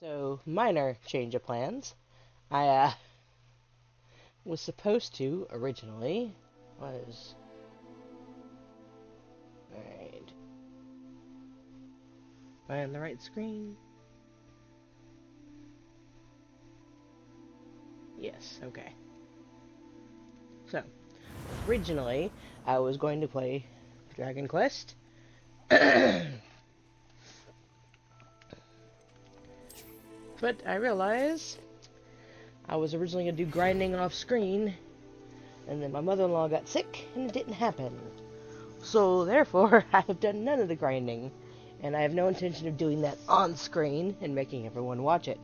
So, minor change of plans. I was supposed to originally was alright. Am I on the right screen? Yes, okay. So, originally I was going to play Dragon Quest. But I realized I was originally going to do grinding off screen, and then my mother-in-law got sick, and it didn't happen. So, therefore, I have done none of the grinding, and I have no intention of doing that on screen and making everyone watch it.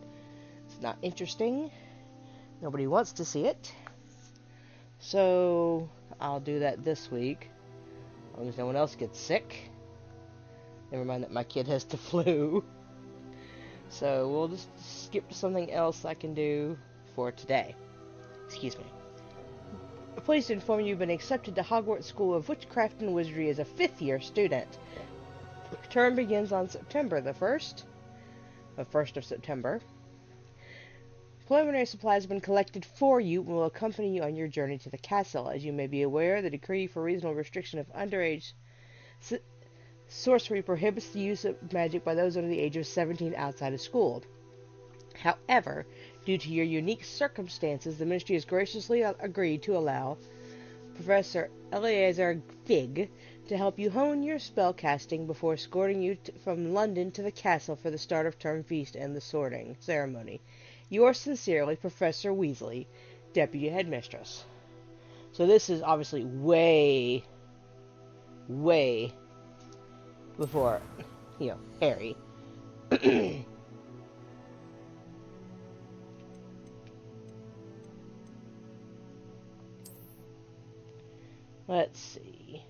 It's not interesting. Nobody wants to see it. So, I'll do that this week, as long as no one else gets sick. Never mind that my kid has the flu. So, we'll just skip to something else I can do for today. Excuse me. I'm pleased to inform you you've been accepted to Hogwarts School of Witchcraft and Wizardry as a 5th-year student. Term begins on September the 1st. The 1st of September. Preliminary supplies have been collected for you and will accompany you on your journey to the castle. As you may be aware, the decree for reasonable restriction of underage sorcery prohibits the use of magic by those under the age of 17 outside of school. However, due to your unique circumstances, the Ministry has graciously agreed to allow Professor Eleazar Fig to help you hone your spell casting before escorting you from London to the castle for the start of term feast and the sorting ceremony. Yours sincerely, Professor Weasley, Deputy Headmistress. So this is obviously way before, Harry. Let's see.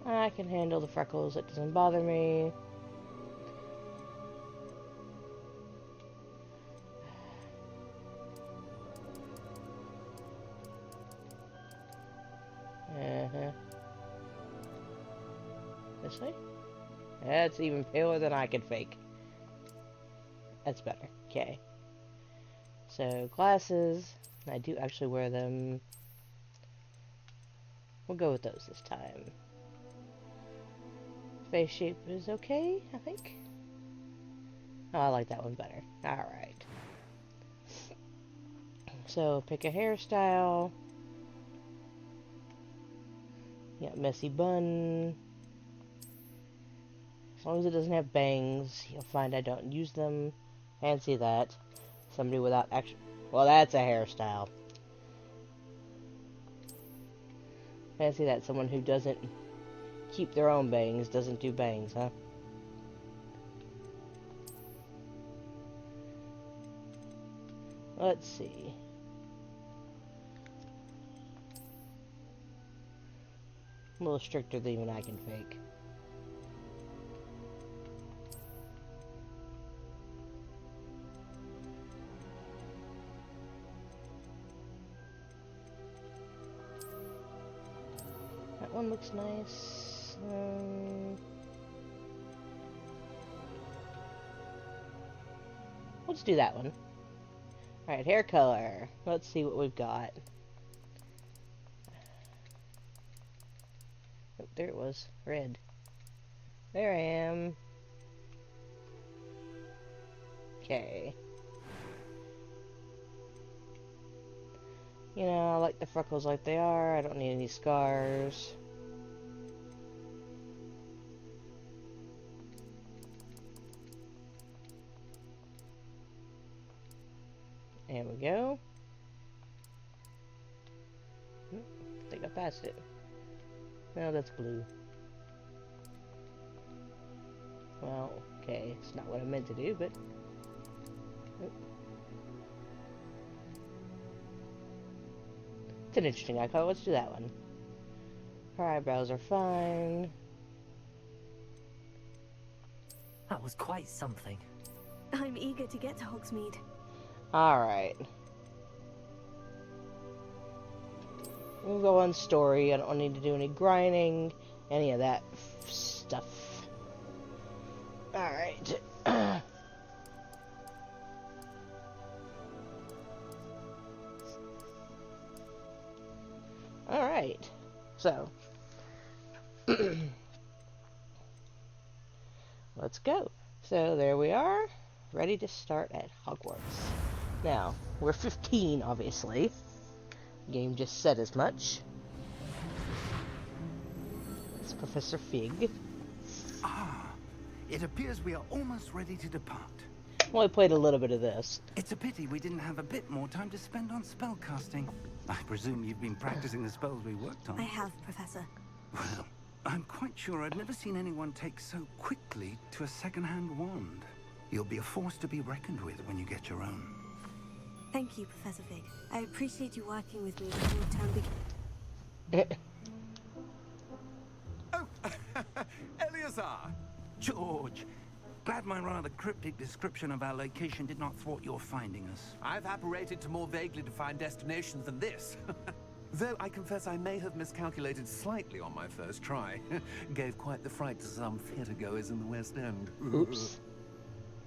I can handle the freckles, it doesn't bother me. This way? That's even paler than I could fake. That's better. Okay. So, glasses. I do actually wear them. We'll go with those this time. Face shape is okay, I think. Oh, I like that one better. Alright. So, pick a hairstyle. Yeah, messy bun. As long as it doesn't have bangs, you'll find I don't use them. Fancy that. Somebody without actual... Well, that's a hairstyle. Fancy that. Someone who doesn't keep their own bangs doesn't do bangs, huh? Let's see. A little stricter than even I can fake. That one looks nice. Let's do that one. Alright, hair color. Let's see what we've got. Oh, there it was. Red. There I am. Okay. You know, I like the freckles like they are. I don't need any scars. There we go. I think I passed it. No, that's blue. Well, okay. It's not what I meant to do, but... Oh. It's an interesting eye color. Let's do that one. Her eyebrows are fine. That was quite something. I'm eager to get to Hogsmeade. Alright. We'll go on story. I don't need to do any grinding. any of that stuff. Alright. Alright. So. Let's go. So there we are. Ready to start at Hogwarts. Now, we're 15, obviously. Game just said as much. It's Professor Fig. Ah, it appears we are almost ready to depart. Well, I played a little bit of this. It's a pity we didn't have a bit more time to spend on spellcasting. I presume you've been practicing the spells we worked on. I have, Professor. Well, I'm quite sure I've never seen anyone take so quickly to a second-hand wand. You'll be a force to be reckoned with when you get your own. Thank you, Professor Fig. I appreciate you working with me before term begins. Oh, Eleazar! George, glad my rather cryptic description of our location did not thwart your finding us. I've apparated to more vaguely defined destinations than this. Though I confess I may have miscalculated slightly on my first try. Gave quite the fright to some theatergoers in the West End. Oops.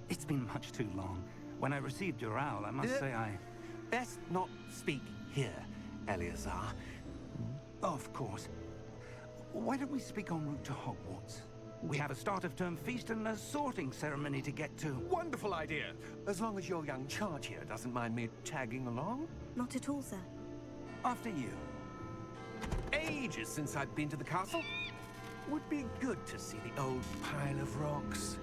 It's been much too long. When I received your owl, I must say I... Best not speak here, Eleazar. Of course. Why don't we speak en route to Hogwarts? We have a start-of-term feast and a sorting ceremony to get to. Wonderful idea. As long as your young charge here doesn't mind me tagging along. Not at all, sir. After you. Ages since I've been to the castle. Would be good to see the old pile of rocks.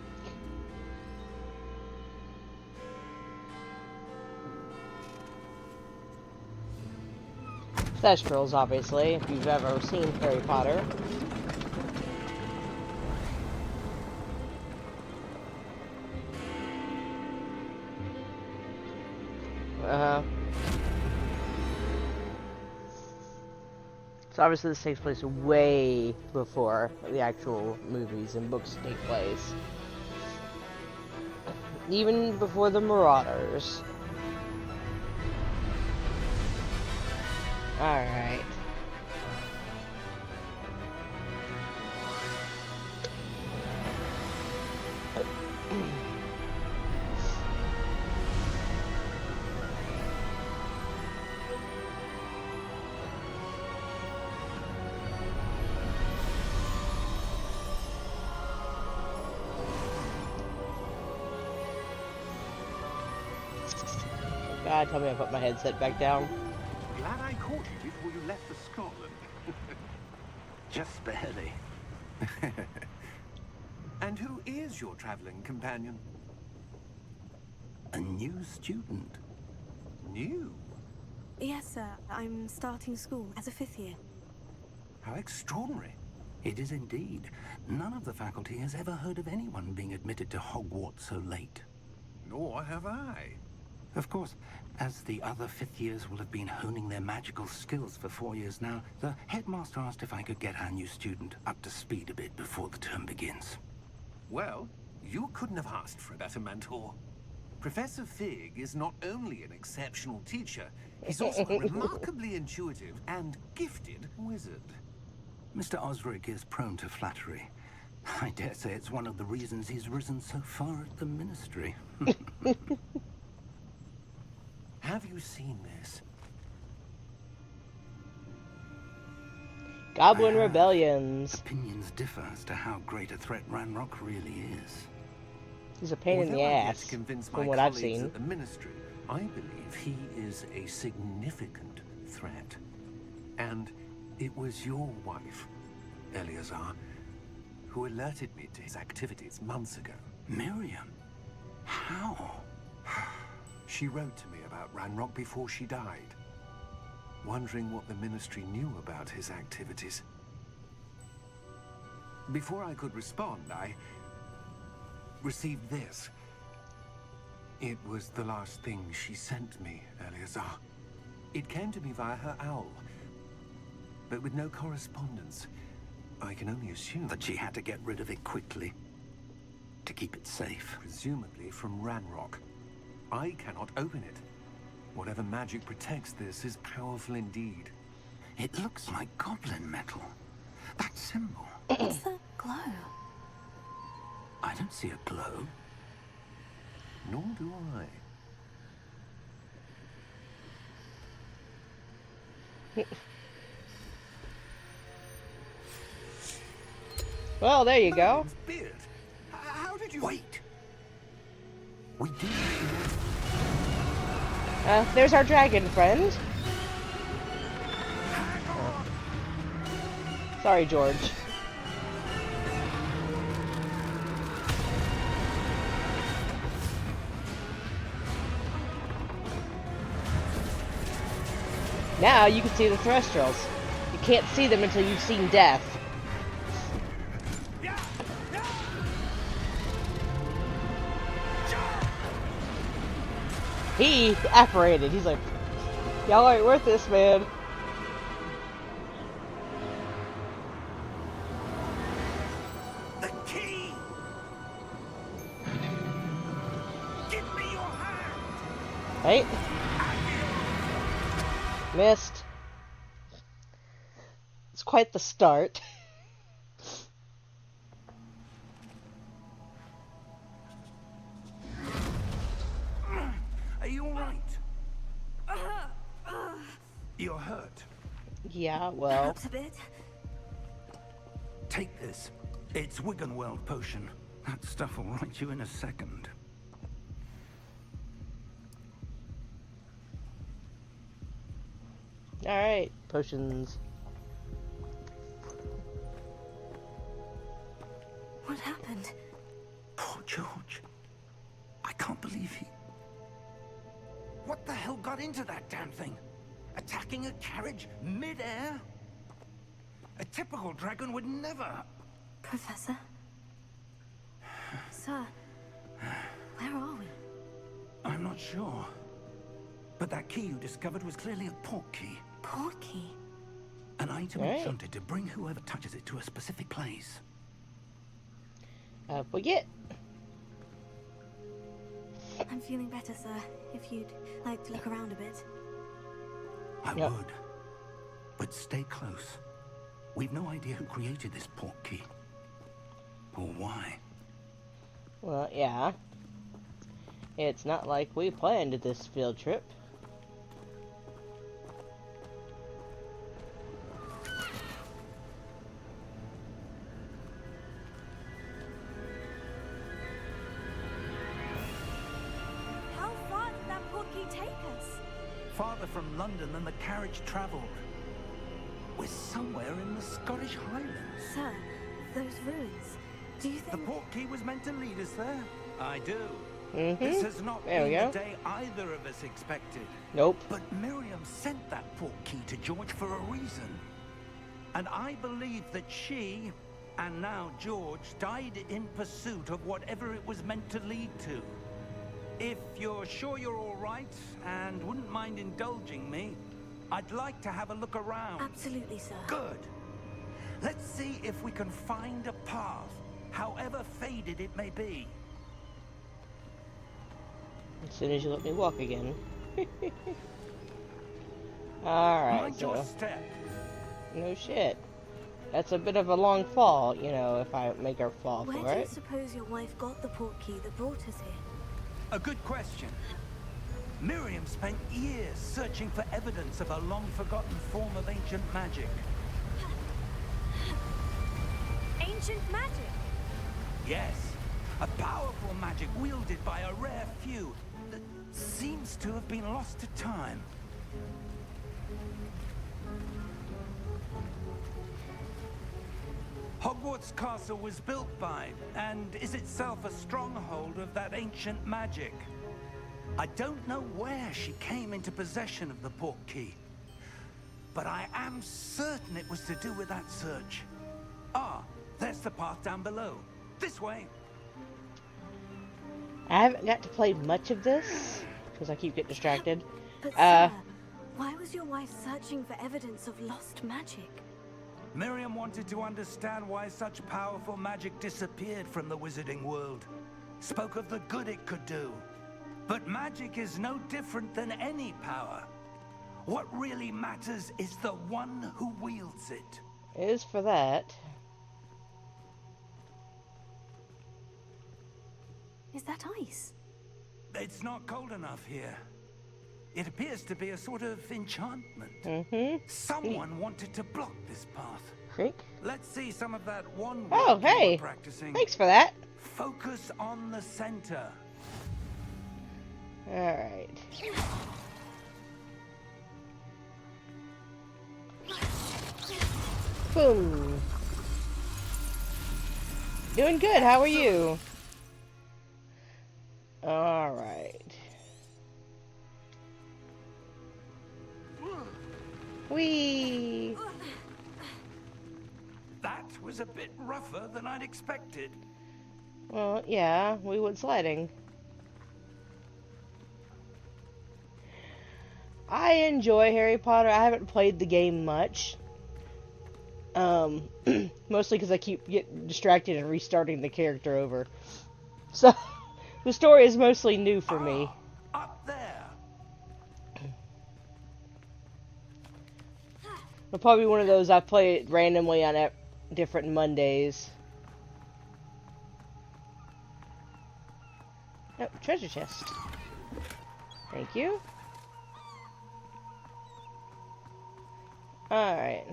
Thestrals, obviously, if you've ever seen Harry Potter. So obviously this takes place way before the actual movies and books take place. Even before the Marauders. Alright. God, tell me I put my headset back down. Glad I caught you before you left for Scotland. Just barely. And who is your traveling companion? A new student. New? Yes, sir. I'm starting school as a 5th year. How extraordinary. It is indeed. None of the faculty has ever heard of anyone being admitted to Hogwarts so late. Nor have I. Of course, as the other 5th years will have been honing their magical skills for 4 years now, the headmaster asked if I could get our new student up to speed a bit before the term begins. Well, you couldn't have asked for a better mentor. Professor Fig is not only an exceptional teacher, he's also a remarkably intuitive and gifted wizard. Mr. Osric is prone to flattery. I dare say it's one of the reasons he's risen so far at the ministry. Have you seen this? Goblin Rebellions. Opinions differ as to how great a threat Ranrock really is. He's a pain in the Although I've yet ass, to convince from my what I've colleagues seen. at the ministry, I believe he is a significant threat. And it was your wife, Eleazar, who alerted me to his activities months ago. Miriam? How? She wrote to me about Ranrock before she died, wondering what the ministry knew about his activities. Before I could respond, I received this. It was the last thing she sent me, Eleazar. It came to me via her owl, but with no correspondence. I can only assume That she had to get rid of it quickly to keep it safe. presumably from Ranrock. I cannot open it. Whatever magic protects this is powerful indeed. It looks like goblin metal. That symbol. What's that glow? I don't see a glow. Nor do I. Well, there you go. Merlin's beard. How did you... Wait. We do. There's our dragon friend. Sorry, George. Now you can see the Threstrals. You can't see them until you've seen death. He apparated. He's like, y'all ain't worth this, man. The key! Give me your hand! Right? Missed. It's quite the start. Are you alright? You're hurt. Yeah, well. Perhaps a bit. Take this. It's Wiggenweld potion. That stuff will right you in a second. Alright, potions. What happened? Poor George. I can't believe he... What the hell got into that damn thing? Attacking a carriage mid-air? A typical dragon would never... Professor? Sir, where are we? I'm not sure. But that key you discovered was clearly a port key. Port key? An item Right. enchanted to bring whoever touches it to a specific place. Up we get. I'm feeling better, sir. If you'd like to look around a bit. I Yep. would. But stay close. We've no idea who created this port key. Or why. Well, yeah. It's not like we planned this field trip. How far did that port key take us? Farther from London than the carriage travelled. We're somewhere in the Scottish Highlands. Sir, those ruins. Do you The think... port key was meant to lead us there. I do. Mm-hmm. This has not There we been go. the day either of us expected. Nope. But Miriam sent that port key to George for a reason. And I believe that she, and now George, died in pursuit of whatever it was meant to lead to. If you're sure you're all right, and wouldn't mind indulging me, I'd like to have a look around. Absolutely, sir. Good. Let's see if we can find a path, however faded it may be. As soon as you let me walk again. Alright, Mind your so. step. No shit. That's a bit of a long fall, you know, if I make her fall Where for do you it. suppose your wife got the port key that brought us here? A good question. Miriam spent years searching for evidence of a long-forgotten form of ancient magic. Ancient magic? Yes, a powerful magic wielded by a rare few that seems to have been lost to time. Hogwarts Castle was built by, and is itself a stronghold of that ancient magic. I don't know where she came into possession of the port key, but I am certain it was to do with that search. Ah, there's the path down below. This way. I haven't got to play much of this, because I keep getting distracted. But Uh, sir, why was your wife searching for evidence of lost magic? Miriam wanted to understand why such powerful magic disappeared from the wizarding world. Spoke of the good it could do. But magic is no different than any power. What really matters is the one who wields it. It is for that. Is that ice? It's not cold enough here. It appears to be a sort of enchantment. Mm-hmm. Someone wanted to block this path. Think? Let's see some of that one Oh, work you were hey. practicing. Thanks for that. Focus on the center. Alright. Boom. Doing good, how are you? Alright. Whee! That was a bit rougher than I'd expected. Well, yeah, we went sliding. I enjoy Harry Potter. I haven't played the game much. Mostly because I keep getting distracted and restarting the character over. So, the story is mostly new for me. Up there. It'll probably be one of those I play it randomly on different Mondays. Oh, treasure chest. Thank you. Alright.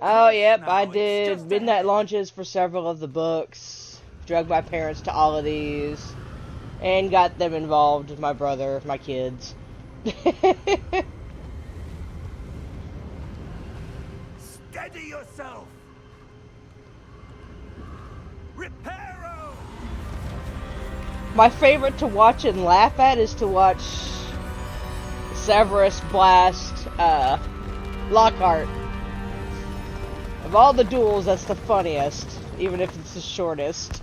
Oh, yep, I did midnight launches for several of the books. Drugged my parents to all of these. And got them involved with my brother, my kids. Steady yourself. Reparo. My favorite to watch and laugh at is to watch Severus blast Lockhart. Of all the duels, that's the funniest, even if it's the shortest.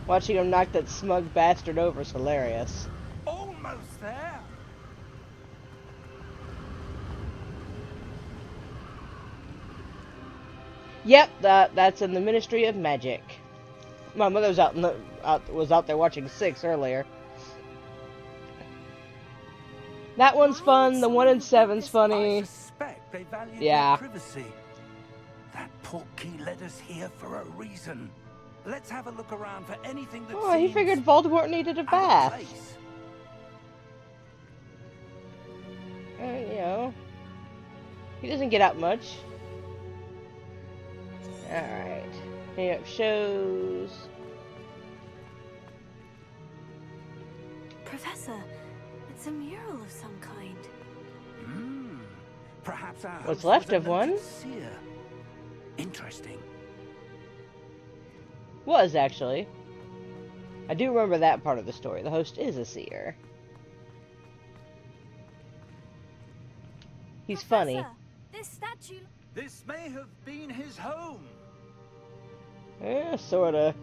Watching him knock that smug bastard over is hilarious. Almost there. Yep, that's in the Ministry of Magic. My mother's was out there watching 6 earlier. That one's fun. The 1 in 7's funny. I suspect they value Yeah. their privacy. That portkey led us here for a reason. Let's have a look around for anything that Oh, he seems figured Voldemort needed a out of bath. place. You know, he doesn't get out much. Alright. Yep, shows. Professor, it's a mural of some kind. Perhaps our What's host left was a of one? noted seer. Interesting. Was, actually. I do remember that part of the story. The host is a seer. He's funny. Professor, this statue... This may have been his home. Yeah, sorta.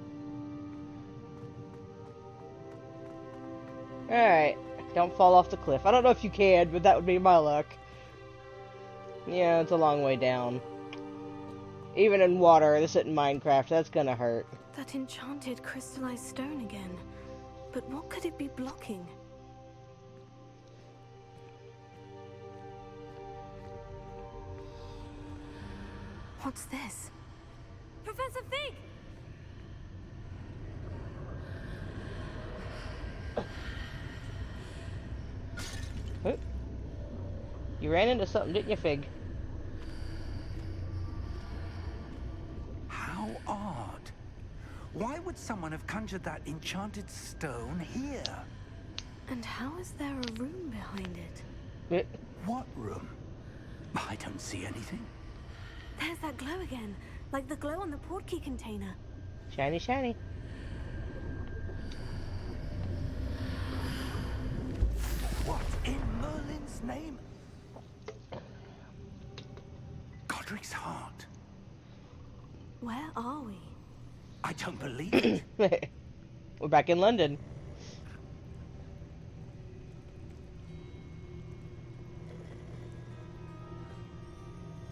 Alright. Don't fall off the cliff. I don't know if you can, but that would be my luck. Yeah, it's a long way down. Even in water, this isn't Minecraft, that's gonna hurt. That enchanted crystallized stone again. But what could it be blocking? What's this? Professor Fig! Oh. You ran into something, didn't you, Fig? How odd. Why would someone have conjured that enchanted stone here? And how is there a room behind it? What room? I don't see anything. There's that glow again, like the glow on the portkey container. Shiny, shiny. What in Merlin's name? Godric's heart. Where are we? I don't believe it. We're back in London.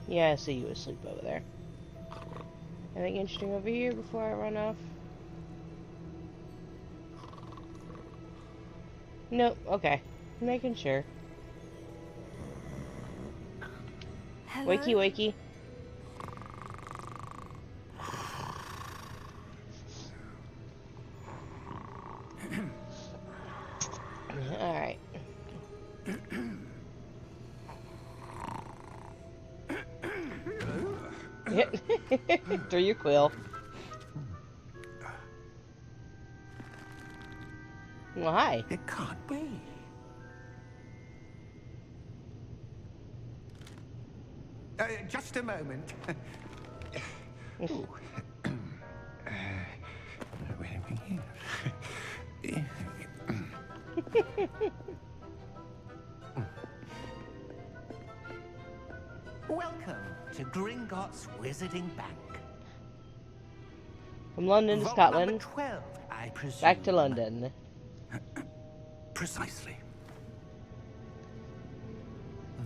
Yeah, I see you asleep over there. Anything interesting over here before I run off? Nope, okay. Making sure. Hello? Wakey, wakey. Through your quill. Well, hi. It can't be. Just a moment. Ooh. Welcome to Gringotts Wizarding Bank. From London to Vault Scotland, number 12, I presume. back to London. Precisely.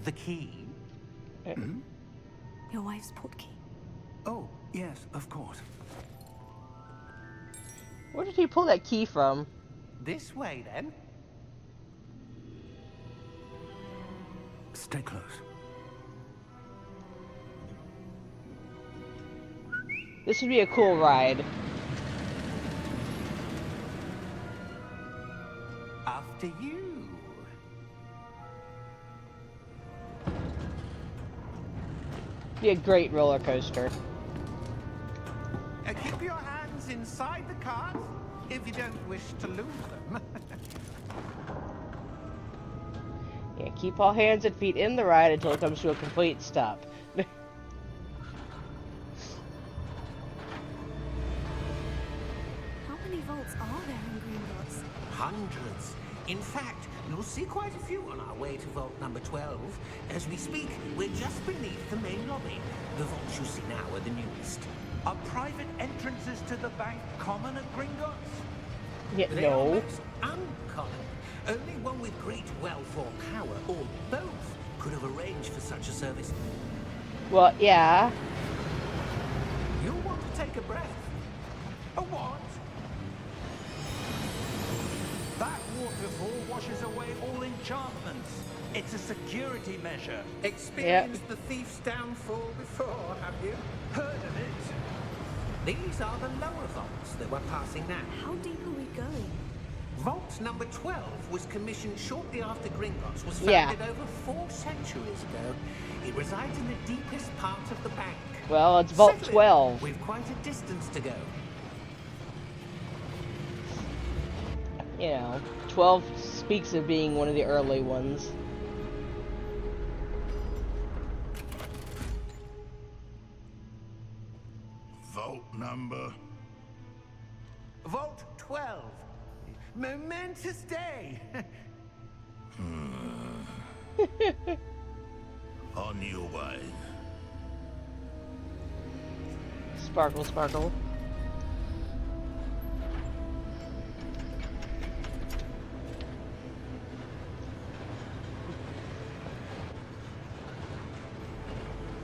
The key? Your wife's portkey. Oh, yes, of course. Where did he pull that key from? This way, then. Stay close. This would be a cool ride. After you. Be a great roller coaster. Keep your hands inside the cart if you don't wish to lose them. Yeah, keep all hands and feet in the ride until it comes to a complete stop. How many vaults are there in Gringotts? Hundreds. In fact, you'll see quite a few on our way to vault number 12. As we speak, we're just beneath the main lobby. The vaults you see now are the newest. Are private entrances to the bank common at Gringotts? Yeah, They are no. most uncommon. Only one with great wealth or power, or both, could have arranged for such a service. Well, yeah. You'll want to take a breath. A what? That waterfall washes away all enchantments. It's a security measure. Experienced the thief's downfall before, have you? Heard of it? These are the lower vaults that we're passing now. How deep are we going? Vault number 12 was commissioned shortly after Gringotts was Yeah. founded over 4 centuries ago. It resides in the deepest part of the bank. Well, it's Vault Settle in. 12. We've quite a distance to go. You know, 12 speaks of being one of the early ones. Vault number. Vault 12. Momentous day. On your way. Sparkle, sparkle.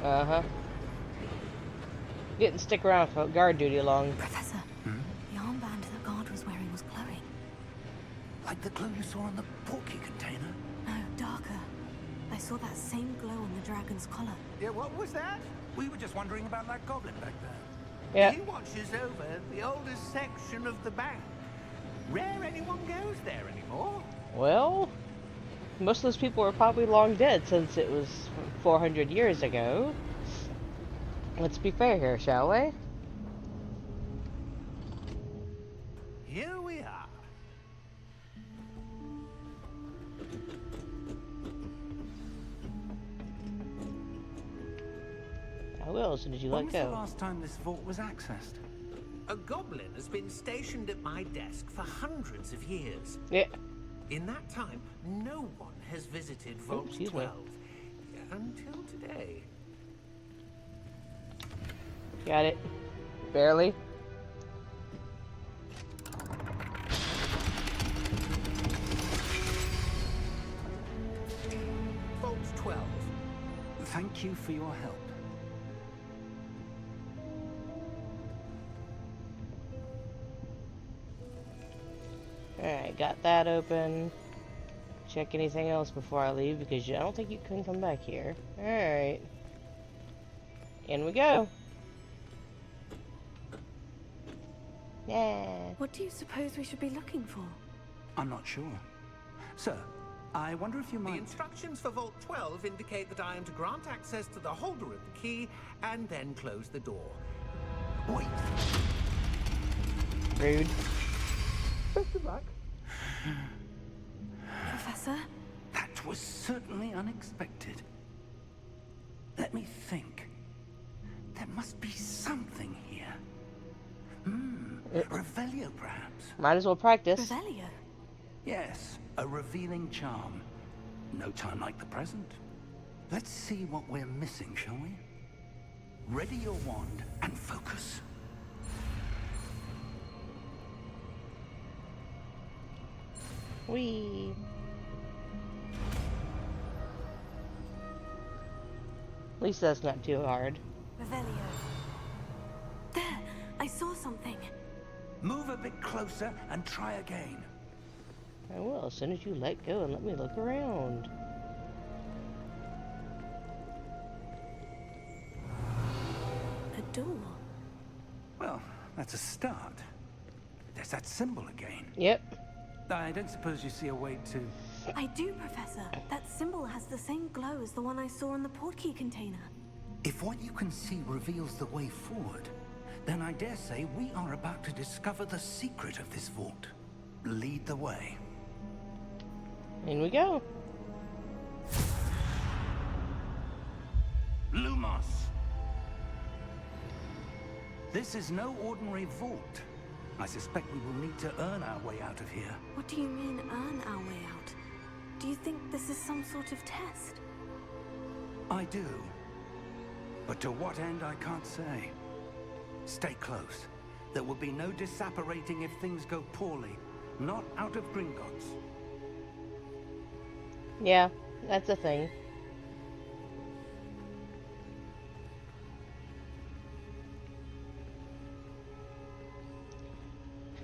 Uh-huh. Didn't stick around for guard duty long. Professor, the armband that guard was wearing was glowing. Like the glow you saw on the portkey container? No, darker. I saw that same glow on the dragon's collar. Yeah, what was that? We were just wondering about that goblin back there. Yeah. He watches over the oldest section of the bank. Rare anyone goes there anymore. Well, most of those people were probably long dead since it was 400 years ago. Let's be fair here, shall we? Here we are. I will, as soon as you When let was the go. last time this vault was accessed? A goblin has been stationed at my desk for hundreds of years. Yeah. In that time, no one has visited Vault excuse me. 12 until today. Got it. Barely. Vault 12. Thank you for your help. Alright, got that open. Check anything else before I leave, because I don't think you can come back here. Alright. In we go. Yeah. What do you suppose we should be looking for? I'm not sure. Sir, I wonder if you The might... instructions for Vault 12 indicate that I am to grant access to the holder of the key and then close the door. Wait. Rude. Best of luck. Professor? That was certainly unexpected. Let me think. There must be something here. Revelio, perhaps? Might as well practice. Revelio? Yes, a revealing charm. No time like the present. Let's see what we're missing, shall we? Ready your wand and focus. Whee! At least that's not too hard. Revelio. There! I saw something. Move a bit closer and try again. I will, as soon as you let go and let me look around. A door. Well, that's a start. There's that symbol again. Yep. I don't suppose you see a way to... I do, Professor. That symbol has the same glow as the one I saw in the portkey container. If what you can see reveals the way forward, then I dare say we are about to discover the secret of this vault. Lead the way. In we go. Lumos! This is no ordinary vault. I suspect we will need to earn our way out of here. What do you mean, earn our way out? Do you think this is some sort of test? I do. But to what end, I can't say. Stay close. There will be no disapparating if things go poorly. Not out of Gringotts. Yeah, that's a thing.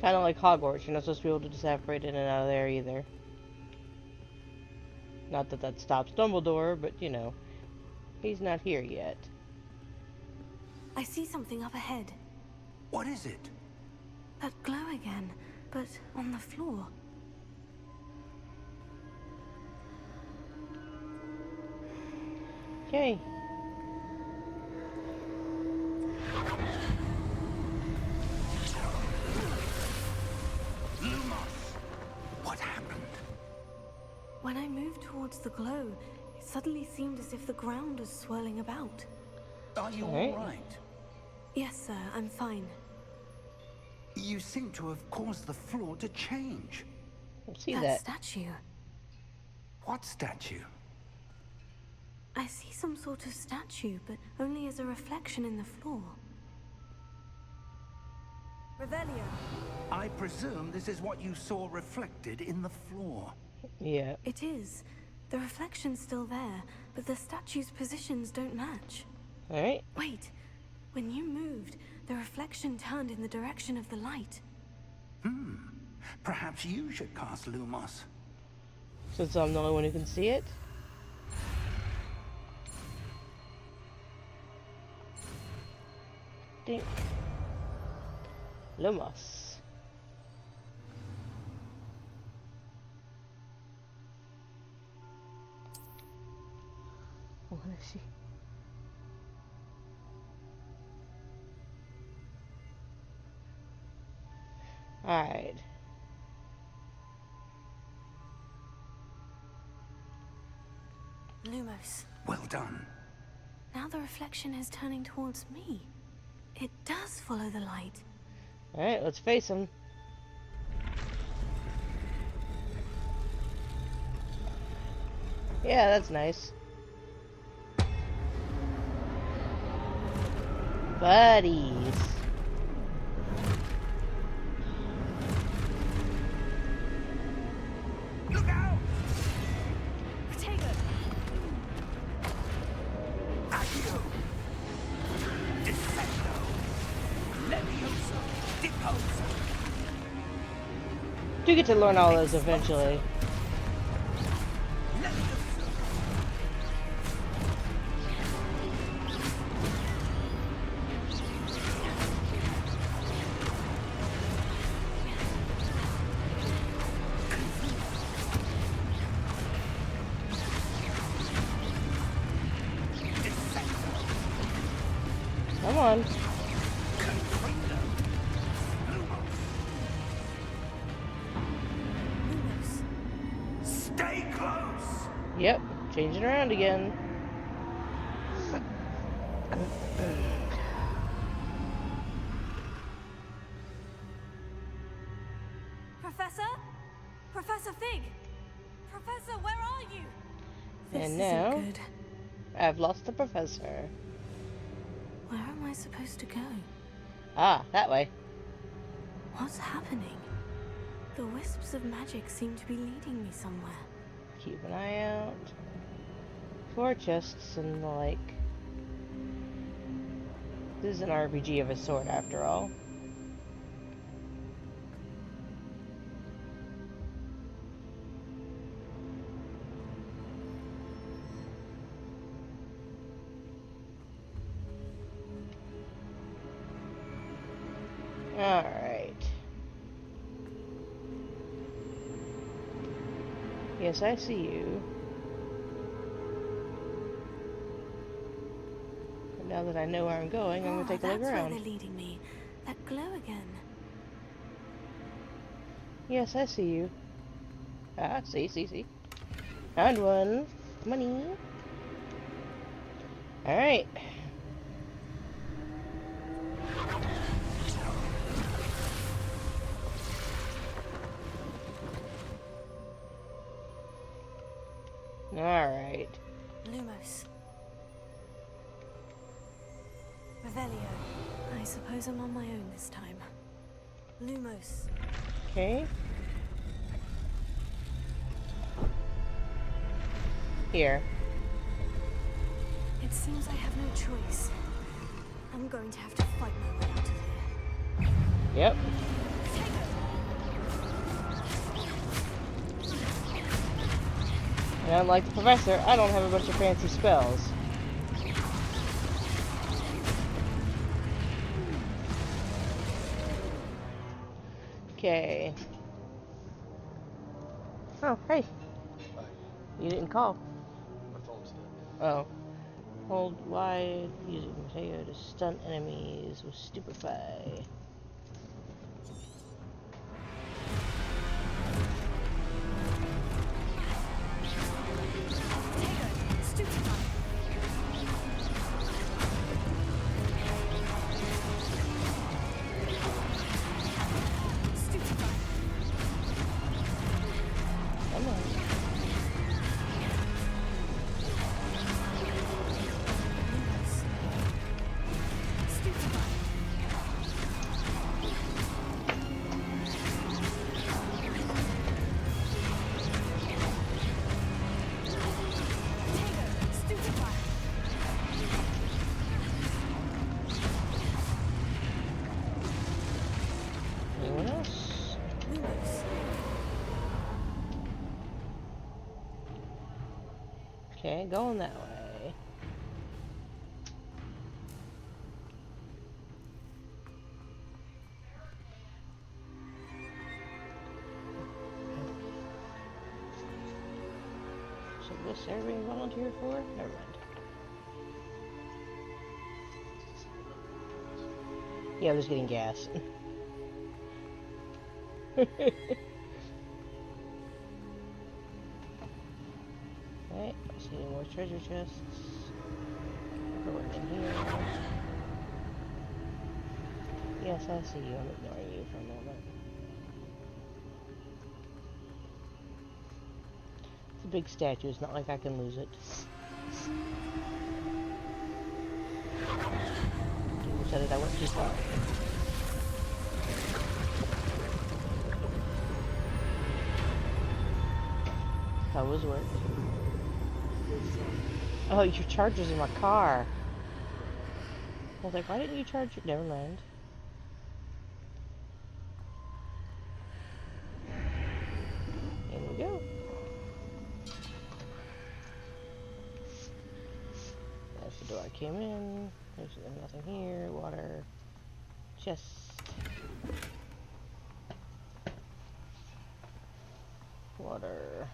Kind of like Hogwarts, you're not supposed to be able to disapparate in and out of there either. Not that that stops Dumbledore, but you know, he's not here yet. I see something up ahead. What is it? That glow again, but on the floor. Okay. Lumos! What happened? When I moved towards the glow, it suddenly seemed as if the ground was swirling about. Are you All right. all right? Yes, sir, I'm fine. You seem to have caused the floor to change. See That that? statue. What statue? I see some sort of statue, but only as a reflection in the floor. Revelio. I presume this is what you saw reflected in the floor. Yeah. It is. The reflection's still there, but the statue's positions don't match. Alright. Wait. When you moved, the reflection turned in the direction of the light. Perhaps you should cast Lumos. Since I'm the only one who can see it. Dink. Lumos. What is she? Alright. Lumos. Well done. Now the reflection is turning towards me. It does follow the light. Alright, let's face him. Yeah, that's nice. Buddies. Look out! Protego! Accio! Defendo! Levioso! Deposo! You get to learn all those eventually. Levioso! on. Lumos. Stay close! Yep, changing around again. Professor? Professor Fig! Professor, where are you? This And isn't now, good. I've lost the professor. Where am I supposed to go? Ah, that way. What's happening? The wisps of magic seem to be leading me somewhere. Keep an eye out for chests and the like. This is an RPG of a sort, after all. Alright. Yes, I see you. But now that I know where I'm going, I'm gonna take a look That's where around. they're leading me. That glow again. Yes, I see you. Ah, see. Found one. Money. Alright. Alright. Lumos. Revelio. I suppose I'm on my own this time. Lumos. Okay. Here. It seems I have no choice. I'm going to have to fight my way out of here. Yep. And unlike the professor, I don't have a bunch of fancy spells. Okay. Oh, hey. You didn't call. My phone's dead. Oh. Hold Y using Mateo to stun enemies with Stupefy. Come on. Anyone else? Okay, going that way. So this everybody volunteer for? Never mind. Yeah, I'm just getting gas. Okay, let's see any more treasure chests. Put one in here. Yes, I see you. I'm ignoring you for a moment. It's a big statue. It's not like I can lose it. You decided I went too far. How was work? Oh, your charger's in my car. I was like, why didn't you charge it? Never mind. In we go. That's the door I came in. There's nothing here. Water. Chest. Water.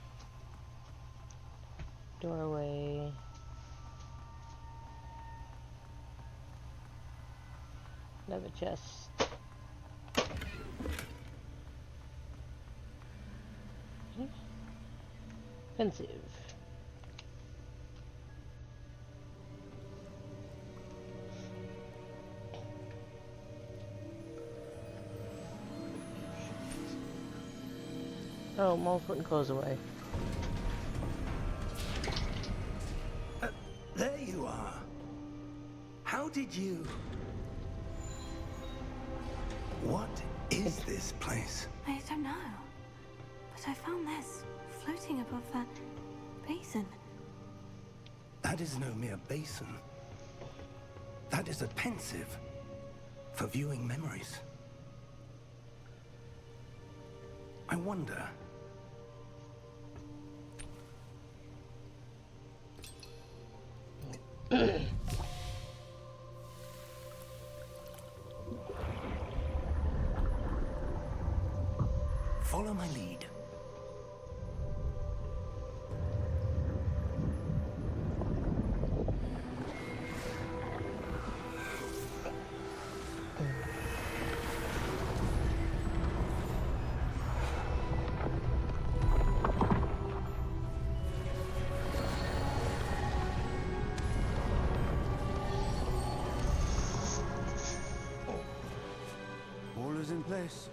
Doorway. Another chest. Pensive. Oh, Mom's putting clothes away. There you are. How did you... What is this place? I don't know. But I found this floating above that basin. That is no mere basin. That is a pensive for viewing memories. I wonder... Follow my lead. All is in place.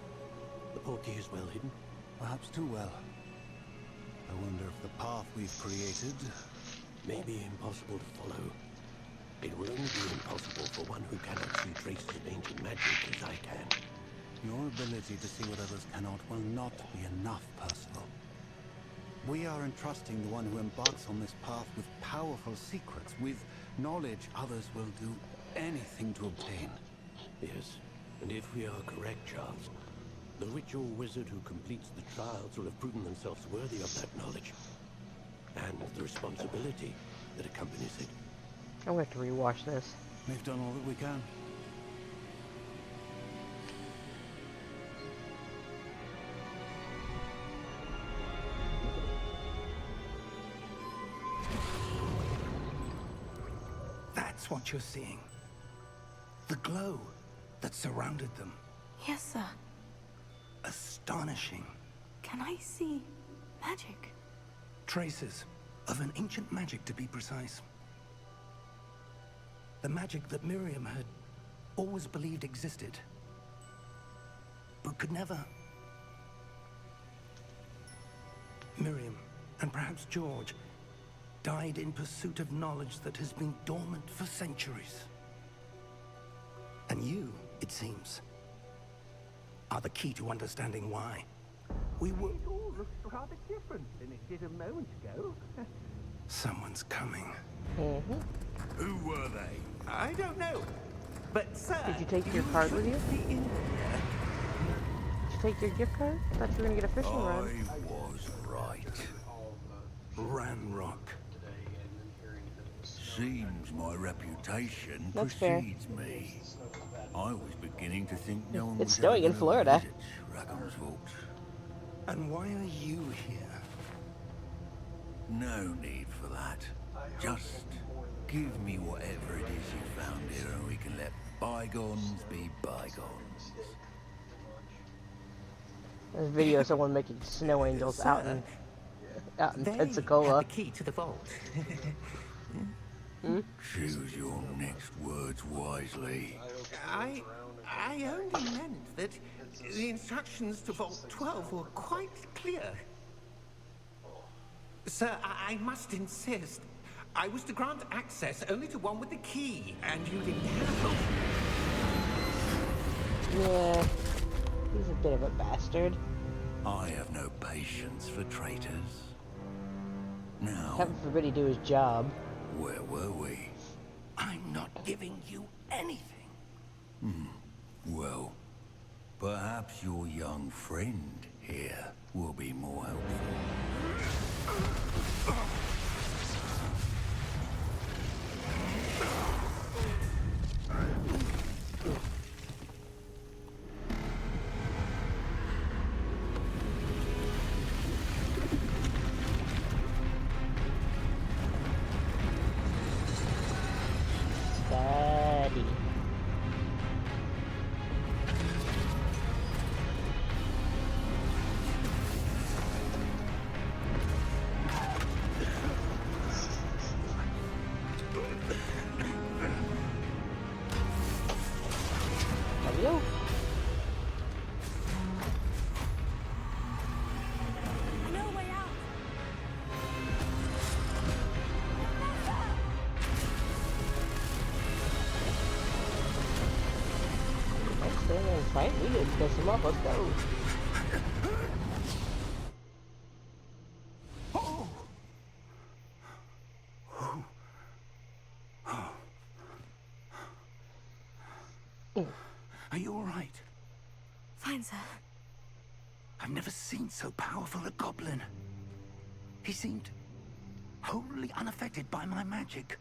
The portkey is well hidden. Perhaps too well. I wonder if the path we've created... May be impossible to follow. It will only be impossible for one who cannot see traces of ancient magic as I can. Your ability to see what others cannot will not be enough, Percival. We are entrusting the one who embarks on this path with powerful secrets, with knowledge others will do anything to obtain. Yes, and if we are correct, Charles, the ritual wizard who completes the trials will have proven themselves worthy of that knowledge. And the responsibility that accompanies it. I'm going to have to rewatch this. We've done all that we can. That's what you're seeing. The glow that surrounded them. Yes, sir. Astonishing. Can I see magic? Traces of an ancient magic, to be precise. The magic that Miriam had always believed existed, but could never. Miriam, and perhaps George, died in pursuit of knowledge that has been dormant for centuries. And you, it seems, are the key to understanding why. We were... It all looks rather different than it did a moment ago. Someone's coming. Who were they? I don't know. But, sir... Did you take your card with you? shouldn't be in here. Did you take your gift card? I thought you were going to get a fishing rod. I was right. Ranrock. Seems my reputation That's fair. precedes me. I was beginning to think no one It's was snowing ever in gonna Florida. visit Rackham's Vault. And why are you here? No need for that. Just give me whatever it is you found here and we can let bygones be bygones. There's a video of someone making snow angels out in Pensacola. Have the key to the vault. Choose your next words wisely. I only meant that the instructions to Vault 12 were quite clear. Sir, I must insist. I was to grant access only to one with the key, and you didn't have it. Yeah, he's a bit of a bastard. I have no patience for traitors. Now, Heaven forbid he do his job. where were we? I'm not giving you anything. Well, perhaps your young friend here will be more helpful. Steady. in a fight? We didn't piss him off. Let's go. Are you all right? Fine, sir. I've never seen so powerful a goblin. He seemed wholly unaffected by my magic.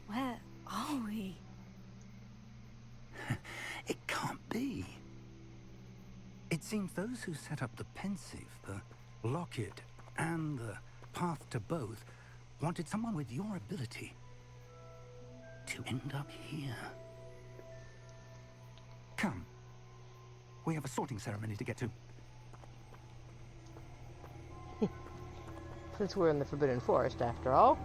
Where are we? It can't be. It seems those who set up the pensive, the locket, and the path to both wanted someone with your ability to end up here. Come. We have a sorting ceremony to get to. Since we're in the Forbidden Forest, after all.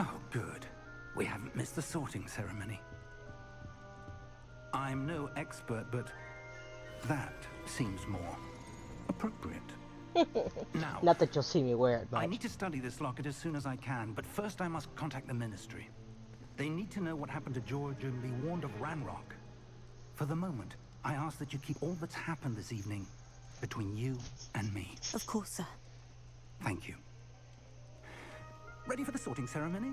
Oh, good. We haven't missed the sorting ceremony. I'm no expert, but that seems more appropriate. Now, Not that you'll see me wear it much. I need to study this locket as soon as I can, but first I must contact the Ministry. They need to know what happened to George and be warned of Ranrock. For the moment, I ask that you keep all that's happened this evening between you and me. Of course, sir. Thank you. Ready for the sorting ceremony?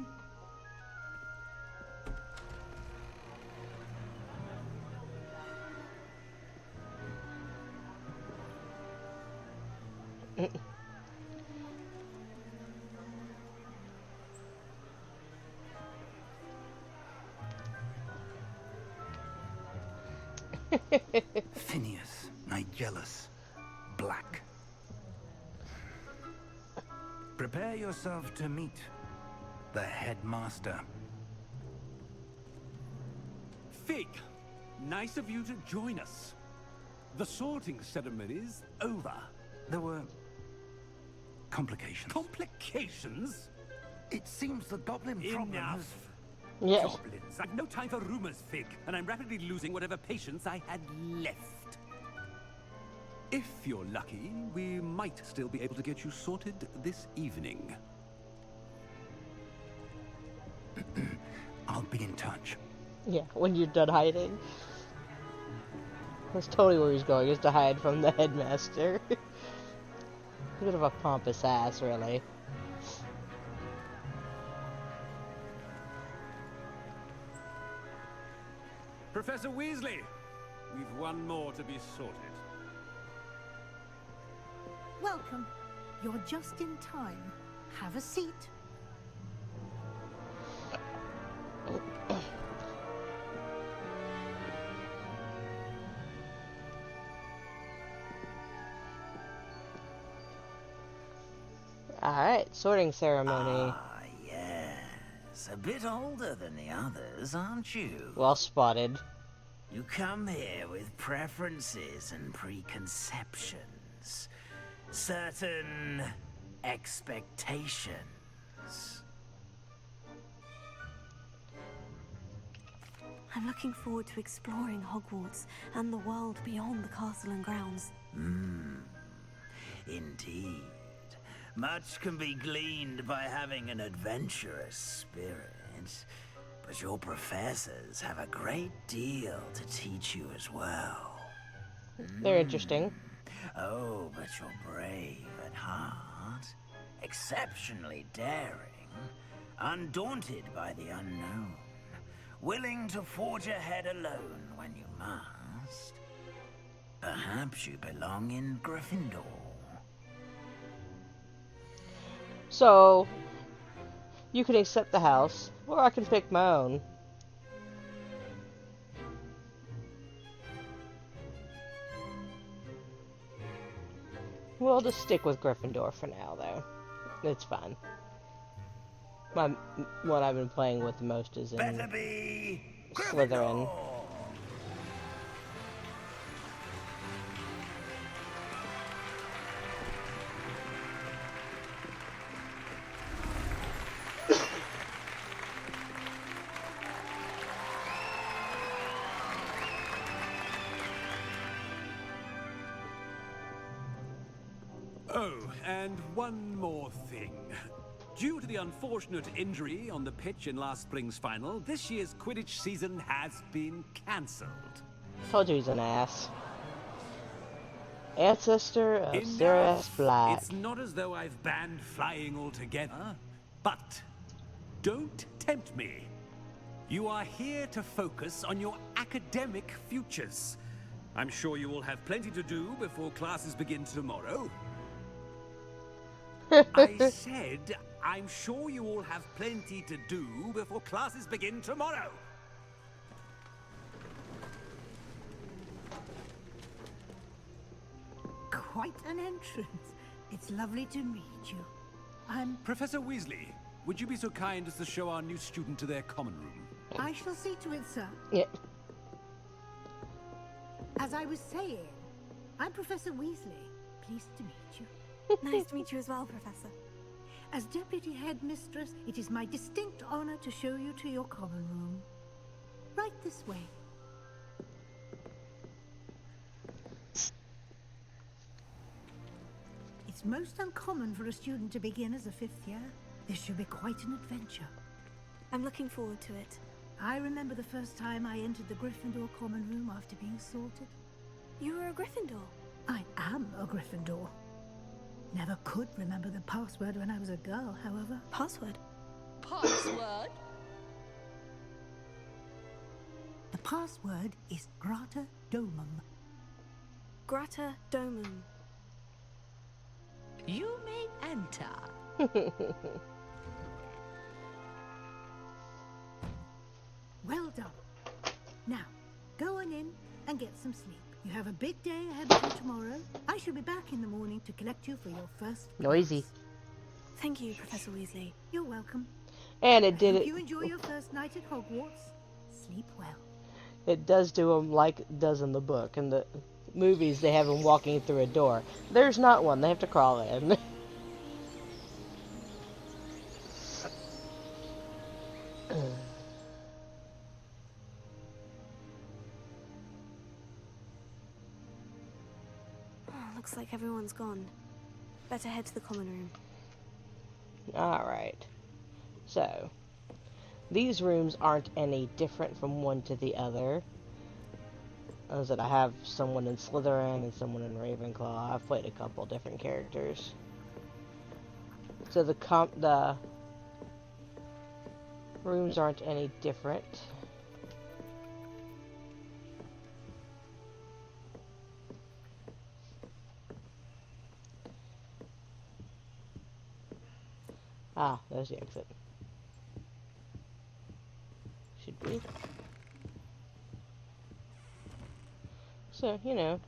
Phineas, Nigellus, Black. Prepare yourself to meet the headmaster. Fig, nice of you to join us. The sorting ceremony's over. There were complications. Complications? It seems the goblin problem has... Enough. Yes. Goblins. I've no time for rumors, Fig, and I'm rapidly losing whatever patience I had left. If you're lucky, we might still be able to get you sorted this evening. I'll be in touch. Yeah, when you're done hiding. That's totally where he's going, is to hide from the headmaster. A bit of a pompous ass, really. Professor Weasley, we've one more to be sorted. Welcome. You're just in time. Have a seat. Alright, sorting ceremony. Ah, yes. A bit older than the others, aren't you? Well spotted. You come here with preferences and preconceptions. Certain expectations. I'm looking forward to exploring Hogwarts and the world beyond the castle and grounds. Indeed. Much can be gleaned by having an adventurous spirit, but your professors have a great deal to teach you as well. They're interesting. Oh, but you're brave at heart, exceptionally daring, undaunted by the unknown, willing to forge ahead alone when you must. Perhaps you belong in Gryffindor. So, you can accept the house, or I can pick my own. We'll just stick with Gryffindor for now, though. It's fine. What I've been playing with the most is in Better be Slytherin. Oh, and one more thing. Due to the unfortunate injury on the pitch in last spring's final, this year's Quidditch season has been cancelled. Told you he's an ass. Ancestor of Sirius Black. It's not as though I've banned flying altogether, but don't tempt me. You are here to focus on your academic futures. I'm sure you will have plenty to do before classes begin tomorrow. I said, I'm sure you all have plenty to do before classes begin tomorrow. Quite an entrance. It's lovely to meet you. I'm... Professor Weasley, would you be so kind as to show our new student to their common room? I shall see to it, sir. Yeah. As I was saying, I'm Professor Weasley. Pleased to meet you. Nice to meet you as well, Professor. As Deputy Headmistress, it is my distinct honor to show you to your common room. Right this way. It's most uncommon for a student to begin as a 5th year. This should be quite an adventure. I'm looking forward to it. I remember the first time I entered the Gryffindor common room after being sorted. You were a Gryffindor? I am a Gryffindor. Never could remember the password when I was a girl, however. Password? Password? The password is Grata Domum. Grata Domum. You may enter. Well done. Now, go on in and get some sleep. You have a big day ahead of you tomorrow. I shall be back in the morning to collect you for your first class. Noisy. Thank you, Professor Weasley. You're welcome. And it did Hope it. you enjoy your first night at Hogwarts. Sleep well. It does do them like it does in the book. In the movies, they have them walking through a door. There's not one. They have to crawl in. Looks like everyone's gone. Better head to the common room. Alright. So, these rooms aren't any different from one to the other. As that I have someone in Slytherin and someone in Ravenclaw. I've played a couple different characters. So the rooms aren't any different. Ah, there's the exit. Should be. So, you know.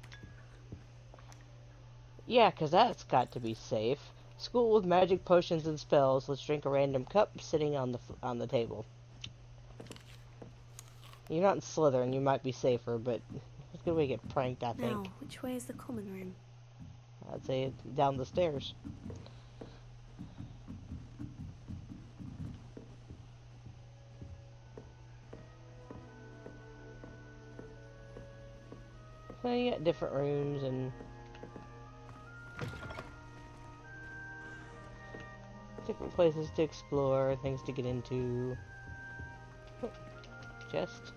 Yeah, 'cause that's got to be safe. School with magic potions and spells. Let's drink a random cup sitting on the table. You're not in Slytherin, you might be safer, but it's a good way to get pranked, I think. Now, which way is the common room? I'd say down the stairs. So you got different rooms and different places to explore, things to get into. Oh, chest.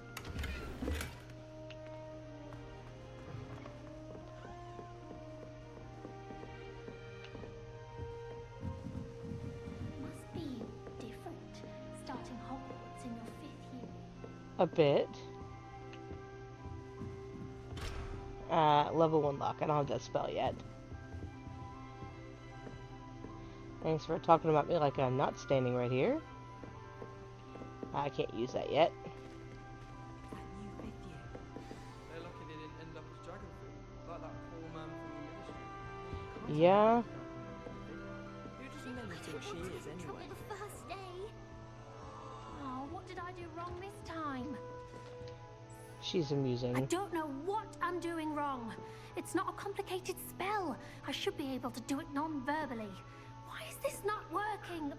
A bit. Level 1 lock. I don't have that spell yet. Thanks for talking about me like I'm not standing right here. I can't use that yet. They're lucky they didn't end up as dragon fruit, like that poor man from the ministry. Yeah. Who does Nelly think she is anyway? The first day. Oh, what did I do wrong this time? She's amusing. I don't know what I'm doing wrong. It's not a complicated spell. I should be able to do it non-verbally. Why is this not working?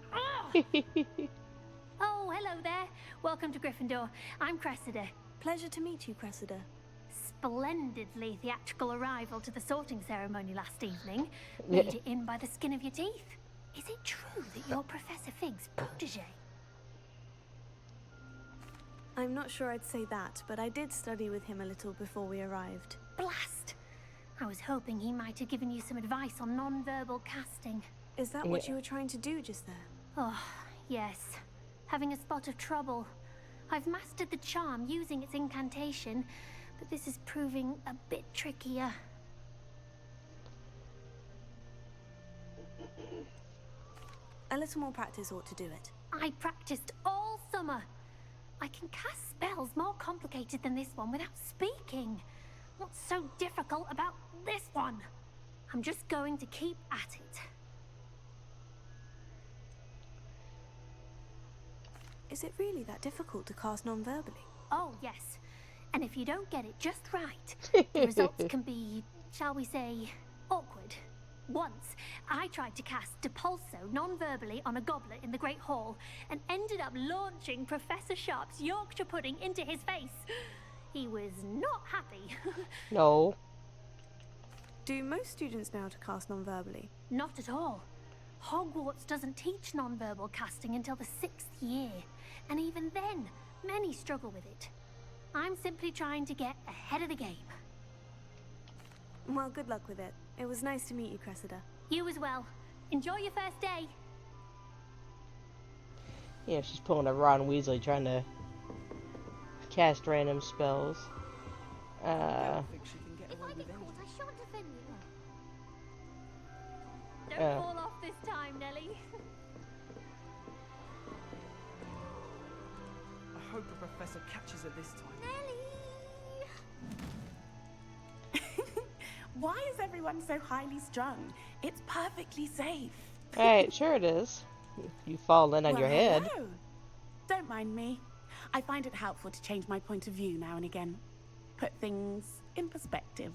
Oh, hello there. Welcome to Gryffindor. I'm Cressida. Pleasure to meet you, Cressida. Splendidly theatrical arrival to the sorting ceremony last evening. Made it in by the skin of your teeth. Is it true that you're Professor Fig's protege? I'm not sure I'd say that, but I did study with him a little before we arrived. Blast! I was hoping he might have given you some advice on non-verbal casting. Is that what you were trying to do just there? Oh, yes. Having a spot of trouble. I've mastered the charm using its incantation, but this is proving a bit trickier. A little more practice ought to do it. I practiced all summer. I can cast spells more complicated than this one without speaking. What's so difficult about this one? I'm just going to keep at it. Is it really that difficult to cast non-verbally? Oh, yes. And if you don't get it just right, the results can be, shall we say, awkward. Once, I tried to cast Depulso non-verbally on a goblet in the Great Hall and ended up launching Professor Sharp's Yorkshire pudding into his face. He was not happy. No. Do most students know how to cast non-verbally? Not at all. Hogwarts doesn't teach non-verbal casting until the 6th year. And even then, many struggle with it. I'm simply trying to get ahead of the game. Well, good luck with it. It was nice to meet you, Cressida. You as well. Enjoy your first day. Yeah, she's pulling a Ron Weasley trying to cast random spells. If I get caught, I shan't offend you. Don't fall off this time, Nelly. I hope the professor catches it this time. Why is everyone so highly strung? It's perfectly safe. Right, sure it is. You fall in on your head. Hello. Don't mind me. I find it helpful to change my point of view now and again. Put things in perspective.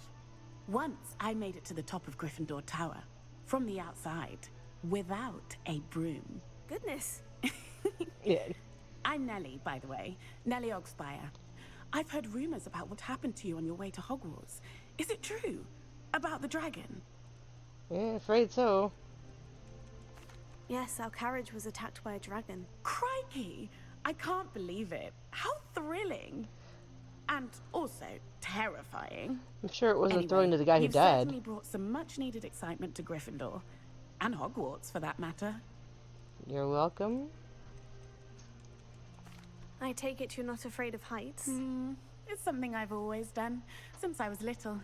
Once I made it to the top of Gryffindor Tower, from the outside, without a broom. Goodness. Yeah. I'm Nellie, by the way. Nellie Ogspire. I've heard rumors about what happened to you on your way to Hogwarts. Is it true? About the dragon? Yeah, afraid so. Yes, our carriage was attacked by a dragon. Crikey! I can't believe it. How thrilling! And also terrifying. I'm sure it wasn't Anyway, thrilling to the guy who you've died. certainly brought some much-needed excitement to Gryffindor. And Hogwarts, for that matter. You're welcome. I take it you're not afraid of heights? It's something I've always done, since I was little.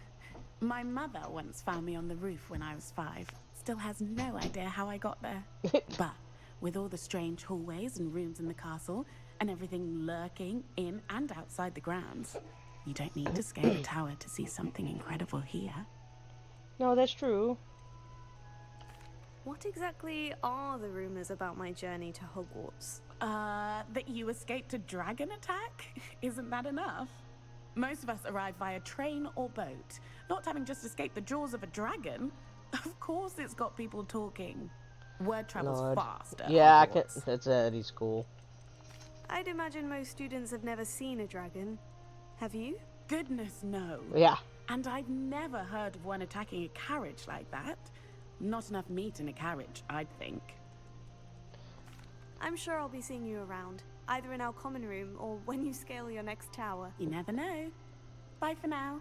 My mother once found me on the roof when I was 5. Still has no idea how I got there. But with all the strange hallways and rooms in the castle, and everything lurking in and outside the grounds, you don't need to scale a tower to see something incredible here. No, that's true. What exactly are the rumors about my journey to Hogwarts? That you escaped a dragon attack? Isn't that enough? Most of us arrive via train or boat, not having just escaped the jaws of a dragon. Of course it's got people talking. Word travels Lord. fast at Yeah, I Hogwarts. can. That's Eddie's school. I'd imagine most students have never seen a dragon. Have you? Goodness, no. Yeah. And I've never heard of one attacking a carriage like that. Not enough meat in a carriage, I'd think. I'm sure I'll be seeing you around, either in our common room or when you scale your next tower. You never know. Bye for now.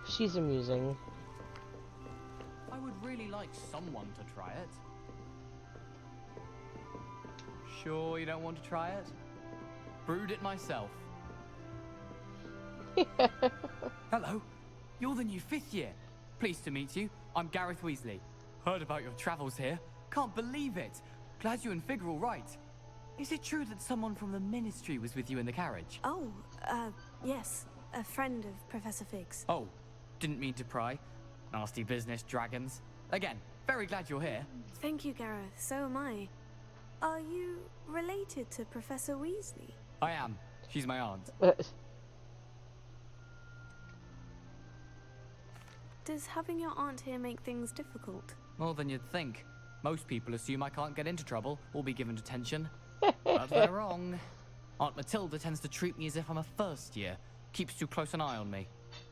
She's amusing. I would really like someone to try it. Sure you don't want to try it? Brewed it myself. Hello, you're the new 5th year. Pleased to meet you. I'm Gareth Weasley. Heard about your travels here. Can't believe it. Glad you and Fig are all right. Is it true that someone from the Ministry was with you in the carriage? Oh, yes. A friend of Professor Fig's. Oh, didn't mean to pry. Nasty business, dragons. Again, very glad you're here. Thank you, Gareth. So am I. Are you related to Professor Weasley? I am. She's my aunt. Does having your aunt here make things difficult? More than you'd think. Most people assume I can't get into trouble or be given detention. But they're wrong. Aunt Matilda tends to treat me as if I'm a first year. Keeps too close an eye on me.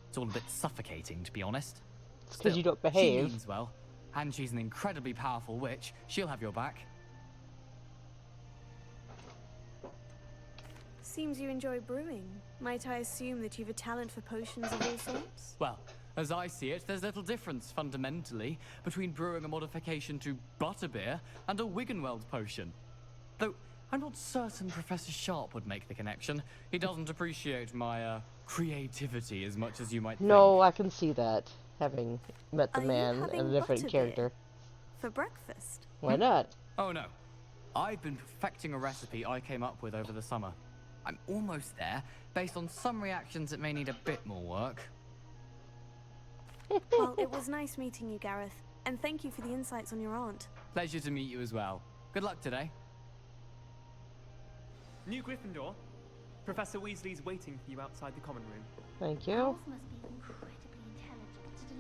It's all a bit suffocating, to be honest. It's because you don't behave. She means well. And she's an incredibly powerful witch. She'll have your back. Seems you enjoy brewing. Might I assume that you've a talent for potions of all sorts? Well, as I see it, there's little difference, fundamentally, between brewing a modification to butterbeer and a Wiggenweld potion. Though, I'm not certain Professor Sharp would make the connection. He doesn't appreciate my, creativity as much as you might think. No, I can see that, having met the man having and a different butterbeer? character. For breakfast? Why not? Oh no. I've been perfecting a recipe I came up with over the summer. I'm almost there, based on some reactions that may need a bit more work. Well, it was nice meeting you, Gareth. And thank you for the insights on your aunt. Pleasure to meet you as well. Good luck today. New Gryffindor. Professor Weasley's waiting for you outside the common room. Thank you. Owls must be incredibly intelligent to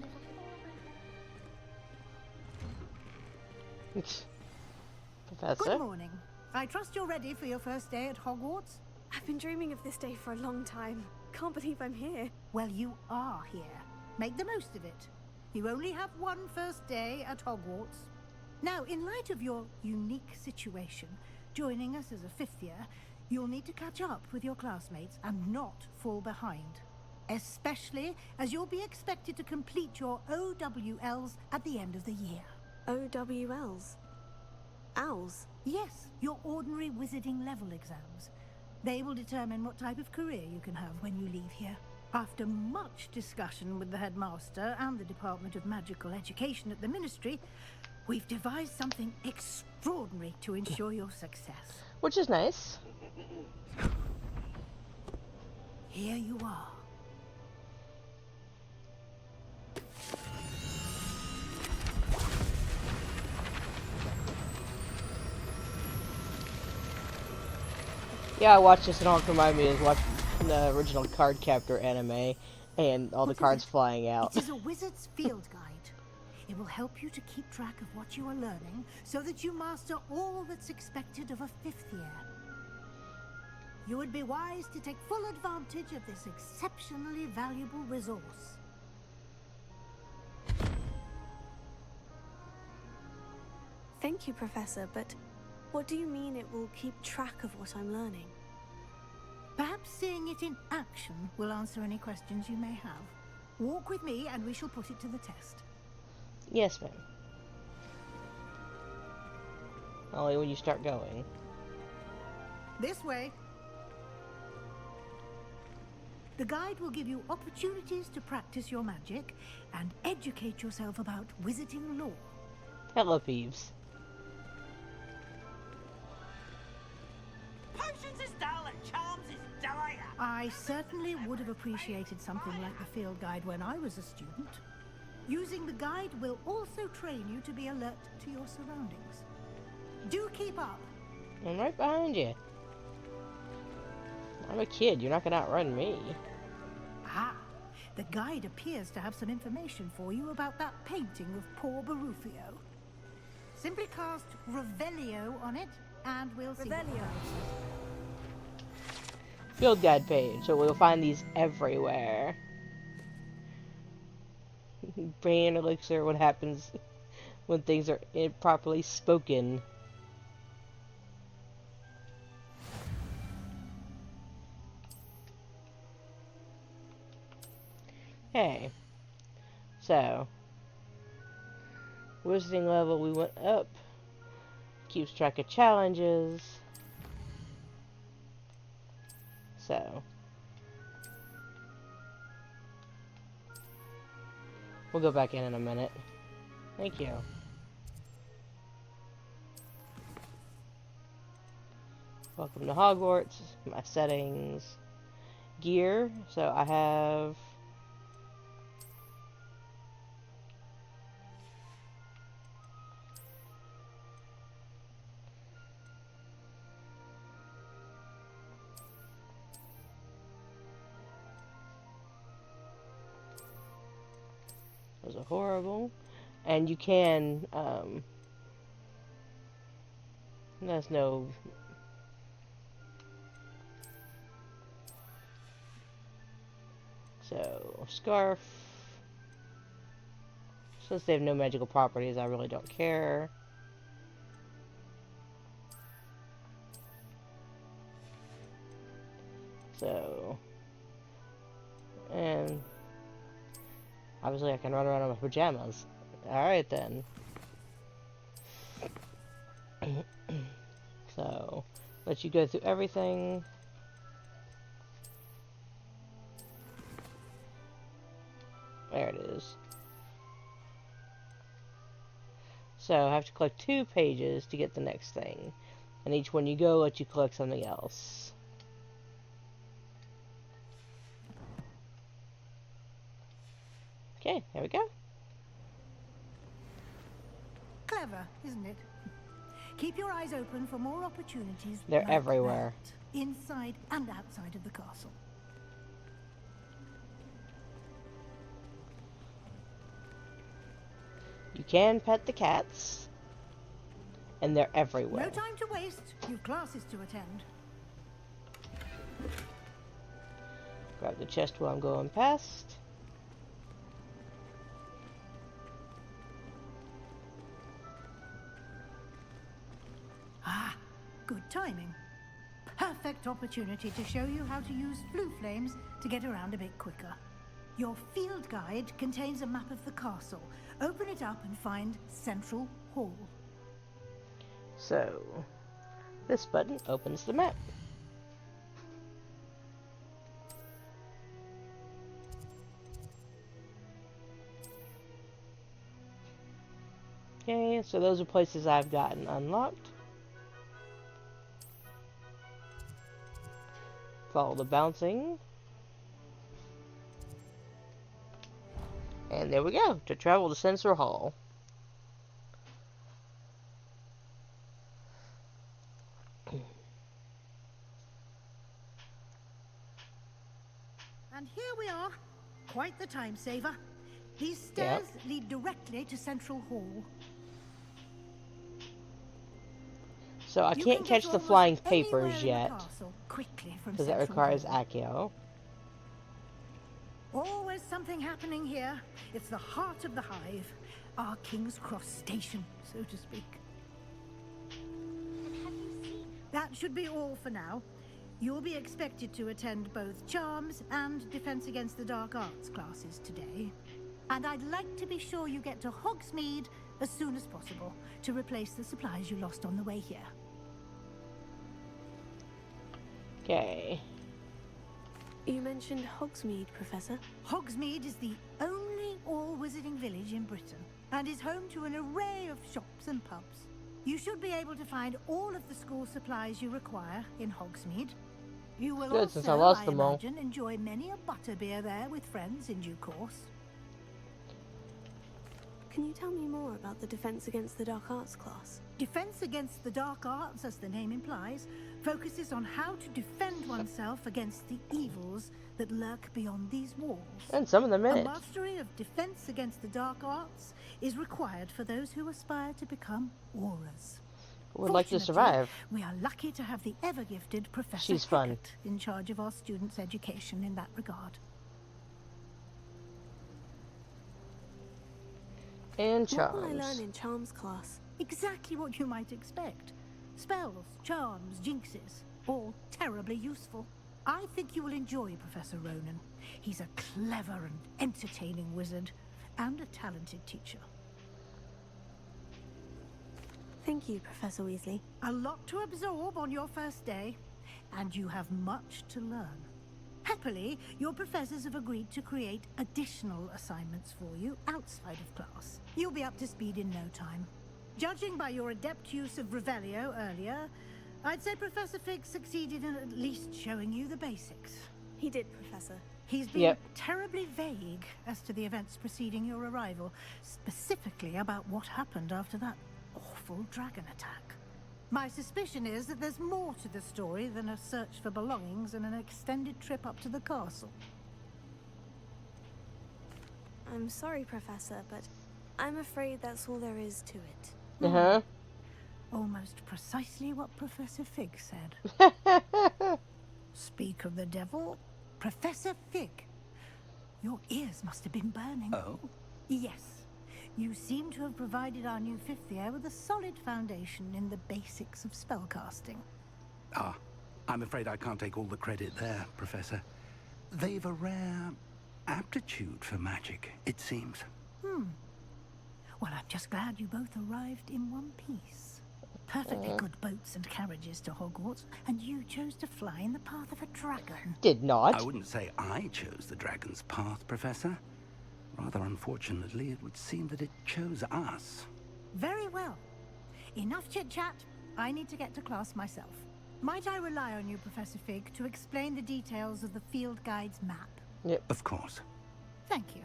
deliver Professor? Good morning. I trust you're ready for your first day at Hogwarts? I've been dreaming of this day for a long time. Can't believe I'm here. Well, you are here. Make the most of it. You only have one first day at Hogwarts. Now, in light of your unique situation, joining us as a 5th year, you'll need to catch up with your classmates and not fall behind. Especially as you'll be expected to complete your OWLs at the end of the year. OWLs? Owls? Yes, your ordinary wizarding level exams. They will determine what type of career you can have when you leave here. After much discussion with the headmaster and the Department of Magical Education at the Ministry, we've devised something extraordinary to ensure your success. Which is nice. Here you are. Yeah, I watched this and all it reminded me of watching the original Card Captor anime and all the cards flying out. It is a wizard's field guide. It will help you to keep track of what you are learning so that you master all that's expected of a 5th year. You would be wise to take full advantage of this exceptionally valuable resource. Thank you, Professor, but what do you mean it will keep track of what I'm learning? Perhaps seeing it in action will answer any questions you may have. Walk with me and we shall put it to the test. Yes, ma'am. Only when you start going. This way. The guide will give you opportunities to practice your magic and educate yourself about wizarding lore. Hello, Peeves. Potions is dull and charms is dire. I certainly would have appreciated something like the field guide when I was a student. Using the guide will also train you to be alert to your surroundings. Do keep up. I'm right behind you. I'm a kid. You're not going to outrun me. Ah, the guide appears to have some information for you about that painting of poor Barufio. Simply cast Revelio on it, and we'll see. Revelio. Field guide page. So we'll find these everywhere. Brain elixir. What happens when things are improperly spoken? Okay, so wizarding level we went up, keeps track of challenges, So we'll go back in a minute. Thank you. Welcome to Hogwarts. My settings. Gear. So I have those are horrible. And you can there's no so scarf. Since they have no magical properties, I really don't care. So, and obviously I can run around in my pajamas. Alright then. So, let you go through everything. There it is. So I have to collect 2 pages to get the next thing. And each one you go, let you collect something else. Okay, there we go. Clever, isn't it? Keep your eyes open for more opportunities. They're like everywhere. that, inside and outside of the castle. You can pet the cats. And they're everywhere. No time to waste. You've classes to attend. Grab the chest while I'm going past. Ah, good timing. Perfect opportunity to show you how to use flue flames to get around a bit quicker. Your field guide contains a map of the castle. Open it up and find Central Hall. So, this button opens the map. Okay, so those are places I've gotten unlocked. Follow the bouncing. And there we go, to travel to Central Hall. And here we are. Quite the time saver. These stairs lead directly to Central Hall. So I can't catch the flying papers yet, because that requires Accio. Always something happening here. It's the heart of the hive, our King's Cross station, so to speak. That should be all for now. You'll be expected to attend both Charms and Defense Against the Dark Arts classes today. And I'd like to be sure you get to Hogsmeade as soon as possible to replace the supplies you lost on the way here. Okay. You mentioned Hogsmeade, Professor. Hogsmeade is the only all-wizarding village in Britain and is home to an array of shops and pubs. You should be able to find all of the school supplies you require in Hogsmeade. You will Good, also, since I lost them all. imagine, enjoy many a butterbeer there with friends in due course. Can you tell me more about the Defense Against the Dark Arts class? Defense Against the Dark Arts, as the name implies, focuses on how to defend oneself against the evils that lurk beyond these walls. And some of them in A it. mastery of Defense Against the Dark Arts is required for those who aspire to become Aurors. Would like to survive. We are lucky to have the ever-gifted Professor She's fun. Hackett in charge of our students' education in that regard. And What will I Charms. learn in Charms class? Exactly what you might expect. Spells, charms, jinxes, all terribly useful. I think you will enjoy Professor Ronan. He's a clever and entertaining wizard, and a talented teacher. Thank you, Professor Weasley. A lot to absorb on your first day. and you have much to learn. Happily, your professors have agreed to create additional assignments for you outside of class. You'll be up to speed in no time. Judging by your adept use of Revelio earlier, I'd say Professor Fig succeeded in at least showing you the basics. He did, Professor. He's been terribly vague as to the events preceding your arrival, specifically about what happened after that awful dragon attack. My suspicion is that there's more to the story than a search for belongings and an extended trip up to the castle. I'm sorry, Professor, but I'm afraid that's all there is to it. Uh-huh. Almost precisely what Professor Fig said. Speak of the devil, Professor Fig. Your ears must have been burning. Oh? Yes. You seem to have provided our new fifth year with a solid foundation in the basics of spellcasting. Ah, I'm afraid I can't take all the credit there, Professor. They've a rare aptitude for magic, it seems. Well, I'm just glad you both arrived in one piece. Perfectly good boats and carriages to Hogwarts, and you chose to fly in the path of a dragon. Did not. I wouldn't say I chose the dragon's path, Professor. Rather unfortunately, it would seem that it chose us. Very well. Enough chit-chat. I need to get to class myself. Might I rely on you, Professor Fig, to explain the details of the field guide's map? Yep. Of course. Thank you.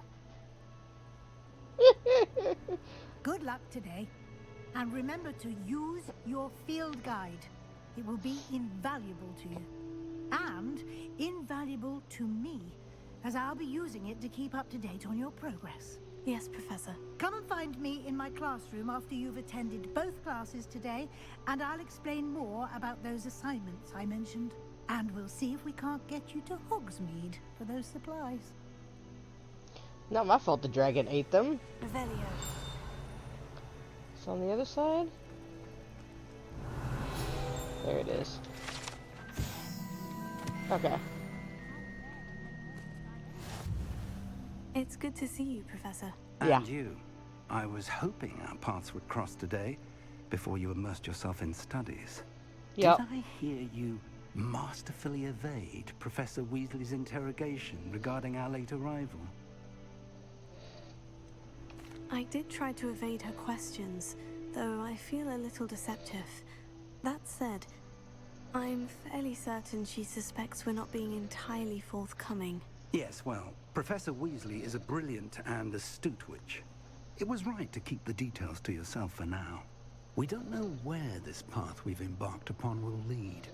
Good luck today. And remember to use your field guide. It will be invaluable to you. And invaluable to me, as I'll be using it to keep up to date on your progress. Yes, Professor. Come and find me in my classroom after you've attended both classes today, and I'll explain more about those assignments I mentioned. And we'll see if we can't get you to Hogsmeade for those supplies. Not my fault the dragon ate them. Revelio. It's on the other side. There it is. Okay. It's good to see you, Professor. And you. I was hoping our paths would cross today, before you immersed yourself in studies. Yep. Did I hear you masterfully evade Professor Weasley's interrogation regarding our late arrival? I did try to evade her questions, though I feel a little deceptive. That said, I'm fairly certain she suspects we're not being entirely forthcoming. Yes, well, Professor Weasley is a brilliant and astute witch. It was right to keep the details to yourself for now. We don't know where this path we've embarked upon will lead.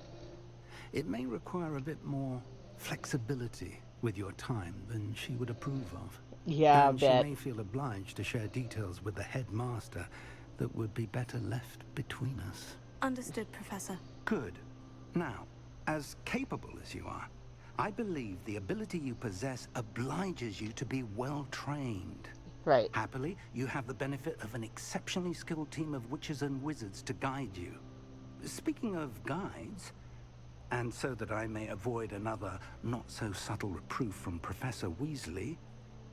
It may require a bit more flexibility with your time than she would approve of. Yeah, and I bet. she may feel obliged to share details with the headmaster that would be better left between us. Understood, Professor. Good. Now, as capable as you are, I believe the ability you possess obliges you to be well trained. Right. Happily, you have the benefit of an exceptionally skilled team of witches and wizards to guide you. Speaking of guides, and so that I may avoid another not-so-subtle reproof from Professor Weasley,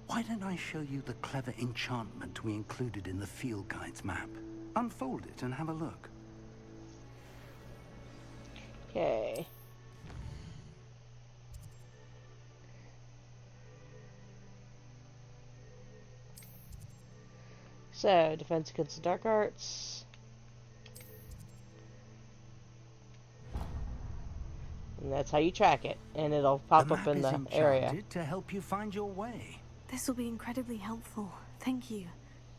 why don't I show you the clever enchantment we included in the field guide's map? Unfold it and have a look. Okay. So, defense against the dark arts. And that's how you track it. And it'll pop up in the area. To help you find your way. This will be incredibly helpful. Thank you.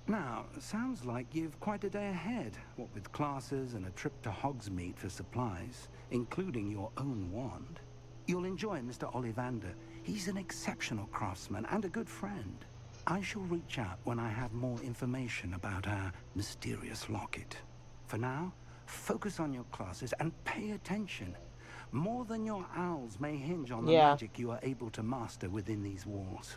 Now, sounds like you've quite a day ahead, what with classes and a trip to Hogsmeade for supplies, including your own wand. You'll enjoy Mr. Ollivander. He's an exceptional craftsman and a good friend. I shall reach out when I have more information about our mysterious locket. For now, focus on your classes and pay attention. More than your owls may hinge on the magic you are able to master within these walls.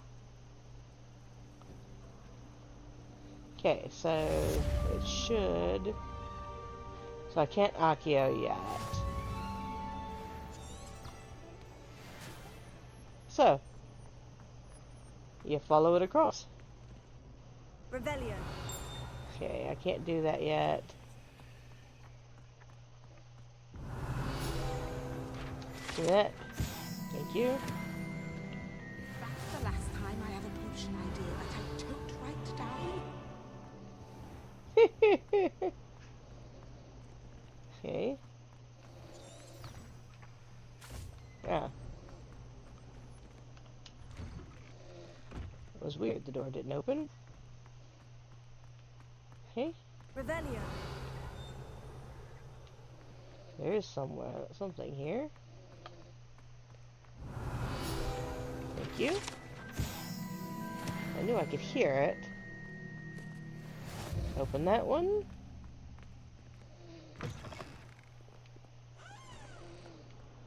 Okay, so it should... So I can't Accio yet. So, you follow it across. Revelio. Okay, I can't do that yet. Give me that. Thank you. That's the last time I have a potion idea that I don't write down. Okay. Ah. It was weird, the door didn't open. Okay. Revelio. There is something here. Thank you. I knew I could hear it. Open that one.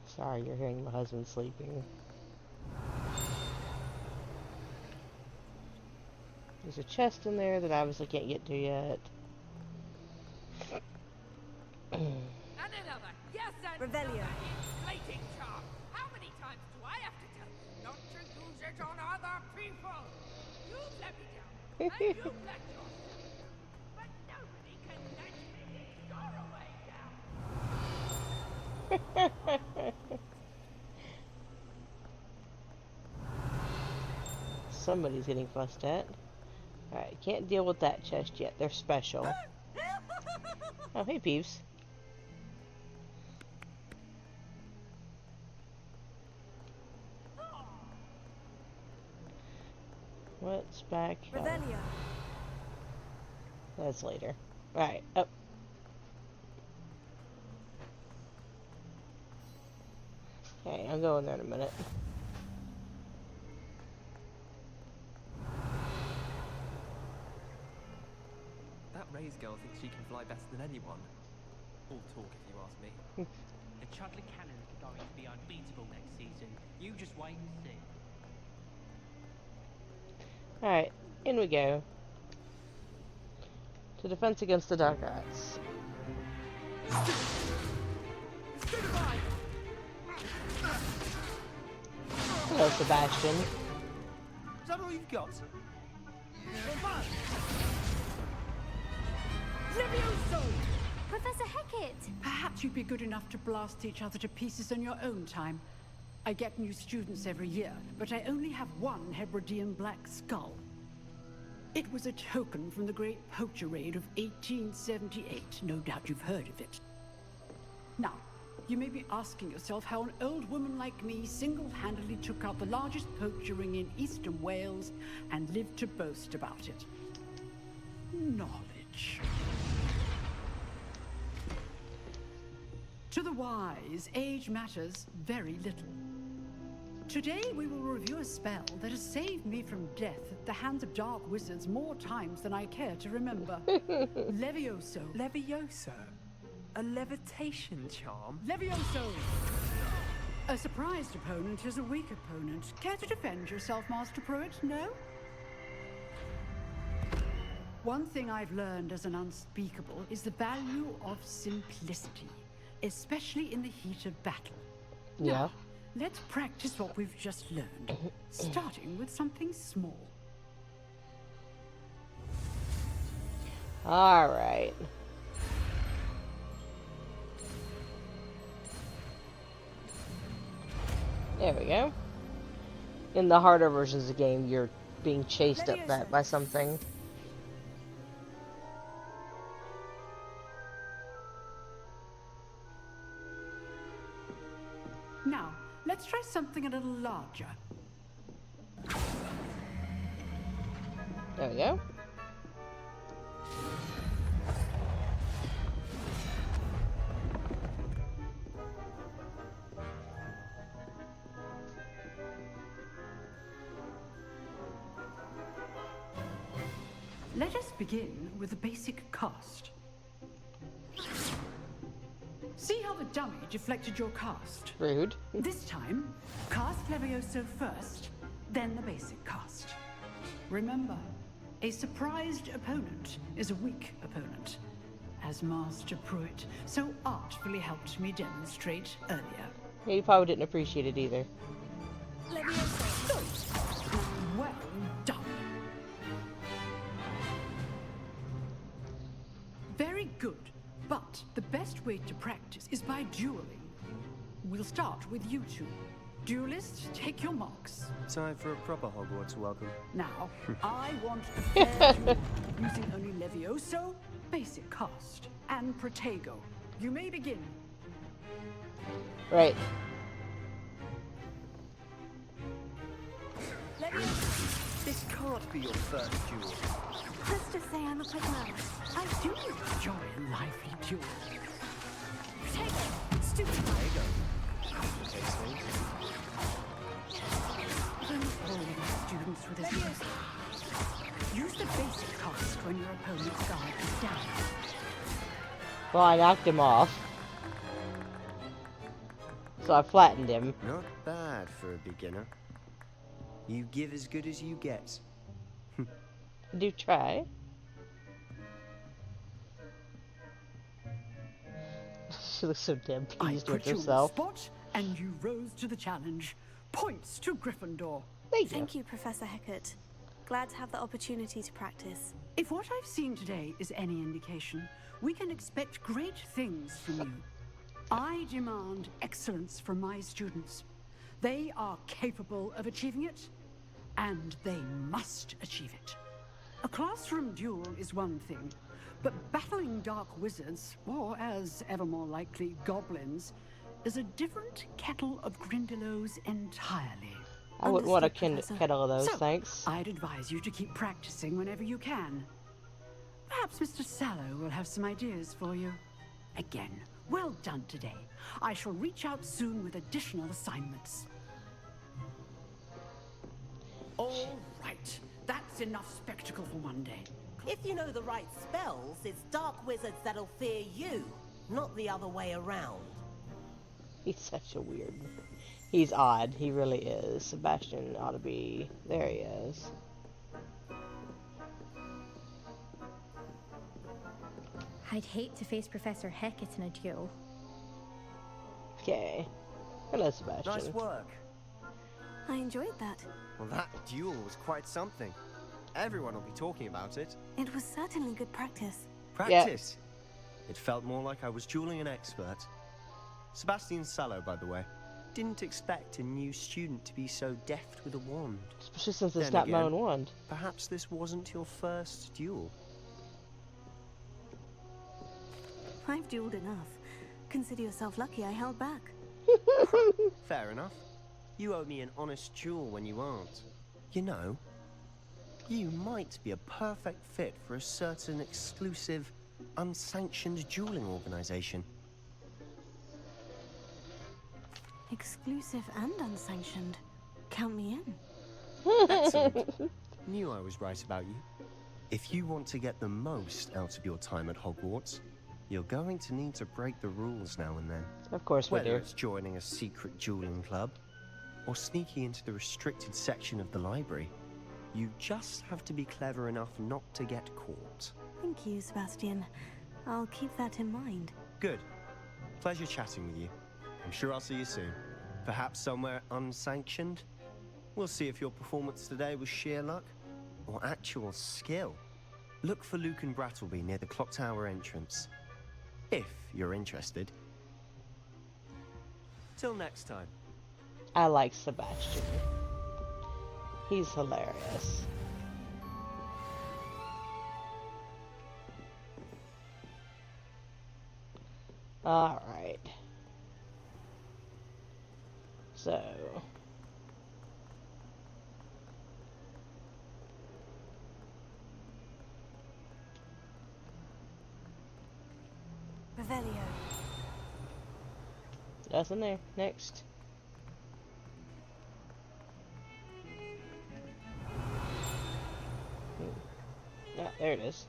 Sorry, you're hearing my husband sleeping. There's a chest in there that I obviously can't get to yet. Revelio. Inflating charm. How many times do I have to tell you not to use it on other people? You've let me down, and you've let yourself down. But nobody can let me. You're away now. Somebody's getting fussed at. Alright, can't deal with that chest yet. They're special. Oh, hey, Peeves. What's back? Revelio. That's later. Alright, up. Okay, I'll go in there in a minute. That Ray's girl thinks she can fly better than anyone. All talk, if you ask me. The Chudley Cannons are going to be unbeatable next season. You just wait and see. Alright, in we go. To defense against the dark arts. Hello, Sebastian. Is that all you've got? Levioso! Professor Hecat! Perhaps you'd be good enough to blast each other to pieces on your own time. I get new students every year, but I only have one Hebridean black skull. It was a token from the Great Poacher Raid of 1878. No doubt you've heard of it. Now, you may be asking yourself how an old woman like me single-handedly took out the largest poacher ring in eastern Wales and lived to boast about it. Knowledge. To the wise, age matters very little. Today we will review a spell that has saved me from death at the hands of dark wizards more times than I care to remember. Levioso. Levioso? A levitation charm? Levioso! A surprised opponent is a weak opponent. Care to defend yourself, Master Pruitt? No? One thing I've learned as an unspeakable is the value of simplicity, especially in the heat of battle. Yeah. Now, let's practice what we've just learned, starting with something small. Alright. There we go. In the harder versions of the game, you're being chased up that by something. Now, let's try something a little larger. There we go. Let us begin with the basic cast. See how the dummy deflected your cast? Rude. This time, cast Levioso first, then the basic cast. Remember, a surprised opponent is a weak opponent, as Master Pruitt so artfully helped me demonstrate earlier. Yeah, you probably didn't appreciate it either. Levioso. Good. Well done. Very good, but the best way to practice is by dueling. we'll start with you two. Duelists, take your marks. Time for a proper Hogwarts welcome. Now, I want a fair duel, using only Levioso, basic cast, and Protego. You may begin. Right. This can't be your first duel. Let's just say I'm a quick mouse. I do enjoy a lively duel. Protego, stupid. Protego. Complicates things. Students with his use the basic cast when your opponent's guard is down. Well, I knocked him off. So I flattened him. Not bad for a beginner. You give as good as you get. Do try. She looks so damn pleased with herself. You on the spot, and you rose to the challenge. Points to Gryffindor. Thank you, Professor Hecat. Glad to have the opportunity to practice. If what I've seen today is any indication, we can expect great things from you. I demand excellence from my students. They are capable of achieving it, and they must achieve it. A classroom duel is one thing, but battling dark wizards, or as ever more likely, goblins, is a different kettle of Grindylows entirely. I wouldn't want a kettle of those, so, thanks. I'd advise you to keep practicing whenever you can. Perhaps Mr. Sallow will have some ideas for you. Again, well done today. I shall reach out soon with additional assignments. All right, that's enough spectacle for one day. If you know the right spells, it's dark wizards that'll fear you, not the other way around. He's such a weird... He's odd. He really is. Sebastian ought to be... There he is. I'd hate to face Professor Hecat in a duel. Okay. Hello, Sebastian. Nice work. I enjoyed that. Well, that duel was quite something. Everyone will be talking about it. It was certainly good practice. Practice? Yeah. It felt more like I was dueling an expert. Sebastian Sallow, by the way. Didn't expect a new student to be so deft with a wand. Especially since it's not my own wand. Perhaps this wasn't your first duel. I've dueled enough. Consider yourself lucky I held back. Fair enough. You owe me an honest duel when you aren't. You know, you might be a perfect fit for a certain exclusive, unsanctioned dueling organization. Exclusive and unsanctioned. Count me in. Excellent. Knew I was right about you. If you want to get the most out of your time at Hogwarts, you're going to need to break the rules now and then. Of course we do. Whether it's joining a secret dueling club, or sneaking into the restricted section of the library, you just have to be clever enough not to get caught. Thank you, Sebastian. I'll keep that in mind. Good. Pleasure chatting with you. I'm sure I'll see you soon. Perhaps somewhere unsanctioned? We'll see if your performance today was sheer luck or actual skill. Look for Luke and Brattleby near the clock tower entrance. If you're interested. Till next time. I like Sebastian. He's hilarious. Alright. So... Revelio. Nothing there. Next. Ah, there it is.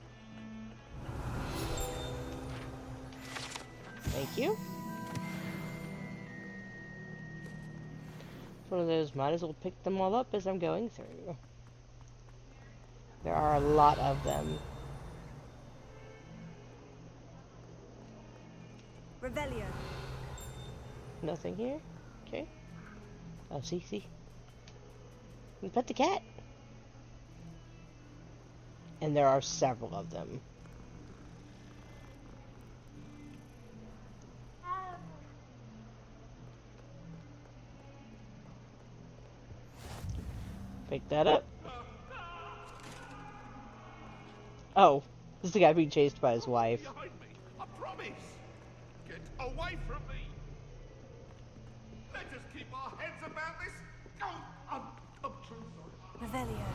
Thank you. It's one of those, might as well pick them all up as I'm going through. There are a lot of them. Revelio. Nothing here? Okay. Oh, see. We pet the cat. And there are several of them. Pick that up. Oh, this is the guy being chased by his wife. Behind me. I promise. Get away from me. Let us keep our heads about this. Oh, I'm true sorry. Revelio.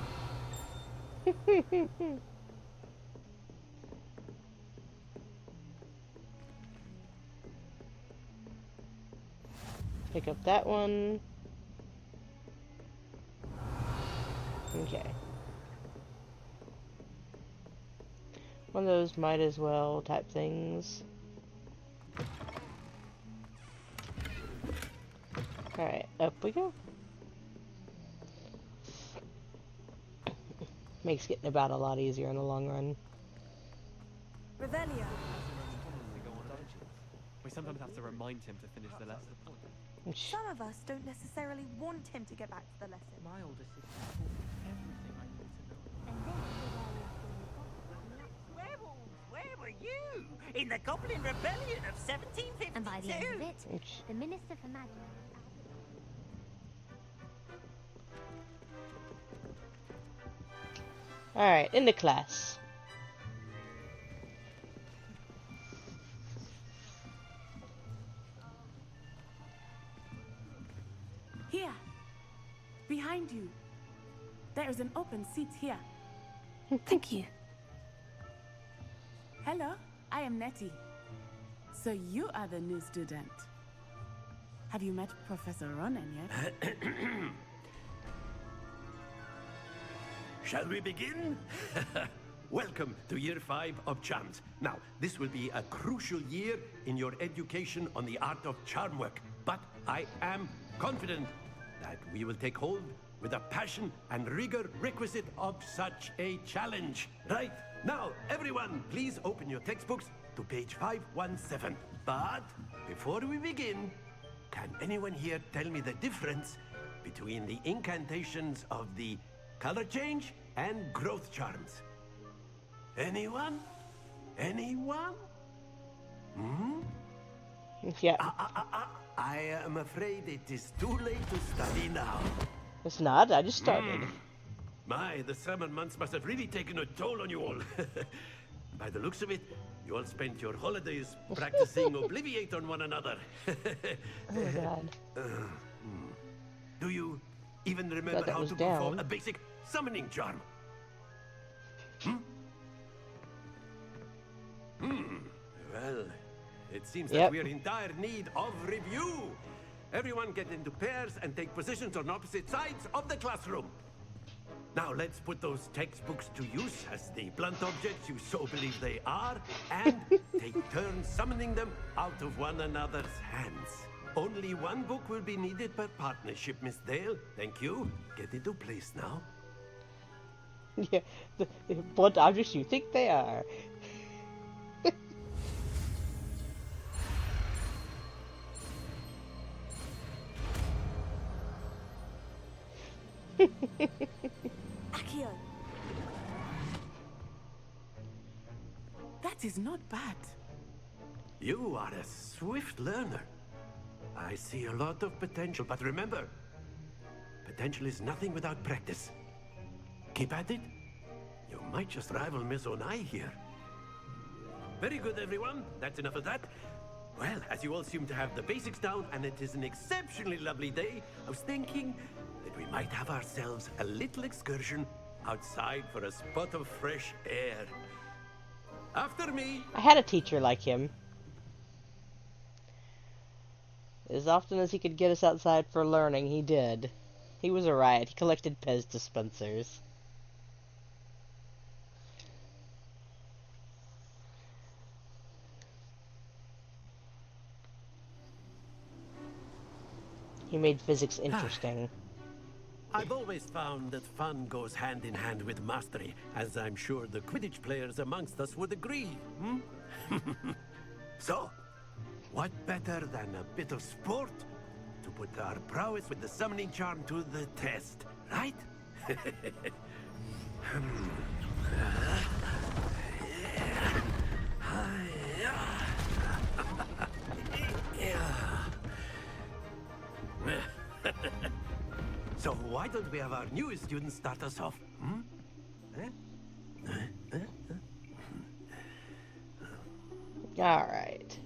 Pick up that one. Okay. One of those might as well type things. Alright, up we go. Makes getting about a lot easier in the long run. Revelio. We sometimes have to remind him to finish the lesson. Some of us don't necessarily want him to get back to the lesson. My older sister taught me everything I need to know. Werewolves, where were you? In the Goblin Rebellion of 1752? And by the end of it, the Minister for Magic. Alright, into class. Here. Behind you. There is an open seat here. Thank you. Hello, I am Nettie. So you are the new student. Have you met Professor Ronan yet? Shall we begin? Welcome to Year 5 of Charms. Now, this will be a crucial year in your education on the art of charm work, but I am confident that we will take hold with the passion and rigor requisite of such a challenge. Right, now, everyone, please open your textbooks to page 517. But before we begin, can anyone here tell me the difference between the incantations of the color change and growth charms? Anyone? Anyone? Hmm? Yeah. I am afraid it is too late to study now. It's not, I just started. My, the summer months must have really taken a toll on you all. By the looks of it, you all spent your holidays practicing Obliviate on one another. Oh my god. Do you even remember how to perform a basic summoning charm? Well, it seems that we're in dire need of review. Everyone get into pairs and take positions on opposite sides of the classroom. Now let's put those textbooks to use as the blunt objects you so believe they are, and take turns summoning them out of one another's hands. Only one book will be needed per partnership, Miss Dale. Thank you. Get into place now. Yeah, the blunt objects you think they are. Accio. That is not bad. You are a swift learner. I see a lot of potential, but remember, potential is nothing without practice. Keep at it. You might just rival Miss Onai here. Very good, everyone. That's enough of that. Well, as you all seem to have the basics down, and it is an exceptionally lovely day, I was thinking that we might have ourselves a little excursion outside for a spot of fresh air. After me. I had a teacher like him. As often as he could get us outside for learning, he did. He was a riot. He collected Pez dispensers. He made physics interesting. I've always found that fun goes hand in hand with mastery, as I'm sure the Quidditch players amongst us would agree. So, what better than a bit of sport to put our prowess with the summoning charm to the test, right? So, why don't we have our newest student start us off? Hmm? Alright.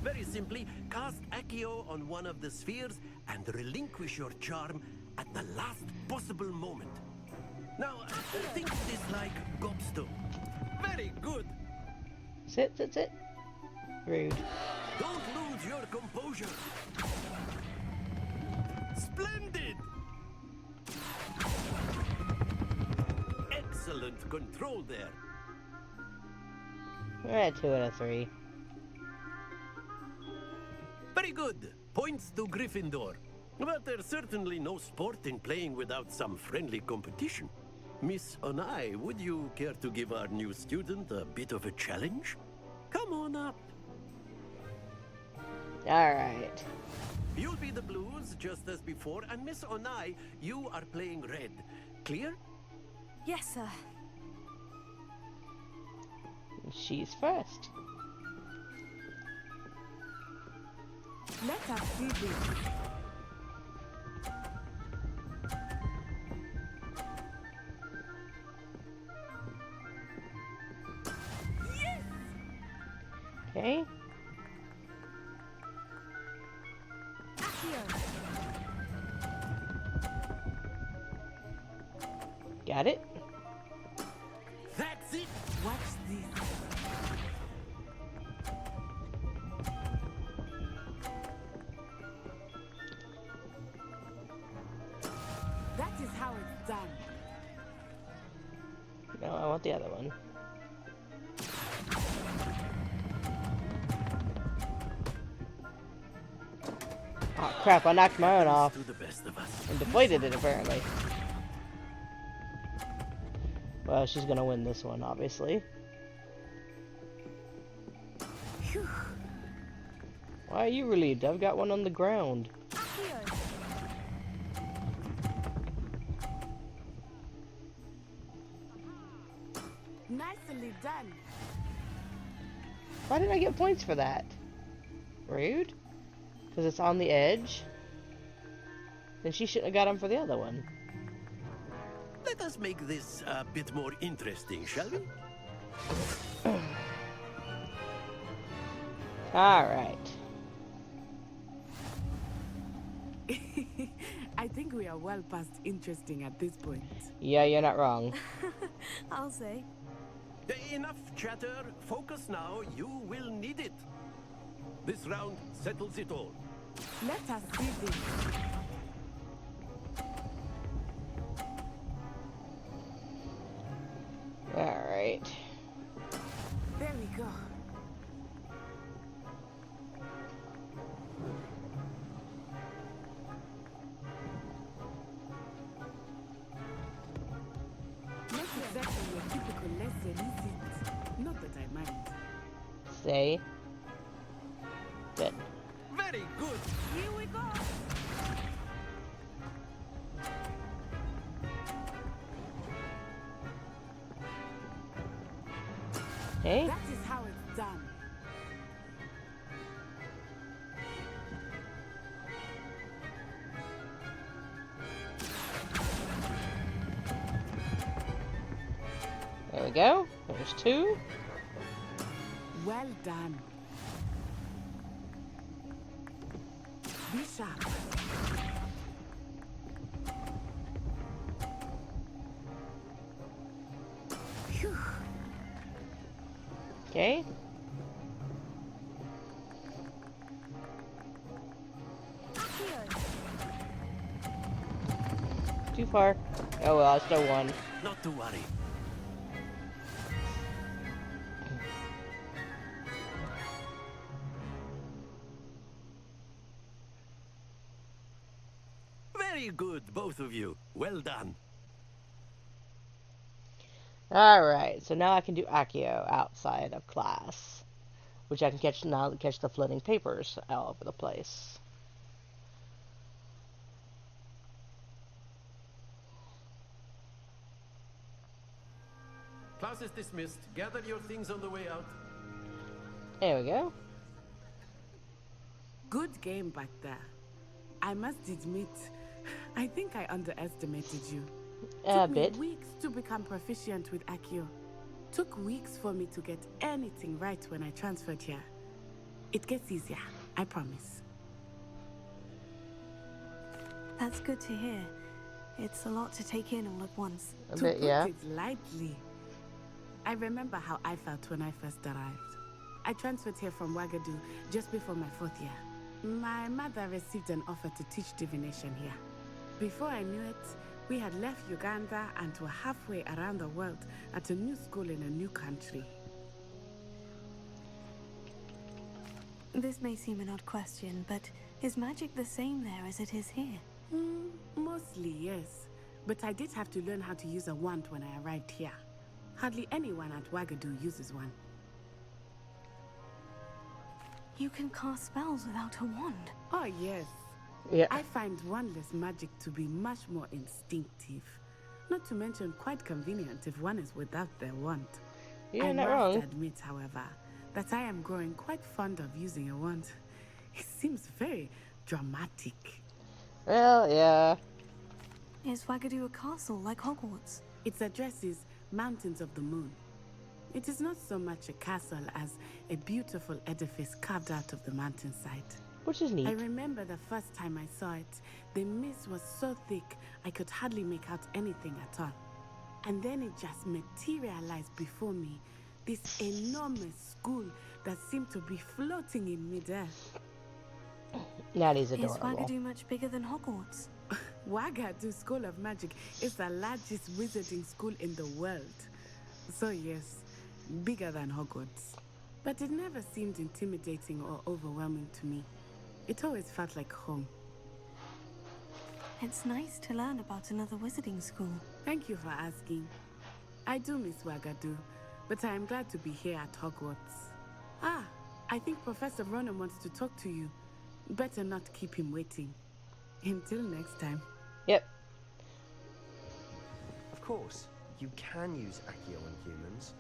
Very simply, cast Accio on one of the spheres and relinquish your charm at the last possible moment. Now, think of this like gobstone. Very good. Sit. Rude. Don't lose your composure. Splendid! Excellent control there. We're at 2 out of 3. Very good. Points to Gryffindor. But there's certainly no sport in playing without some friendly competition. Miss Onai, would you care to give our new student a bit of a challenge? Come on up. Alright. You'll be the blues, just as before, and Miss Onai, you are playing red. Clear? Yes, sir. She's first. Let us do this. Okay. Got it. That's it. Watch this. That is how it's done. No, I want the other one. Oh crap, I knocked my own off. And deflated it apparently. Well, she's gonna win this one, obviously. Why are you relieved? I've got one on the ground. Nicely done. Why did I get points for that? Rude. Because it's on the edge. Then she shouldn't have got them for the other one. Let us make this a bit more interesting, shall we? Alright. I think we are well past interesting at this point. Yeah, you're not wrong. I'll say. Enough chatter. Focus now. You will need it. This round settles it all. Let us see this. Alright. There we go. Not exactly your typical lesson, is it? Not that I mind. Say. Good. Very good. Here we go. Okay. That is how it's done. There we go. There's 2. Well done. Be sharp. Phew. Okay. Too far. Oh well, I still won. Not to worry. Very good, both of you. Well done. Alright, so now I can do Accio outside of class. Which I can catch the floating papers all over the place. Class is dismissed. Gather your things on the way out. There we go. Good game back there. I must admit, I think I underestimated you. A Took bit. me weeks to become proficient with Accio. Took weeks for me to get anything right when I transferred here. It gets easier, I promise. That's good to hear. It's a lot to take in all at once. A bit, yeah. To put it lightly. I remember how I felt when I first arrived. I transferred here from Wagadu just before my 4th year. My mother received an offer to teach divination here. Before I knew it, we had left Uganda and were halfway around the world at a new school in a new country. This may seem an odd question, but is magic the same there as it is here? Mostly, yes. But I did have to learn how to use a wand when I arrived here. Hardly anyone at Wagadu uses one. You can cast spells without a wand? Oh, yes. Yeah. I find wandless magic to be much more instinctive. Not to mention quite convenient if one is without their wand. You're I not must wrong. admit, however, that I am growing quite fond of using a wand. It seems very dramatic. Well, yeah. Is Wagadu a castle like Hogwarts? Its address is Mountains of the Moon. It is not so much a castle as a beautiful edifice carved out of the mountainside. Which is neat. I remember the first time I saw it, the mist was so thick I could hardly make out anything at all. And then it just materialized before me, this enormous school that seemed to be floating in midair. That is adorable. Is Wagadu much bigger than Hogwarts? Wagadu School of Magic is the largest wizarding school in the world. So yes, bigger than Hogwarts. But it never seemed intimidating or overwhelming to me. It always felt like home. It's nice to learn about another wizarding school. Thank you for asking. I do miss Wagadu, but I am glad to be here at Hogwarts. Ah, I think Professor Ronan wants to talk to you. Better not keep him waiting. Until next time. Yep. Of course, you can use Accio on humans,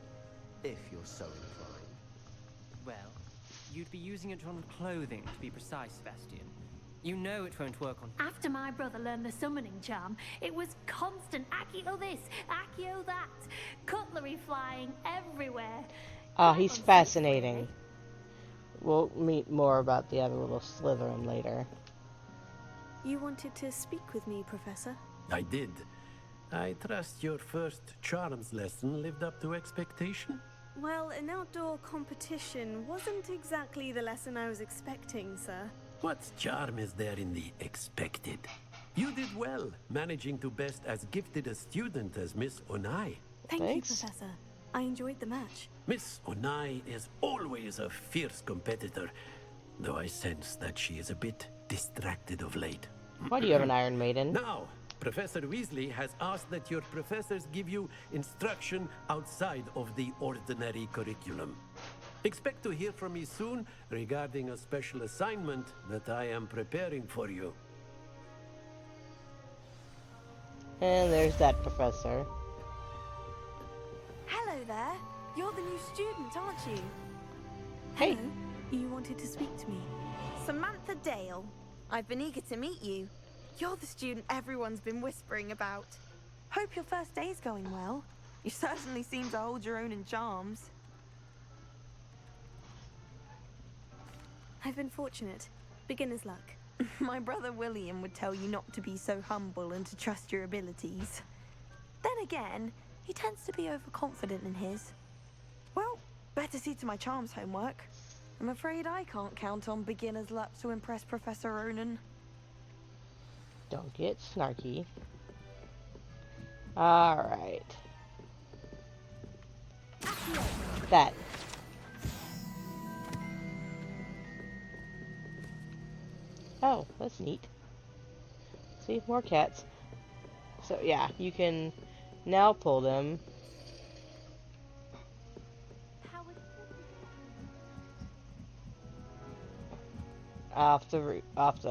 if you're so inclined. Well, you'd be using it on clothing, to be precise, Sebastian. You know it won't work on... After my brother learned the summoning charm, it was constant Accio this, Accio that, cutlery flying everywhere. Ah, he's fascinating. We'll meet more about the other little Slytherin later. You wanted to speak with me, Professor? I did. I trust your first charms lesson lived up to expectation? Well, an outdoor competition wasn't exactly the lesson I was expecting, sir. What charm is there in the expected? You did well, managing to best as gifted a student as Miss Onai. Thank you, Professor. I enjoyed the match. Miss Onai is always a fierce competitor, though I sense that she is a bit distracted of late. Why do you have an Iron Maiden? Now, Professor Weasley has asked that your professors give you instruction outside of the ordinary curriculum. Expect to hear from me soon regarding a special assignment that I am preparing for you. And there's that professor. Hello there. You're the new student, aren't you? Hey. Hello. You wanted to speak to me. Samantha Dale. I've been eager to meet you. You're the student everyone's been whispering about. Hope your first day's going well. You certainly seem to hold your own in charms. I've been fortunate. Beginner's luck. My brother William would tell you not to be so humble and to trust your abilities. Then again, he tends to be overconfident in his. Well, better see to my charms homework. I'm afraid I can't count on beginner's luck to impress Professor Ronan. Don't get snarky. Alright. That. Oh, that's neat. See, more cats. So yeah, you can now pull them. Off the out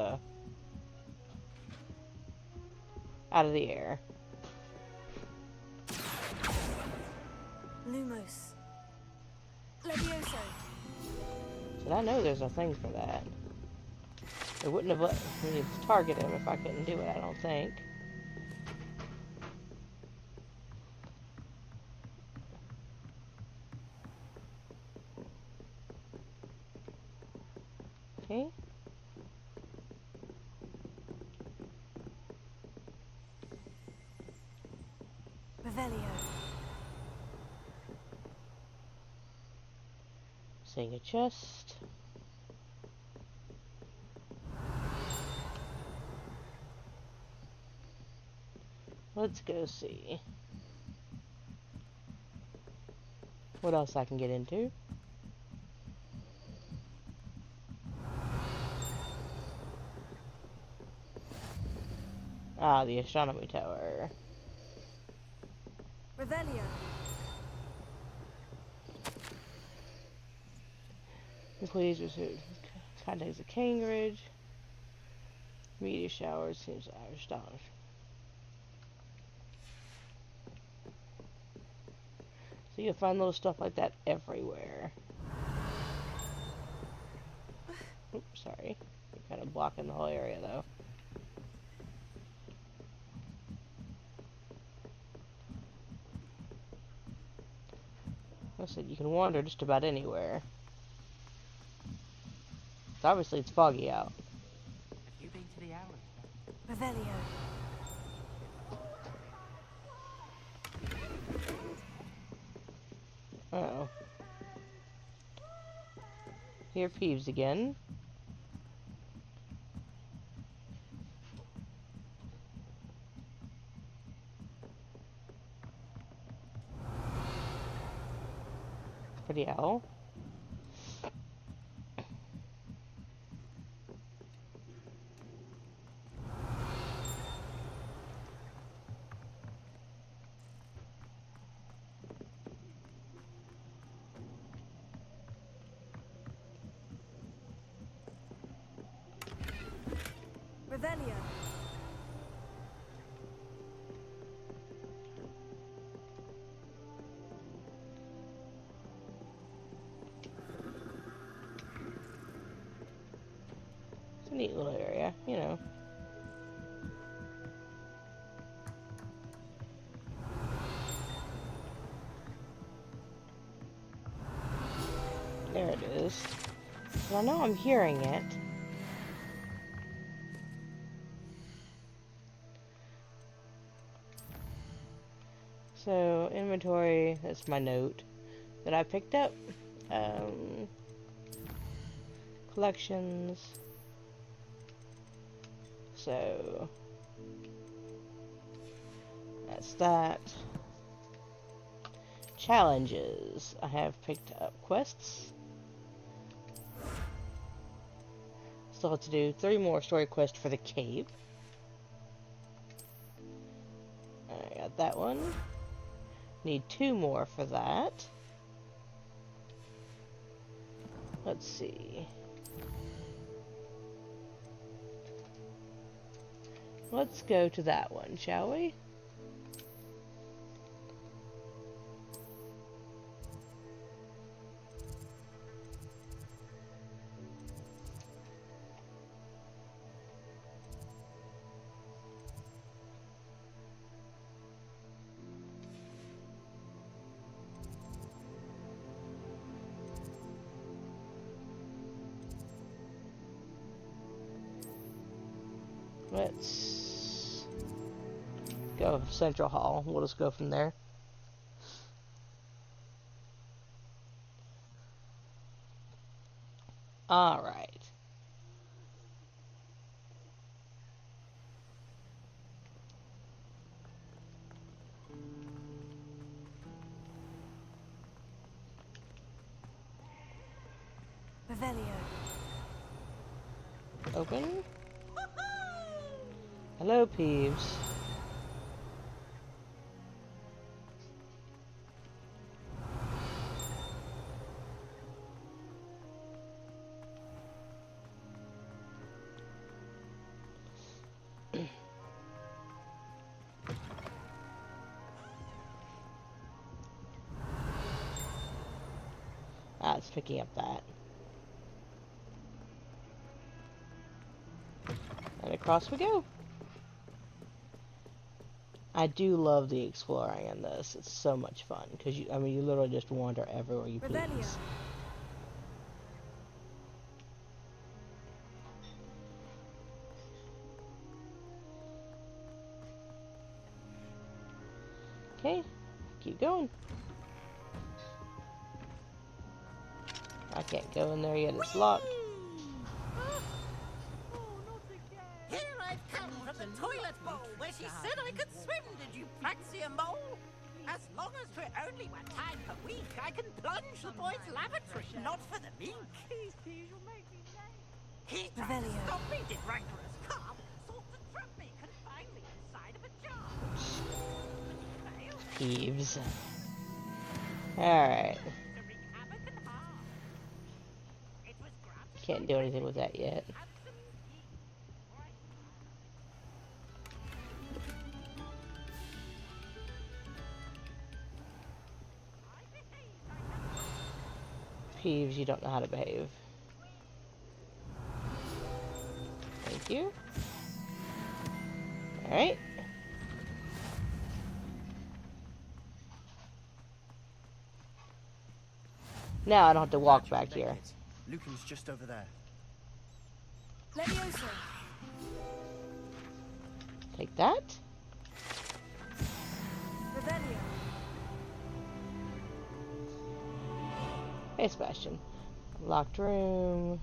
of the air. Lumos. Levioso. Did I know there's a thing for that? It wouldn't have let me target him if I couldn't do it, I don't think. Okay. Revelio. Seeing a chest. Let's go see what else I can get into. Ah, the astronomy tower. Revelio. Please receive contacts of Cambridge. Meteor showers seems astonished. So you'll find little stuff like that everywhere. Oops, sorry. You're kind of blocking the whole area though. Like I said, you can wander just about anywhere. So obviously it's foggy out. Have you been to the Owlet? Revelio. Uh-oh. Here Peeves again. Pretty owl. Revelio. It's a neat little area, you know. There it is. Well, I know I'm hearing it. So, inventory, that's my note that I picked up. Collections. So, that's that. Challenges. I have picked up quests. Still have to do 3 more story quests for the cave. I got that one. Need 2 more for that. Let's see. Let's go to that one, shall we? Let's go Central Hall. We'll just go from there. Alright. Revelio. Open. Hello, Peeves. Ah, it's picking up that. across we go. I do love the exploring in this. It's so much fun because you literally just wander everywhere you please. Okay, keep going. I can't go in there yet, it's locked. Here I've come from the toilet bowl where she said I could swim, did you Plaxia mole? As long as for only 1 time per week, I can plunge the boys' lavatory, not for the mink. Please, you'll make me late. He tried to stop me, did rancorous carp, sought to trap me, confine me inside of a jar. Thieves. Alright. Can't do anything with that yet. Peeves, you don't know how to behave. Thank you. Alright. Now I don't have to walk back here. Lucan's just over there. Leviosa. Take that. Revelio. Hey, Sebastian. Locked room.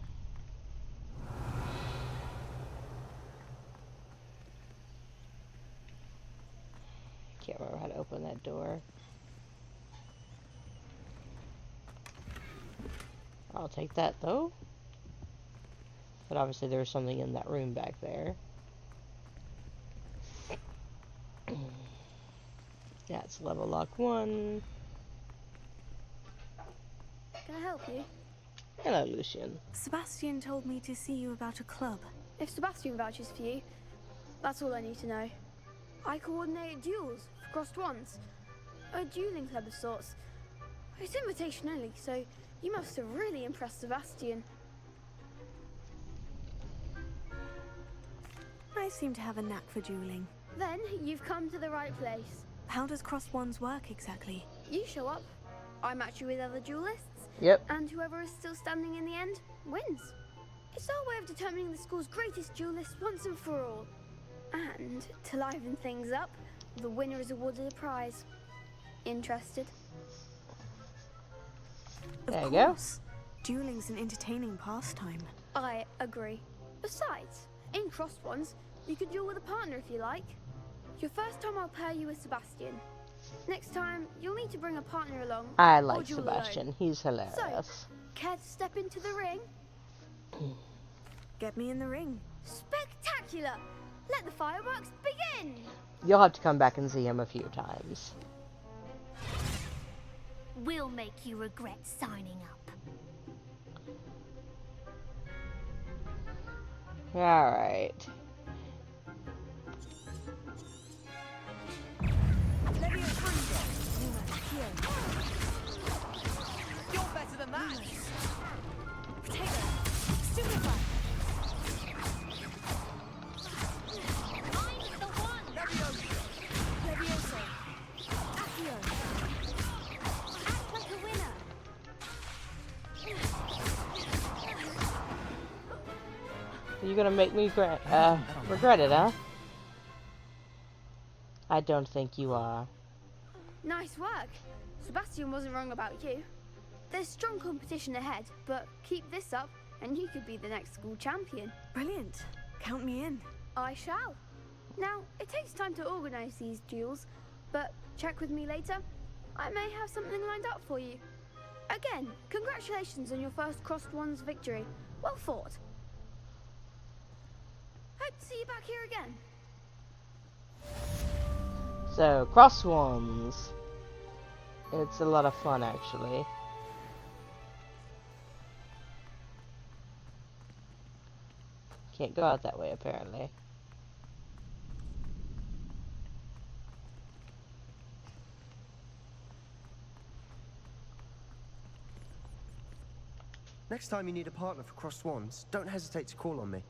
Can't remember how to open that door. I'll take that though. But obviously there's something in that room back there. That's level lock 1. Can I help you? Hello, Lucian. Sebastian told me to see you about a club. If Sebastian vouches for you, that's all I need to know. I coordinate duels for crossed ones. A dueling club of sorts. It's invitation only, so you must have really impressed Sebastian. I seem to have a knack for dueling. Then you've come to the right place. How does crossed ones work exactly? You show up, I match you with other duelists. Yep. And whoever is still standing in the end wins. It's our way of determining the school's greatest duelist once and for all. And to liven things up, the winner is awarded a prize. Interested? There Of you course. Dueling's an entertaining pastime. I agree. Besides, in crossed ones, you could duel with a partner if you like. Your first time I'll pair you with Sebastian. Next time, you'll need to bring a partner along. I or like duel Sebastian. alone. He's hilarious. So, care to step into the ring? Get me in the ring. Spectacular! Let the fireworks begin! You'll have to come back and see him a few times. We'll make you regret signing up. Alright. You're better than that. Potato. Stupefy. I'm the one! Leviosa. Accio. Act like a winner! You're gonna make me regret it, huh? I don't think you are. Nice work. Sebastian wasn't wrong about you. There's strong competition ahead, but keep this up and you could be the next school champion. Brilliant. Count me in. I shall. Now, it takes time to organise these duels, but check with me later. I may have something lined up for you. Again, congratulations on your first crossed ones victory. Well fought. Hope to see you back here again. So, cross ones. It's a lot of fun, actually. Can't go out that way, apparently. Next time you need a partner for crossed wands, don't hesitate to call on me.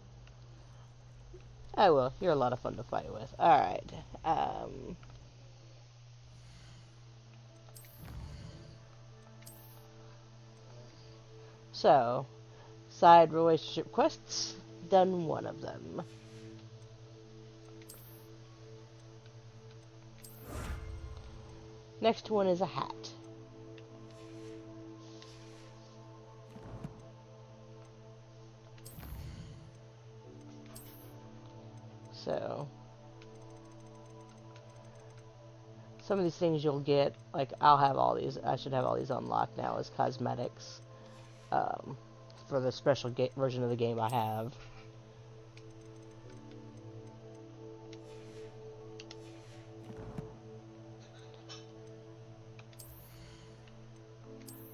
I will. You're a lot of fun to fight with. Alright. So, side relationship quests. Done one of them. Next one is a hat. So, some of these things you'll get, like, I'll have all these, I should have all these unlocked now as cosmetics, for the special version of the game I have.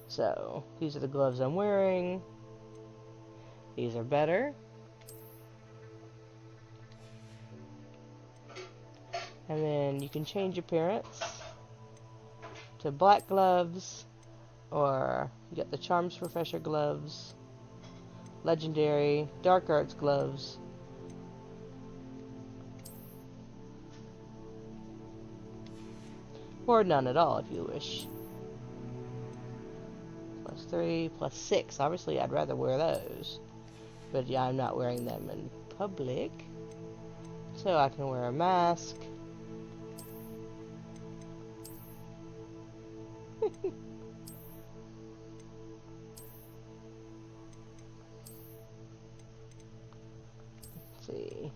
So, these are the gloves I'm wearing. These are better. And then you can change appearance to black gloves, or you get the Charms Professor gloves, legendary, dark arts gloves, or none at all if you wish. +3, +6. Obviously, I'd rather wear those. But yeah, I'm not wearing them in public. So I can wear a mask. Let's see.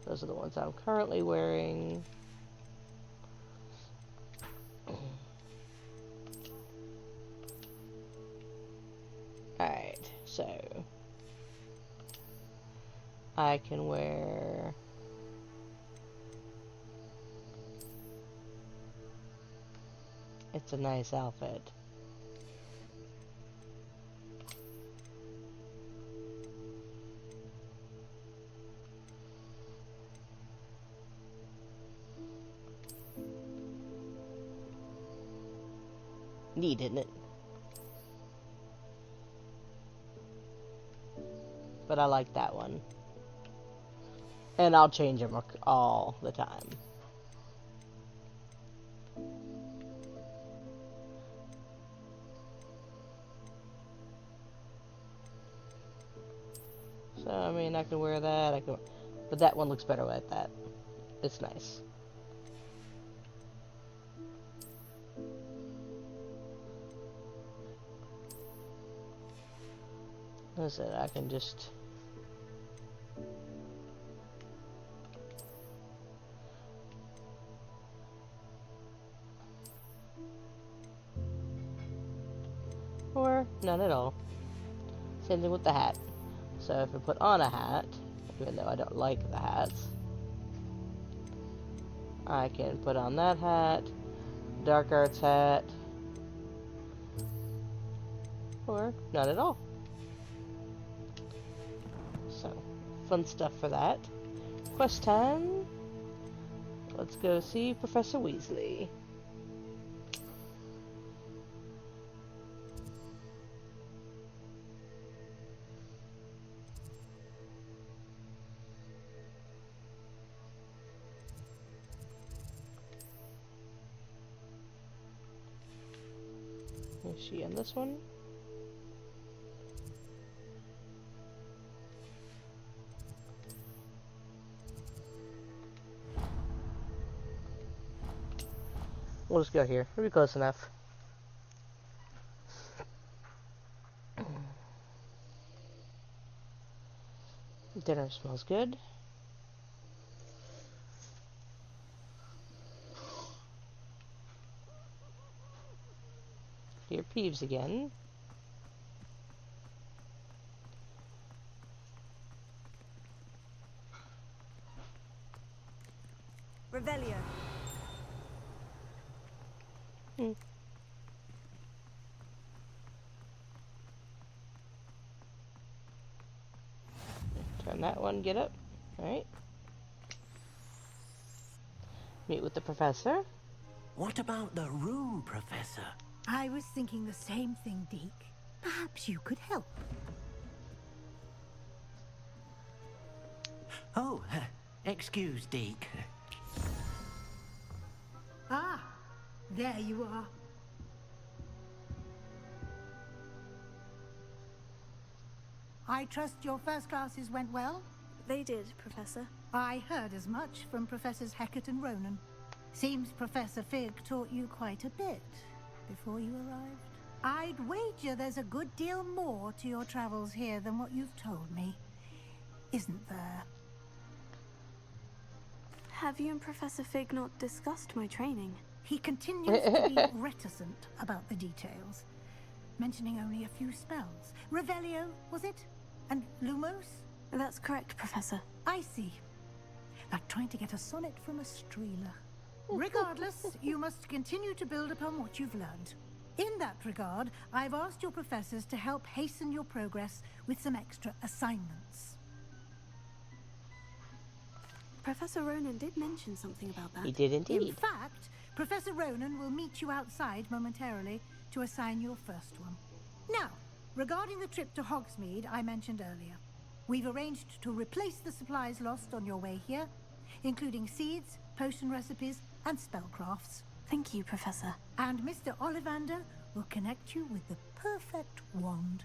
Those are the ones I'm currently wearing. Alright, so I can wear it's a nice outfit. Neat, isn't it? But I like that one. And I'll change them all the time. So, I mean, I can wear that. But that one looks better like that. It's nice. Listen, I can just... or none at all. Same thing with the hat. So if I put on a hat, even though I don't like the hats, I can put on that hat, dark arts hat, or none at all. So, fun stuff for that. Quest time. Let's go see Professor Weasley. Is she in this one? We'll just go here. We'll be close enough. Dinner smells good. Dear Peeves again. Revelio. Turn that one, get up. Alright. Meet with the professor. What about the room, Professor? I was thinking the same thing, Deke. Perhaps you could help. Oh, excuse, Deke. Ah, there you are. I trust your first classes went well? They did, Professor. I heard as much from Professors Hecat and Ronan. Seems Professor Fig taught you quite a bit before you arrived. I'd wager there's a good deal more to your travels here than what you've told me. Isn't there? Have you and Professor Fig not discussed my training? He continues to be reticent about the details, mentioning only a few spells. Revelio, was it? And Lumos? That's correct, Professor. I see. Like trying to get a sonnet from a streeler. Regardless, you must continue to build upon what you've learned. In that regard, I've asked your professors to help hasten your progress with some extra assignments. Professor Ronan did mention something about that. He did indeed. In fact, Professor Ronan will meet you outside momentarily to assign your first one. Now, regarding the trip to Hogsmeade I mentioned earlier, we've arranged to replace the supplies lost on your way here, including seeds, potion recipes, and spellcrafts. Thank you, Professor. And Mr. Ollivander will connect you with the perfect wand.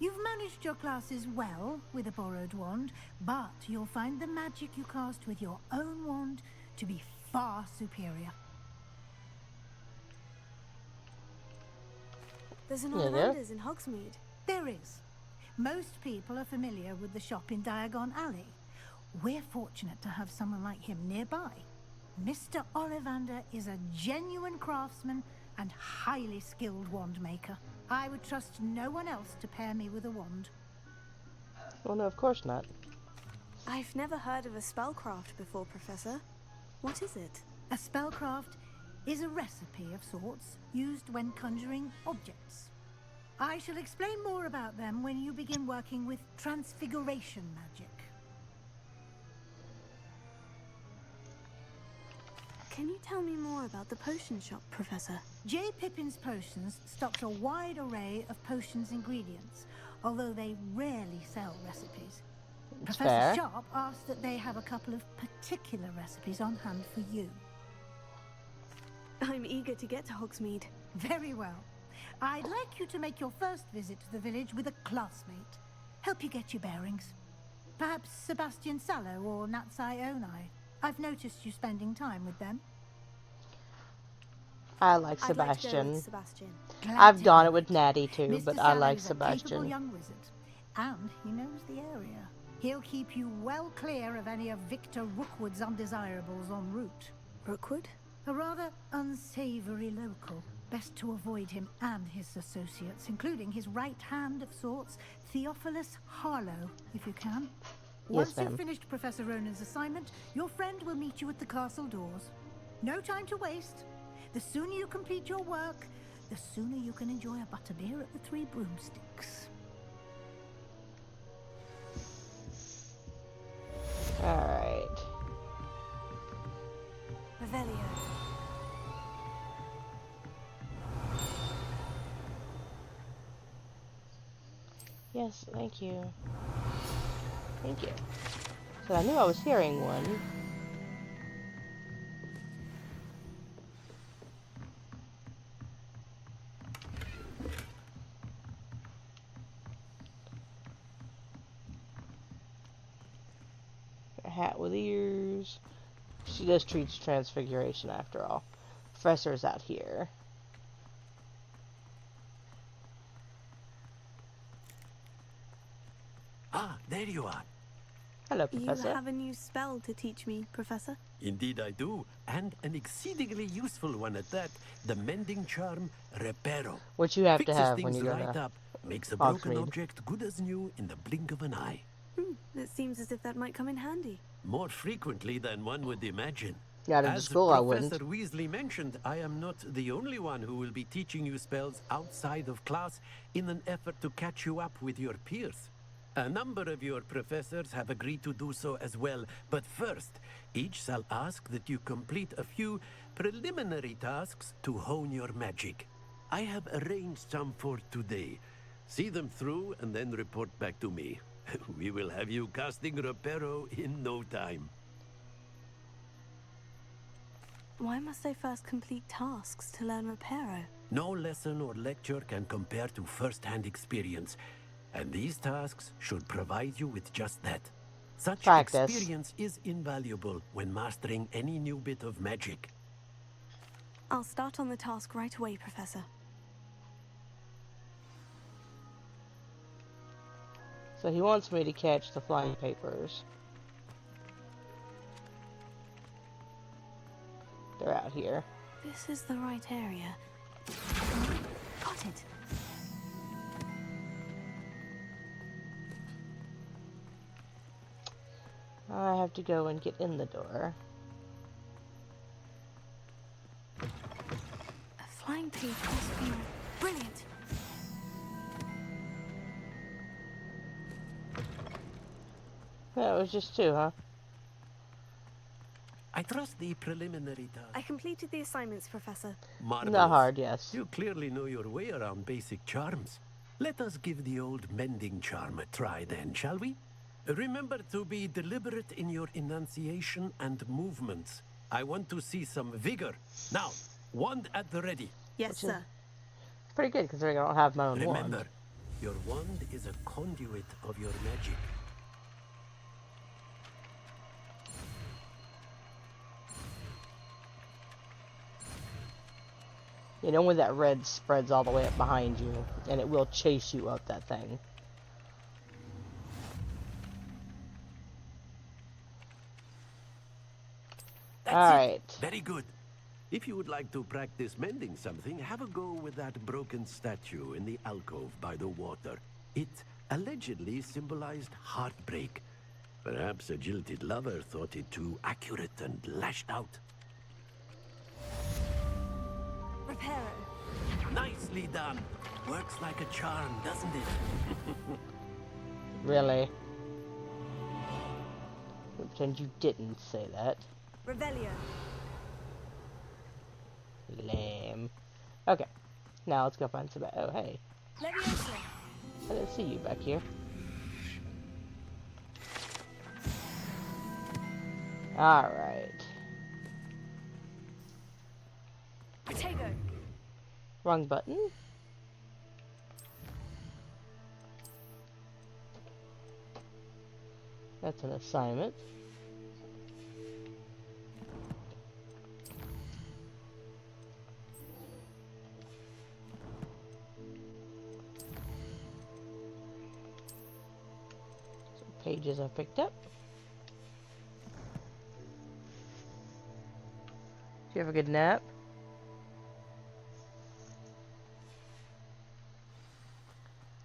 You've managed your classes well with a borrowed wand, but you'll find the magic you cast with your own wand to be far superior. There's an Ollivander's in Hogsmeade. There is. Most people are familiar with the shop in Diagon Alley. We're fortunate to have someone like him nearby. Mr. Ollivander is a genuine craftsman and highly skilled wand maker. I would trust no one else to pair me with a wand. Well, no, of course not. I've never heard of a spellcraft before, Professor. What is it? A spellcraft is a recipe of sorts used when conjuring objects. I shall explain more about them when you begin working with transfiguration magic. Can you tell me more about the potion shop, Professor? J. Pippin's Potions stocks a wide array of potions ingredients, although they rarely sell recipes. It's Professor fair. Sharp asked that they have a couple of particular recipes on hand for you. I'm eager to get to Hogsmeade. Very well. I'd like you to make your first visit to the village with a classmate. Help you get your bearings. Perhaps Sebastian Sallow or Natsai Onai. I've noticed you spending time with them. I like I'd like to go Sebastian. with Sebastian. Glad I've to done hear it with Natty too, Mr. but I like Sallow's a capable Sebastian. young wizard, and he knows the area. He'll keep you well clear of any of Victor Rookwood's undesirables en route. Rookwood? A rather unsavory local. Best to avoid him and his associates, including his right hand of sorts, Theophilus Harlow, if you can. Once ma'am. you've finished Professor Ronan's assignment, your friend will meet you at the castle doors. No time to waste. The sooner you complete your work, the sooner you can enjoy a butterbeer at the Three Broomsticks. Alright. Revelio. Yes, thank you. Thank you. So I knew I was hearing one. A hat with ears. She just treats transfiguration after all. Professor's out here. Ah, there you are. Hello, You Professor. have a new spell to teach me, Professor? Indeed I do, and an exceedingly useful one at that. The mending charm, Reparo. Which you have to Fixes have things when you go right to up, makes a broken Hogsmeade. object good as new in the blink of an eye. It seems as if that might come in handy. More frequently than one would imagine. Not in As school, I wouldn't. Professor Weasley mentioned, I am not the only one who will be teaching you spells outside of class in an effort to catch you up with your peers. A number of your professors have agreed to do so as well, but first, each shall ask that you complete a few preliminary tasks to hone your magic. I have arranged some for today. See them through and then report back to me. We will have you casting Reparo in no time. Why must I first complete tasks to learn Reparo? No lesson or lecture can compare to first-hand experience, and these tasks should provide you with just that. Such Practice. experience is invaluable when mastering any new bit of magic. I'll start on the task right away, Professor. So he wants me to catch the flying papers. They're out here. This is the right area. Got it. I have to go and get in the door. A flying page must be brilliant. That was just two, huh? I trust the preliminary task. I completed the assignments, Professor. Marvelous. Not hard, yes. You clearly know your way around basic charms. Let us give the old mending charm a try then, shall we? Remember to be deliberate in your enunciation and movements. I want to see some vigor. Now, wand at the ready. Yes, sir. It's pretty good considering I don't have my own Remember, wand. your wand is a conduit of your magic. You know when that red spreads all the way up behind you, and it will chase you up that thing. Alright. Very good. If you would like to practice mending something, have a go with that broken statue in the alcove by the water. It allegedly symbolized heartbreak. Perhaps a jilted lover thought it too accurate and lashed out. Reparo. Nicely done. Works like a charm, doesn't it? Really? Pretend you didn't say that. Revelio. Lame. Okay. Now let's go find some. Oh, hey. Leviosa. I didn't see you back here. Alright. Protego. Wrong button. That's an assignment. Some pages I picked up. Did you have a good nap?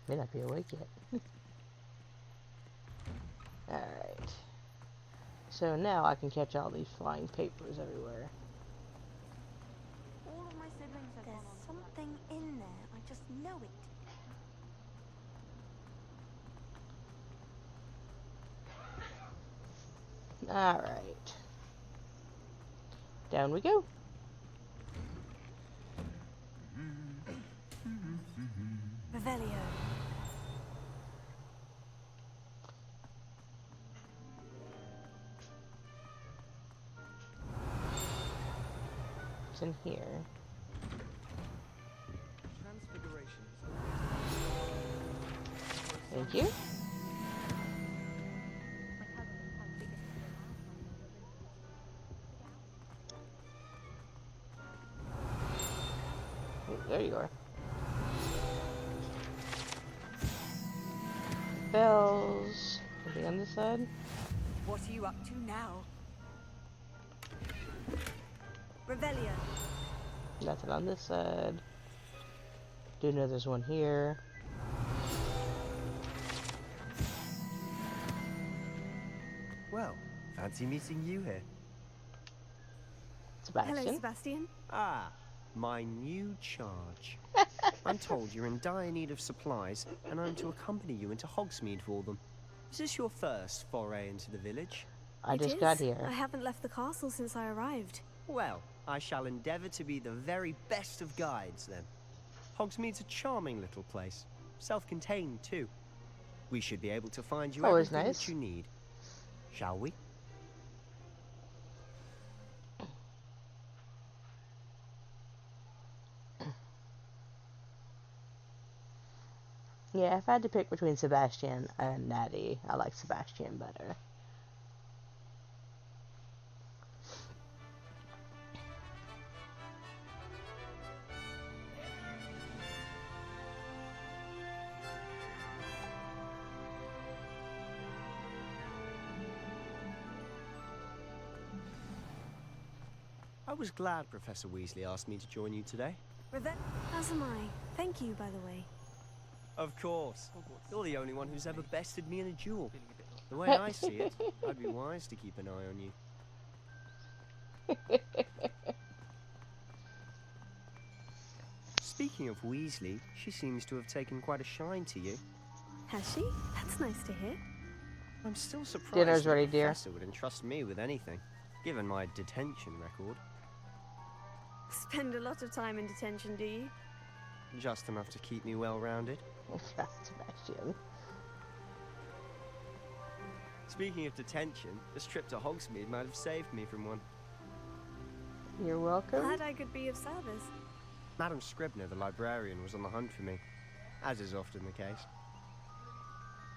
May not be awake yet. Alright. So now I can catch all these flying papers everywhere. All of my siblings have There's something in there. I just know it. Alright. Down we go. Revelio. It's in here. Thank you. Oh, there you are. Bells. Anything on this side? What are you up to now? Revelio. Nothing on this side. Do know there's one here. Well, fancy meeting you here. Sebastian. Hello, Sebastian. Ah, my new charge. I'm told you're in dire need of supplies, and I'm to accompany you into Hogsmeade for them. Is this your first foray into the village? I It just is. got here. I haven't left the castle since I arrived. Well, I shall endeavour to be the very best of guides, then. Hogsmeade's a charming little place. Self-contained, too. We should be able to find you Always everything nice. that you need. Shall we? Yeah, if I had to pick between Sebastian and Natty, I like Sebastian better. I was glad Professor Weasley asked me to join you today. As am I. Thank you, by the way. Of course. You're the only one who's ever bested me in a duel. The way I see it, I'd be wise to keep an eye on you. Speaking of Weasley, she seems to have taken quite a shine to you. Has she? That's nice to hear. I'm still surprised Dinner's that ready, the dear. Professor would entrust me with anything, given my detention record. Spend a lot of time in detention, do you? Just enough to keep me well-rounded. Sebastian. Speaking of detention, this trip to Hogsmeade might have saved me from one. You're welcome. Glad I could be of service. Madam Scribner, the librarian, was on the hunt for me, as is often the case.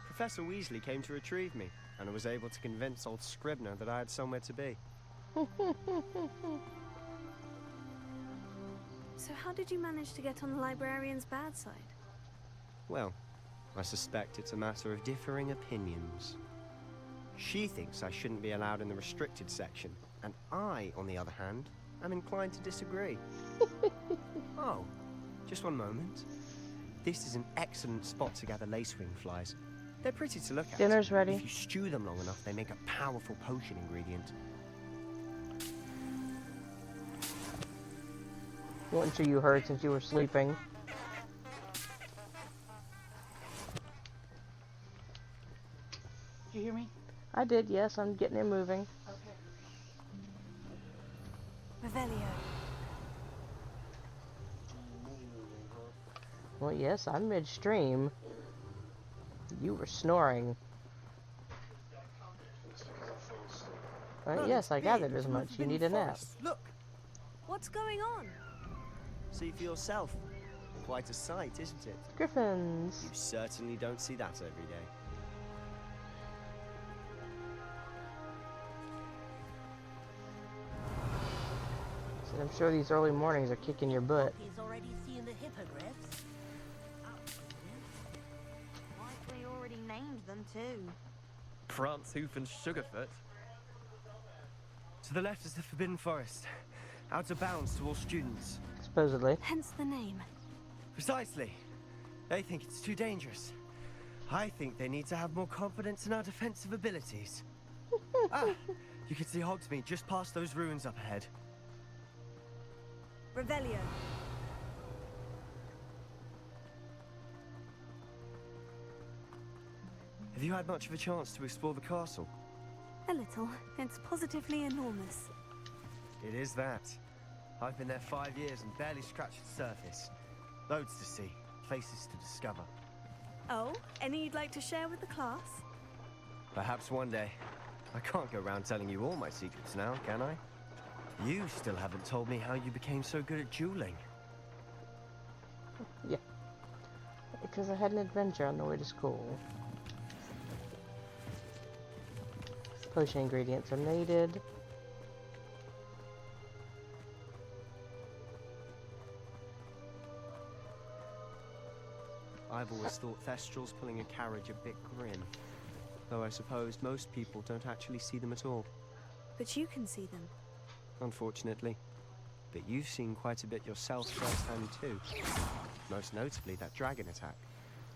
Professor Weasley came to retrieve me, and I was able to convince old Scribner that I had somewhere to be. So how did you manage to get on the librarian's bad side? Well, I suspect it's a matter of differing opinions. She thinks I shouldn't be allowed in the restricted section, and I, on the other hand, am inclined to disagree. Oh, just one moment. This is an excellent spot to gather lacewing flies. They're pretty to look at. Dinner's ready. If you stew them long enough, they make a powerful potion ingredient. Wasn't sure you heard since you were sleeping. Did you hear me? I did, yes. I'm getting it moving. Revelio. Well, yes, I'm midstream. You were snoring. Yes, I gathered as much. You need a nap. Look, What's going on? see for yourself. Quite a sight, isn't it? Griffins. You certainly don't see that every day. So I'm sure these early mornings are kicking your butt. He's already seen the hippogriffs. Likely already named them too. Prancehoof and Sugarfoot. To the left is the Forbidden Forest. Out of bounds to all students. Supposedly. Hence the name. Precisely. They think it's too dangerous. I think they need to have more confidence in our defensive abilities. You can see Hogsmeade just past those ruins up ahead. Revelio. Have you had much of a chance to explore the castle? A little. It's positively enormous. It is that. I've been there 5 years and barely scratched the surface. Loads to see, places to discover. Oh, any you'd like to share with the class? Perhaps one day. I can't go around telling you all my secrets now, can I? You still haven't told me how you became so good at dueling. Yeah. Because I had an adventure on the way to school. Potion ingredients are needed. I've always thought Thestrals pulling a carriage a bit grim. Though I suppose most people don't actually see them at all. But you can see them. Unfortunately. But you've seen quite a bit yourself firsthand too. Most notably that dragon attack.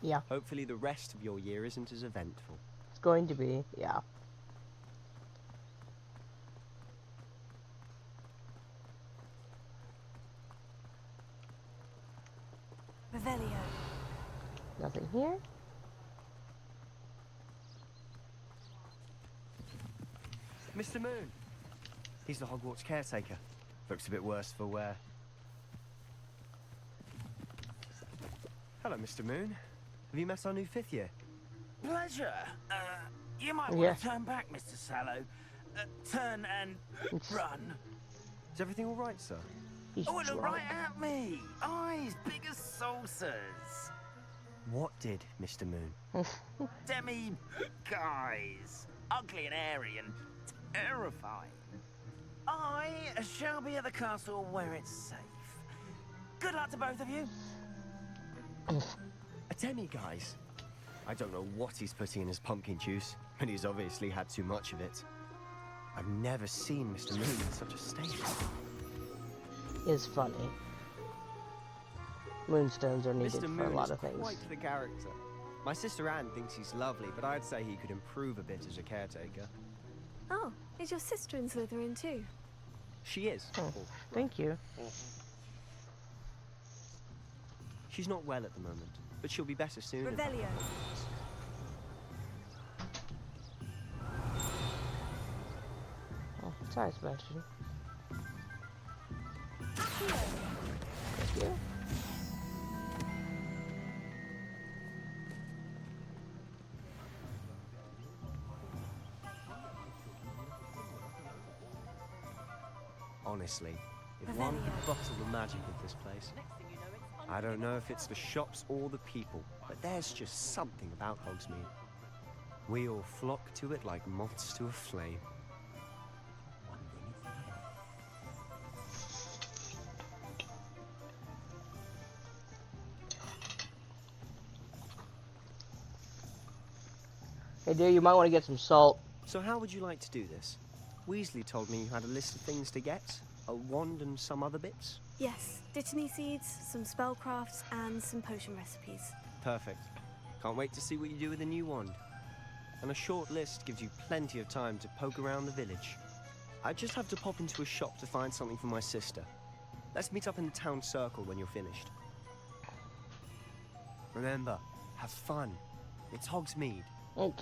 Yeah. Hopefully the rest of your year isn't as eventful. It's going to be, yeah. Revelio. Nothing here. Mr. Moon! He's the Hogwarts caretaker. Looks a bit worse for wear. Hello, Mr. Moon. Have you met our new 5th year? Pleasure. You might want to turn back, Mr. Sallow. Turn and run. Is everything all right, sir? Oh, look right at me. Eyes big as saucers. What did, Mr. Moon? Demi guys. Ugly and airy and terrifying. I shall be at the castle where it's safe. Good luck to both of you. A demi-guise? I don't know what he's putting in his pumpkin juice, but he's obviously had too much of it. I've never seen Mr. Moon in such a state. Is funny. Moonstones are needed Mr. for Moon a lot is of things. quite the character. My sister Anne thinks he's lovely, but I'd say he could improve a bit as a caretaker. Oh, is your sister in Slytherin too? She is. Oh, thank you. She's not well at the moment, but she'll be better soon. Revelio. Oh, sorry, Sebastian. Thank you. Honestly, if one could bottle the magic of this place. I don't know if it's the shops or the people, but there's just something about Hogsmeade. We all flock to it like moths to a flame. Hey dear, you might want to get some salt. So how would you like to do this? Weasley told me you had a list of things to get, a wand and some other bits. Yes, Dittany seeds, some spellcrafts, and some potion recipes. Perfect. Can't wait to see what you do with the new wand. And a short list gives you plenty of time to poke around the village. I just have to pop into a shop to find something for my sister. Let's meet up in the town circle when you're finished. Remember, have fun. It's Hogsmeade. Oh.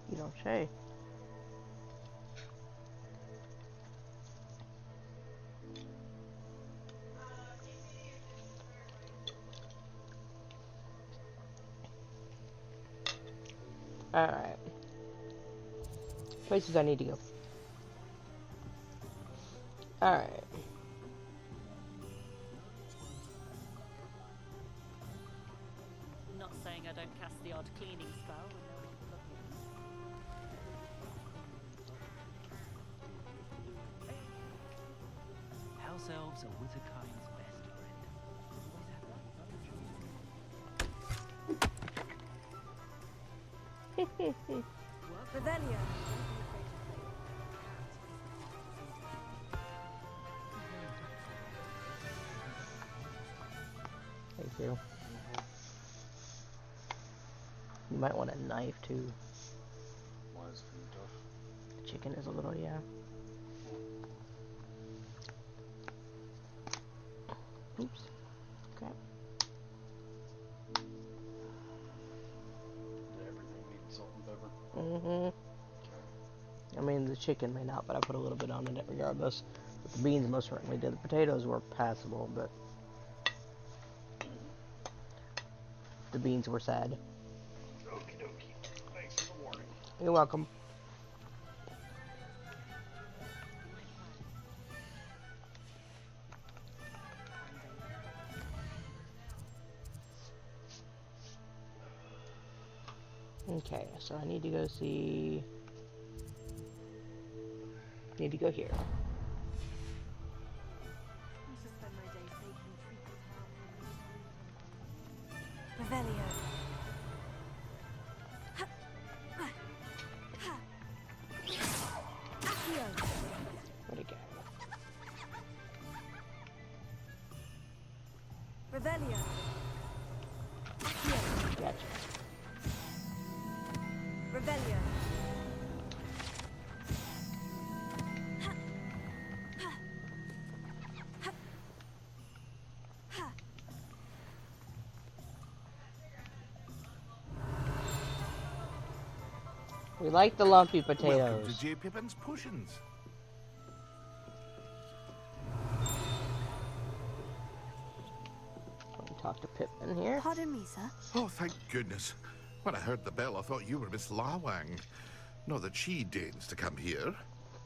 You don't say. Alright. Places I need to go. Alright. Not saying I don't cast the odd cleaning spell when nobody's looking. House elves are Wizardkind's best friend. Revelio. Thank you. You might want a knife too. Why is food tough? The chicken is a little, yeah. Oops. Crap. Did everything need salt and pepper? Mm-hmm. I mean, the chicken may not, but I put a little bit on it regardless. But the beans most certainly did. The potatoes were passable, but the beans were sad. Okie dokie. Thanks for the warning. You're welcome. Okay, so I need to go see... Need to go here. Revelio. Where'd it go? Revelio. Gotcha. Revelio. We like the lumpy Welcome potatoes. to J. Pippin's Potions. Talk to Pippin here. Pardon me, sir. Oh, thank goodness. When I heard the bell, I thought you were Miss Lawang. Not that she deigns to come here.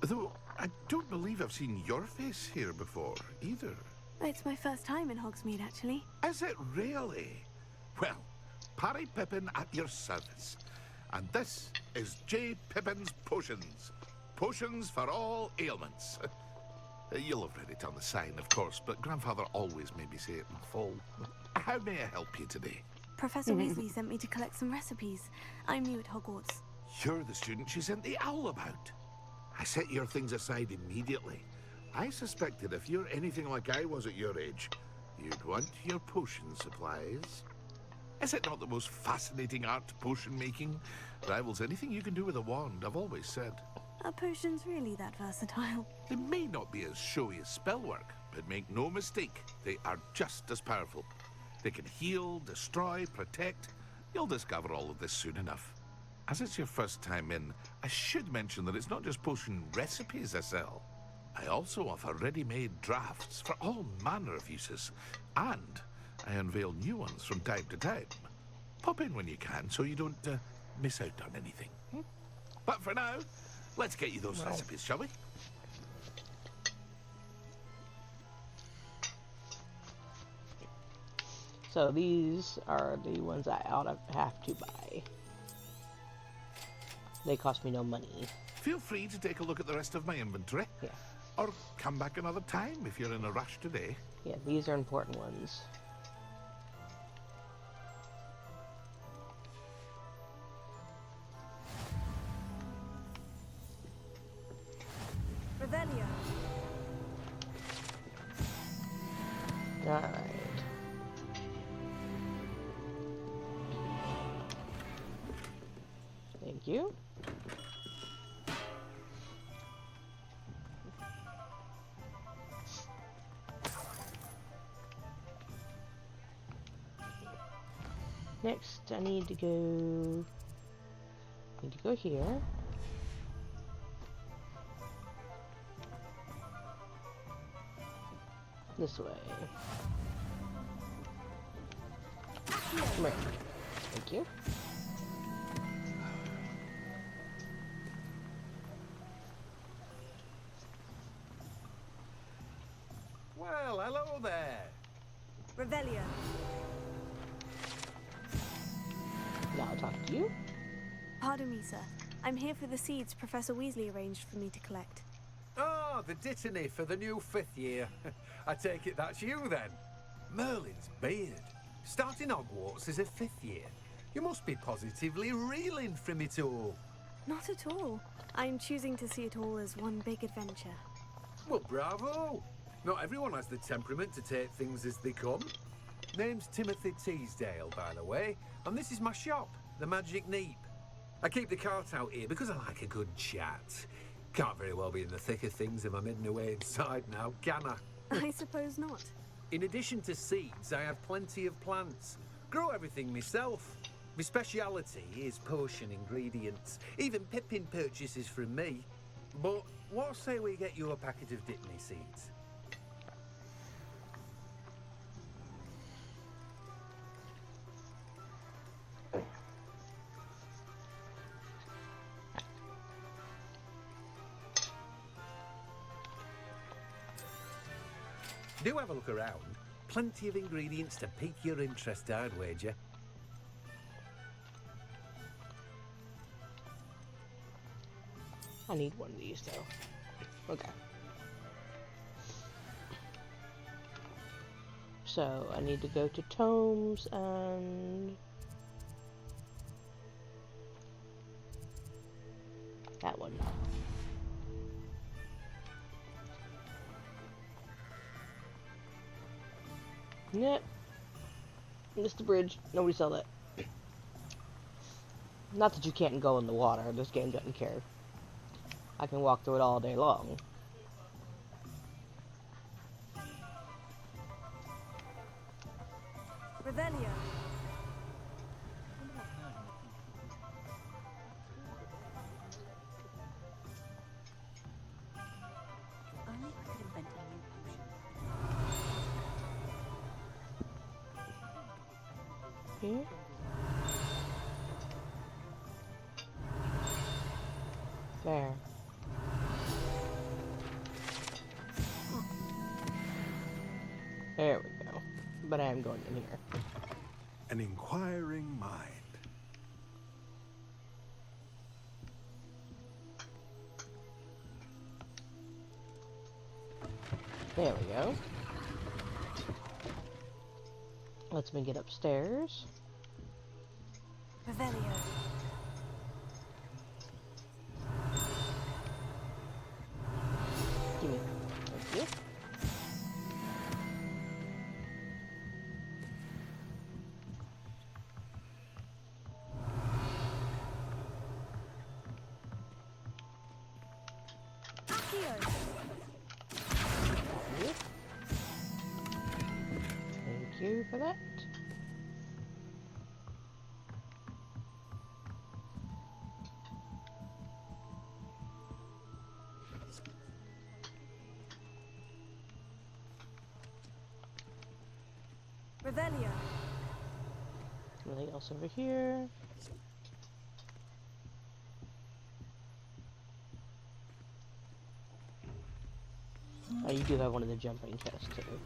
Though, I don't believe I've seen your face here before, either. It's my first time in Hogsmeade, actually. Is it really? Well, Parry Pippin at your service. And this is J. Pippin's Potions. Potions for all ailments. You'll have read it on the sign, of course, but Grandfather always made me say it in full. How may I help you today? Professor Weasley sent me to collect some recipes. I'm new at Hogwarts. You're the student she sent the owl about. I set your things aside immediately. I suspected if you're anything like I was at your age, you'd want your potion supplies. Is it not the most fascinating art, potion making? Rivals anything you can do with a wand, I've always said. Are potions really that versatile? They may not be as showy as spellwork, but make no mistake, they are just as powerful. They can heal, destroy, protect. You'll discover all of this soon enough. As it's your first time in, I should mention that it's not just potion recipes I sell. I also offer ready-made drafts for all manner of uses, and I unveil new ones from time to time. Pop in when you can so you don't miss out on anything. But for now, let's get you those recipes, shall we? So these are the ones I have to buy. They cost me no money. Feel free to take a look at the rest of my inventory. Yeah. Or come back another time if you're in a rush today. Yeah, these are important ones. Revelio. Alright. Thank you. Next, I need to go here. This way. Come here. Thank you. Well, hello there. Revelio. Now I'll talk to you. Pardon me, sir. I'm here for the seeds Professor Weasley arranged for me to collect. Oh, the dittany for the new 5th year. I take it that's you then. Merlin's beard. Starting Hogwarts as a 5th year. You must be positively reeling from it all. Not at all. I'm choosing to see it all as one big adventure. Well, bravo. Not everyone has the temperament to take things as they come. Name's Timothy Teasdale, by the way, and this is my shop, the Magic Neep. I keep the cart out here because I like a good chat. Can't very well be in the thick of things if I'm hidden away inside now, can I? I suppose not. In addition to seeds, I have plenty of plants. Grow everything myself. My speciality is potion ingredients. Even Pippin purchases from me. But what say we get you a packet of Dittany seeds? Do have a look around. Plenty of ingredients to pique your interest, I'd wager. I need one of these though. Okay. So I need to go to Tomes and that one. Yep. Missed the bridge. Nobody saw that. Not that you can't go in the water. This game doesn't care. I can walk through it all day long. Revelio. Here. There. There we go. But I am going in here. An inquiring mind. There we go. Lets me get upstairs. Revelio. Give me. Thank you. Thank you for that. Revelio. Anything else over here? Oh, you do have one of the jumping chests too.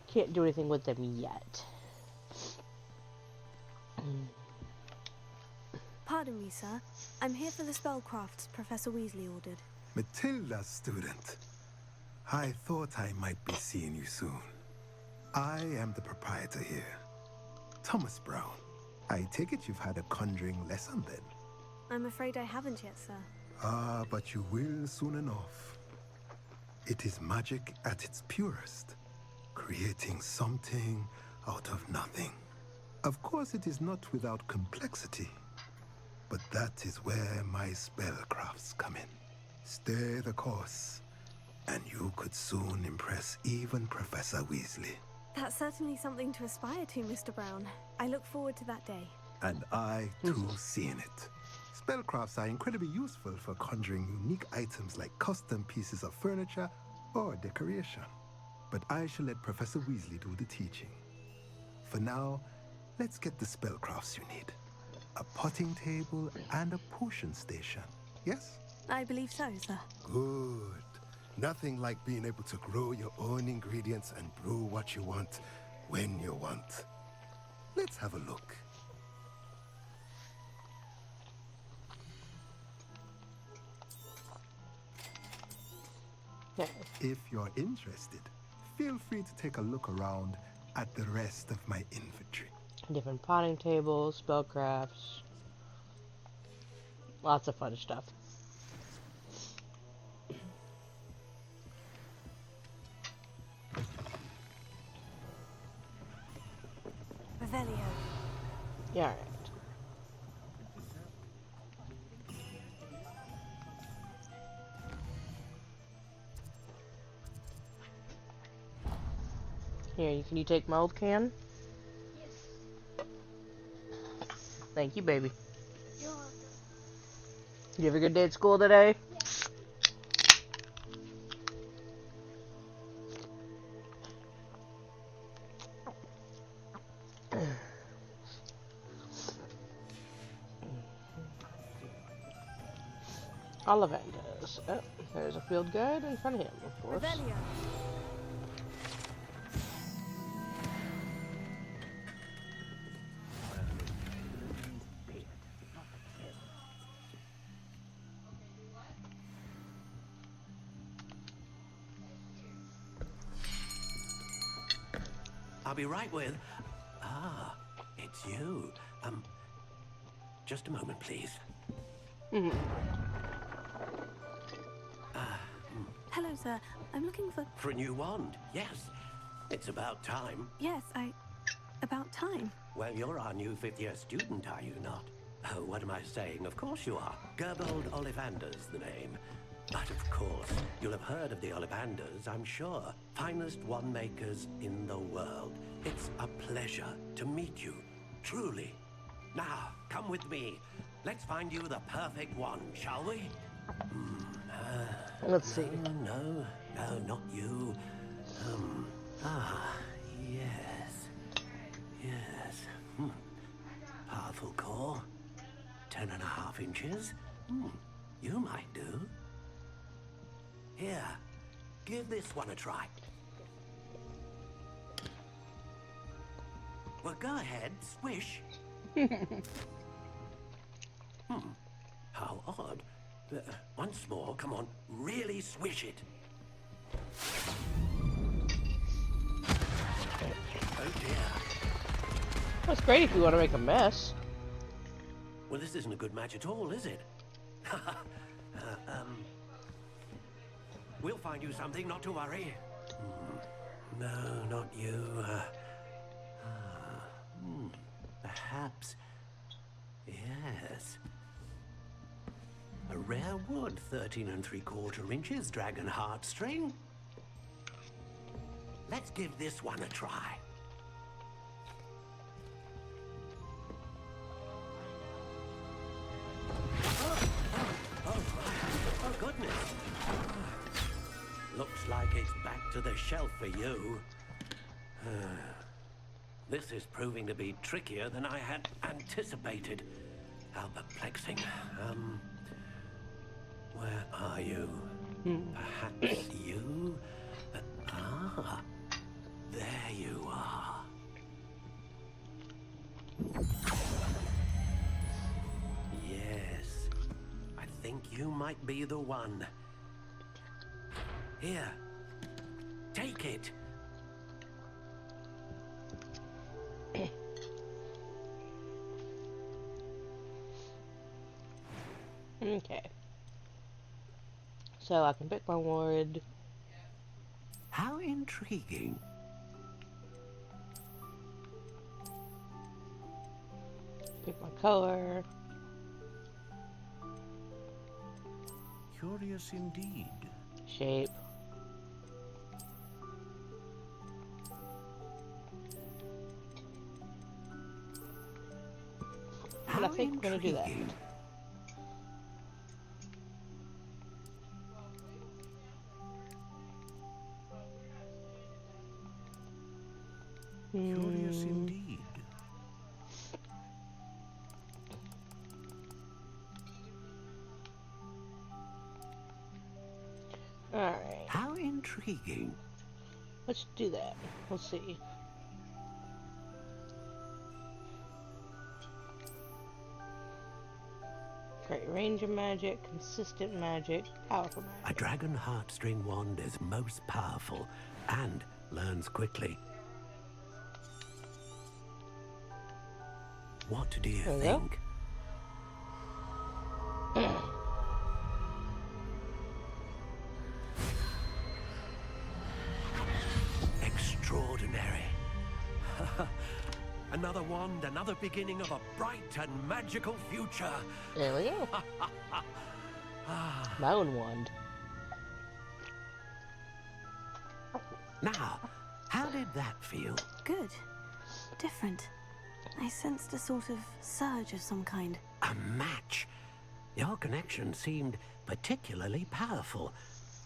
Can't do anything with them yet. Pardon me, sir. I'm here for the spellcrafts Professor Weasley ordered. Matilda's student. I thought I might be seeing you soon. I am the proprietor here, Thomas Brown. I take it you've had a conjuring lesson then? I'm afraid I haven't yet, sir. Ah, but you will soon enough. It is magic at its purest, creating something out of nothing. Of course, it is not without complexity, but that is where my spellcrafts come in. Stay the course, and you could soon impress even Professor Weasley. That's certainly something to aspire to, Mr. Brown. I look forward to that day. And I, too, seeing it. Spellcrafts are incredibly useful for conjuring unique items like custom pieces of furniture or decoration. But I shall let Professor Weasley do the teaching. For now, let's get the spellcrafts you need. A potting table and a potion station, yes? I believe so, sir. Good. Nothing like being able to grow your own ingredients and brew what you want when you want. Let's have a look. If you're interested, feel free to take a look around at the rest of my inventory. Different potting tables, spellcrafts. Lots of fun stuff. Revelio. Yeah, alright. Here, can you take my old can? Yes. Thank you, baby. You're welcome. You have a good day at school today? Ollivanders. Oh, there's a field guide in front of him, of course. Revelio. I'll be right with... Ah, it's you. Just a moment, please. Hello, sir. I'm looking for... For a new wand, yes. It's about time. Yes, about time. Well, you're our new fifth-year student, are you not? Oh, what am I saying? Of course you are. Gerbold Ollivander's the name. But of course, you'll have heard of the Ollivanders, I'm sure. Finest wand makers in the world. It's a pleasure to meet you, truly. Now, come with me. Let's find you the perfect wand, shall we? Let's see. No, not you. Yes. Yes. Powerful core. 10.5 inches. You might do. Here, give this one a try. Well, go ahead, swish. How odd. Once more, come on, really swish it. Oh dear. That's great if you want to make a mess. Well, this isn't a good match at all, is it? We'll find you something, not to worry. No, not you. Perhaps. Yes. A rare wood, 13 3/4 inches, dragon heartstring. Let's give this one a try. Oh, goodness. Looks like it's back to the shelf for you. This is proving to be trickier than I had anticipated. How perplexing. Where are you? Perhaps you? There you are. Yes, I think you might be the one. Here, take it. Okay. So I can pick my wood. How intriguing. Pick my color. Curious indeed. Shape. And I think we're going to do that. Curious indeed. Alright. How intriguing. Let's do that. Let's see. Great range of magic, consistent magic, powerful magic. A dragon heartstring wand is most powerful and learns quickly. What do you think? Extraordinary. Another wand, another beginning of a bright and magical future. There we go. My own wand. Now, how did that feel? Good. Different. I sensed a sort of surge of some kind. A match. Your connection seemed particularly powerful.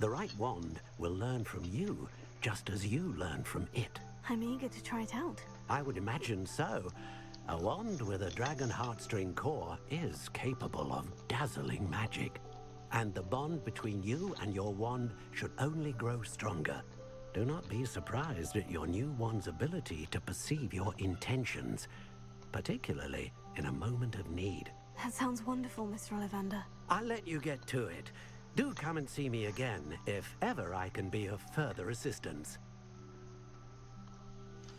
The right wand will learn from you, just as you learn from it. I'm eager to try it out. I would imagine so. A wand with a dragon heartstring core is capable of dazzling magic. And the bond between you and your wand should only grow stronger. Do not be surprised at your new wand's ability to perceive your intentions, particularly in a moment of need. That sounds wonderful, Mr. Ollivander. I'll let you get to it. Do come and see me again if ever I can be of further assistance.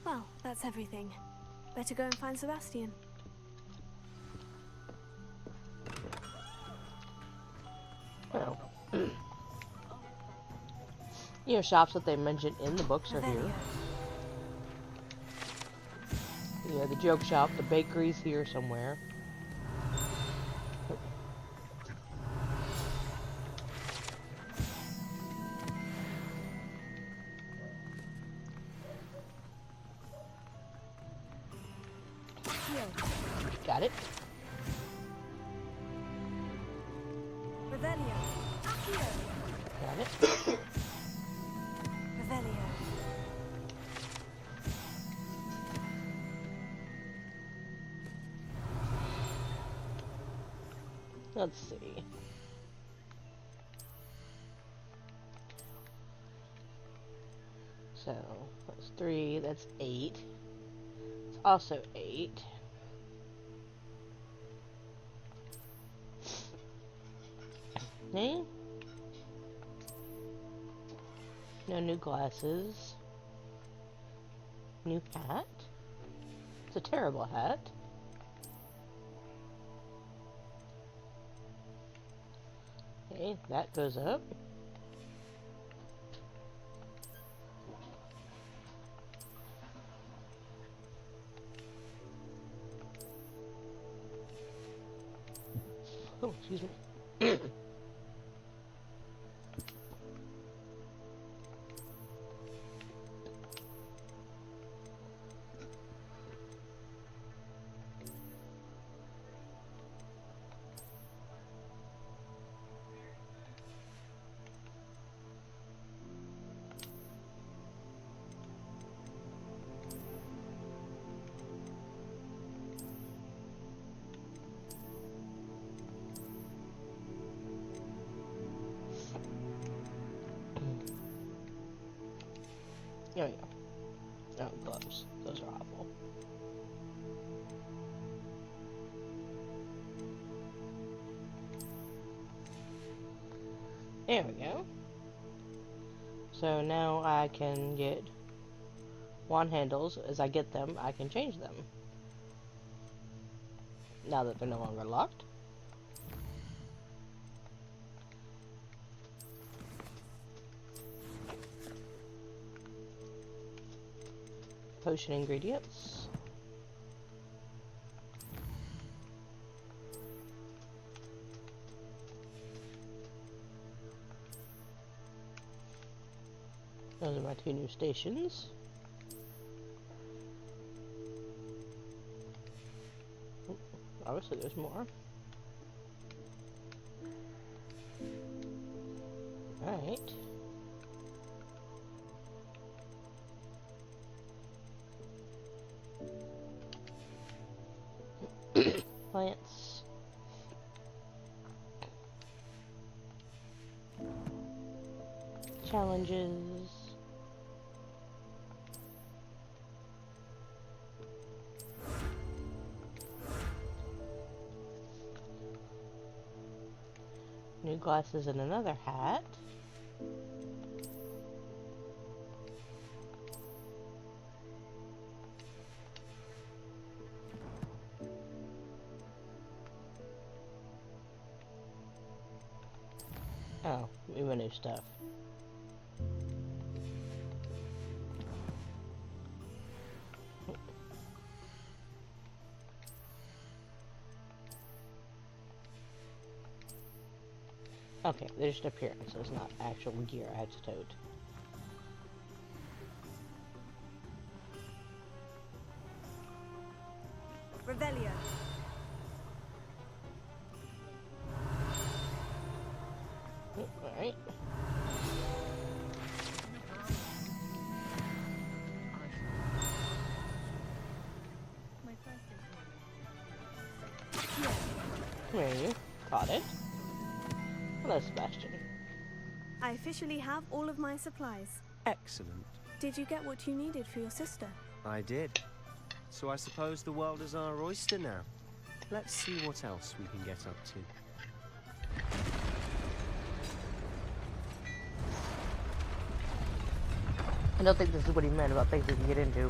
Well, that's everything. Better go and find Sebastian. Well, shops that they mentioned in the books are here. Yeah, the joke shop, the bakery's here somewhere. Got it. Revelio. Accio. Got it. Revelio. Let's see. So, that's 3, that's 8. It's also 8. Okay. No new glasses. New hat. It's a terrible hat. Okay, that goes up. Oh, excuse me. There we go. Oh, gloves. Those are awful. There we go. So now I can get wand handles. As I get them, I can change them. Now that they're no longer locked. Potion ingredients. Those are my 2 new stations. Oh, obviously there's more. Alright. Plants. Challenges. New glasses and another hat. Oh, even new stuff. Okay, they're just appearances, not actual gear I have to tote. Revelio. Alright. There you got it. Hello, Sebastian. I officially have all of my supplies. Excellent. Did you get what you needed for your sister? I did. So I suppose the world is our oyster now. Let's see what else we can get up to. I don't think this is what he meant about things we can get into.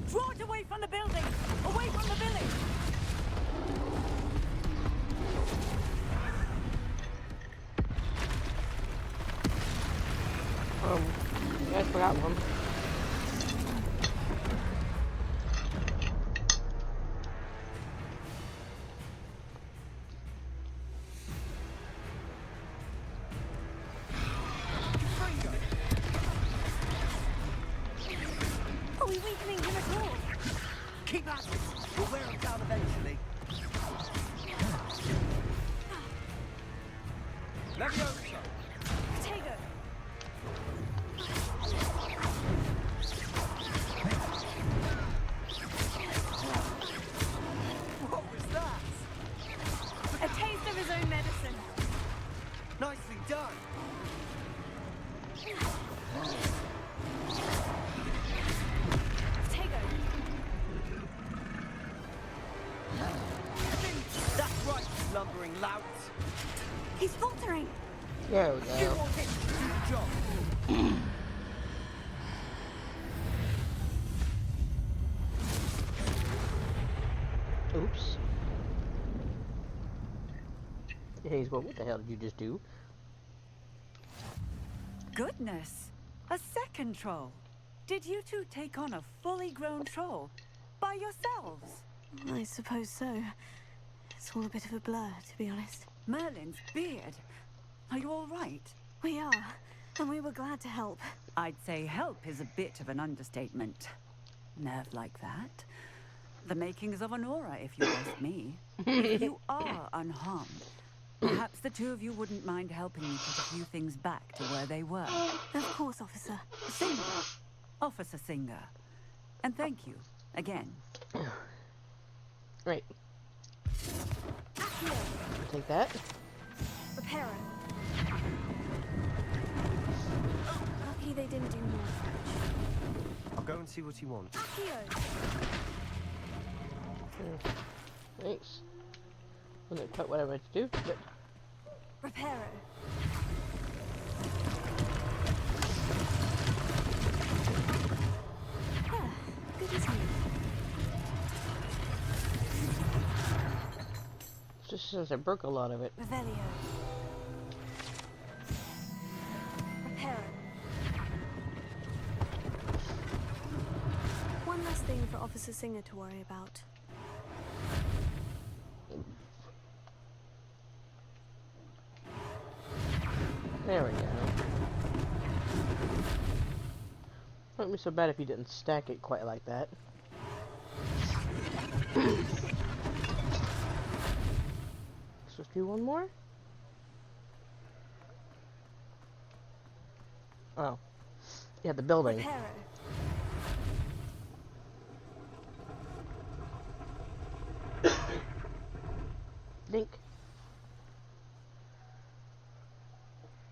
Draw it away from the building! Away from the village! You guys forgot one. Are we weakening him at all? Keep at it! We'll wear him down eventually. done. That's right, lumbering louts. He's faltering. There we You go. want him to do the job. Oops. He's going, what the hell did you just do? Goodness, a second troll. Did you two take on a fully grown troll by yourselves? I suppose so. It's all a bit of a blur, to be honest. Merlin's beard. Are you all right? We are, and we were glad to help. I'd say help is a bit of an understatement. Nerve like that. The makings of an aura, if you ask me. If you are unharmed, perhaps the two of you wouldn't mind helping me put a few things back to where they were. Of course, officer. Singer. Officer Singer. And thank you, again. Right. Take that. Reparo. Lucky they didn't do more French. I'll go and see what he wants. Thanks. Wasn't quite what I wanted to do, but... Reparo. Good as new. Just since I broke a lot of it. Revelio. Reparo. One less thing for Officer Singer to worry about. There we go. Wouldn't be so bad if you didn't stack it quite like that. Let's just do one more. Oh. Yeah, the building. Reparo. Dink.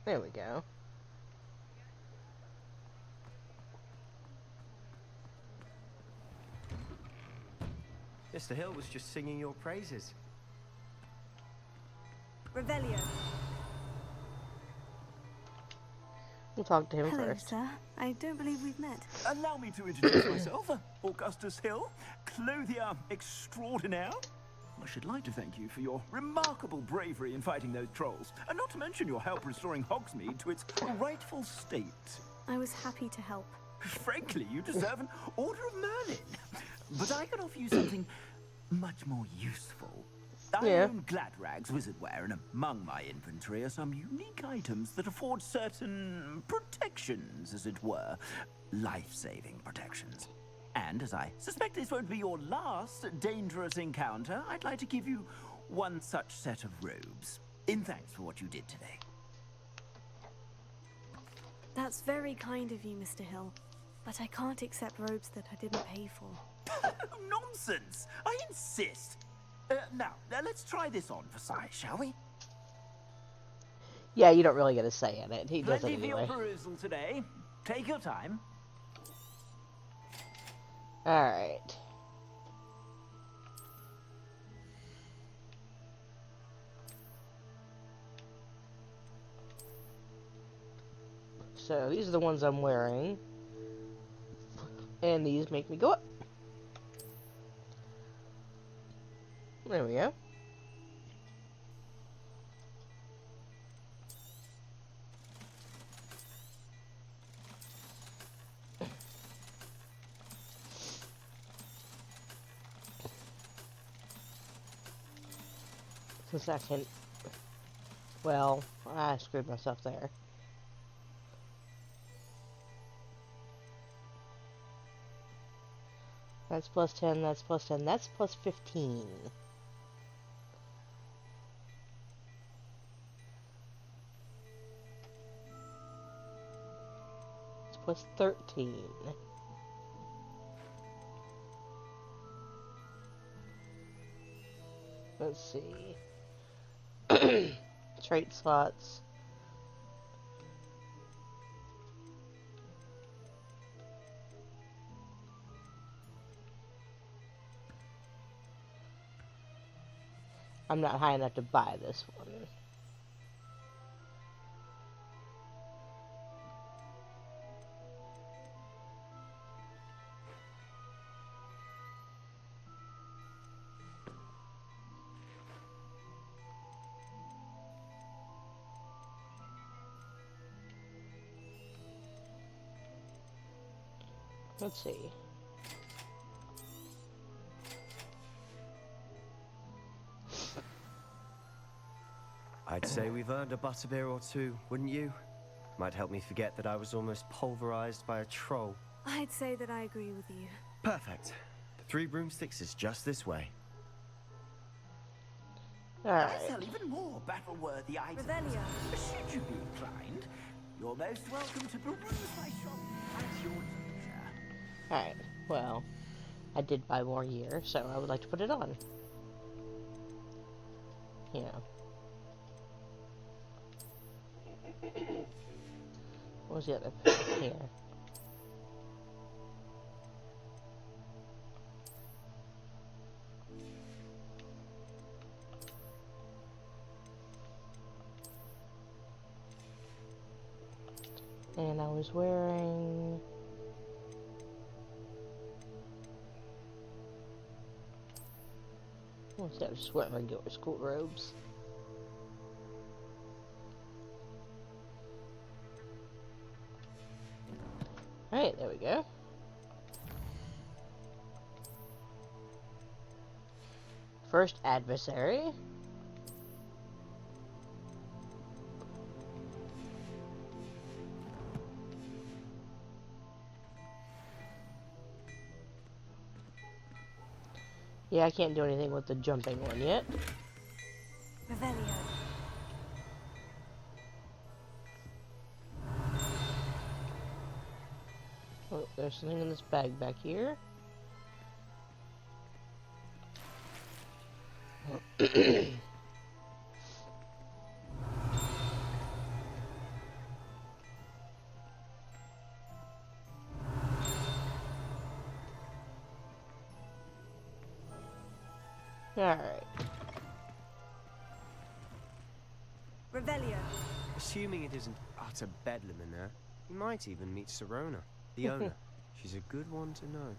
There we go. Mr. Hill was just singing your praises. Revelio. We'll talk to him Hello, first. sir. I don't believe we've met. Allow me to introduce myself, Augustus Hill, clothier extraordinaire. I should like to thank you for your remarkable bravery in fighting those trolls, and not to mention your help restoring Hogsmeade to its rightful state. I was happy to help. Frankly, you deserve an Order of Merlin. But I can offer you something much more useful. I own Gladrag's wizard wear, and among my inventory are some unique items that afford certain protections, as it were. Life-saving protections. And as I suspect this won't be your last dangerous encounter, I'd like to give you one such set of robes, in thanks for what you did today. That's very kind of you, Mr. Hill. But I can't accept robes that I didn't pay for. Nonsense! I insist! Now, let's try this on for size, shall we? Yeah, you don't really get a say in it. He does it Plenty for anyway. your perusal today. Take your time. Alright. So, these are the ones I'm wearing. And these make me go up. There we go. Since I can... Well, I screwed myself there. That's plus 10, that's plus 10, that's plus 15. It's plus 13. Let's see. Trait slots. I'm not high enough to buy this one. Let's see. I'd say we've earned a butterbeer or two, wouldn't you? Might help me forget that I was almost pulverized by a troll. I'd say that I agree with you. Perfect. The Three Broomsticks is just this way. I sell even more battle-worthy items. Revelio. Should you be inclined, you're most welcome to peruse my shop at your leisure. Alright, well, I did buy more gear, so I would like to put it on. You know. What was the other thing here? And I was wearing... What's that? I was just wearing regular school robes. Alright, there we go. First adversary. Yeah, I can't do anything with the jumping one yet. Revelio. Oh, there's something in this bag back here. Alright. Revelio. Assuming it isn't utter bedlam in there, we might even meet Sirona, the owner. She's a good one to know.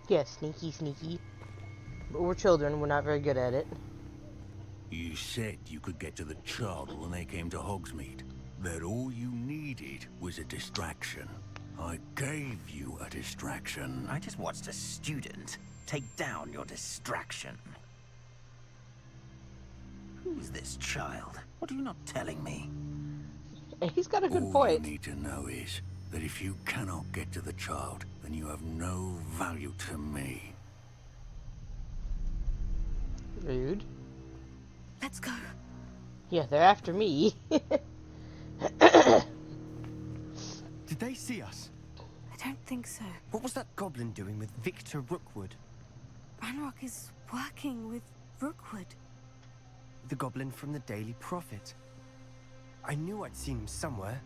Yeah, sneaky, sneaky. But we're children, we're not very good at it. You said you could get to the child when they came to Hogsmeade. That all you needed was a distraction. I gave you a distraction. I just watched a student take down your distraction. Who's this child? What are you not telling me? He's got a good All point. you need to know is that if you cannot get to the child, then you have no value to me. Rude. Let's go. Yeah, they're after me. Did they see us? I don't think so. What was that goblin doing with Victor Rookwood? Ranrock is working with Rookwood. The goblin from the Daily Prophet. I knew I'd seen him somewhere.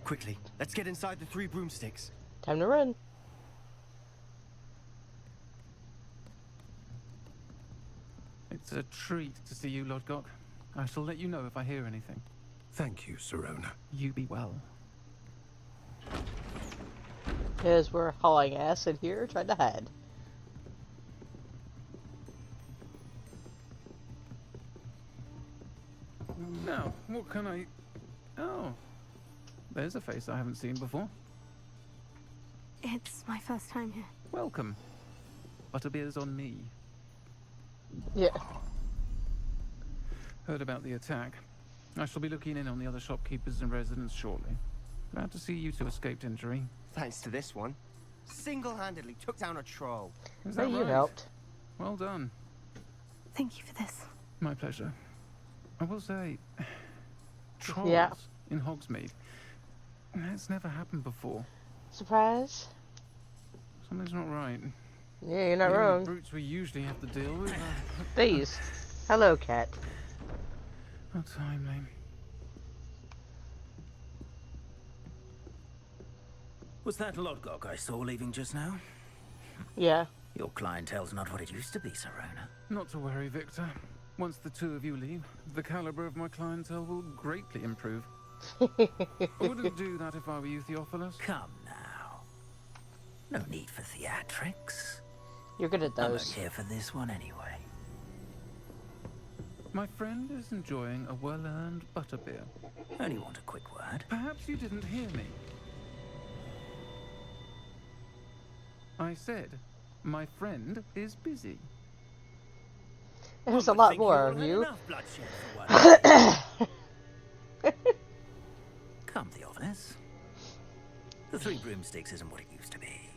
Quickly, let's get inside the Three Broomsticks. Time to run. It's a treat to see you, Lodgok. I shall let you know if I hear anything. Thank you, Sirona. You be well. As we're hauling ass in here, trying to hide. Now, what can I... Oh, there's a face I haven't seen before. It's my first time here. Welcome. Butterbeer's on me. Yeah. Heard about the attack. I shall be looking in on the other shopkeepers and residents shortly. Glad to see you two escaped injury. Thanks to this one. Single-handedly took down a troll. Is Hey, that you right? helped. Well done. Thank you for this. My pleasure. I will say, trolls Yeah. in Hogsmeade. That's never happened before. Surprise? Something's not right. Yeah, you're not The only wrong. brutes we usually have to deal with are... These. Hello, cat. How timely. Was that Lodgok I saw leaving just now? Yeah. Your clientele's not what it used to be, Serona. Not to worry, Victor. Once the two of you leave, the caliber of my clientele will greatly improve. I wouldn't do that if I were you, Theophilus. Come now. No need for theatrics. You're good at those. I'm here for this one anyway. My friend is enjoying a well-earned butterbeer. Only want a quick word. Perhaps you didn't hear me. I said, my friend is busy. There's a lot more of you. Come, Theophilus. The Three Broomsticks isn't what it used to be.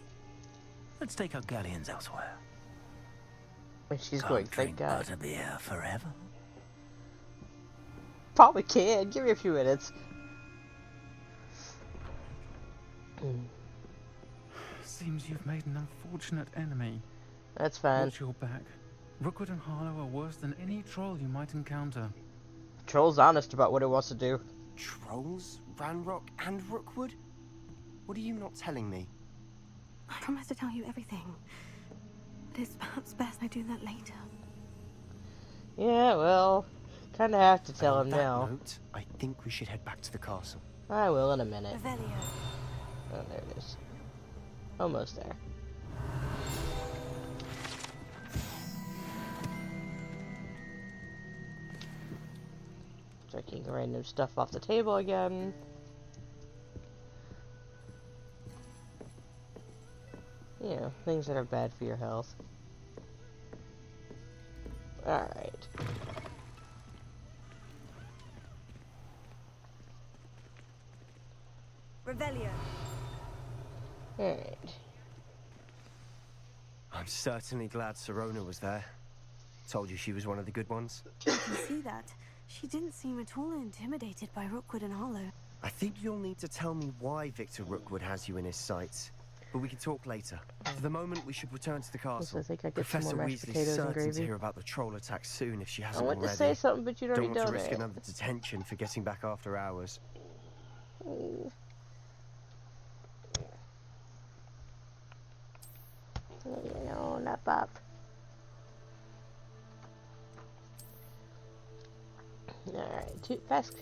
Let's take our galleons elsewhere. And she's Can't going, drink thank God. butterbeer forever. Probably can. Give me a few minutes. Seems you've made an unfortunate enemy. That's fine. Watch your back. Rookwood and Harlow are worse than any troll you might encounter. Troll's honest about what he wants to do. Trolls? Ranrock and Rookwood? What are you not telling me? I promise to tell you everything. But it's perhaps best I do that later. Yeah, well, kind of have to tell him On that now. note, I think we should head back to the castle. I will in a minute. Revelio. Oh, there it is. Almost there. Taking random stuff off the table again. You know, things that are bad for your health. Alright. Revelio. Alright. I'm certainly glad Serona was there. Told you she was one of the good ones. I can see that. She didn't seem at all intimidated by Rookwood and Harlow. I think you'll need to tell me why Victor Rookwood has you in his sights. But we can talk later. For the moment, we should return to the castle. I think I get some Professor more mashed Weasley's potatoes and certain to gravy. hear about the troll attack soon if she I hasn't want already. to say something, but you'd already Don't want to done risk it. another detention for getting back after hours. Oh. No, not Bob. Alright, fast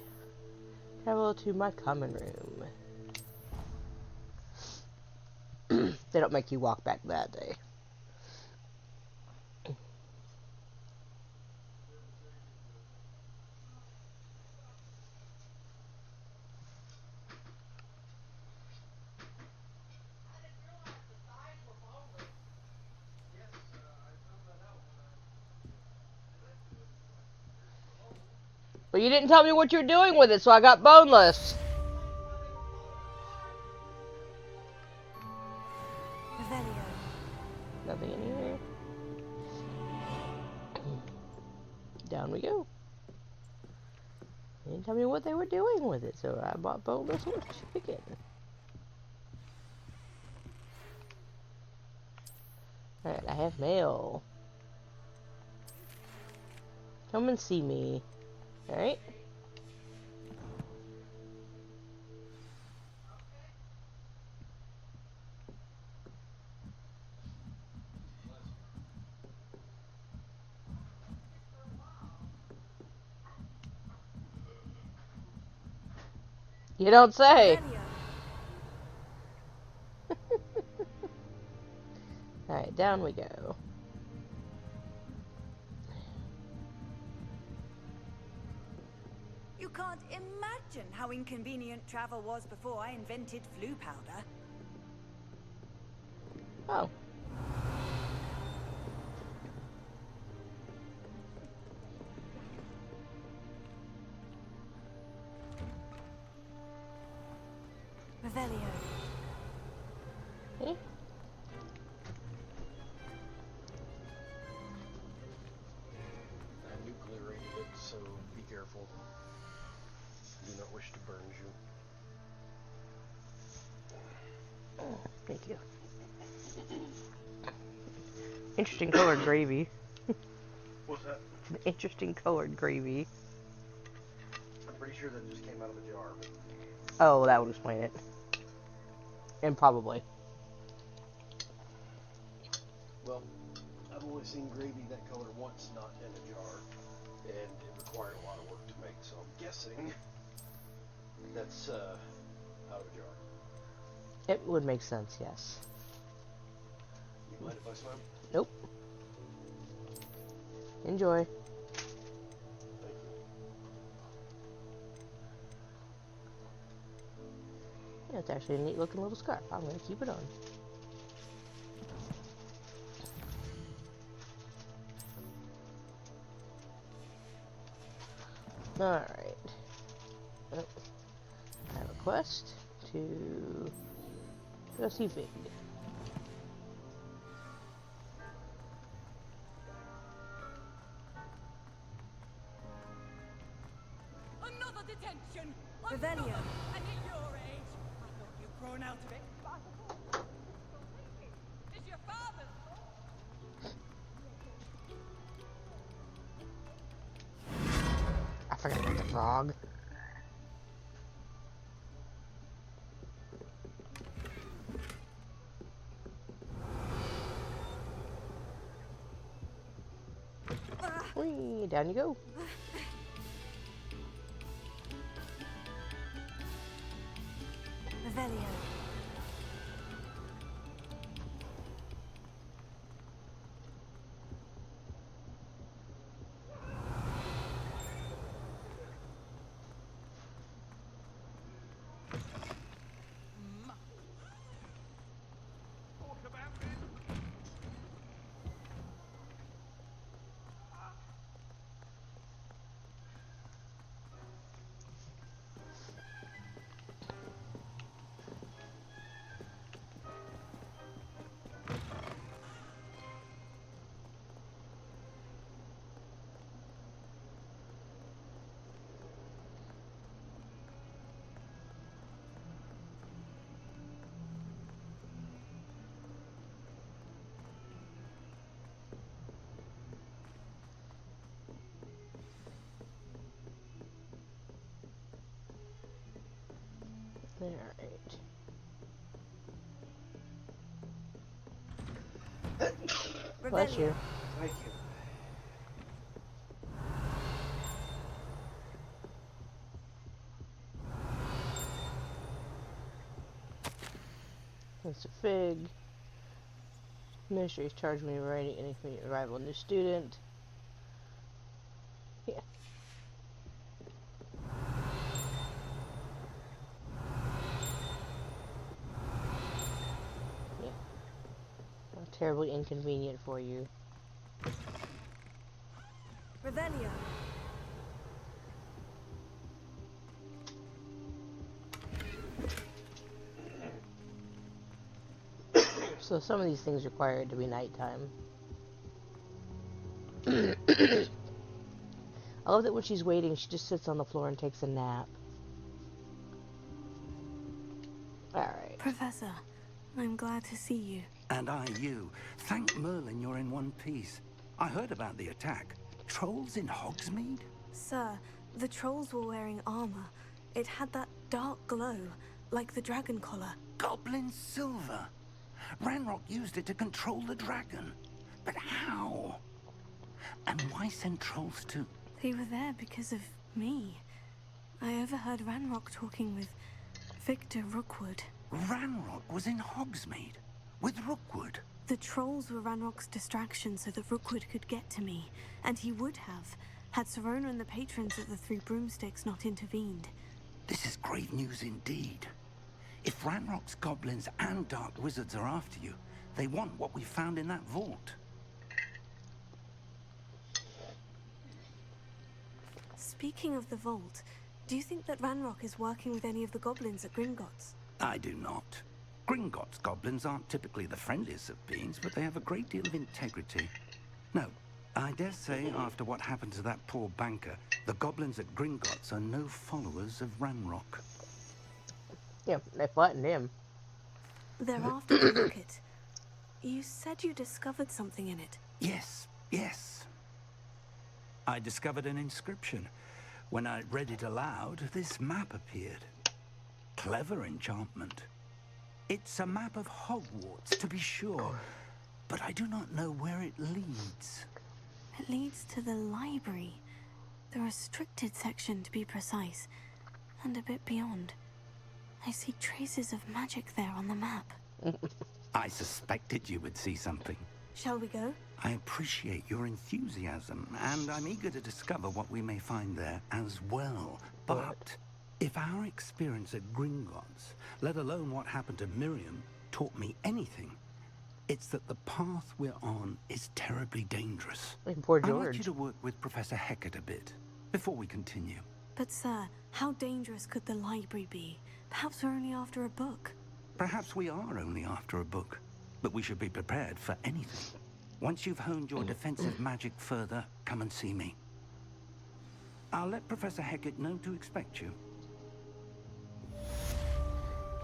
travel to my common room. They don't make you walk back that day. But you didn't tell me what you were doing with it, so I got boneless. Revelio. Nothing in here. Down we go. They didn't tell me what they were doing with it, so I bought boneless horse chicken. Alright, I have mail. Come and see me. Alright? You don't say. Alright, down we go. You can't imagine how inconvenient travel was before I invented flu powder. Oh. Revelio. Eh? I nuclearated it, so be careful. Do not wish to burn you. Thank you. Interesting colored gravy. What's that? It's an interesting colored gravy. I'm pretty sure that just came out of a jar. Oh, that would explain it. And probably. Well, I've only seen gravy that color once, not in a jar, and it required a lot of work to make, so I'm guessing that's out of a jar. It would make sense, yes. You mind if I swim? Nope. Enjoy. Thank you. Yeah, it's actually a neat looking little scarf. I'm going to keep it on. Alright. Oh, I have a quest to go see Vig. Another detention! Revelio. And at your age, I thought you'd grown out of it. Is your father's I forgot about the frog. Whee, down you go. Revelio. Alright. Bless you. Thank you. Mr. Fig. Ministry is charged with writing any arrival new student. Yeah. Yeah. Not terribly inconvenient for you. Revelio. So some of these things require it to be nighttime. I love that when she's waiting, she just sits on the floor and takes a nap. Alright. Professor, I'm glad to see you. And I you. Thank Merlin you're in one piece. I heard about the attack. Trolls in Hogsmeade? Sir, the trolls were wearing armor. It had that dark glow, like the dragon collar. Goblin silver. Ranrock used it to control the dragon. But how? And why send trolls too? They were there because of me. I overheard Ranrock talking with Victor Rookwood. Ranrock was in Hogsmeade with Rookwood. The trolls were Ranrock's distraction so that Rookwood could get to me, and he would have, had Serona and the patrons of the Three Broomsticks not intervened. This is grave news indeed. If Ranrock's goblins and dark wizards are after you, they want what we found in that vault. Speaking of the vault, do you think that Ranrock is working with any of the goblins at Gringotts? I do not. Gringotts goblins aren't typically the friendliest of beings, but they have a great deal of integrity. No, I dare say after what happened to that poor banker, the goblins at Gringotts are no followers of Ranrock. Yeah, they flattened him. They're after the locket. You said you discovered something in it. Yes, yes. I discovered an inscription. When I read it aloud, this map appeared. Clever enchantment. It's a map of Hogwarts, to be sure, but I do not know where it leads. It leads to the library. The restricted section, to be precise. And a bit beyond. I see traces of magic there on the map. I suspected you would see something. Shall we go? I appreciate your enthusiasm, and I'm eager to discover what we may find there as well. But if our experience at Gringotts, let alone what happened to Miriam, taught me anything, it's that the path we're on is terribly dangerous. Poor I'd like George. you to work with Professor Hecat a bit, before we continue. But sir, how dangerous could the library be? Perhaps we're only after a book. Perhaps we are only after a book, but we should be prepared for anything. Once you've honed your defensive magic further, come and see me. I'll let Professor Hecat know to expect you.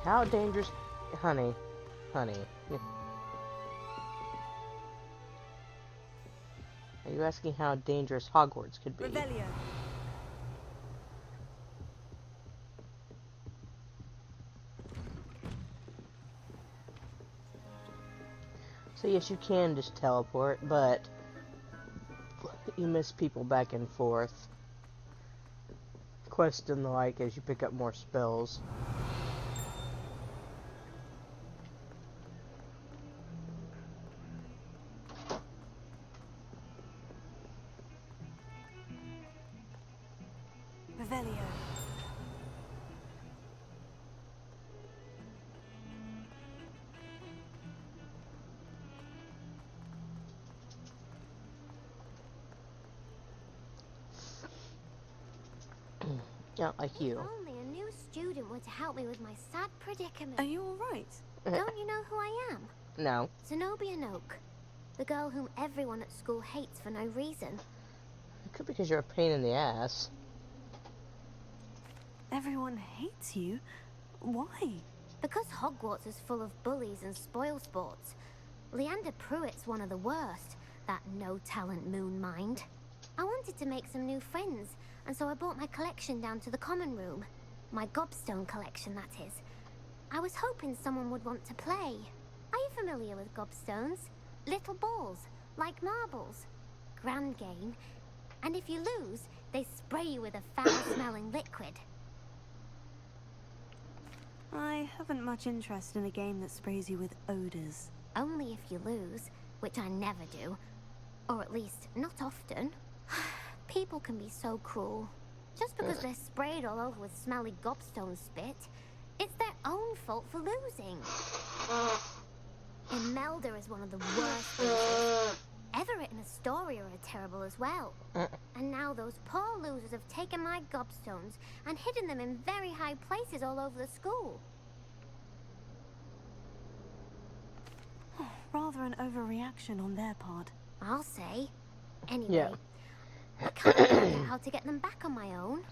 How dangerous... Honey. Honey. Are you asking how dangerous Hogwarts could be? Revelio. So yes, you can just teleport, but you miss people back and forth. Quest and the like as you pick up more spells. Revelio. Not like you. If only a new student were to help me with my sad predicament. Are you alright? Don't you know who I am? No. Zenobia Noak. The girl whom everyone at school hates for no reason. It could be because you're a pain in the ass. Everyone hates you? Why? Because Hogwarts is full of bullies and spoilsports. Leander Pruitt's one of the worst, that no-talent moon mind. I wanted to make some new friends, and so I brought my collection down to the common room. My gobstone collection, that is. I was hoping someone would want to play. Are you familiar with gobstones? Little balls, like marbles. Grand game. And if you lose, they spray you with a foul-smelling liquid. I haven't much interest in a game that sprays you with odors. Only if you lose, which I never do. Or at least, not often. People can be so cruel. Just because they're sprayed all over with smelly gobstone spit, it's their own fault for losing. Imelda is one of the worst losers. Everett and Astoria are terrible as well. And now those poor losers have taken my gobstones and hidden them in very high places all over the school. Rather an overreaction on their part. I'll say. Anyway, Yeah. I can't work out how to get them back on my own.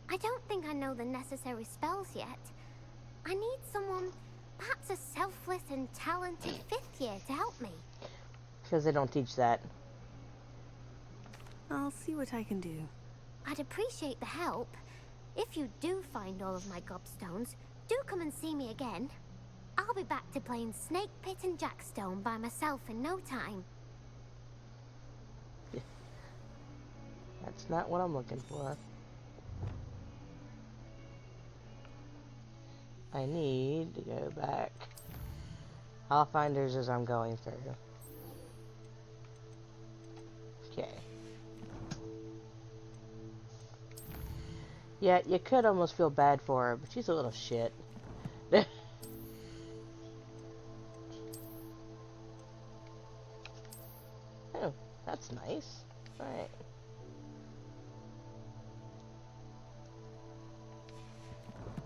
I don't think I know the necessary spells yet. I need someone, perhaps a selfless and talented 5th year to help me. Because they don't teach that. I'll see what I can do. I'd appreciate the help. If you do find all of my gobstones, do come and see me again. I'll be back to playing Snake Pit and Jackstone by myself in no time. That's not what I'm looking for. I need to go back. I'll find hers as I'm going through. Okay. Yeah, you could almost feel bad for her, but she's a little shit. Oh, that's nice. Alright.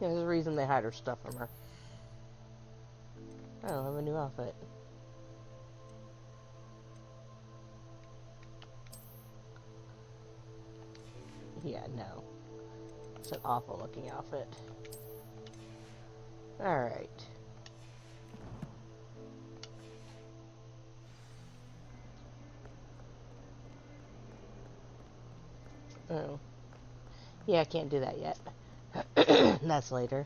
Yeah, there's a reason they hide her stuff from her. I don't have a new outfit. Yeah, no. It's an awful looking outfit. Alright. Oh. Yeah, I can't do that yet. That's later.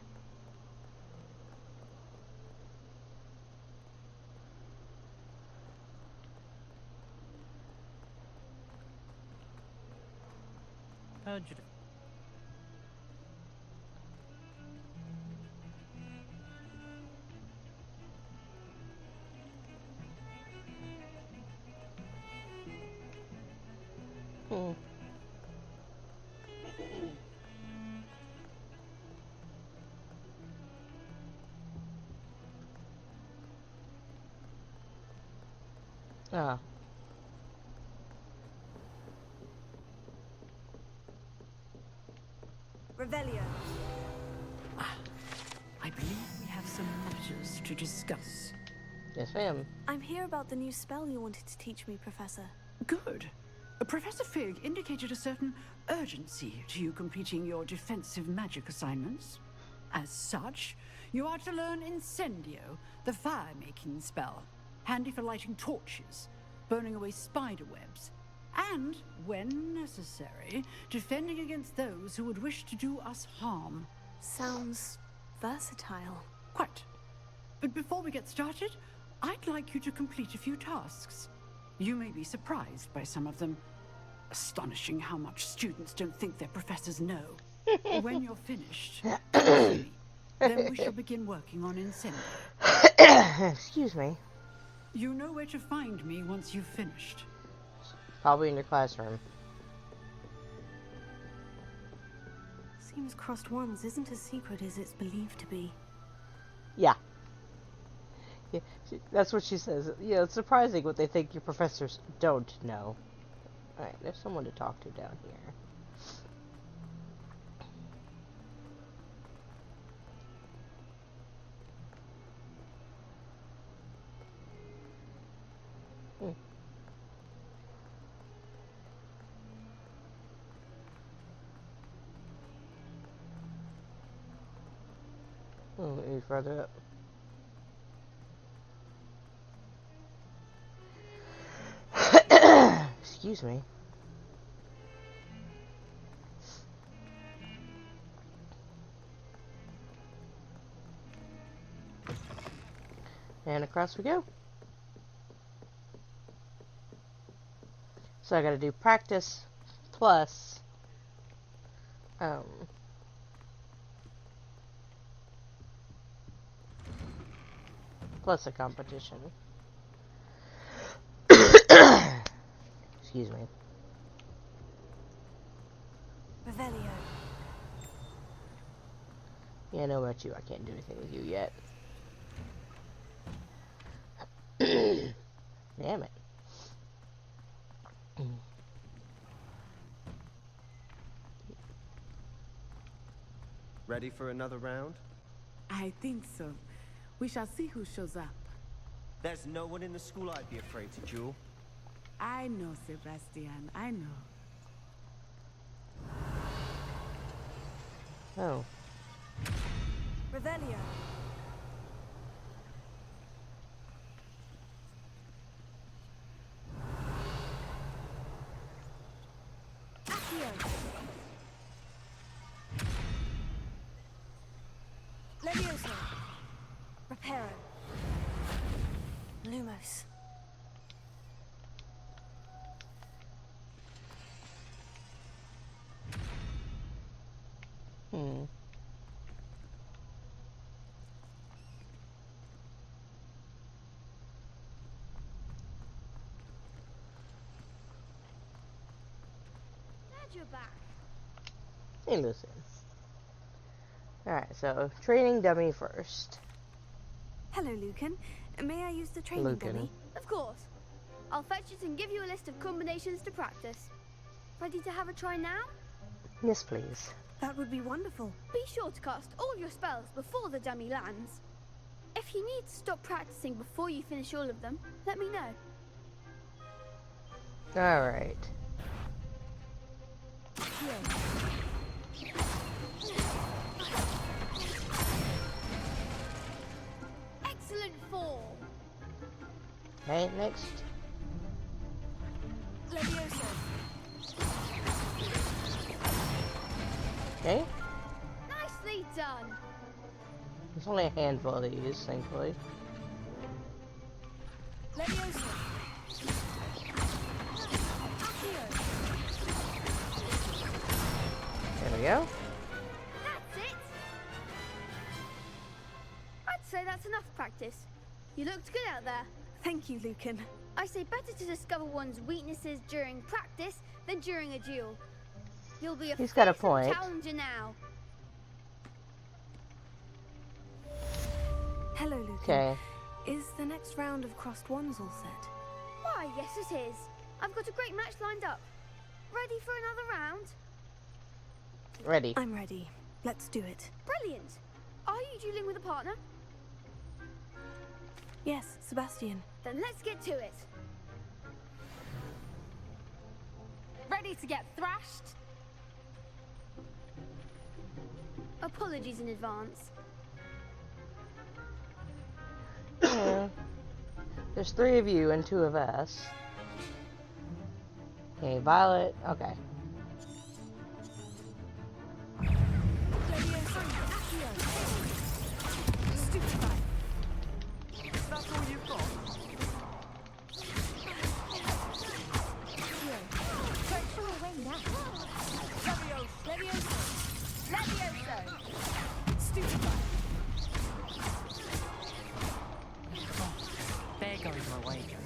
How'd you do? Hmm. Ah. Revelio. I believe we have some matters to discuss. Yes, ma'am. I'm here about the new spell you wanted to teach me, Professor. Good. Professor Fig indicated a certain urgency to you completing your defensive magic assignments. As such, you are to learn Incendio, the fire-making spell, handy for lighting torches, burning away spider webs, and, when necessary, defending against those who would wish to do us harm. Sounds versatile. Quite. But before we get started, I'd like you to complete a few tasks. You may be surprised by some of them. Astonishing how much students don't think their professors know. When you're finished, come see me. Then we shall begin working on Incendio. Excuse me. You know where to find me once you've finished. Probably in your classroom. Seems crossed wands isn't as secret as it's believed to be. Yeah. Yeah, that's what she says. Yeah, it's surprising what they think your professors don't know. Alright, there's someone to talk to down here. Oh, any further up. Excuse me. And across we go. So I gotta do practice plus plus a competition. Excuse me. Revelio. Yeah, I know about you. I can't do anything with you yet. Damn it. Ready for another round? I think so. We shall see who shows up. There's no one in the school I'd be afraid to duel. I know, Sebastian. I know. Oh. Revelio. Accio. Levioso. Reparo. Lumos. Hmm. Glad you're back. Hey, listen. Alright, so training dummy first. Hello, Lucan. May I use the training Lucan. dummy? Of course. I'll fetch it and give you a list of combinations to practice. Ready to have a try now? Yes, please. That would be wonderful. Be sure to cast all your spells before the dummy lands. If you need to stop practicing before you finish all of them, let me know. Alright. Excellent form. Okay, next. Levioso. Okay. Nicely done. There's only a handful of these, thankfully. Leviosa. There we go. That's it. I'd say that's enough practice. You looked good out there. Thank you, Lucan. I say better to discover one's weaknesses during practice than during a duel. You'll be a He's got a fearsome point. challenger now. Hello, Lucan. Okay. Is the next round of crossed wands all set? Why, yes it is. I've got a great match lined up. Ready for another round? Ready. I'm ready. Let's do it. Brilliant. Are you dueling with a partner? Yes, Sebastian. Then let's get to it. Ready to get thrashed? Apologies in advance. There's 3 of you and 2 of us. Okay, Violet. Okay. That's all you've got? There goes my wager.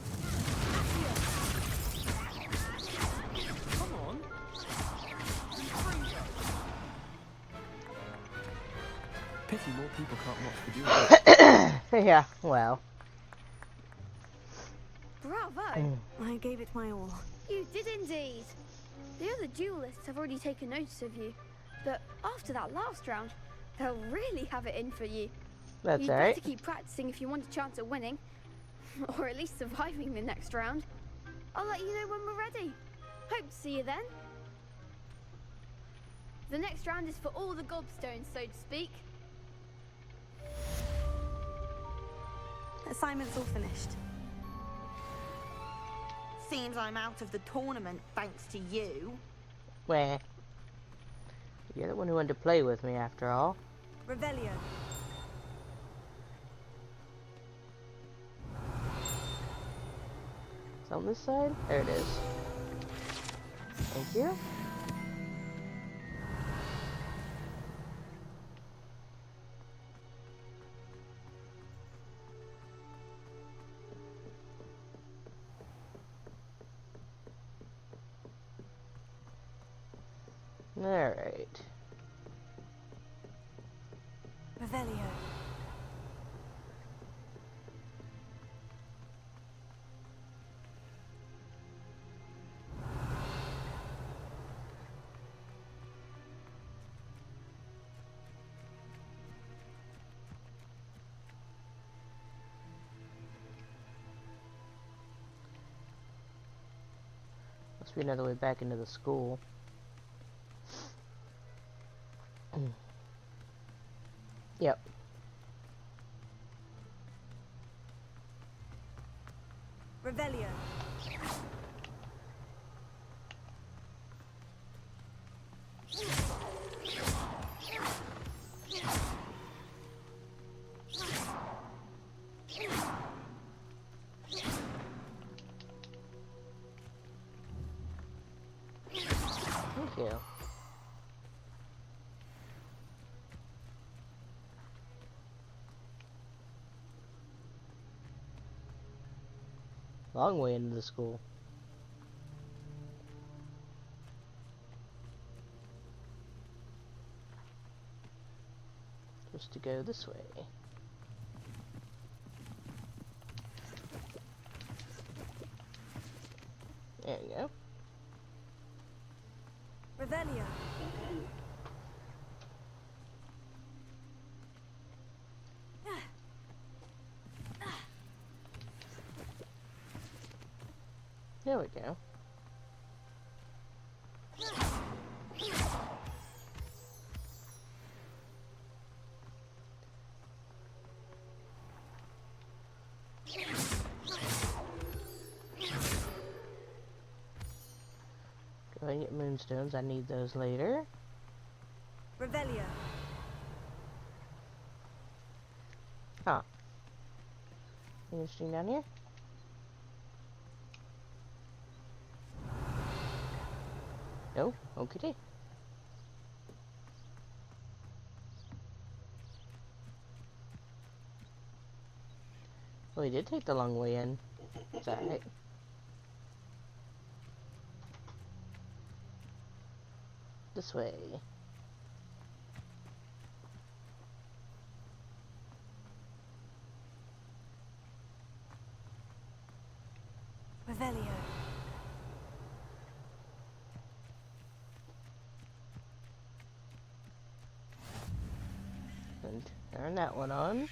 Come on. Pity more people can't watch the duel. Yeah, well. Bravo. I gave it my all. You did indeed. The other duelists have already taken notice of you, but after that last round, they'll really have it in for you. That's You'd alright. better keep practicing if you want a chance at winning, or at least surviving the next round. I'll let you know when we're ready. Hope to see you then. The next round is for all the gobstones, so to speak. Assignment's all finished. Seems I'm out of the tournament thanks to you. Where? You're the one who wanted to play with me, after all. Revelio. It's on this side? There it is. Thank you. Alright. Revelio. Must be another way back into the school. Yep. Revelio. Thank you. Long way into the school. Just to go this way. There you go. Revelio. There we go. Go ahead and get moonstones. I need those later. Revelio. Huh. Anything down here? No? Okay. Well, he did take the long way in. Is that right? This way. Revelio. And turn that one on.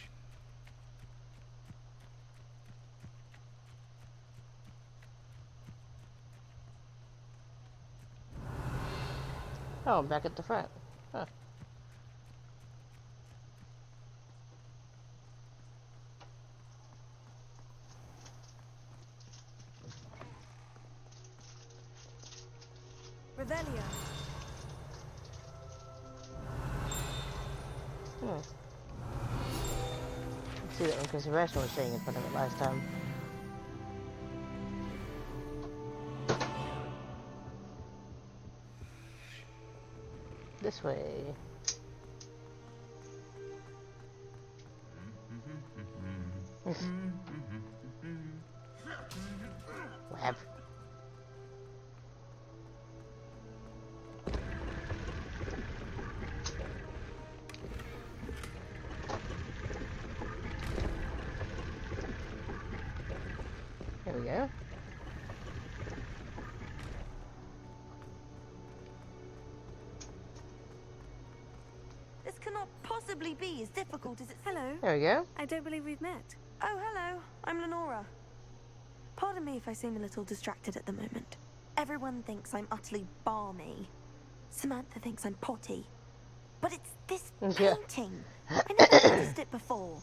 Oh, I'm back at the front. Huh. Revelio. Let's see that one because the rest was staying in front of it last time. This way. Whap. There we go. This cannot possibly be as difficult as it... Hello. There we go. I don't believe we've met. Oh, hello. I'm Lenora. Pardon me if I seem a little distracted at the moment. Everyone thinks I'm utterly balmy. Samantha thinks I'm potty. But it's this painting. I never noticed it before.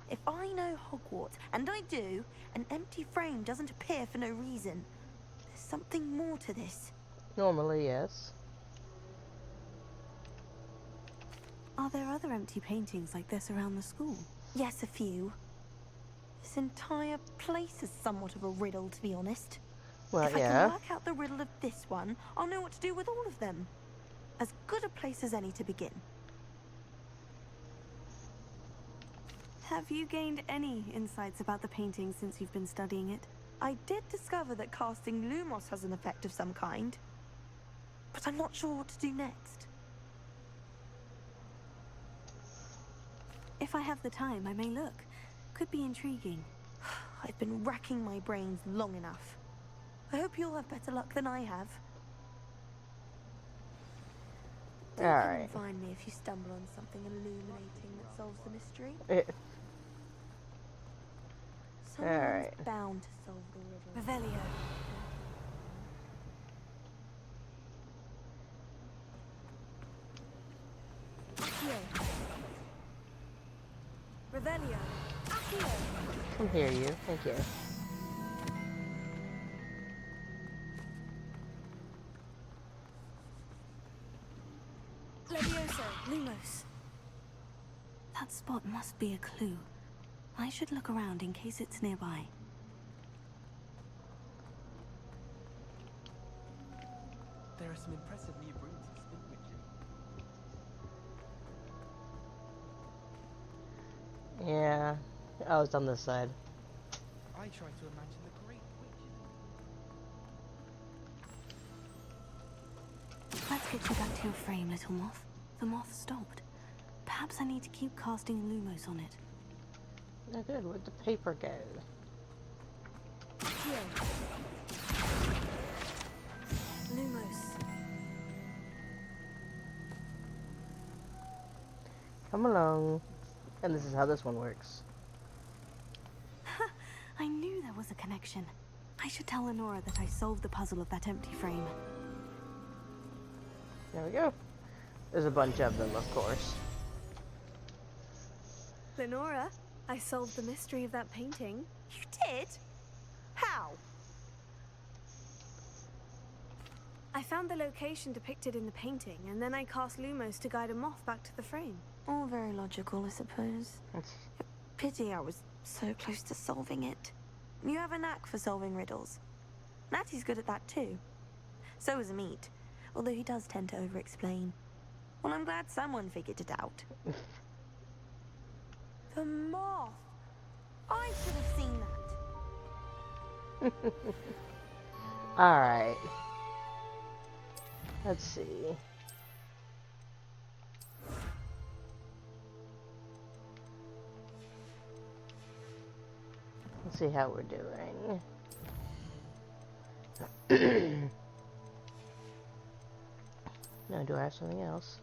If I know Hogwarts, and I do, an empty frame doesn't appear for no reason. There's something more to this. Normally, yes. Are there other empty paintings like this around the school? Yes, a few. This entire place is somewhat of a riddle, to be honest. Well, if I yeah. can work out the riddle of this one, I'll know what to do with all of them. As good a place as any to begin. Have you gained any insights about the painting since you've been studying it? I did discover that casting Lumos has an effect of some kind. But I'm not sure what to do next. If I have the time, I may look. Could be intriguing. I've been racking my brains long enough. I hope you'll have better luck than I have. Do come and find me if you stumble on something illuminating that solves the mystery. Someone's bound to solve the riddle. Revelio. Accio. Revelio. Accio. I hear you. Thank you. Levioso. Lumos. That spot must be a clue. I should look around in case it's nearby. There are some impressive new brooms of spin witchery. Yeah. I was on this side. I try to imagine the great witches. Let's get you back to your frame, little moth. The moth stopped. Perhaps I need to keep casting Lumos on it. Oh, good. Where'd the paper go? Here. Lumos. Come along. And this is how this one works. I knew there was a connection. I should tell Lenora that I solved the puzzle of that empty frame. There we go. There's a bunch of them, of course. Lenora, I solved the mystery of that painting. You did? How? I found the location depicted in the painting, and then I cast Lumos to guide a moth back to the frame. All very logical, I suppose. Pity I was so close to solving it. You have a knack for solving riddles. Natty's good at that too. So is Amit, although he does tend to over-explain. Well, I'm glad someone figured it out. The moth! I should have seen that. Alright. Let's see. Let's see how we're doing. No, do I have something else?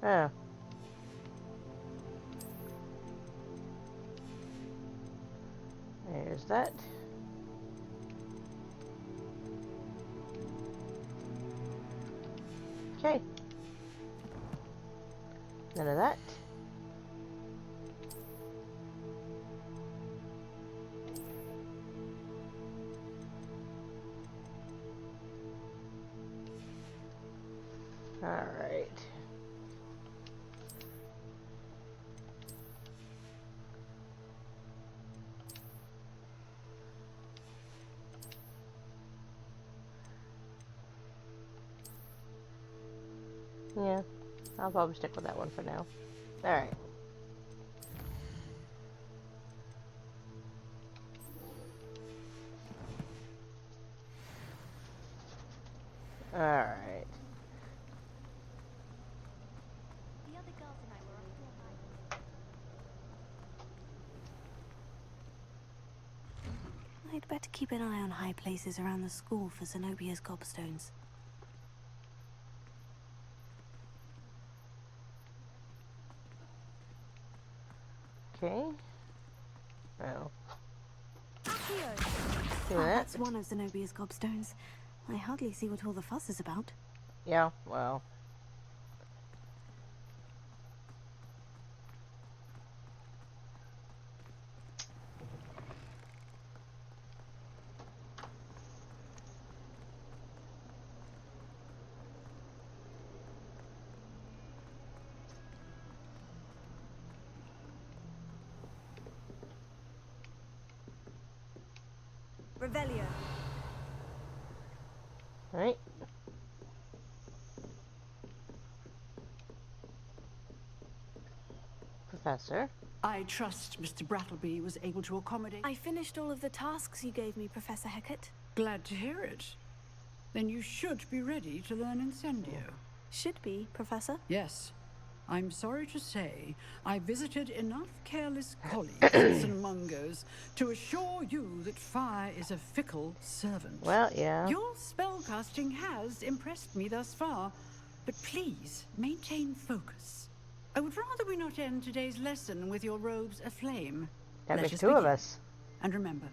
Oh. There's that. Okay. None of that. All right. Yeah, I'll probably stick with that one for now. Alright. Alright. The other girls and I were off to a hike. I'd better keep an eye on high places around the school for Zenobia's gobstones. Okay. Oh. That's one of Zenobia's gobstones. I hardly see what all the fuss is about. Yeah, well. Revelio. Right. Professor. I trust Mr. Brattleby was able to accommodate. I finished all of the tasks you gave me, Professor Hecat. Glad to hear it. Then you should be ready to learn Incendio. Should be, Professor. Yes. I'm sorry to say, I visited enough careless colleagues and Mungos to assure you that fire is a fickle servant. Well, yeah. Your spellcasting has impressed me thus far, but please maintain focus. I would rather we not end today's lesson with your robes aflame. That Let makes us two of begin. us. And remember,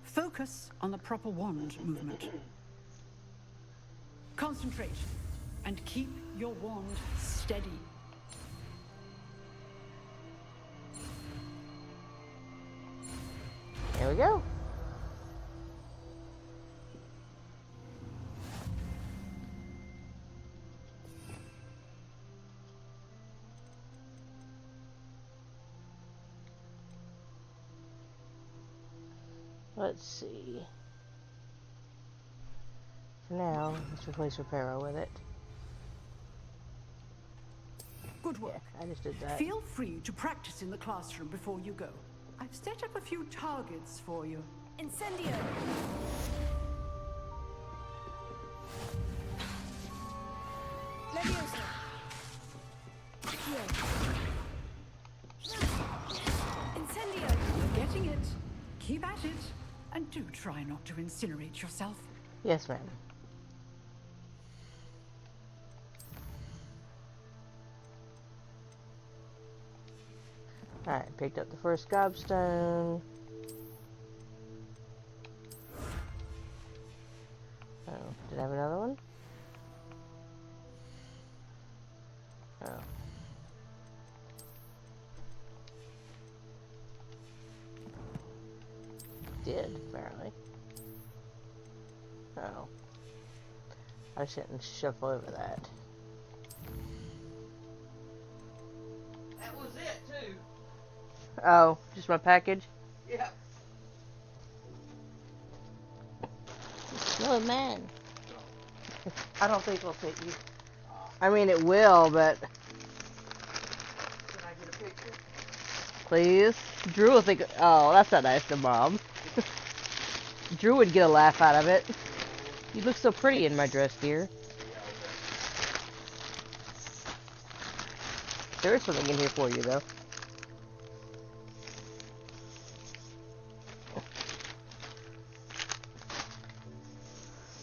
focus on the proper wand movement. Concentrate and keep your wand steady. There we go. Let's see. For now, let's replace Reparo with it. Good work. Yeah, I just did that. Feel free to practice in the classroom before you go. I've set up a few targets for you. Incendio! Leviosa! Incendio! You're getting it. Keep at it. And do try not to incinerate yourself. Yes, ma'am. Alright, picked up the first gobstone. Oh, did I have another one? Oh. Did, apparently. Oh. I shouldn't shuffle over that. That was it, too. Oh, just my package? Yep. No, man. I don't think it'll fit you. I mean, it will, but... Can I get a picture? Please? Drew will think... Oh, that's not nice to Mom. Drew would get a laugh out of it. You look so pretty in my dress, dear. There is something in here for you, though.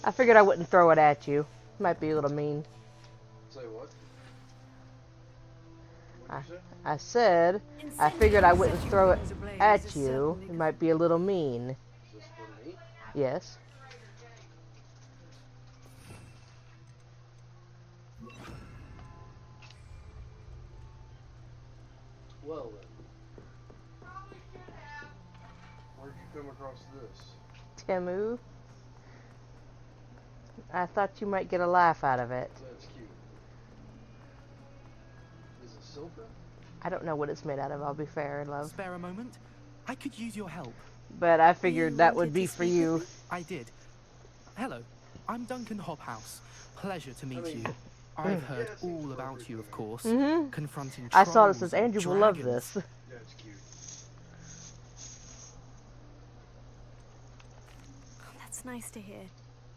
I figured I wouldn't throw it at you. Might be a little mean. Say what? What'd you say? I said, I figured I wouldn't throw it at you. It might be a little mean. Is this for me? Yes. Well then. Where'd you come across this? Temu. I thought you might get a laugh out of it. That's cute. Is it silver? I don't know what it's made out of, I'll be fair, love. Spare a moment? I could use your help. But I figured that would be for you. I did. Hello, I'm Duncan Hobhouse. Pleasure to meet you. I've heard all about you, of course. Confronting I saw this trolls as Andrew and will love dragons. this. That's cute. That's nice to hear.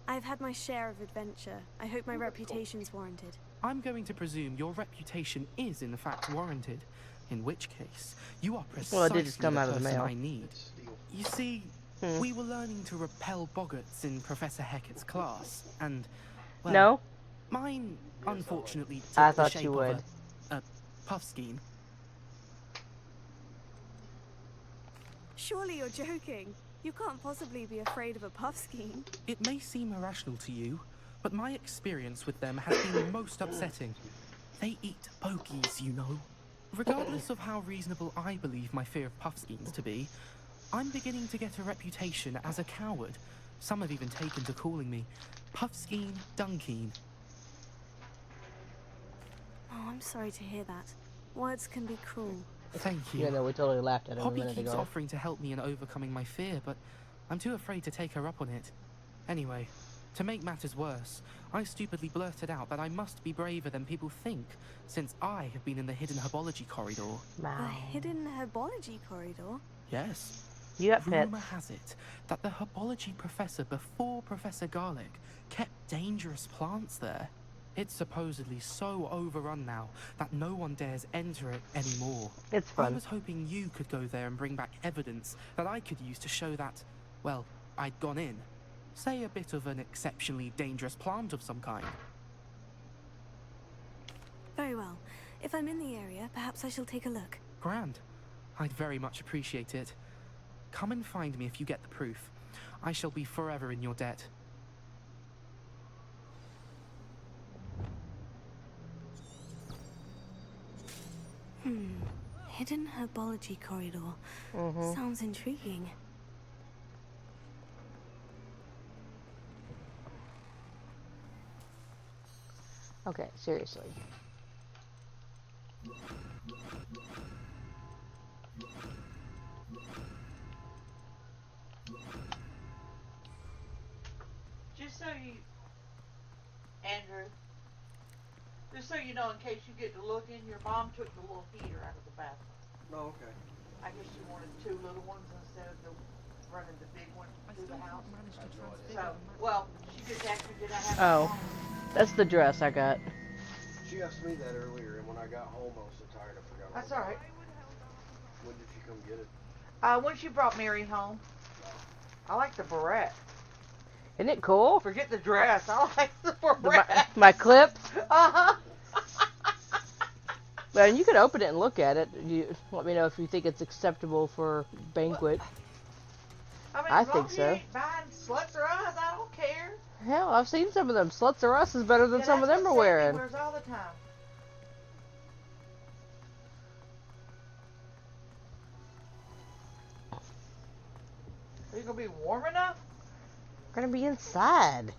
I've had my share of adventure. I hope my reputation's warranted. I'm going to presume your reputation is in fact warranted. In which case, you are precisely Well, it did just come the out of the person mail. I need. You see, we were learning to repel boggarts in Professor Hecat's class, and well, No? mine unfortunately took I the thought shape you of would. a puffskein. Surely you're joking. You can't possibly be afraid of a puffskein. It may seem irrational to you, but my experience with them has been most upsetting. They eat bogies, you know. Regardless of how reasonable I believe my fear of puffskeins to be, I'm beginning to get a reputation as a coward. Some have even taken to calling me Puffskein Dunkeen. Oh, I'm sorry to hear that. Words can be cruel. Thank you. Yeah, no, we totally laughed at him a Poppy minute keeps ago. offering to help me in overcoming my fear, but I'm too afraid to take her up on it. Anyway, to make matters worse, I stupidly blurted out that I must be braver than people think, since I have been in the hidden herbology corridor. A hidden herbology corridor? Yes. You got pets. Rumor has it that the herbology professor before Professor Garlic kept dangerous plants there. It's supposedly so overrun now that no one dares enter it anymore. It's I fun. was hoping you could go there and bring back evidence that I could use to show that, well, I'd gone in. Say a bit of an exceptionally dangerous plant of some kind. Very well. If I'm in the area, perhaps I shall take a look. Grand. I'd very much appreciate it. Come and find me if you get the proof. I shall be forever in your debt. Hidden herbology corridor. Sounds intriguing. Okay, seriously. Just so you, Andrew, just so you know, in case you get to looking, your mom took the little heater out of the bathroom. Oh, okay. I guess you wanted two little ones instead of the running the big one through the house. So, well, she just asked me, did I have Oh, that's the dress I got. She asked me that earlier, and when I got home, I was so tired I forgot. That's all right. When did she come get it? When she brought Mary home, I like the beret. Isn't it cool? Forget the dress. I like the beret. My clip? Uh-huh. Well, you can open it and look at it. You let me know if you think it's acceptable for banquet. I mean, I as long think as so. you ain't buying sluts or us, I don't care. Hell, I've seen some of them. Sluts or Us is better than Yeah, some of that's them are what Sadie wearing. wears all the time. Are you gonna be warm enough? We're gonna be inside.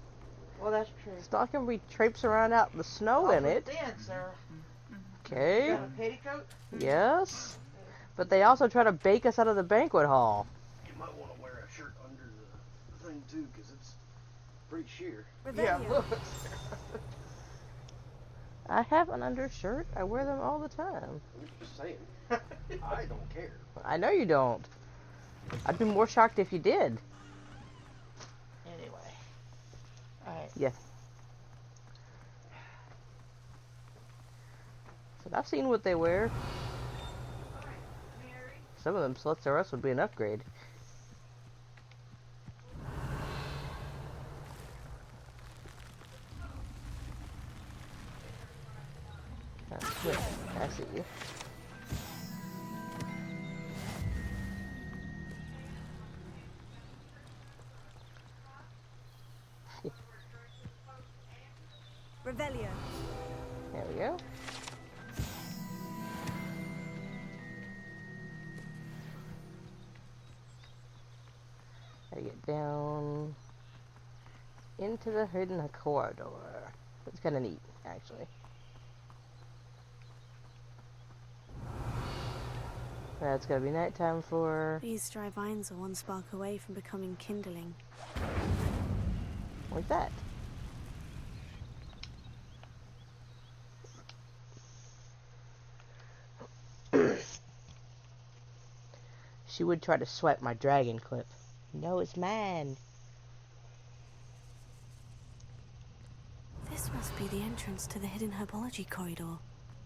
Well, that's true. It's not gonna be traipse around out in the snow in it. Then, sir. Okay. You got a petticoat? Yes. But they also try to bake us out of the banquet hall. You might want to wear a shirt under the thing too, because it's pretty sheer. Yeah, look. I have an undershirt. I wear them all the time. I'm just saying. I don't care. I know you don't. I'd be more shocked if you did. Anyway. Alright. Yeah. So I've seen what they wear. Some of them sluts or us would be an upgrade. Yeah, I see you. Revelio. There we go. Gotta get down into the hidden corridor. It's kind of neat, actually. That's gonna be nighttime for... These dry vines are one spark away from becoming kindling. Like that. She would try to swipe my dragon clip. No, it's mine. This must be the entrance to the hidden herbology corridor.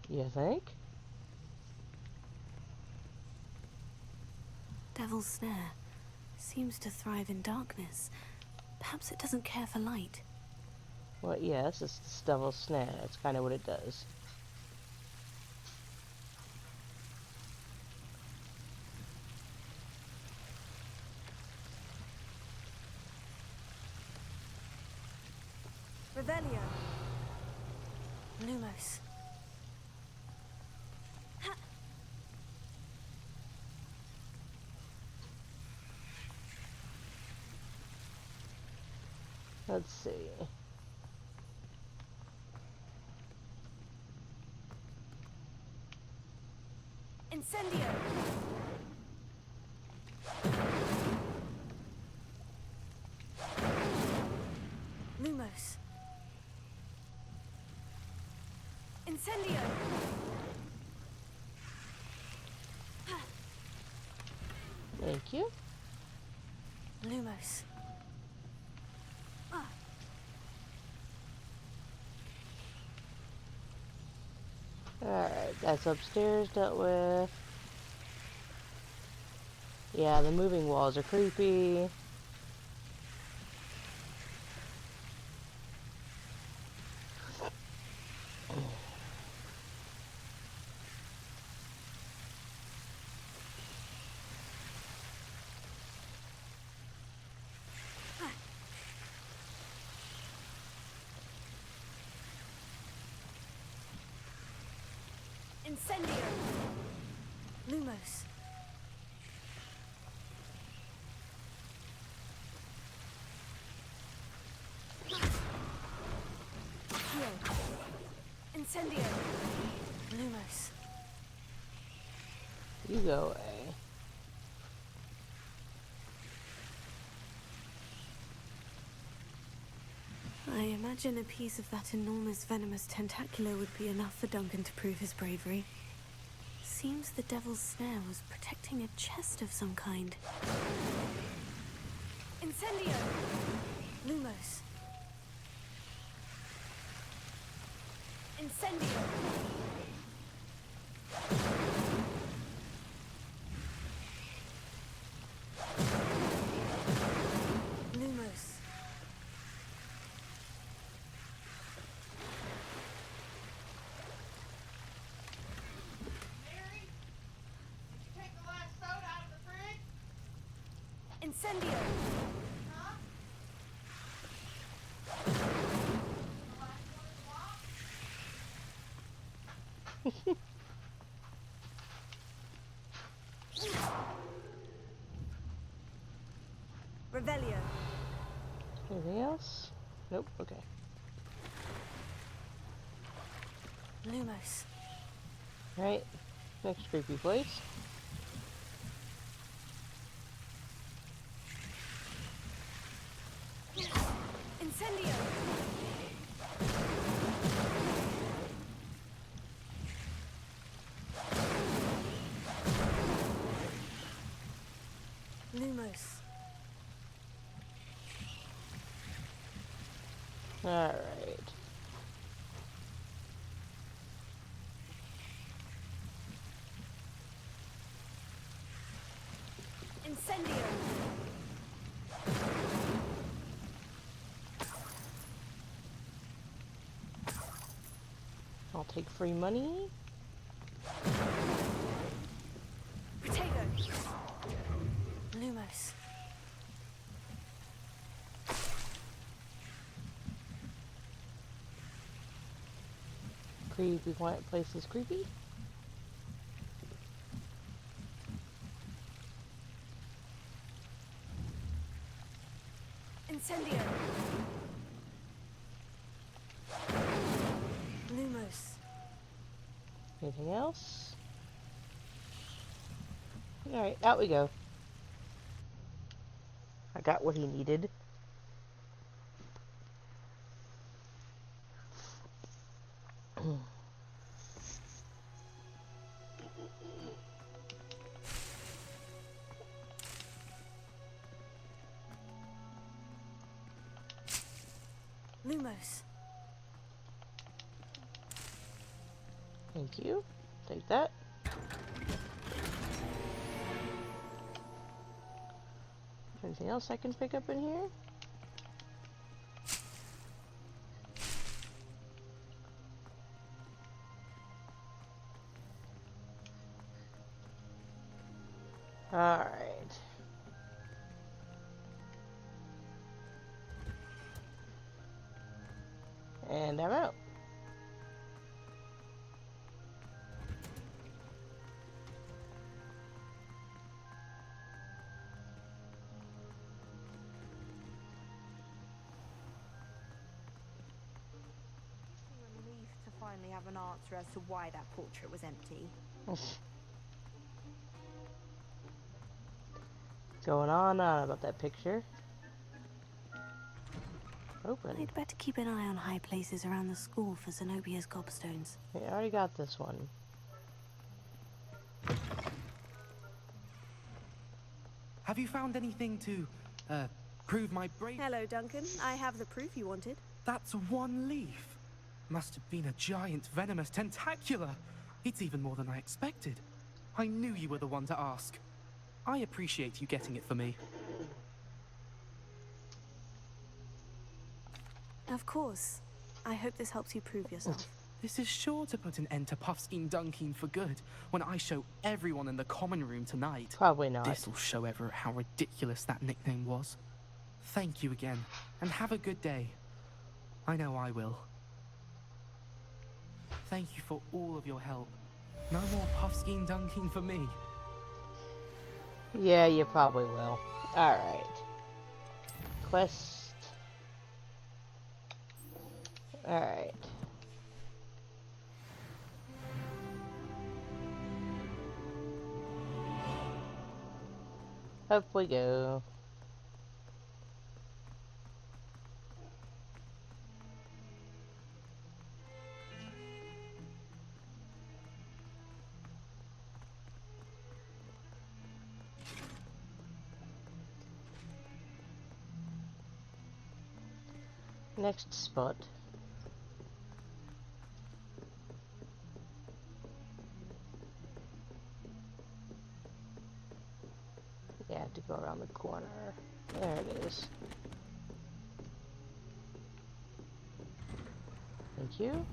You think? Devil's Snare seems to thrive in darkness. Perhaps it doesn't care for light. Well, yes, it's the Devil's Snare. That's kind of what it does. Revelio. Lumos. Let's see. Incendio. Lumos. Incendio. Thank you. Lumos. Alright, that's upstairs dealt with. Yeah, the moving walls are creepy. Incendio. Lumos. Incendio. Lumos. You go away. I imagine a piece of that enormous venomous tentacular would be enough for Duncan to prove his bravery. Seems the Devil's Snare was protecting a chest of some kind. Incendio. Lumos. Incendio. Lumos. Incendio. Revelio. Anything else? Nope, okay. Lumos. Right, next creepy place. Incendio! Lumos. Alright. Incendio! I'll take free money. Potato! Lumos. Creepy, quiet place is creepy. Incendio! Lumos. Anything else? Alright, out we go. I got what he needed. Lumos. Thank you. Take that. Anything else I can pick up in here? Alright. And I'm out. Relief to finally have an answer as to why that portrait was empty. Going on and on about that picture. Open. I'd better keep an eye on high places around the school for Zenobia's gobstones. I already got this one. Have you found anything to, prove my brain? Hello, Duncan. I have the proof you wanted. That's one leaf. Must have been a giant venomous tentacula. It's even more than I expected. I knew you were the one to ask. I appreciate you getting it for me. Of course. I hope this helps you prove yourself. This is sure to put an end to Puffskein Dunkin for good when I show everyone in the common room tonight. Probably not. This'll show everyone how ridiculous that nickname was. Thank you again, and have a good day. I know I will. Thank you for all of your help. No more Puffskein Dunkin for me. Yeah, you probably will. Alright. Quest. Alright. Up we go. Next spot. Yeah, I have to go around the corner. There it is. Thank you.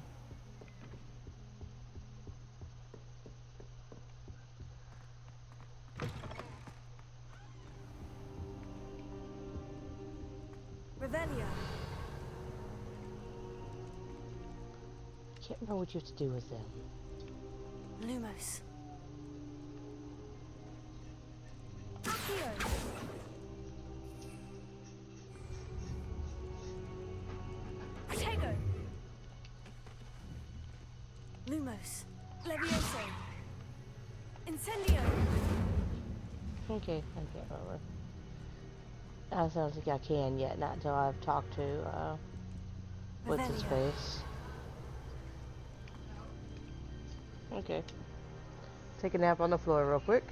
Revelio. Can't remember what you have to do with them. Lumos. Lumos. Levioso. Incendio. Okay, I can't remember. I don't think I can yet, not until I've talked to, what's his face. Okay. Take a nap on the floor real quick.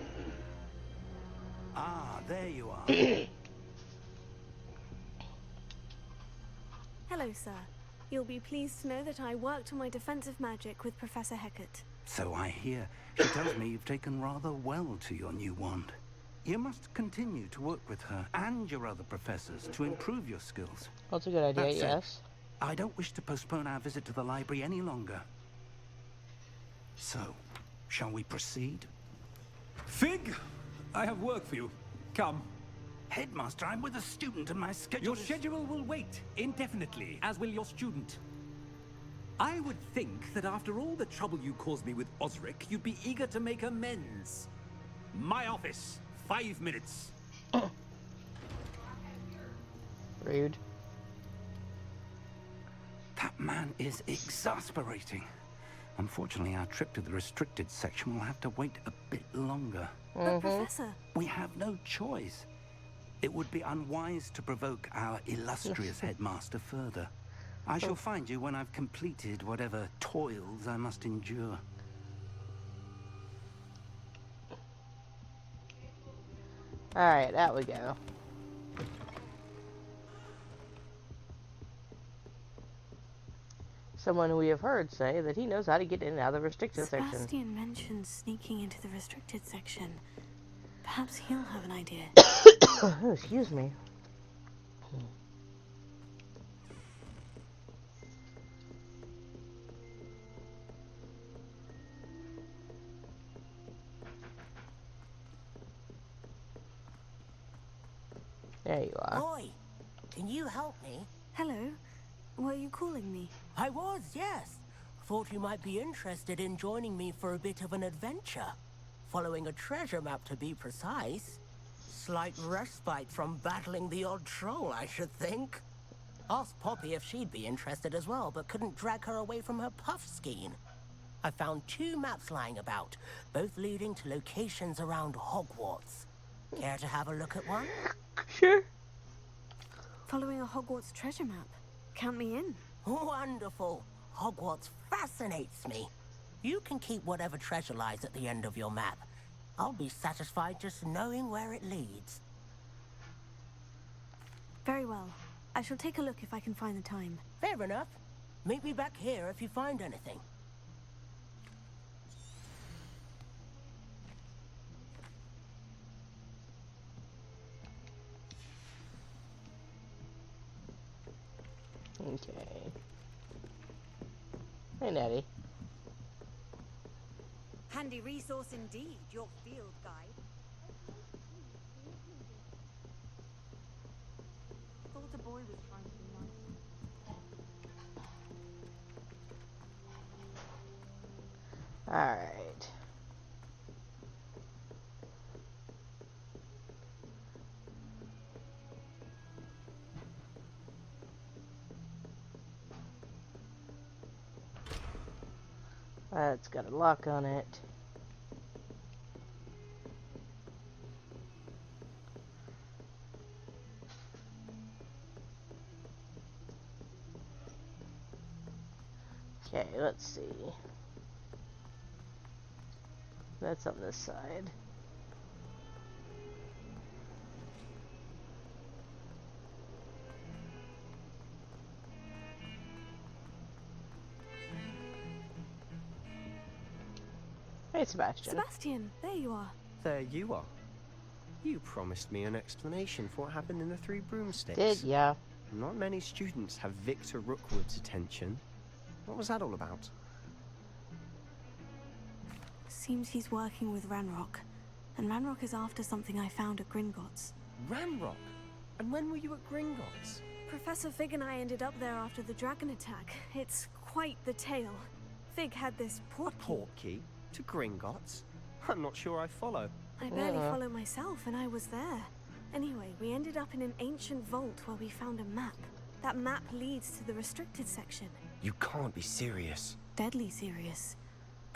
Ah, there you are. Hello, sir. You'll be pleased to know that I worked on my defensive magic with Professor Hecat. So I hear. She tells me you've taken rather well to your new wand. You must continue to work with her and your other professors to improve your skills. That's a good idea, That said, yes. I don't wish to postpone our visit to the library any longer. So, shall we proceed? Fig, I have work for you. Come. Headmaster, I'm with a student and my schedule Your schedule will wait indefinitely, as will your student. I would think that after all the trouble you caused me with Osric, you'd be eager to make amends. My office, 5 minutes. Rude. That man is exasperating. Unfortunately, our trip to the restricted section will have to wait a bit longer. But Professor... We have no choice. It would be unwise to provoke our illustrious headmaster further. I shall find you when I've completed whatever toils I must endure. Alright, out we go. Someone we have heard say that he knows how to get in and out of the restricted section. Sebastian mentioned sneaking into the restricted section. Perhaps he'll have an idea. Oh, excuse me. There you are. Boy, can you help me? Hello. Were you calling me? I was, yes. Thought you might be interested in joining me for a bit of an adventure. Following a treasure map, to be precise. Slight respite from battling the odd troll, I should think. Asked Poppy if she'd be interested as well, but couldn't drag her away from her puff skein. I found 2 maps lying about, both leading to locations around Hogwarts. Care to have a look at one? Sure. Following a Hogwarts treasure map. Count me in. Wonderful. Hogwarts fascinates me. You can keep whatever treasure lies at the end of your map. I'll be satisfied just knowing where it leads. Very well. I shall take a look if I can find the time. Fair enough. Meet me back here if you find anything. Okay. Hey, Nettie. Handy resource indeed, your field guide. Thought a boy was trying to be nice. Alright. It's got a lock on it. Okay, let's see. That's on this side. Hey, Sebastian. Sebastian, there you are. There you are. You promised me an explanation for what happened in the 3 broomsticks. Did ya? Not many students have Victor Rookwood's attention. What was that all about? Seems he's working with Ranrock. And Ranrock is after something I found at Gringotts. Ranrock? And when were you at Gringotts? Professor Fig and I ended up there after the dragon attack. It's quite the tale. Fig had this portkey. A portkey? To Gringotts? I'm not sure I follow. I barely follow myself, and I was there. Anyway, we ended up in an ancient vault where we found a map. That map leads to the restricted section. You can't be serious. Deadly serious.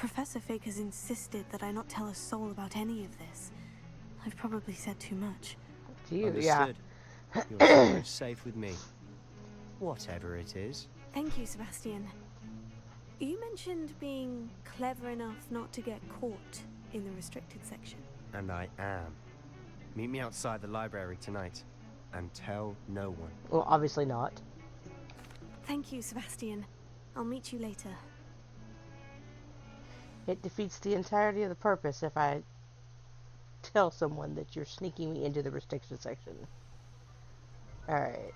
Professor Fig has insisted that I not tell a soul about any of this. I've probably said too much. Understood. Your secret's safe with me. Whatever it is. Thank you, Sebastian. You mentioned being clever enough not to get caught in the restricted section. And I am. Meet me outside the library tonight. And tell no one. Well, obviously not. Thank you, Sebastian. I'll meet you later. It defeats the entirety of the purpose if I tell someone that you're sneaking me into the restricted section. Alright.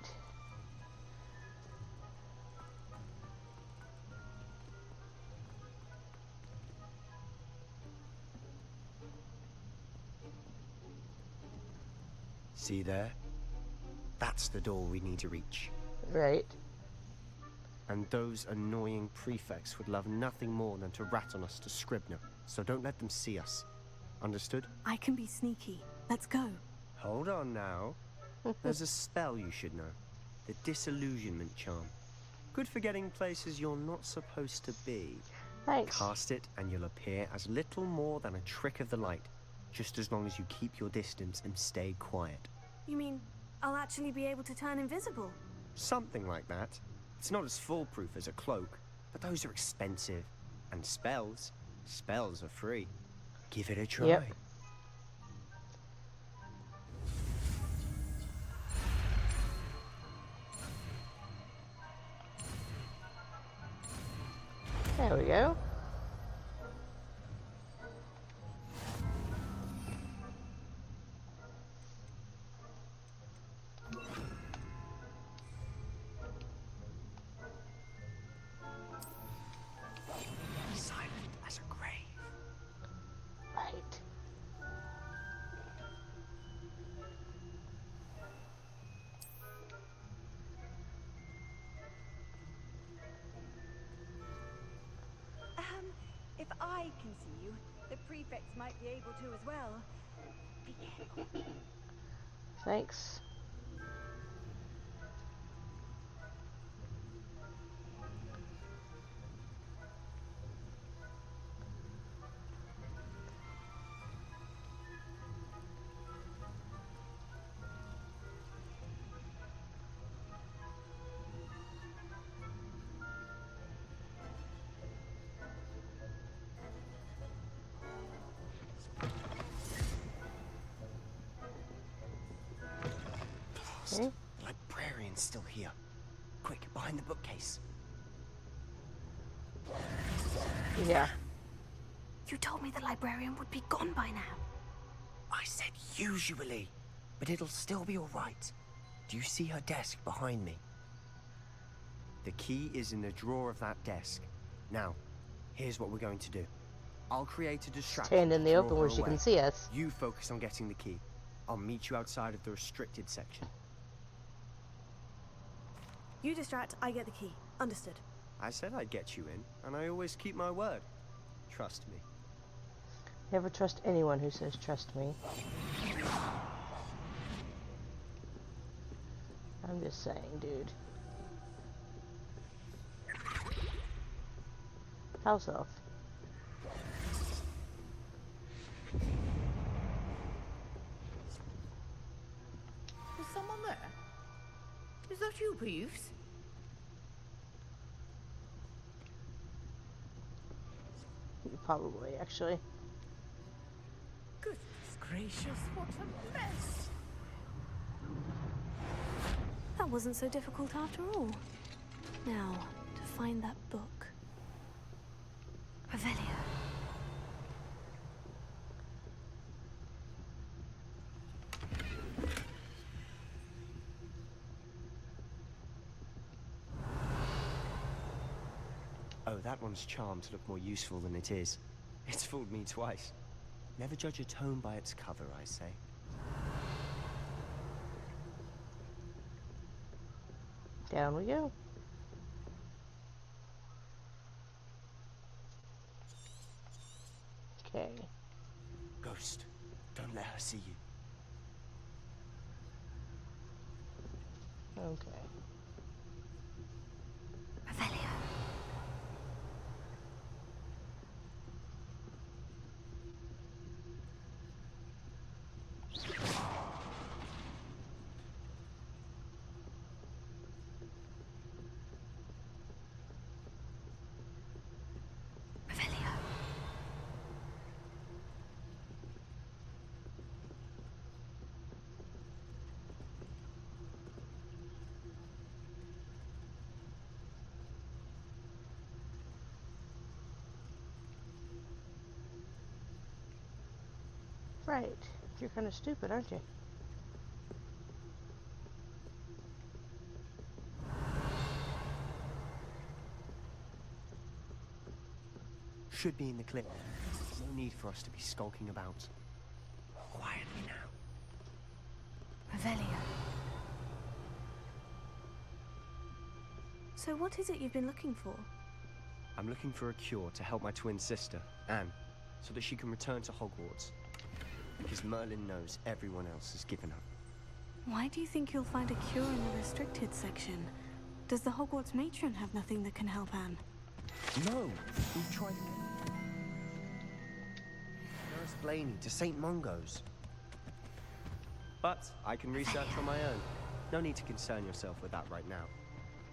See there? That's the door we need to reach. Right. And those annoying prefects would love nothing more than to rat on us to Scribner, so don't let them see us. Understood? I can be sneaky. Let's go. Hold on now. There's a spell you should know. The Disillusionment Charm. Good for getting places you're not supposed to be. Thanks. Cast it and you'll appear as little more than a trick of the light, just as long as you keep your distance and stay quiet. You mean I'll actually be able to turn invisible? Something like that. It's not as foolproof as a cloak, but those are expensive. And spells are free. Give it a try. Yep. There we go. Silent as a grave. Right. If I can see you, the prefects might be able to as well. Be careful. Thanks. The librarian's still here. Quick, behind the bookcase. Yeah. You told me the librarian would be gone by now. I said usually, but it'll still be all right. Do you see her desk behind me? The key is in the drawer of that desk. Now, here's what we're going to do. I'll create a distraction. Stand in the to open draw where her she can away. see us. You focus on getting the key. I'll meet you outside of the restricted section. You distract, I get the key. Understood. I said I'd get you in, and I always keep my word. Trust me. Never trust anyone who says trust me. I'm just saying, dude. House elf. Is someone there? Is that you, Peeves? Probably, actually. Goodness gracious, what a mess! That wasn't so difficult after all. Now, to find that book. Revelio. Oh, that one's charmed to look more useful than it is. It's fooled me twice. Never judge a tome by its cover, I say. Down we go. Okay. Ghost, don't let her see you. Okay. Revelio. Right. You're kind of stupid, aren't you? Should be in the clip. No need for us to be skulking about. Quietly now. Revelia. So what is it you've been looking for? I'm looking for a cure to help my twin sister, Anne, so that she can return to Hogwarts. Because Merlin knows everyone else has given up. Why do you think you'll find a cure in the restricted section? Does the Hogwarts matron have nothing that can help Anne? No! We've tried... Nurse Blaney to St. Mungo's. But I can research on my own. No need to concern yourself with that right now.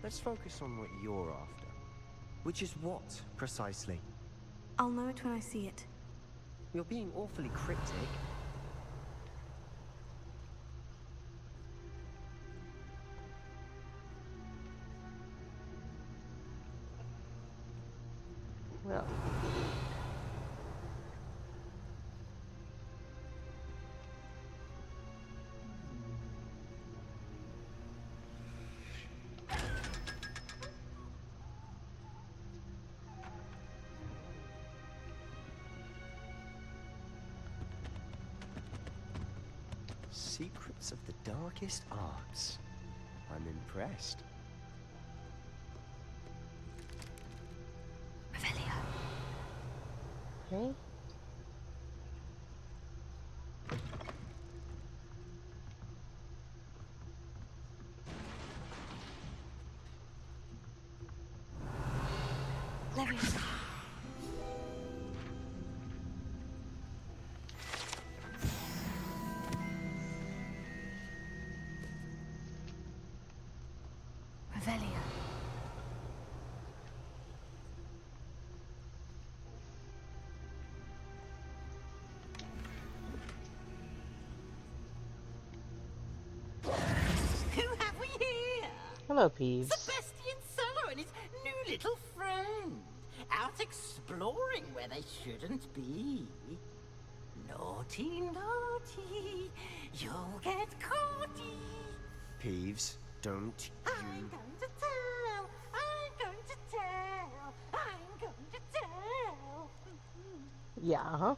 Let's focus on what you're after. Which is what, precisely? I'll know it when I see it. You're being awfully cryptic. Well. Secrets of the darkest arts. I'm impressed. Revelia. Okay. Levius. Revelia. Who have we here? Hello, Peeves. Sebastian Cello and his new little friend. Out exploring where they shouldn't be. Naughty, naughty. You'll get caughty. Peeves, don't you... I'm going to tell. I'm going to tell. I'm going to tell. Yeah, huh?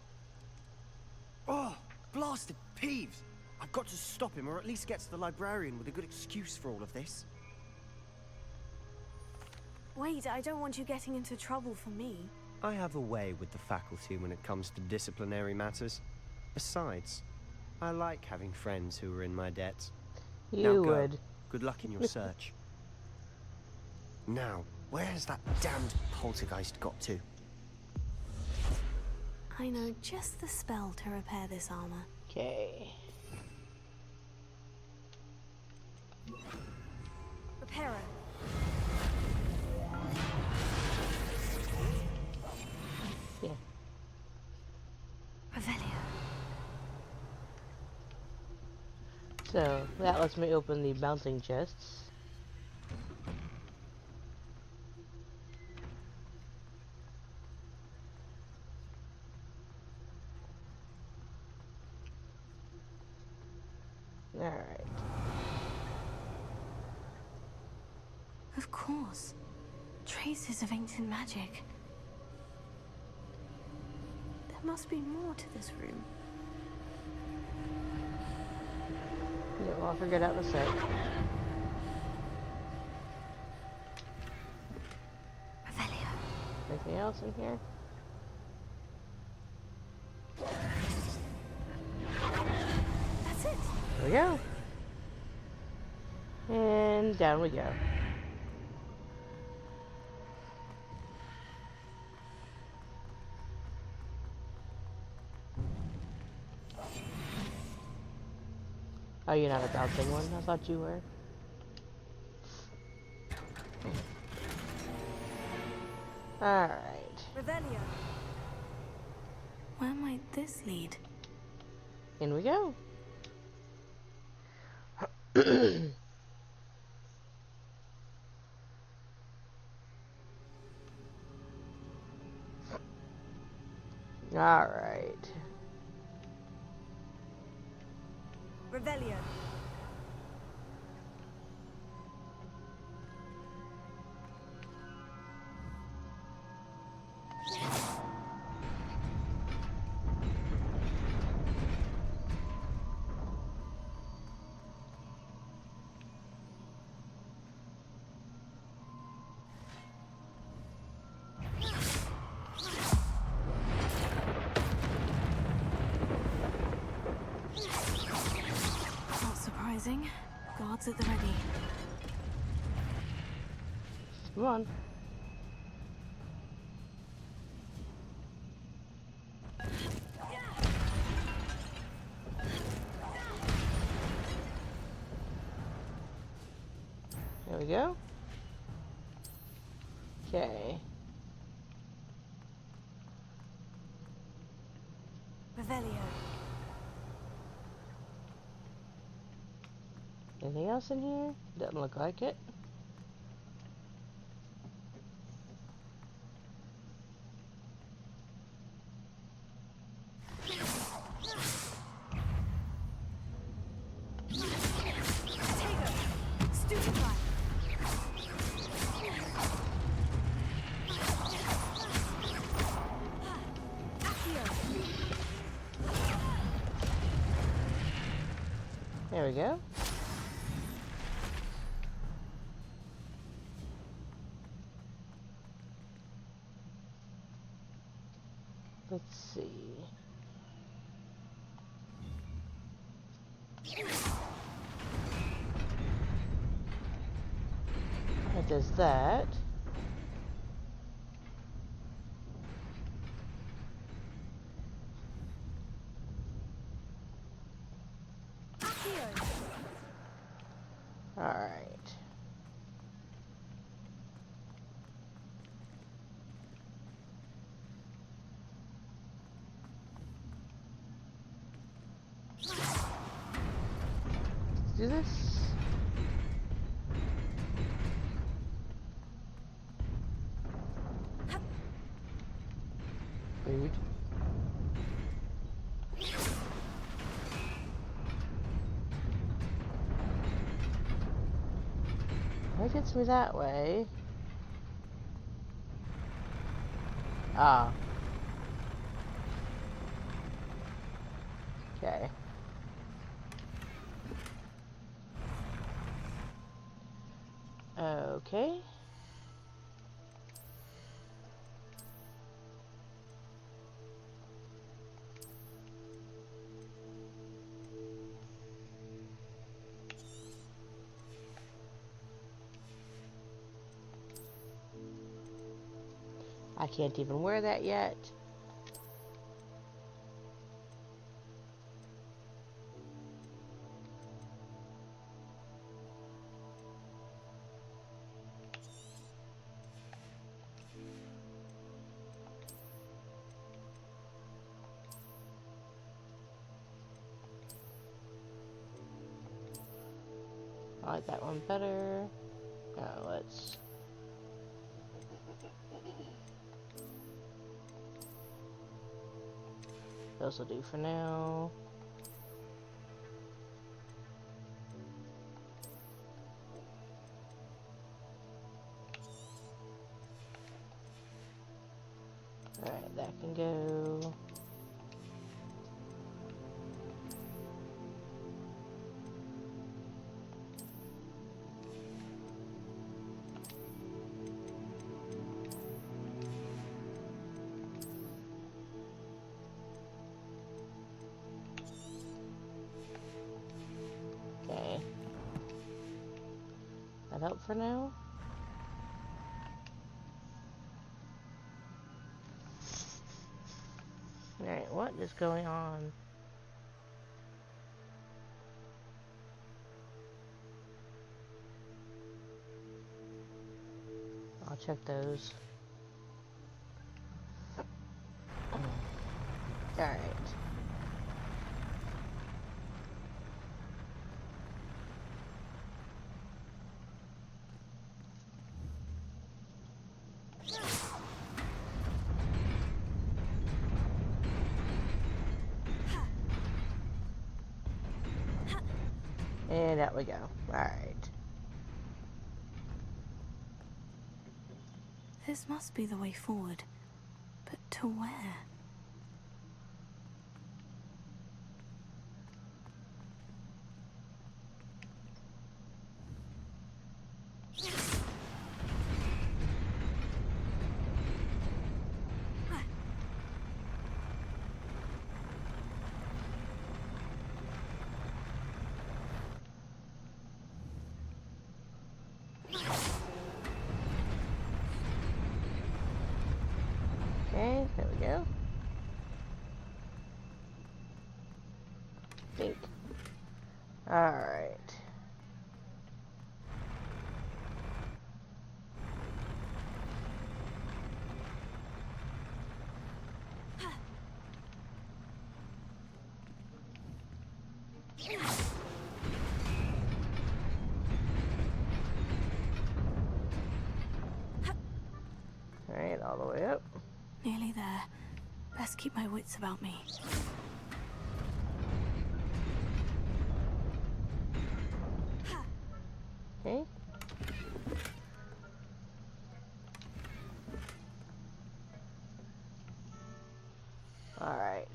Oh, blasted Peeves! I've got to stop him, or at least get to the librarian with a good excuse for all of this. Wait, I don't want you getting into trouble for me. I have a way with the faculty when it comes to disciplinary matters. Besides, I like having friends who are in my debt. You Now go. would. Good luck in your search. Now, where has that damned poltergeist got to? I know just the spell to repair this armor. Okay. Reparo. Yeah. Revelia. So, that lets me open the bouncing chests. Alright. Of course. Traces of ancient magic. There must be more to this room. Yeah, well, I'll figure it out in a sec. Revelia. Anything else in here? That's it. There we go. And down we go. Oh, you're not a bouncing one? I thought you were. Alright. Revelia. Where might this lead? In we go. Alright. Revelio. Not surprising. Guards at the ready. Come on. There we go. Okay. Revelio. Anything else in here? Doesn't look like it. There we go. Let's see. It does that. All right. Let's do this. Rude. That gets me that way. Ah. Okay. Okay. I can't even wear that yet. I like that one better. Now let's... Those will do for now. Alright, that can go. Okay. That help for now? Alright, what is going on? I'll check those. Alright. And out we go. Alright. This must be the way forward. But to where? Okay, there we go. Pink. Alright. Alright, all the way up. Nearly there. Best keep my wits about me. Okay. Alright.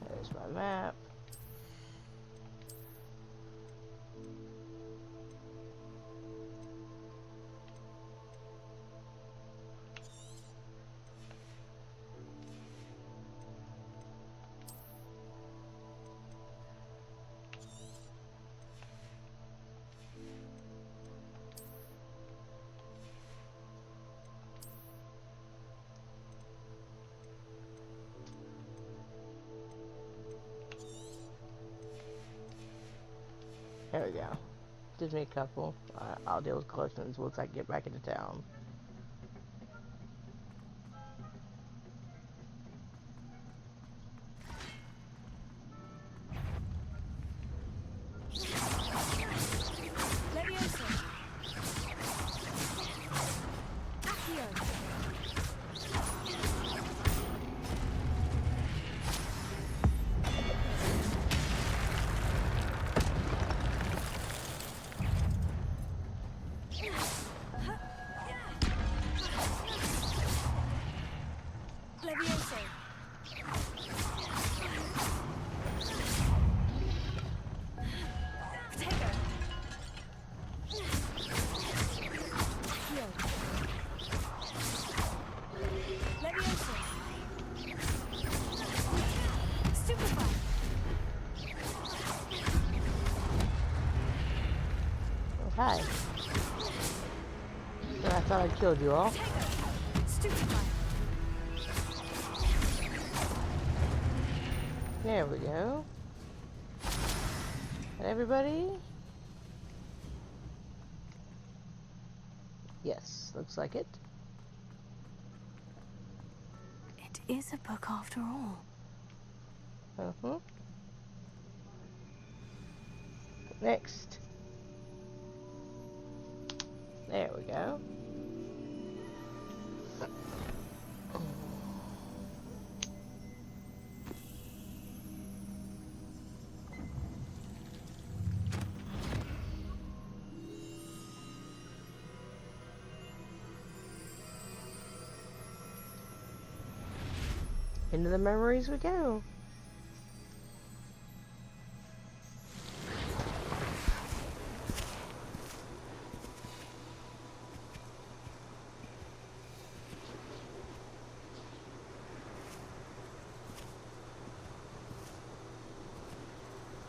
There's my map. There we go. Gives me a couple. I'll deal with collections once I get back into town. Hi. I thought I killed you all. There we go. And everybody? Yes, looks like it. It is a book after all. Uh-huh. Next. There we go. Into the memories we go.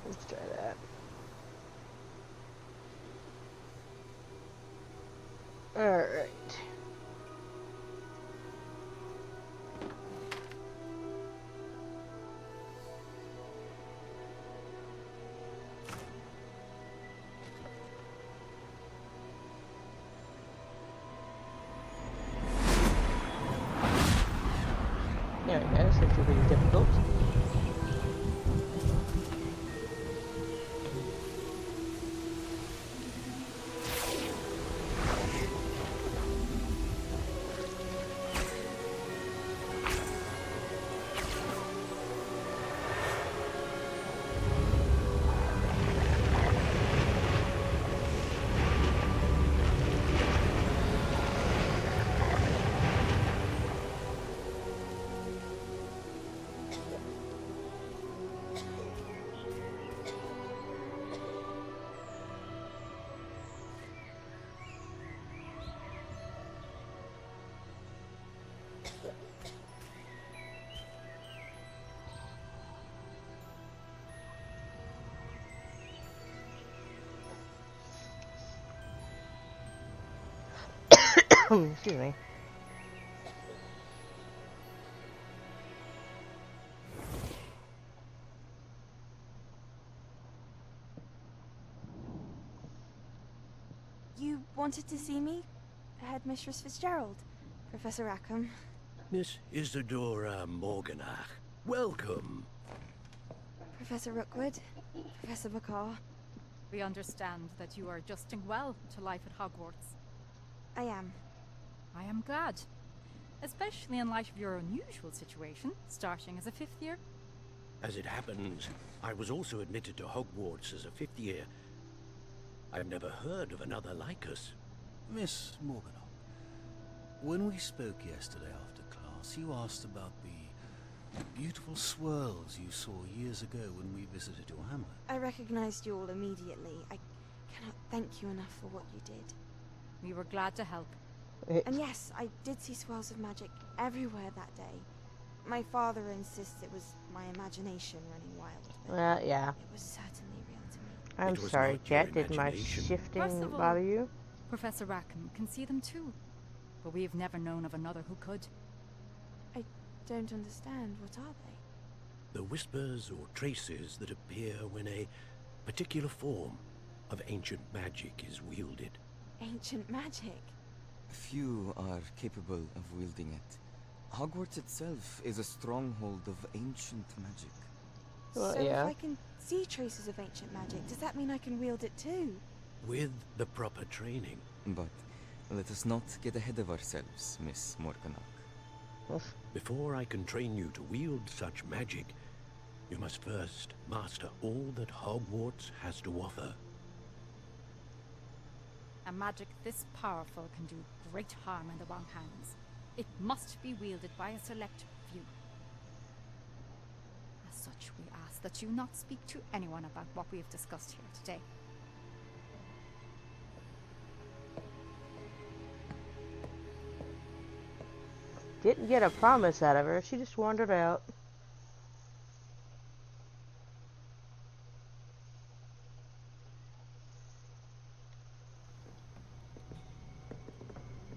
Let's try that. Alright. There we go, so it's really difficult. Excuse me. You wanted to see me? Headmistress Fitzgerald, Professor Rackham. Miss Isadora Morganach, welcome. Professor Rookwood, Professor McCaw. We understand that you are adjusting well to life at Hogwarts. I am. I am glad. Especially in light of your unusual situation, starting as a 5th year. As it happens, I was also admitted to Hogwarts as a 5th year. I've never heard of another like us. Miss Morganock, when we spoke yesterday after class, you asked about the beautiful swirls you saw years ago when we visited your hamlet. I recognized you all immediately. I cannot thank you enough for what you did. We were glad to help. And yes, I did see swirls of magic everywhere that day. My father insists it was my imagination running wild. Yeah. It was certainly real to me. I'm sorry, Jet. Did my shifting bother you? Professor Rackham can see them too. But we have never known of another who could. I don't understand. What are they? The whispers or traces that appear when a particular form of ancient magic is wielded. Ancient magic? Few are capable of wielding it. Hogwarts itself is a stronghold of ancient magic. So if I can see traces of ancient magic, does that mean I can wield it too? With the proper training. But let us not get ahead of ourselves, Miss Morganock. Before I can train you to wield such magic, you must first master all that Hogwarts has to offer. A magic this powerful can do great harm in the wrong hands. It must be wielded by a select few. As such, we ask that you not speak to anyone about what we have discussed here today. Didn't get a promise out of her. She just wandered out.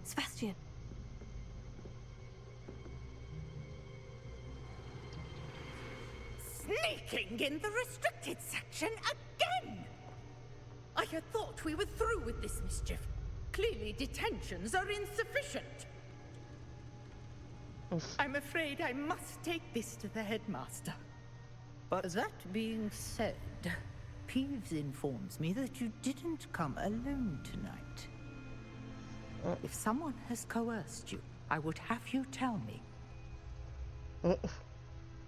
Sebastian. Sneaking in the restricted section again! I had thought we were through with this mischief. Clearly detentions are insufficient. I'm afraid I must take this to the headmaster. But that being said, Peeves informs me that you didn't come alone tonight. If someone has coerced you, I would have you tell me.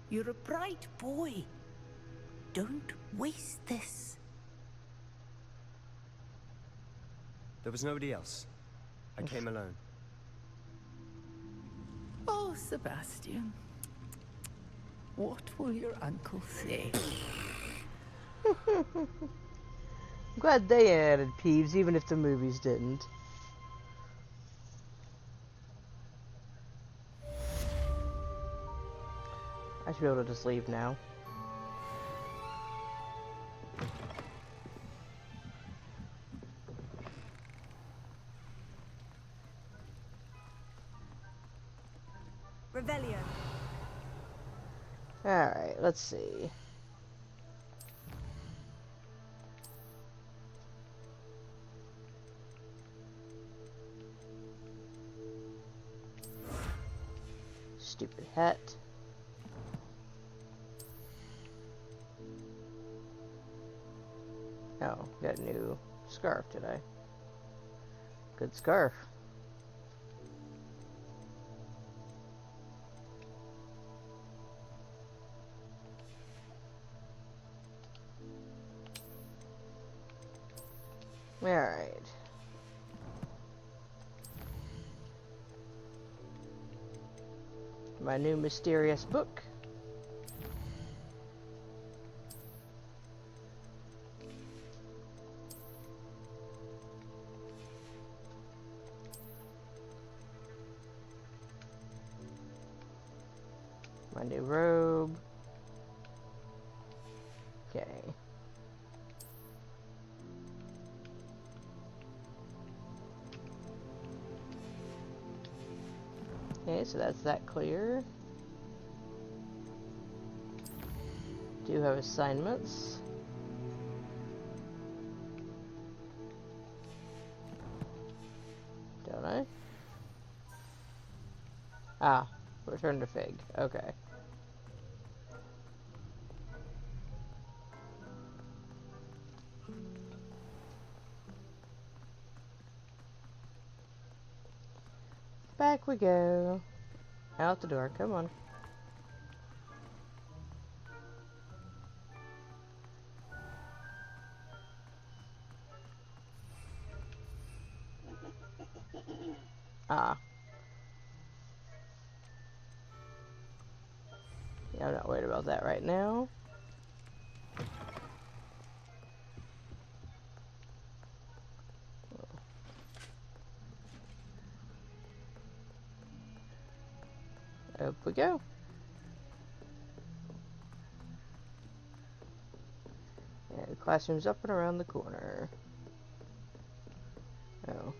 You're a bright boy. Don't waste this. There was nobody else. I came alone. Oh, Sebastian. What will your uncle say? I'm glad they added Peeves, even if the movies didn't. I should be able to just leave now. Revelio. Alright, let's see. Stupid hat. Oh, got a new scarf today. Good scarf. Alright. My new mysterious book. My new robe. Okay. Okay, so that's that clear. Do have assignments. Don't I? Ah, return to Fig. Okay. Back we go. Out the door, come on. Ah. Yeah, I'm not worried about that right now. Up we go. And the classroom's up and around the corner. Oh.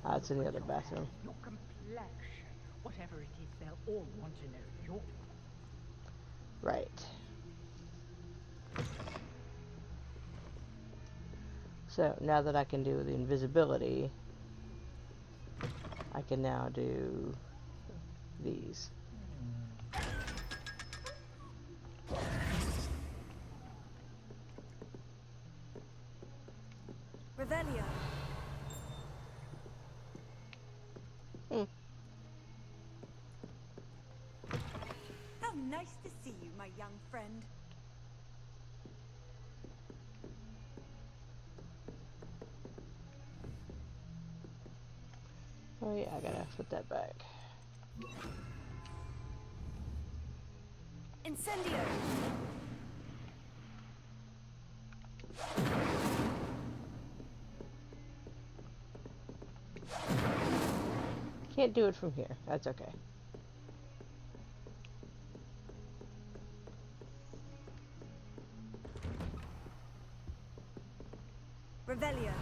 Ah, it's in the other bathroom. Your complexion, whatever it is, they'll all want to know your. Right. So, now that I can do the invisibility, I can now do these. Revelio. How nice to see you, my young friend. Oh yeah, I gotta put that back. Incendio. Can't do it from here. That's okay. Revelio.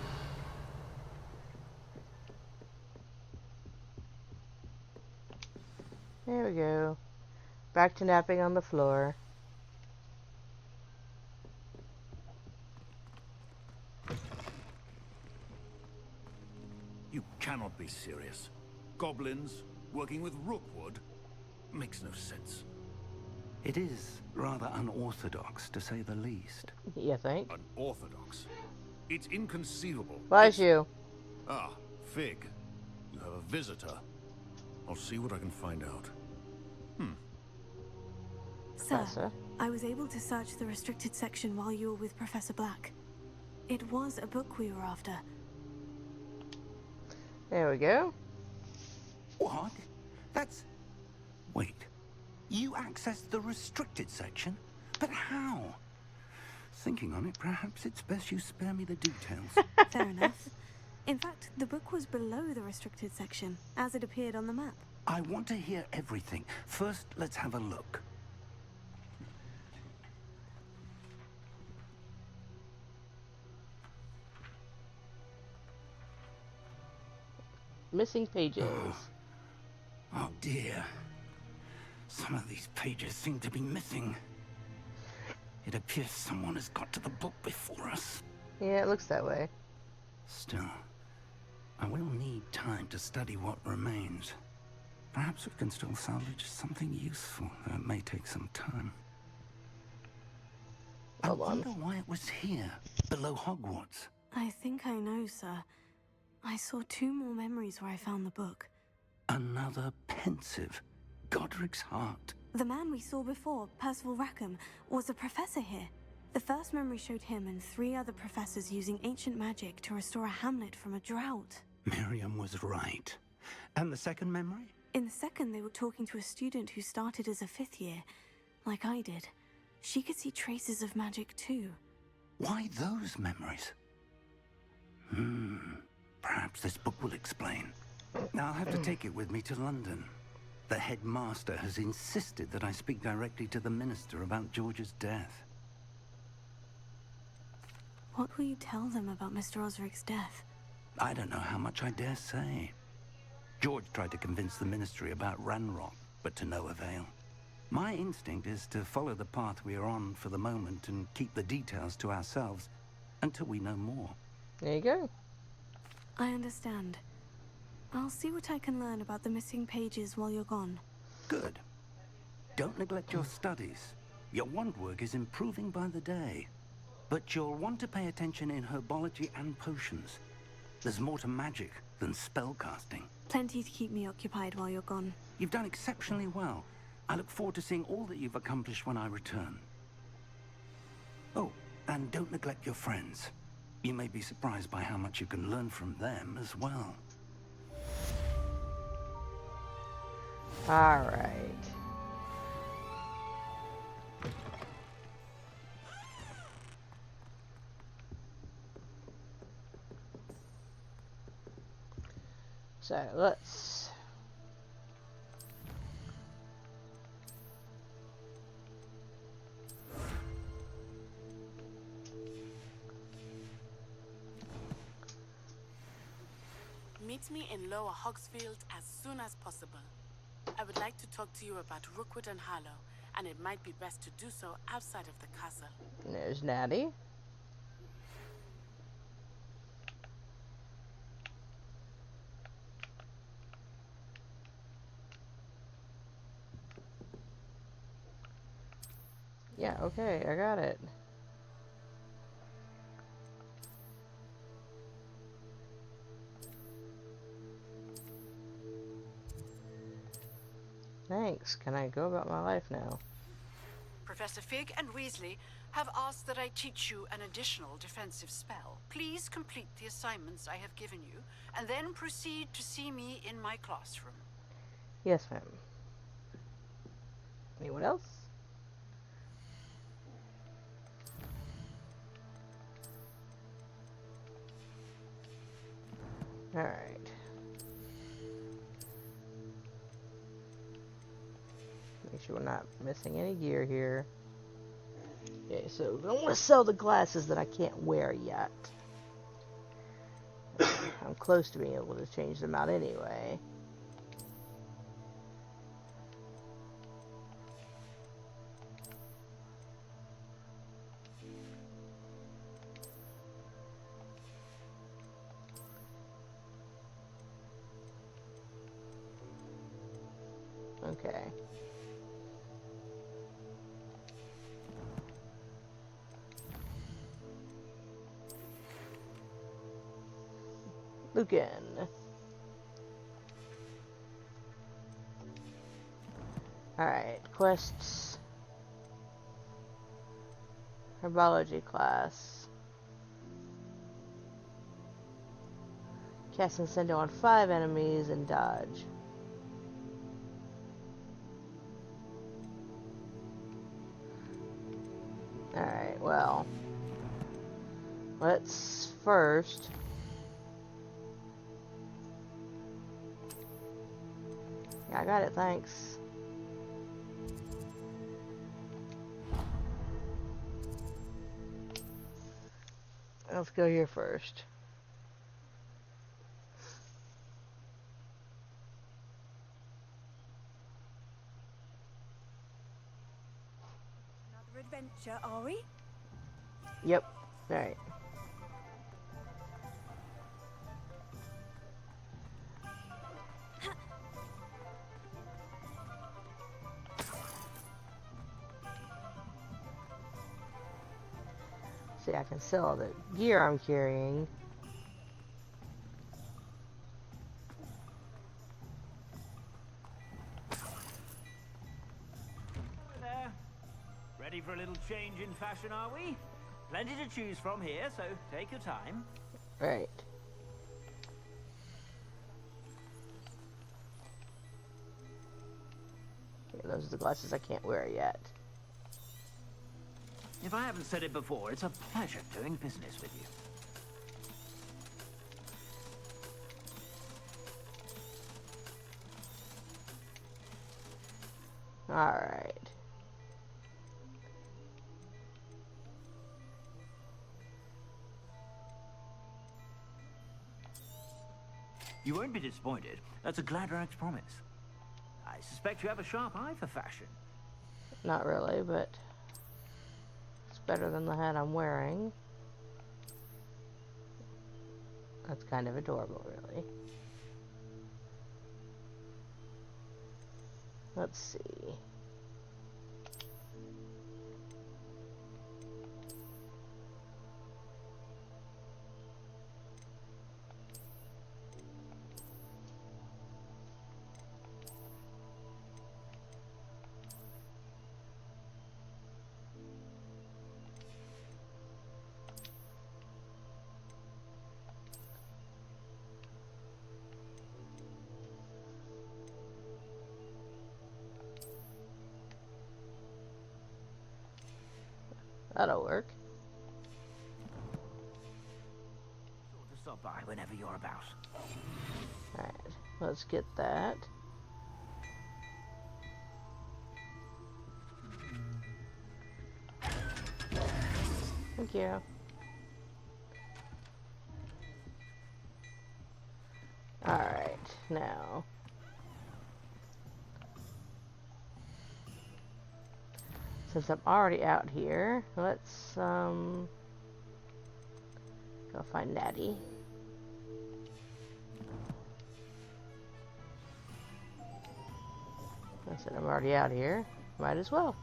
There we go. Back to napping on the floor. You cannot be serious. Goblins working with Rookwood makes no sense. It is rather unorthodox, to say the least. You think? Unorthodox? It's inconceivable. Bless you. Ah, Fig. You have a visitor. I'll see what I can find out. Sir, I was able to search the restricted section while you were with Professor Black. It was a book we were after. There we go. What? That's... Wait. You accessed the restricted section? But how? Thinking on it, perhaps it's best you spare me the details. Fair enough. In fact, the book was below the restricted section, as it appeared on the map. I want to hear everything. First, let's have a look. Missing pages. Oh dear. Some of these pages seem to be missing. It appears someone has got to the book before us. Yeah, it looks that way. Still, I will need time to study what remains. Perhaps we can still salvage something useful, though it may take some time. I wonder why it was here, below Hogwarts. I think I know, sir. I saw 2 more memories where I found the book. Another pensive. Godric's heart. The man we saw before, Percival Rackham, was a professor here. The first memory showed him and 3 other professors using ancient magic to restore a hamlet from a drought. Miriam was right. And the second memory? In the second, they were talking to a student who started as a 5th year, like I did. She could see traces of magic too. Why those memories? Perhaps this book will explain. I'll have to take it with me to London. The headmaster has insisted that I speak directly to the minister about George's death. What will you tell them about Mr. Osric's death? I don't know how much I dare say. George tried to convince the ministry about Ranrock, but to no avail. My instinct is to follow the path we are on for the moment and keep the details to ourselves until we know more. There you go. I understand. I'll see what I can learn about the missing pages while you're gone. Good. Don't neglect your studies. Your wand work is improving by the day. But you'll want to pay attention in herbology and potions. There's more to magic than spellcasting. Plenty to keep me occupied while you're gone. You've done exceptionally well. I look forward to seeing all that you've accomplished when I return. Oh, and don't neglect your friends. You may be surprised by how much you can learn from them as well. All right. So let's meet me in Lower Hogsfield as soon as possible. I would like to talk to you about Rookwood and Harlow, and it might be best to do so outside of the castle. There's Natty. Yeah, okay, I got it. Thanks. Can I go about my life now? Professor Fig and Weasley have asked that I teach you an additional defensive spell. Please complete the assignments I have given you, and then proceed to see me in my classroom. Yes, ma'am. Anyone else? Alright. Make sure we're not missing any gear here. Okay, so I don't want to sell the glasses that I can't wear yet. I'm close to being able to change them out anyway. Okay. Lucan. Alright, quests. Herbology class. Cast Incendio on 5 enemies and dodge. Alright, well. Let's first... Yeah, I got it, thanks. Let's go here first. Another adventure, are we? Yep. Alright. See, I can sell all the gear I'm carrying. There. Ready for a little change in fashion, are we? Plenty to choose from here, so take your time. Right. Okay, those are the glasses I can't wear yet. If I haven't said it before, it's a pleasure doing business with you. Alright. You won't be disappointed. That's a Gladrag's promise. I suspect you have a sharp eye for fashion. Not really, but it's better than the hat I'm wearing. That's kind of adorable, really. Let's see. That'll work. Sure to stop by whenever you're about. Alright, let's get that. Thank you. Alright, now. Since I'm already out here, let's go find Natty. I said I'm already out here. Might as well.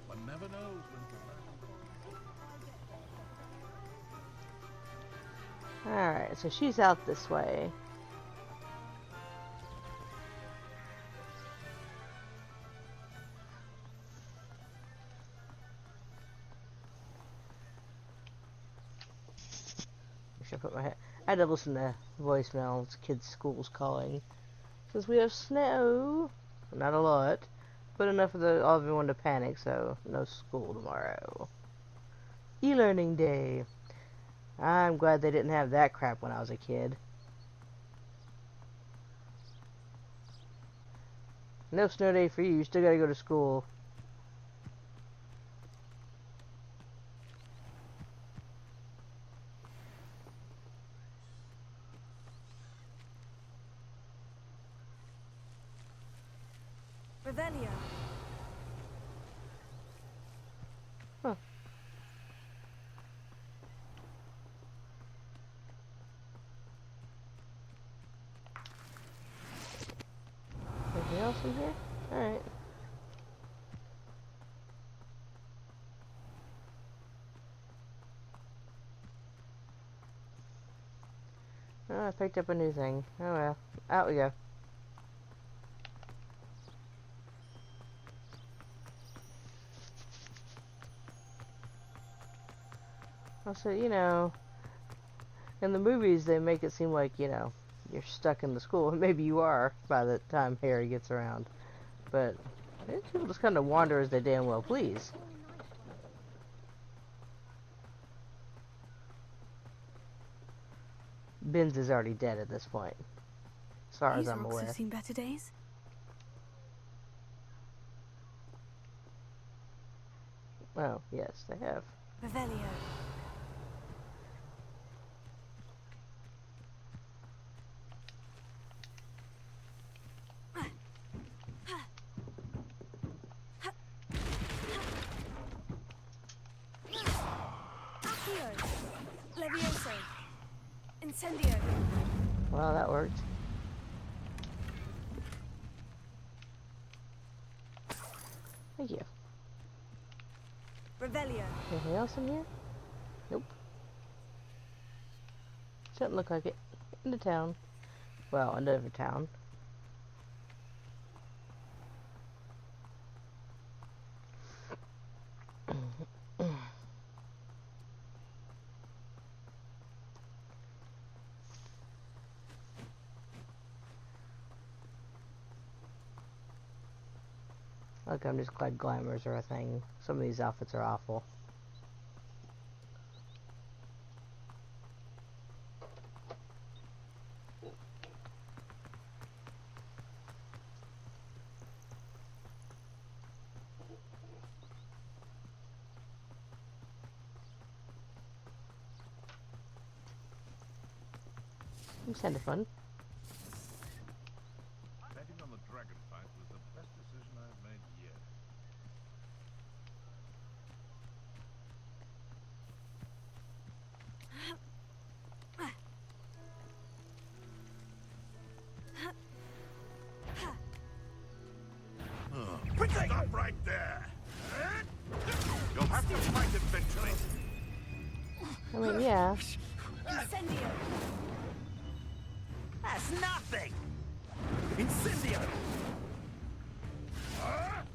One never knows when. Alright, so she's out this way. I should put my head. I had to listen to voicemails. Kids' school's calling. Since we have snow, not a lot, but enough for everyone to panic. So no school tomorrow. E-learning day. I'm glad they didn't have that crap when I was a kid. No snow day for you. You still gotta go to school. Revelio. Huh. Anything else in here? Alright. Oh, I picked up a new thing. Oh well. Out we go. Also, you know, in the movies they make it seem like, you know, you're stuck in the school. Maybe you are by the time Harry gets around. But people just kind of wander as they damn well please. Binns is already dead at this point, as far as These I'm rocks aware. have seen better days. Oh, yes, they have. Revelio. Accio. Levioso. Incendio. Well, that worked. Thank you. Revelio. Anything else in here? Nope. Doesn't look like it. Into town. Well, into town. Look, I'm just glad glamours are a thing. Some of these outfits are awful. It's kind of fun. Betting on the dragon fight was the best decision I've made yet. Stop right there! You'll have to fight eventually. I mean, yeah. Incendio! That's nothing! Incendio!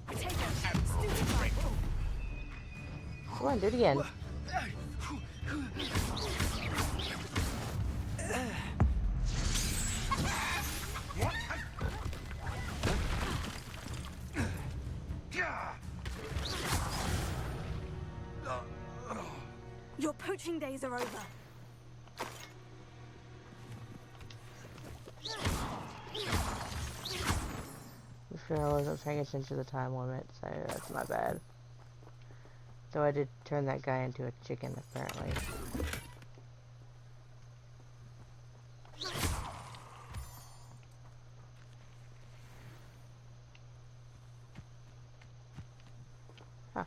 Take it! Stupid! Come on, do it again. Your poaching days are over. I'm sure I wasn't paying attention to the time limit, so that's my bad. So I did turn that guy into a chicken, apparently. Huh.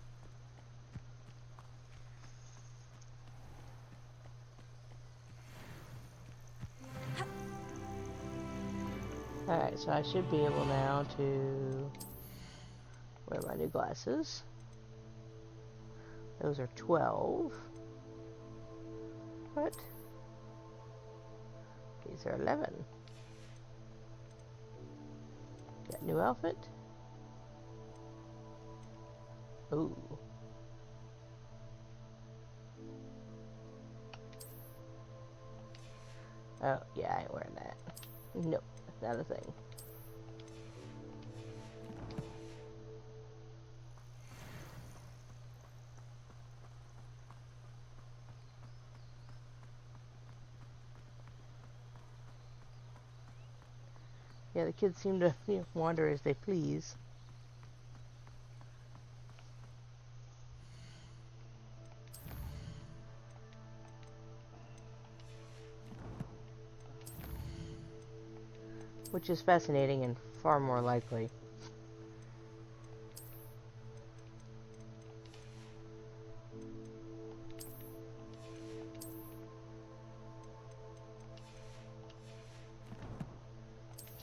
Alright, so I should be able now to wear my new glasses. Those are 12. What? These are 11. Got new outfit? Ooh. Oh, yeah, I ain't wearing that. Nope, not a thing. Yeah, the kids seem to wander as they please. Which is fascinating and far more likely.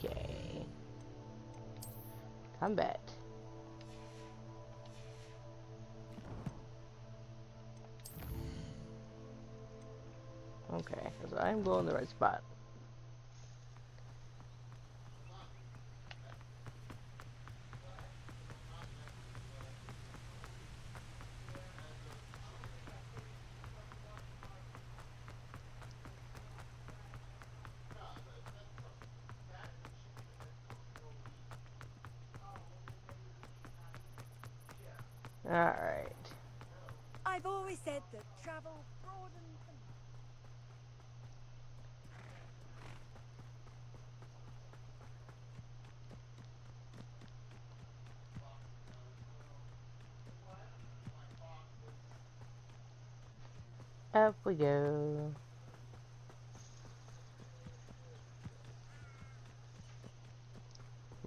Okay. Combat. Okay, so I'm going the right spot. Alright. I've always said that travel broadens the Up we go.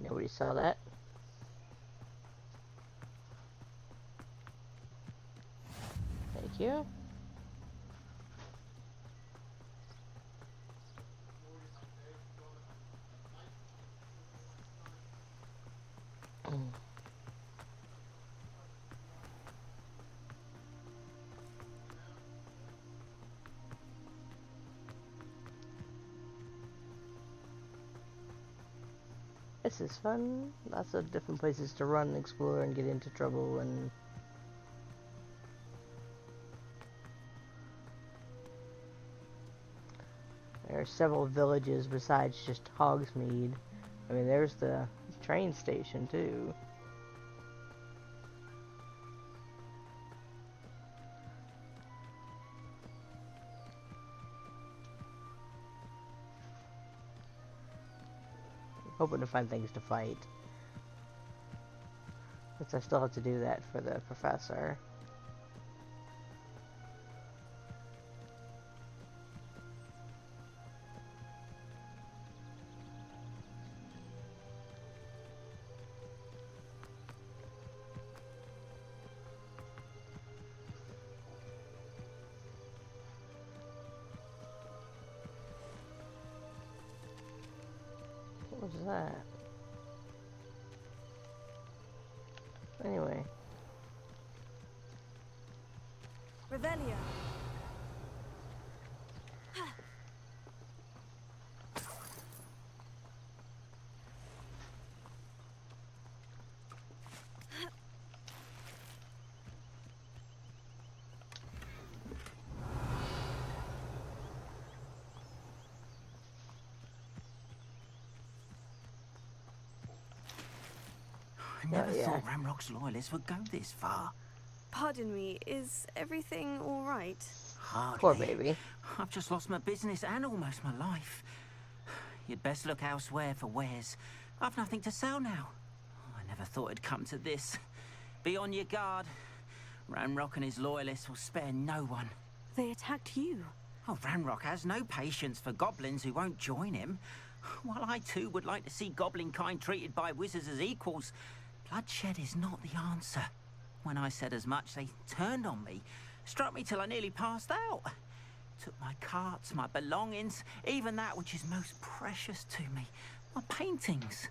Nobody saw that. Thank you. This is fun. Lots of different places to run, explore, and get into trouble, and there are several villages besides just Hogsmeade. I mean, there's the train station, too. hoping to find things to fight. Since I still have to do that for the professor. What was that? Anyway. Revelio. I never thought Ramrock's loyalists would go this far. Pardon me, is everything all right? Hardly. Poor baby. I've just lost my business and almost my life. You'd best look elsewhere for wares. I've nothing to sell now. I never thought it'd come to this. Be on your guard. Ranrock and his loyalists will spare no one. They attacked you. Oh, Ranrock has no patience for goblins who won't join him. While I too would like to see goblin kind treated by wizards as equals, bloodshed is not the answer. When I said as much, they turned on me, struck me till I nearly passed out. Took my carts, my belongings, even that which is most precious to me, my paintings.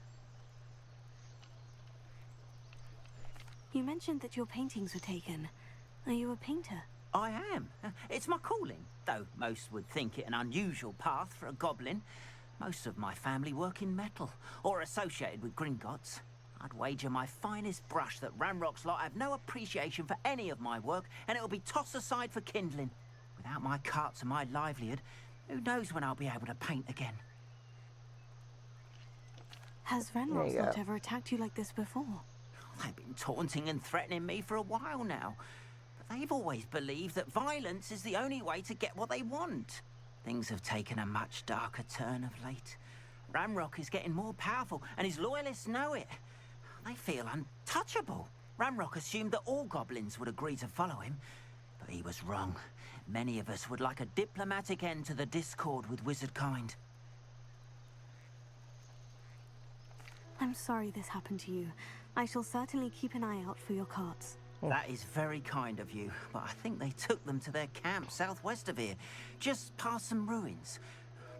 You mentioned that your paintings were taken. Are you a painter? I am. It's my calling, though most would think it an unusual path for a goblin. Most of my family work in metal, or associated with Gringotts. I'd wager my finest brush that Ranrock's lot have no appreciation for any of my work, and it'll be tossed aside for kindling. Without my carts and my livelihood, who knows when I'll be able to paint again? Has Ranrock's lot ever attacked you like this before? They've been taunting and threatening me for a while now. But they've always believed that violence is the only way to get what they want. Things have taken a much darker turn of late. Ranrock is getting more powerful, and his loyalists know it. They feel untouchable. Ranrock assumed that all goblins would agree to follow him, but he was wrong. Many of us would like a diplomatic end to the discord with wizard kind. I'm sorry this happened to you. I shall certainly keep an eye out for your carts. That is very kind of you, but I think they took them to their camp southwest of here, just past some ruins.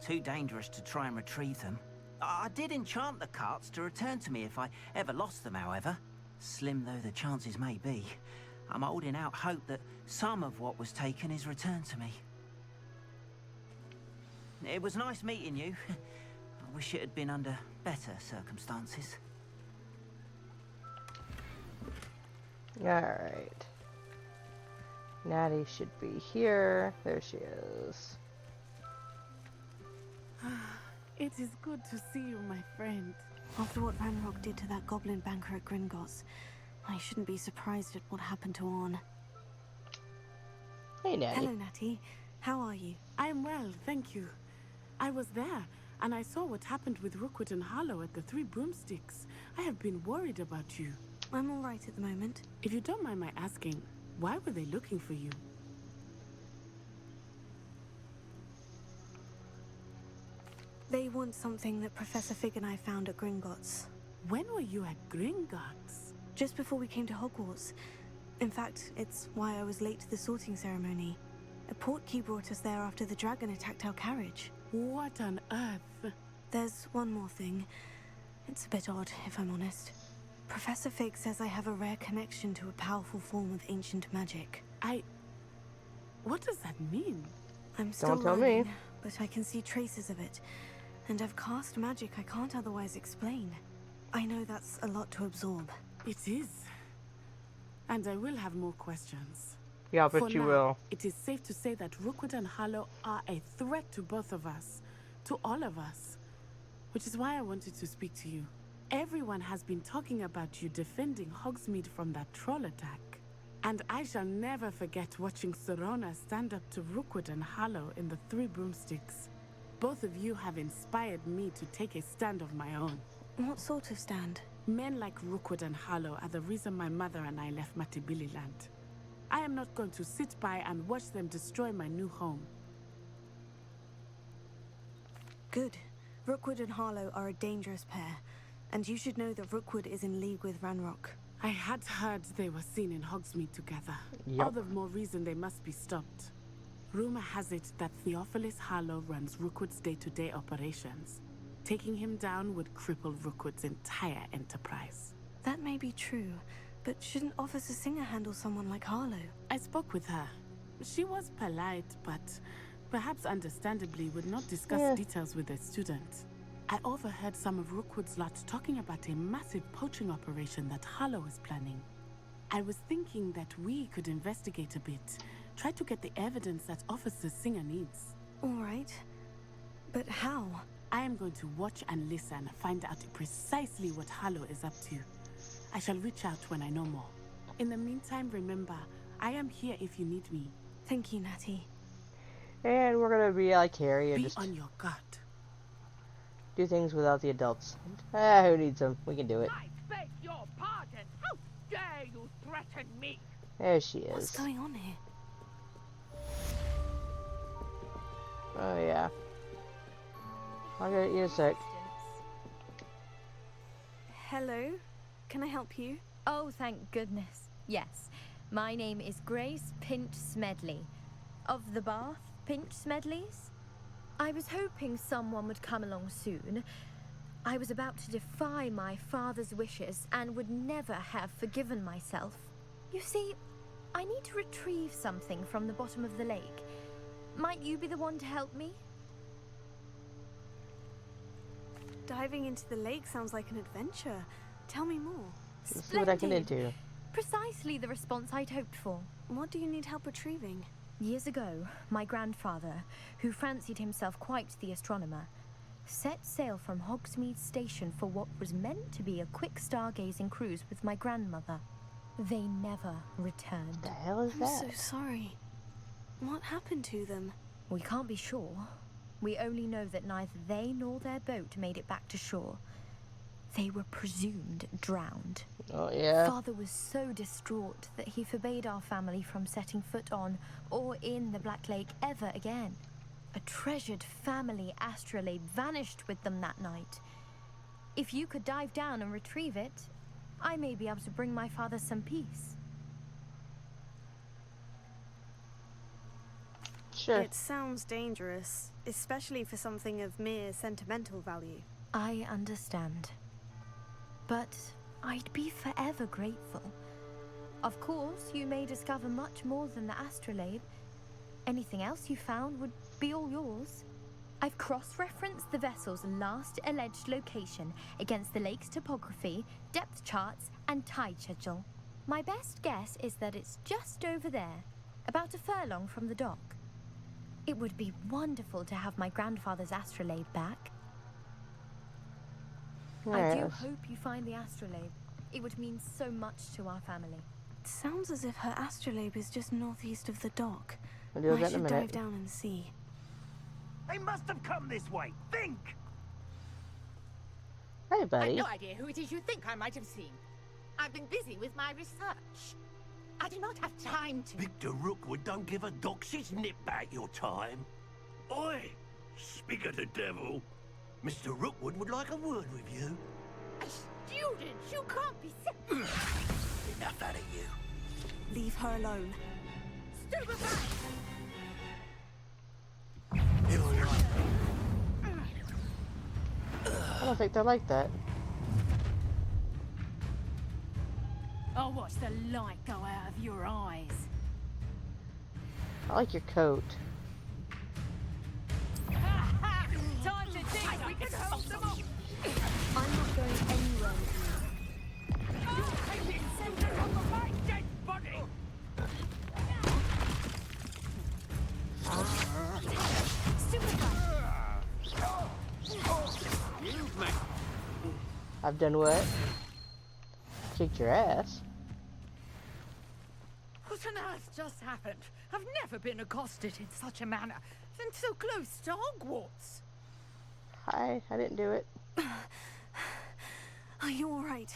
Too dangerous to try and retrieve them. I did enchant the carts to return to me if I ever lost them, however. Slim though the chances may be, I'm holding out hope that some of what was taken is returned to me. It was nice meeting you. I wish it had been under better circumstances. Alright. Natty should be here. There she is. It is good to see you, my friend. After what Ranrock did to that goblin banker at Gringotts, I shouldn't be surprised at what happened to Orn. Hey, Natty. Hello, Natty. How are you? I am well, thank you. I was there, and I saw what happened with Rookwood and Harlow at the Three Broomsticks. I have been worried about you. I'm all right at the moment. If you don't mind my asking, why were they looking for you? They want something that Professor Fig and I found at Gringotts. When were you at Gringotts? Just before we came to Hogwarts. In fact, it's why I was late to the sorting ceremony. A portkey brought us there after the dragon attacked our carriage. What on earth? There's one more thing. It's a bit odd, if I'm honest. Professor Fig says I have a rare connection to a powerful form of ancient magic. What does that mean? I'm still learning, but I can see traces of it. And I've cast magic I can't otherwise explain. I know that's a lot to absorb. It is. And I will have more questions. Yeah, but you will. It is safe to say that Rookwood and Harlow are a threat to both of us. To all of us. Which is why I wanted to speak to you. Everyone has been talking about you defending Hogsmeade from that troll attack. And I shall never forget watching Serona stand up to Rookwood and Harlow in the Three Broomsticks. Both of you have inspired me to take a stand of my own. What sort of stand? Men like Rookwood and Harlow are the reason my mother and I left Matibili land. I am not going to sit by and watch them destroy my new home. Good. Rookwood and Harlow are a dangerous pair, and you should know that Rookwood is in league with Ranrock. I had heard they were seen in Hogsmeade together. Yep. All the more reason they must be stopped. Rumor has it that Theophilus Harlow runs Rookwood's day-to-day operations. Taking him down would cripple Rookwood's entire enterprise. That may be true, but shouldn't Officer Singer handle someone like Harlow? I spoke with her. She was polite, but perhaps understandably would not discuss details with a student. I overheard some of Rookwood's lot talking about a massive poaching operation that Harlow is planning. I was thinking that we could investigate a bit, try to get the evidence that Officer Singer needs. All right. But how? I am going to watch and listen, find out precisely what Harlow is up to. I shall reach out when I know more. In the meantime, remember, I am here if you need me. Thank you, Natty. And we're gonna be like Harry and Be just on your guard. do things without the adults. Who needs them? We can do it. I beg your pardon. How dare you threaten me? There she is. What's going on here? Oh yeah. I'll get you in a sec. Hello? Can I help you? Oh, thank goodness. Yes. My name is Grace Pinch Smedley. Of the Bath Pinch Smedleys? I was hoping someone would come along soon. I was about to defy my father's wishes and would never have forgiven myself. You see, I need to retrieve something from the bottom of the lake. Might you be the one to help me? Diving into the lake sounds like an adventure. Tell me more. Let's see what I can do. Precisely the response I'd hoped for. What do you need help retrieving? Years ago, my grandfather, who fancied himself quite the astronomer, set sail from Hogsmeade Station for what was meant to be a quick stargazing cruise with my grandmother. They never returned. The hell is I'm that? so sorry. What happened to them? We can't be sure. We only know that neither they nor their boat made it back to shore. They were presumed drowned. Oh, yeah. Father was so distraught that he forbade our family from setting foot on or in the Black Lake ever again. A treasured family astrolabe vanished with them that night. If you could dive down and retrieve it, I may be able to bring my father some peace. Sure. It sounds dangerous, especially for something of mere sentimental value. I understand. But I'd be forever grateful. Of course, you may discover much more than the astrolabe. Anything else you found would be all yours. I've cross-referenced the vessel's last alleged location against the lake's topography, depth charts, and tide schedule. My best guess is that it's just over there, about a furlong from the dock. It would be wonderful to have my grandfather's astrolabe back. Yes. I do hope you find the astrolabe. It would mean so much to our family. It sounds as if her astrolabe is just northeast of the dock. I'll do I that in a should minute. dive down and see. They must have come this way. Think! Hey, buddy. I've no idea who it is you think I might have seen. I've been busy with my research. I do not have time to... Victor Rookwood don't give a doxy's nip back your time. Oi! Speak of the devil. Mr. Rookwood would like a word with you. A student! You can't be... Enough out of you. Leave her alone. Stupefy! I don't think they're like that. I'll watch the light go out of your eyes. I like your coat. Time to think we can hold them off. I'm not going anywhere with I've done what? Kicked your ass. What on earth just happened? I've never been accosted in such a manner, and so close to Hogwarts. Hi, I didn't do it. Are you all right?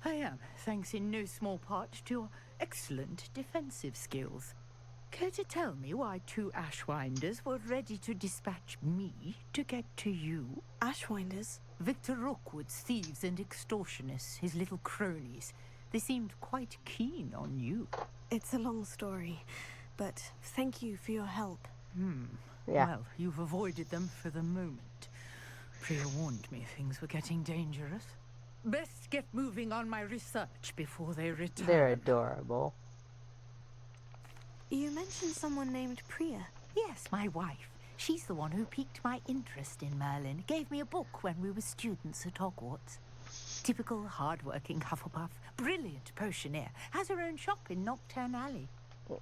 I am, thanks in no small part to your excellent defensive skills. Care to tell me why 2 Ashwinders were ready to dispatch me to get to you? Ashwinders? Victor Rookwood's thieves and extortionists, his little cronies. They seemed quite keen on you. It's a long story, but thank you for your help. Yeah. Well, you've avoided them for the moment. Priya warned me things were getting dangerous. Best get moving on my research before they return. They're adorable. You mentioned someone named Priya. Yes, my wife. She's the one who piqued my interest in Merlin. Gave me a book when we were students at Hogwarts. Typical hard-working Hufflepuff. Brilliant potioneer. Has her own shop in Nocturne Alley.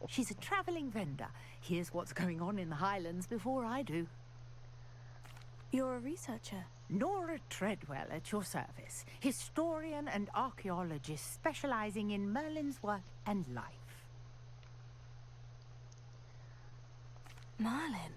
She's a travelling vendor. Hears what's going on in the Highlands before I do. You're a researcher? Nora Treadwell at your service. Historian and archaeologist specialising in Merlin's work and life. Merlin?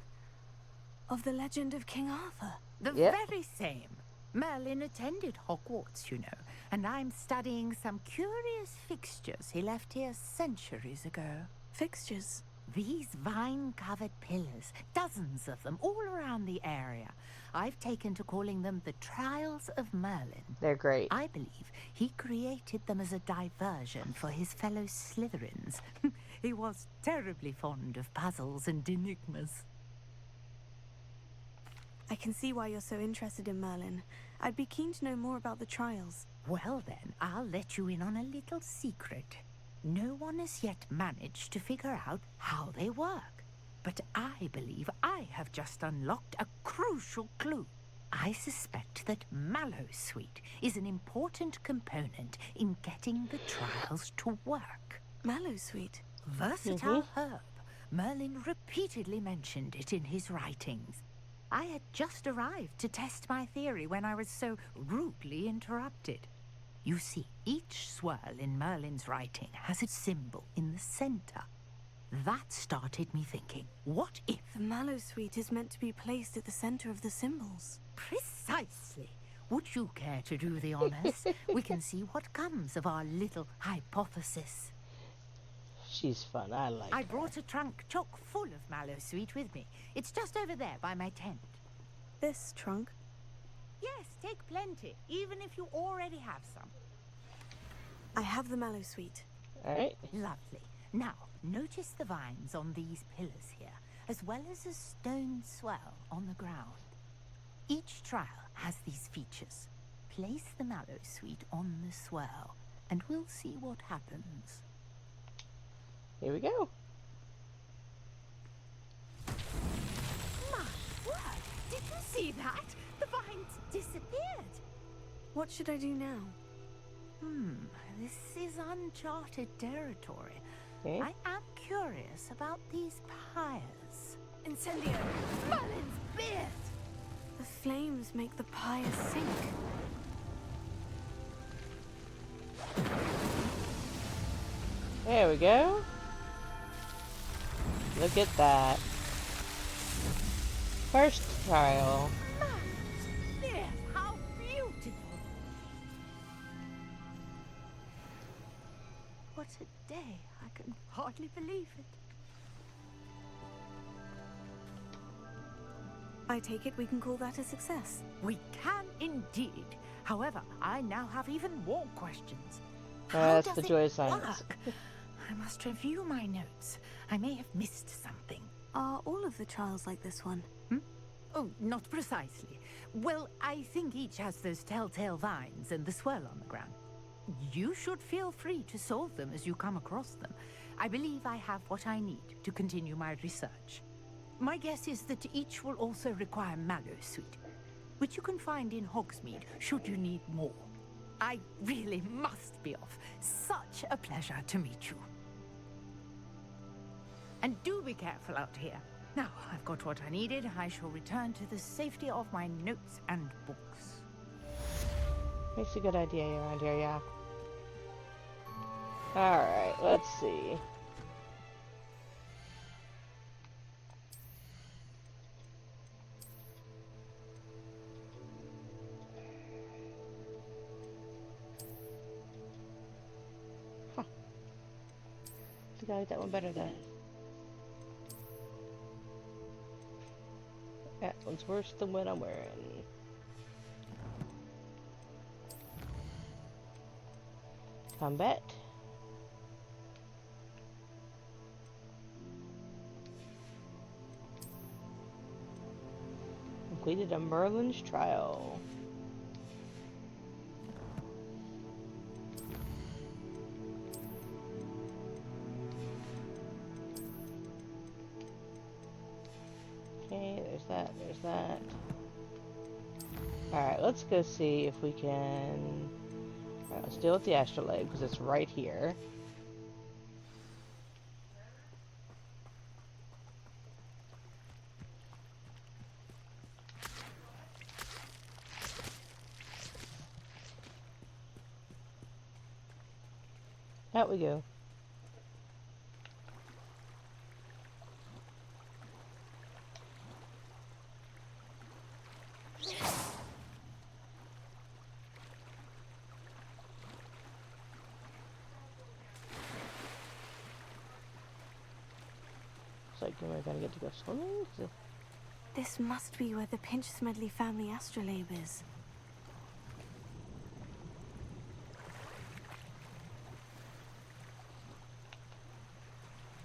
Of the legend of King Arthur? The very same. Merlin attended Hogwarts, you know, and I'm studying some curious fixtures he left here centuries ago. Fixtures? These vine-covered pillars, dozens of them, all around the area. I've taken to calling them the Trials of Merlin. They're great. I believe he created them as a diversion for his fellow Slytherins. He was terribly fond of puzzles and enigmas. I can see why you're so interested in Merlin. I'd be keen to know more about the trials. Well then, I'll let you in on a little secret. No one has yet managed to figure out how they work. But I believe I have just unlocked a crucial clue. I suspect that Mallowsweet is an important component in getting the trials to work. Mallowsweet? Versatile herb. Merlin repeatedly mentioned it in his writings. I had just arrived to test my theory when I was so rudely interrupted. You see, each swirl in Merlin's writing has a symbol in the center. That started me thinking, what if... The Mallowsweet is meant to be placed at the center of the symbols. Precisely. Would you care to do the honors? We can see what comes of our little hypothesis. She's fun. I like her. I brought a trunk chock full of Mallowsweet with me. It's just over there by my tent. This trunk? Yes, take plenty, even if you already have some. I have the Mallowsweet. All right. Lovely. Now, notice the vines on these pillars here, as well as a stone swell on the ground. Each trial has these features. Place the Mallowsweet on the swell, and we'll see what happens. Here we go. My word! Did you see that? The vines disappeared. What should I do now? This is uncharted territory. Okay. I am curious about these pyres. Incendio! Merlin's beard! The flames make the pyre sink. There we go. Look at that. First trial. Yes, how beautiful! What a day. I can hardly believe it. I take it we can call that a success. We can indeed. However, I now have even more questions. That's the joy of science. I must review my notes. I may have missed something. Are all of the trials like this one? Oh, not precisely. Well, I think each has those telltale vines and the swirl on the ground. You should feel free to solve them as you come across them. I believe I have what I need to continue my research. My guess is that each will also require Mallowsweet, which you can find in Hogsmeade should you need more. I really must be off. Such a pleasure to meet you. And do be careful out here. Now, I've got what I needed. I shall return to the safety of my notes and books. Makes a good idea around here, yeah. Alright, let's see. I like that one better though. That one's worse than what I'm wearing. Combat. Completed a Merlin's trial. Okay, there's that. Alright, let's go see if we can... Alright, let's deal with the astrolabe, because it's right here. Out we go. It's like, am I gonna get to go swimming? This must be where the Pinch-Smedley family astrolabe is.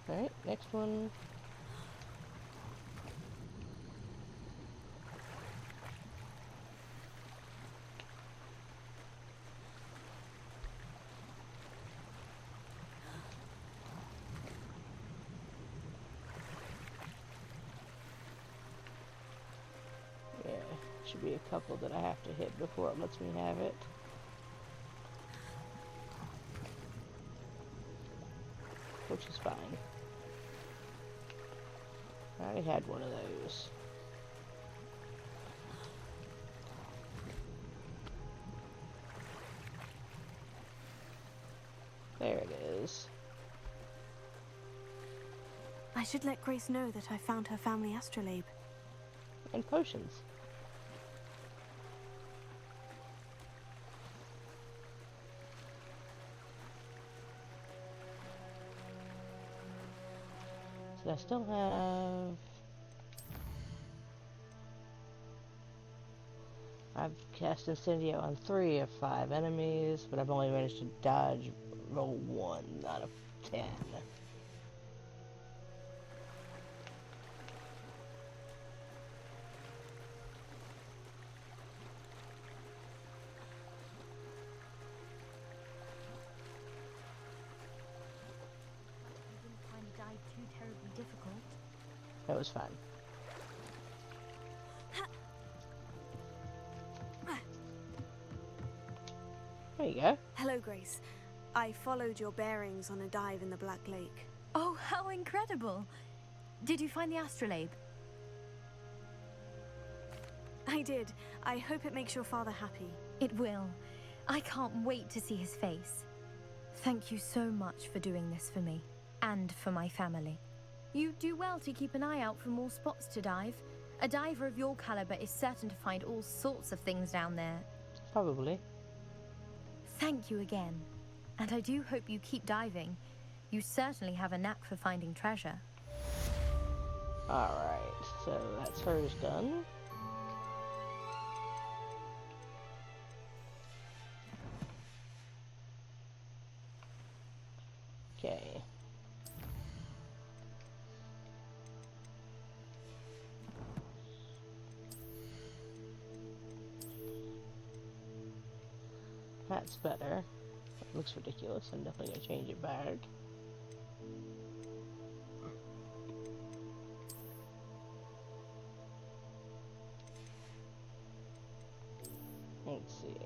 Alright, next one. Yeah, should be a couple that I have to hit before it lets me have it. Which is fine. I already had one of those. There it is. I should let Grace know that I found her family astrolabe. And potions. So I still have... I've cast Incendio on 3 of 5 enemies, but I've only managed to dodge roll 1 out of 10. Difficult. That was fun. There you go. Hello, Grace. I followed your bearings on a dive in the Black Lake. Oh, how incredible! Did you find the astrolabe? I did. I hope it makes your father happy. It will. I can't wait to see his face. Thank you so much for doing this for me, and for my family. You do well to keep an eye out for more spots to dive. A diver of your caliber is certain to find all sorts of things down there. Probably. Thank you again. And I do hope you keep diving. You certainly have a knack for finding treasure. Alright, so that's hers done. Okay. That's better. It looks ridiculous. I'm definitely gonna change it back. Let's see.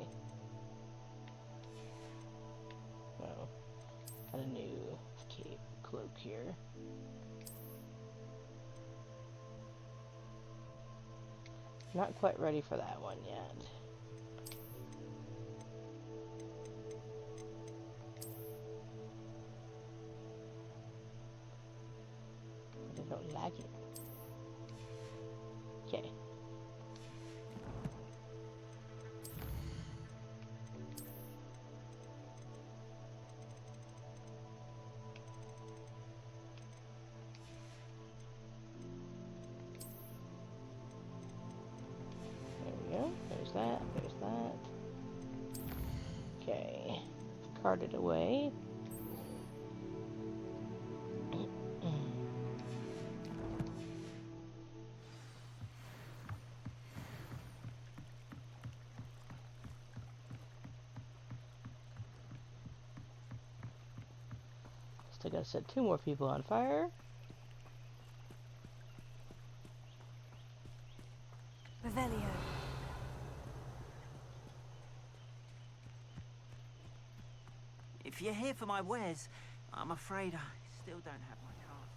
Well, got a new cape cloak here. Not quite ready for that one yet. I don't like it. Okay. There's that. There's that. Okay. Carted away. Still gotta set 2 more people on fire. Revelio. If you're here for my wares, I'm afraid I still don't have my card.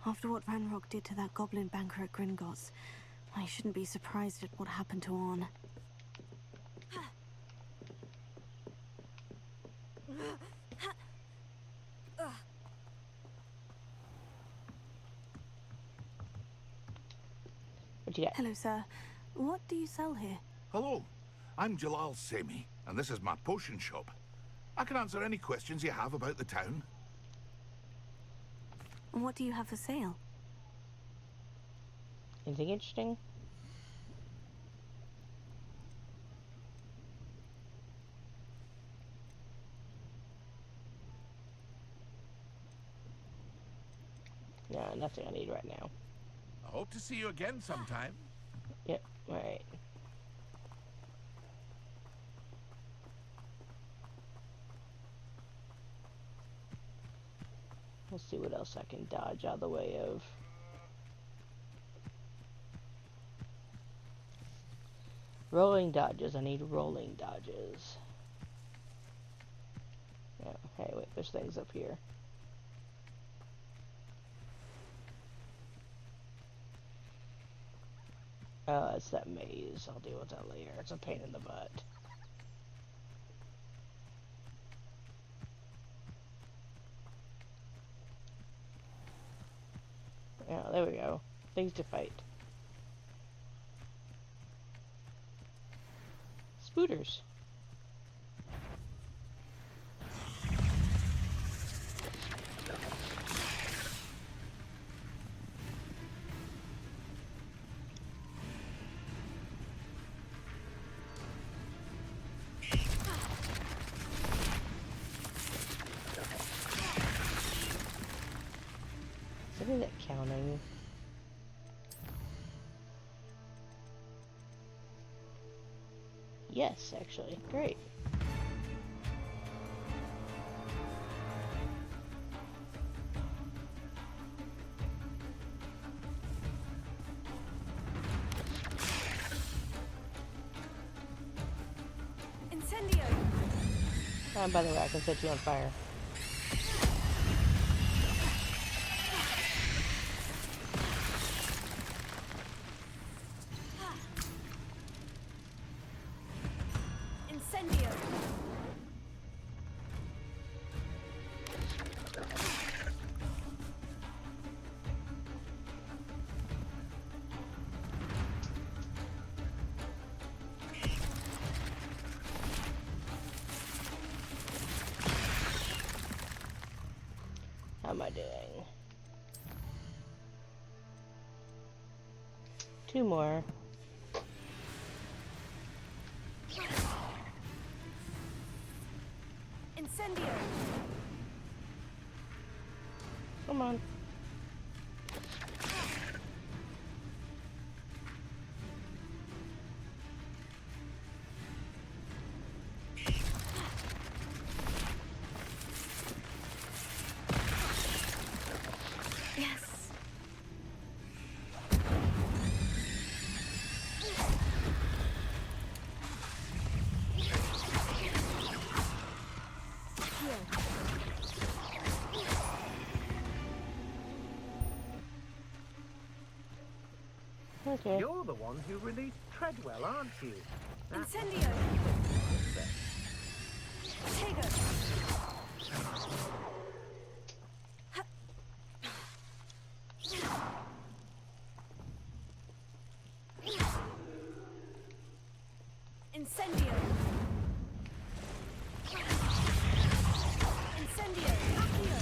After what Ranrock did to that goblin banker at Gringotts, I shouldn't be surprised at what happened to Orn. What you got? Hello, sir. What do you sell here? Hello, I'm Jalal Semi, and this is my potion shop. I can answer any questions you have about the town. And what do you have for sale? Anything interesting? No, nothing I need right now. I hope to see you again sometime. Yep, alright. Let's see what else I can dodge out of the way of. Rolling dodges. I need rolling dodges. Oh, hey, wait, there's things up here. Oh, it's that maze. I'll deal with that later. It's a pain in the butt. Yeah, there we go. Things to fight. Spooters. Isn't it counting? Yes, actually. Great. Incendio! By the way, I can set you on fire. Incendio! How am I doing? 2 more. Incendio! Come on. Yes. Okay. You're the one who released Treadwell, aren't you? Incendio! Tego! Incendio! Incendio! Accio!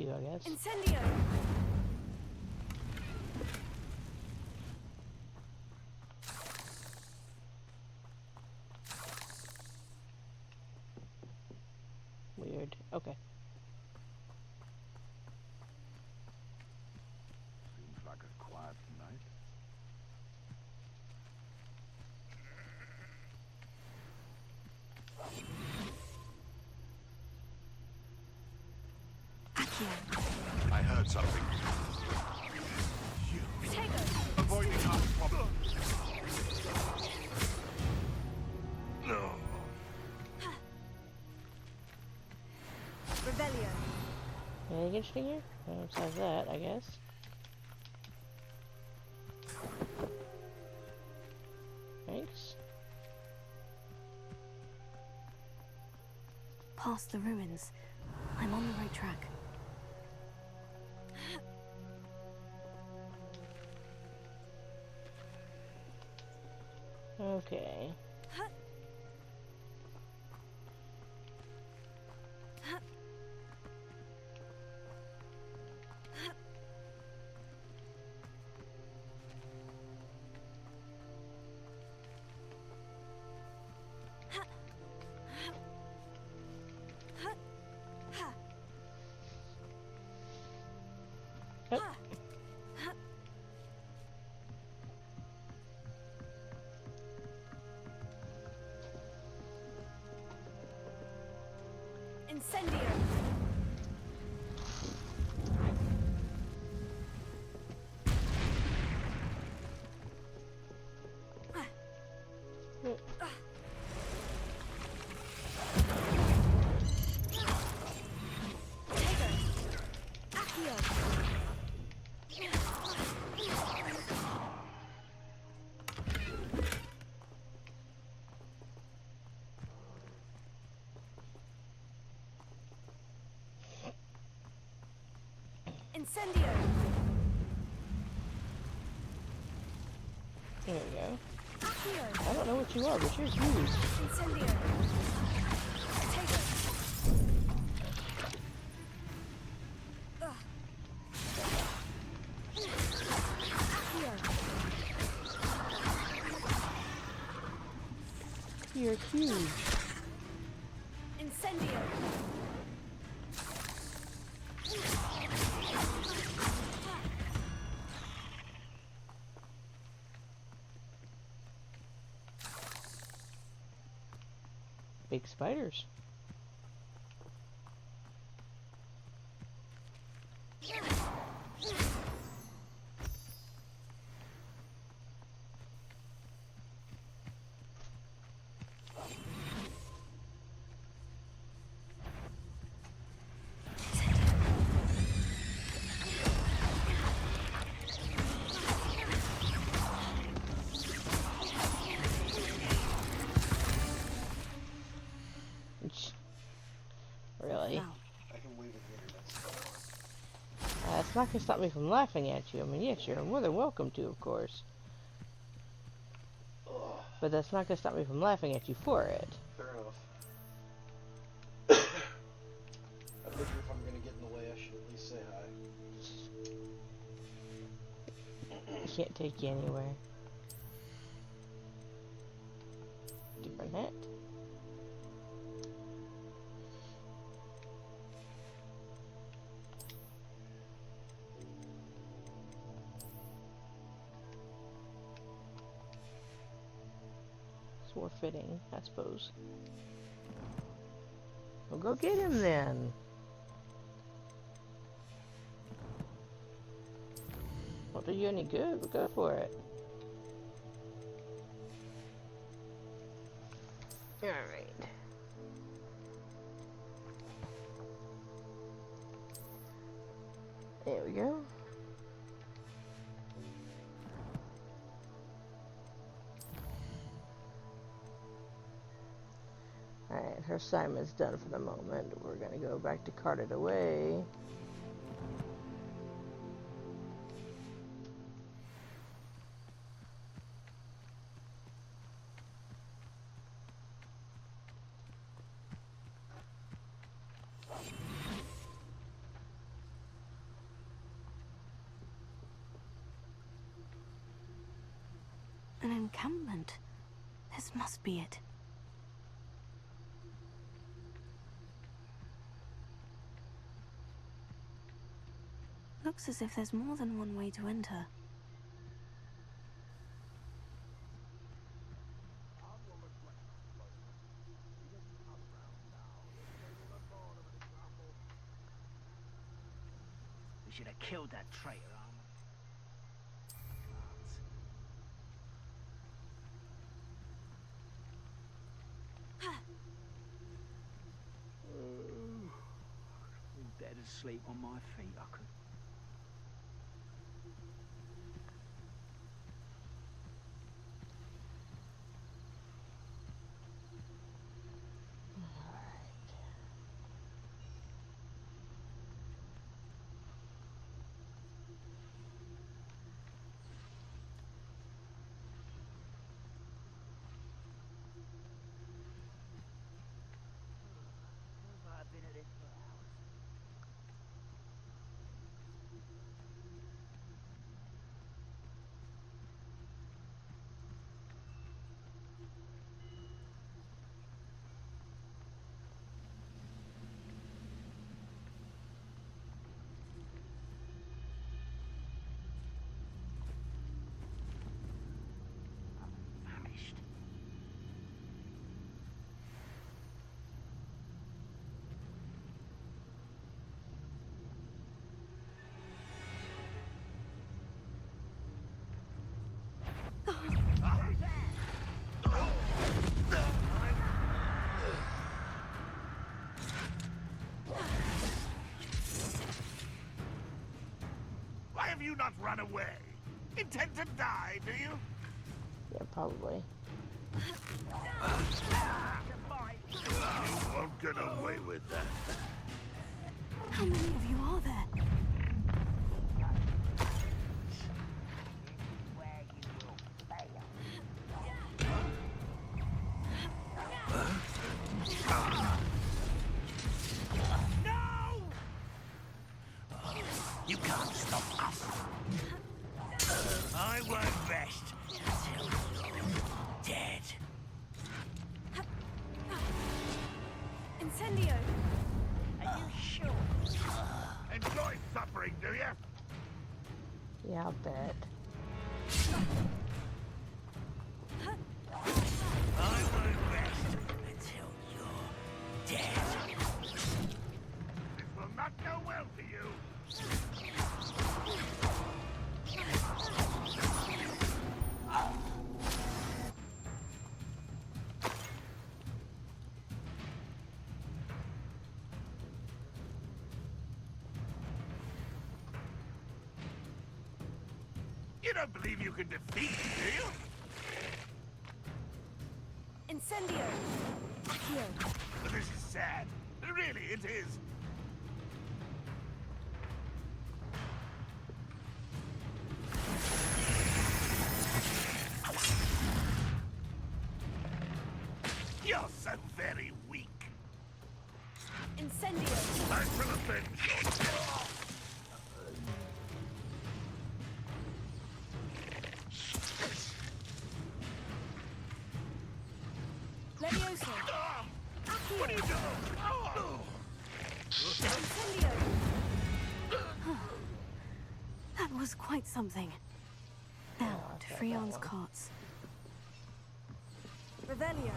do, I guess. Incendio! Weird. Okay. Seems like a quiet night. I heard something. Avoiding our problem. No. Rebellion. Anything interesting here? Besides that, I guess. Thanks. Past the ruins. I'm on the right track. Okay. Incendio! Incendio! There we go. I don't know what you are, but you're huge. Incendio! Take it! You're huge. Incendio! Big spiders. Really? It's not going to stop me from laughing at you. I mean, yes, you're more than welcome to, of course. But that's not going to stop me from laughing at you for it. Fair enough. I figure if I'm going to get in the way, I should at least say hi. Can't take you anywhere. Different hat. It's more fitting, I suppose. Well, go get him then. Won't do you any good, but go for it. Alright. There we go. Alright, her assignment's done for the moment. We're gonna go back to Carted Away. An encampment. This must be it. Looks as if there's more than one way to enter. We should have killed that traitor, better to sleep on my feet, I could. I've been at it for hours. Why have you not run away? Intend to die, do you? Yeah, probably. You won't get away with that. How many of you are there? You can't stop us. I won't rest until you're dead. Incendio! Are you sure? Enjoy suffering, do you? Yeah, I'll bet. I won't rest until you're dead. This will not go well for you. You don't believe you can defeat me, do you? Incendio! Accio! This is sad. Really, it is. You're so very weak. Incendio! I will avenge your death. Levioso! Accio! What are you doing? Oh. Incendio! That was quite something. Now to Freon's cots. Revelio!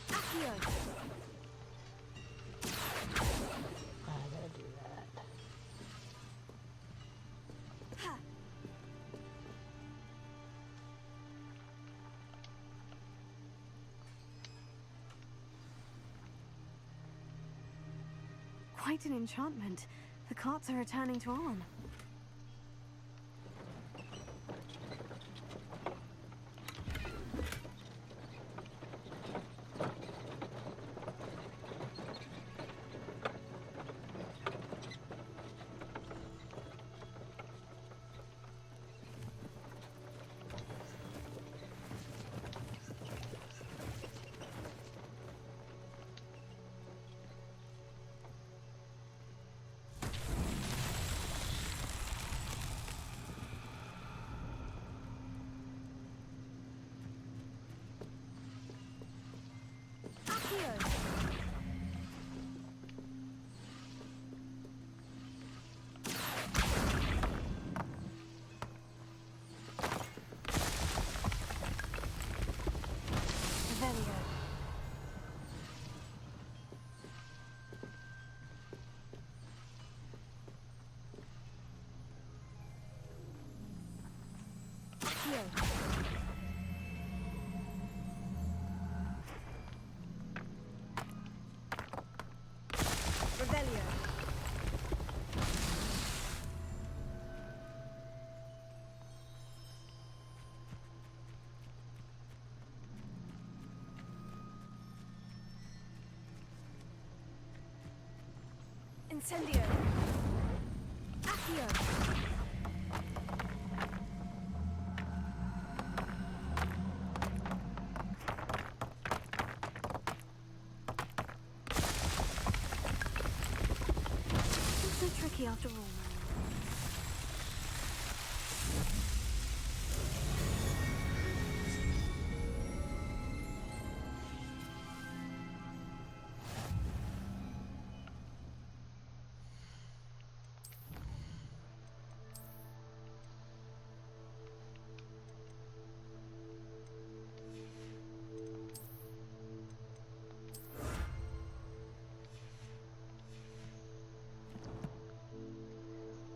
Accio! I gotta do that. Ha! Quite an enchantment. The carts are returning to Arn. Incendio. Accio. It's so tricky after all, man.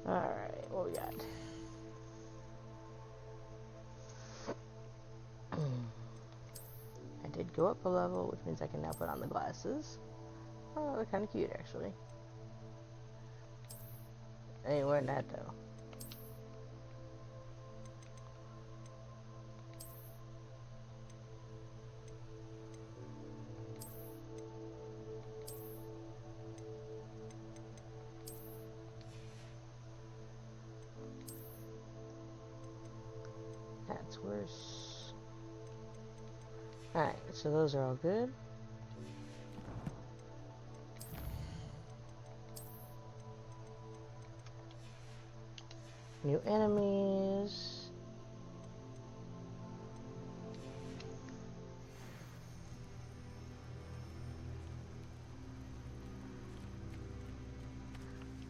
Alright, what we got? I did go up a level, which means I can now put on the glasses. Oh, they're kind of cute, actually. I ain't wearing that, though. That's worse. Alright, so those are all good. New enemies.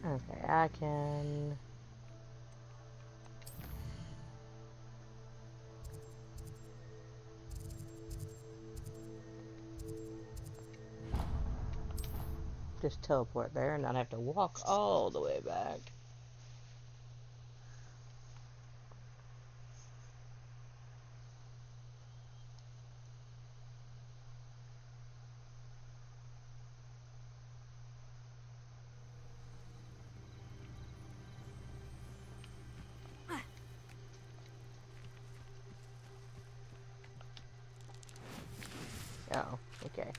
Okay, I can... just teleport there and not have to walk all the way back. Oh, okay.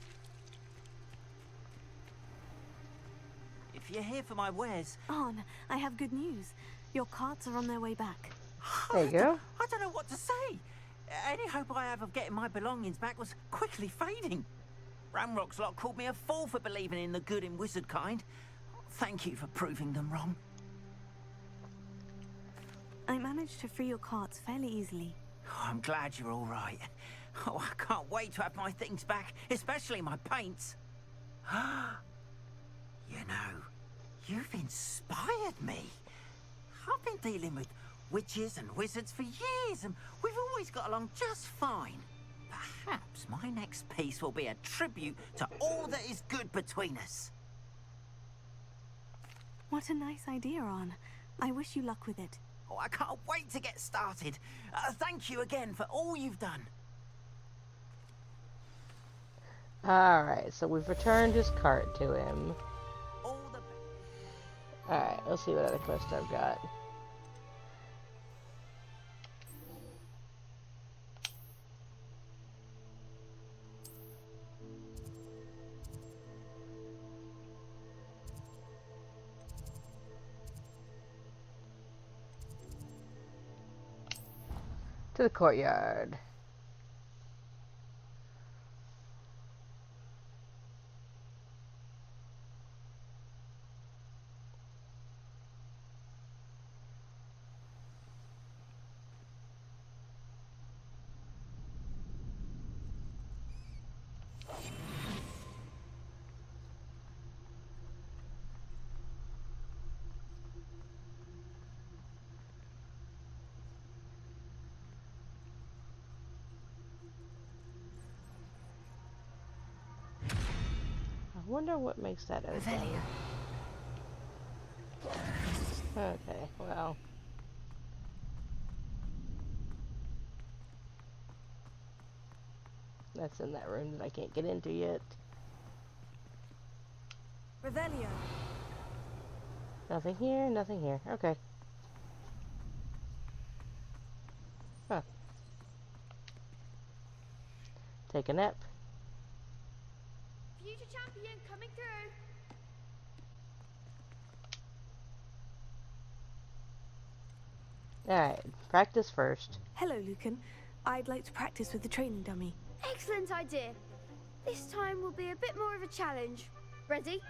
If you're here for my wares... On, I have good news. Your carts are on their way back. There you go. I don't know what to say. Any hope I have of getting my belongings back was quickly fading. Ramrock's lot called me a fool for believing in the good in wizard kind. Thank you for proving them wrong. I managed to free your carts fairly easily. Oh, I'm glad you're all right. Oh, I can't wait to have my things back, especially my paints. You know, you've inspired me. I've been dealing with witches and wizards for years, and we've always got along just fine. Perhaps my next piece will be a tribute to all that is good between us. What a nice idea, On. I wish you luck with it. Oh, I can't wait to get started. Thank you again for all you've done. Alright, so we've returned his cart to him. Alright, let's see what other quest I've got. To the courtyard. wonder what makes that open. Okay, well. That's in that room that I can't get into yet. Revelio. Nothing here, nothing here. Okay. Huh. Take a nap. Future champion coming through. Alright, practice first. Hello, Lucan. I'd like to practice with the training dummy. Excellent idea. This time will be a bit more of a challenge. Ready?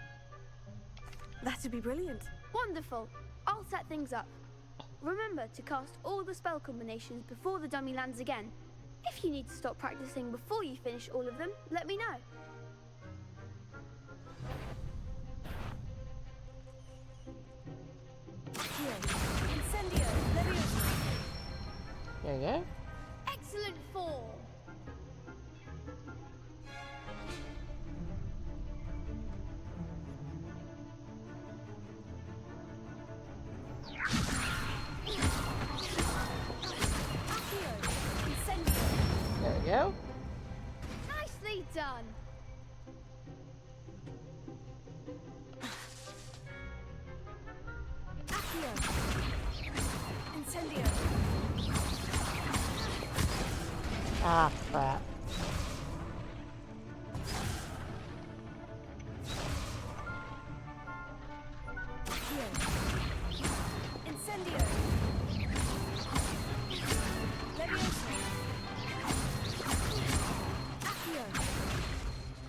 That'd be brilliant. Wonderful. I'll set things up. Remember to cast all the spell combinations before the dummy lands again. If you need to stop practicing before you finish all of them, let me know. Incendio. Leviosa. There you go. Excellent form. There we go. Nicely done. Incendio. Ah, crap. Incendio. Leviosa. Accio.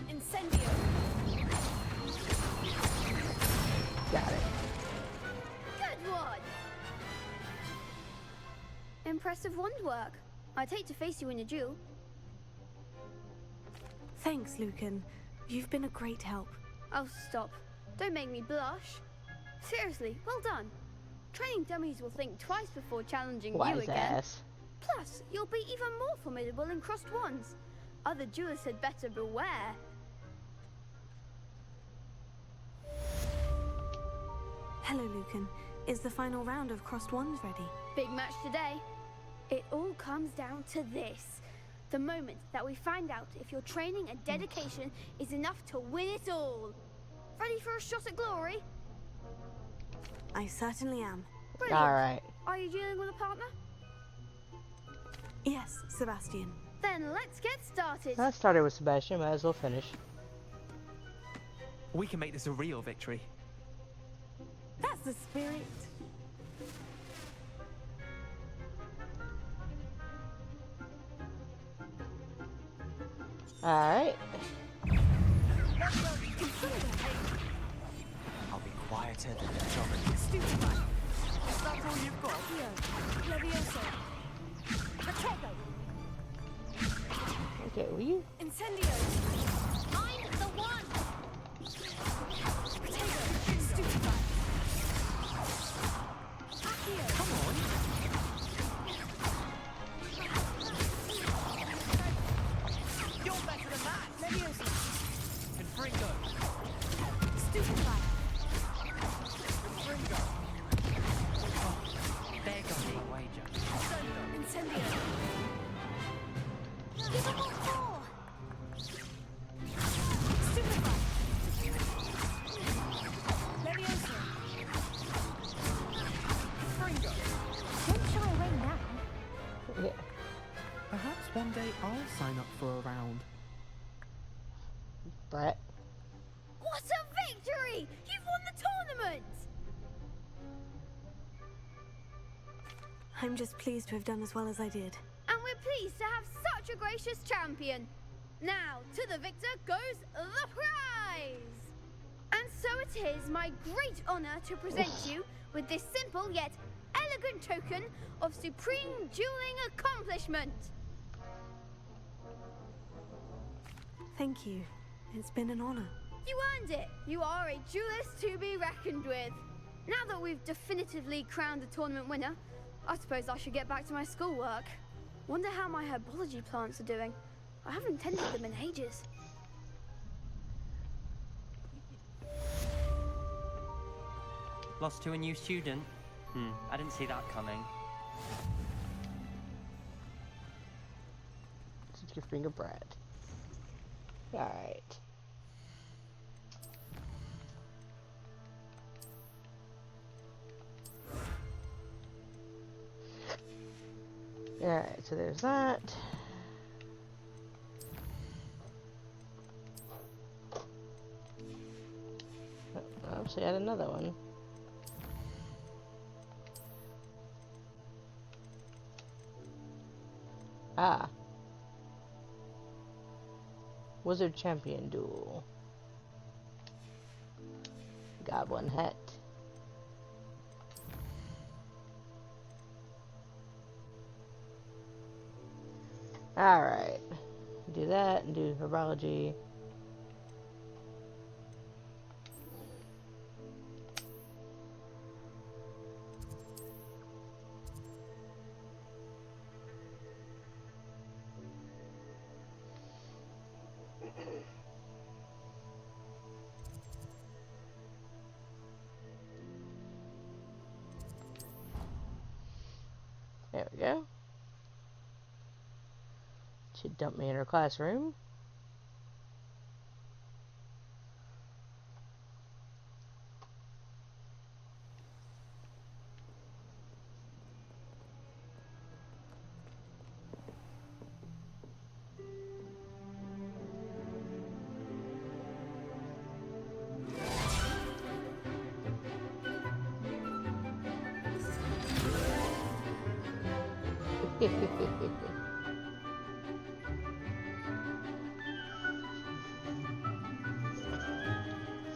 Incendio. Got it. Good one. Impressive wand work. I'd hate to face you in a duel. Thanks, Lucan. You've been a great help. Oh, stop. Don't make me blush. Seriously, well done. Training dummies will think twice before challenging you Wise again. ass. Plus, you'll be even more formidable in crossed wands. Other duelists had better beware. Hello, Lucan. Is the final round of crossed wands ready? Big match today. It all comes down to this. The moment that we find out if your training and dedication is enough to win it all. Ready for a shot at glory? I certainly am. Brilliant. Alright. Are you dealing with a partner? Yes, Sebastian. Then let's get started. I started with Sebastian, might as well finish. We can make this a real victory. That's the spirit. Alright. I'll be quieter than the jogging. Stupefy. Is that all you've got? Leviosa. Protego. Okay, will you? Incendio. I'm the one. Protego. Stupefy. Accio. Come on. You're better than that. Leviosa. Confringo. Stupefy. Confringo. Oh, there goes my wager. Incendio. Give them all four. Stupefy. Leviosa. Confringo. Don't shy away now. Yeah. Perhaps one day I'll sign up for a round. Brett. What a victory! You've won the tournament! I'm just pleased to have done as well as I did. And we're pleased to have such a gracious champion. Now, to the victor goes the prize! And so it is my great honor to present you with this simple yet elegant token of supreme dueling accomplishment. Thank you. It's been an honor. You earned it. You are a duelist to be reckoned with. Now that we've definitively crowned a tournament winner, I suppose I should get back to my schoolwork. Wonder how my herbology plants are doing. I haven't tended them in ages. Lost to a new student? I didn't see that coming. It's your finger bread. Alright. Alright, so there's that. Oh, so I had another one. Ah. Wizard Champion Duel. Goblin Hat. Alright. Do that and do herbology. There we go. Should dump me in her classroom.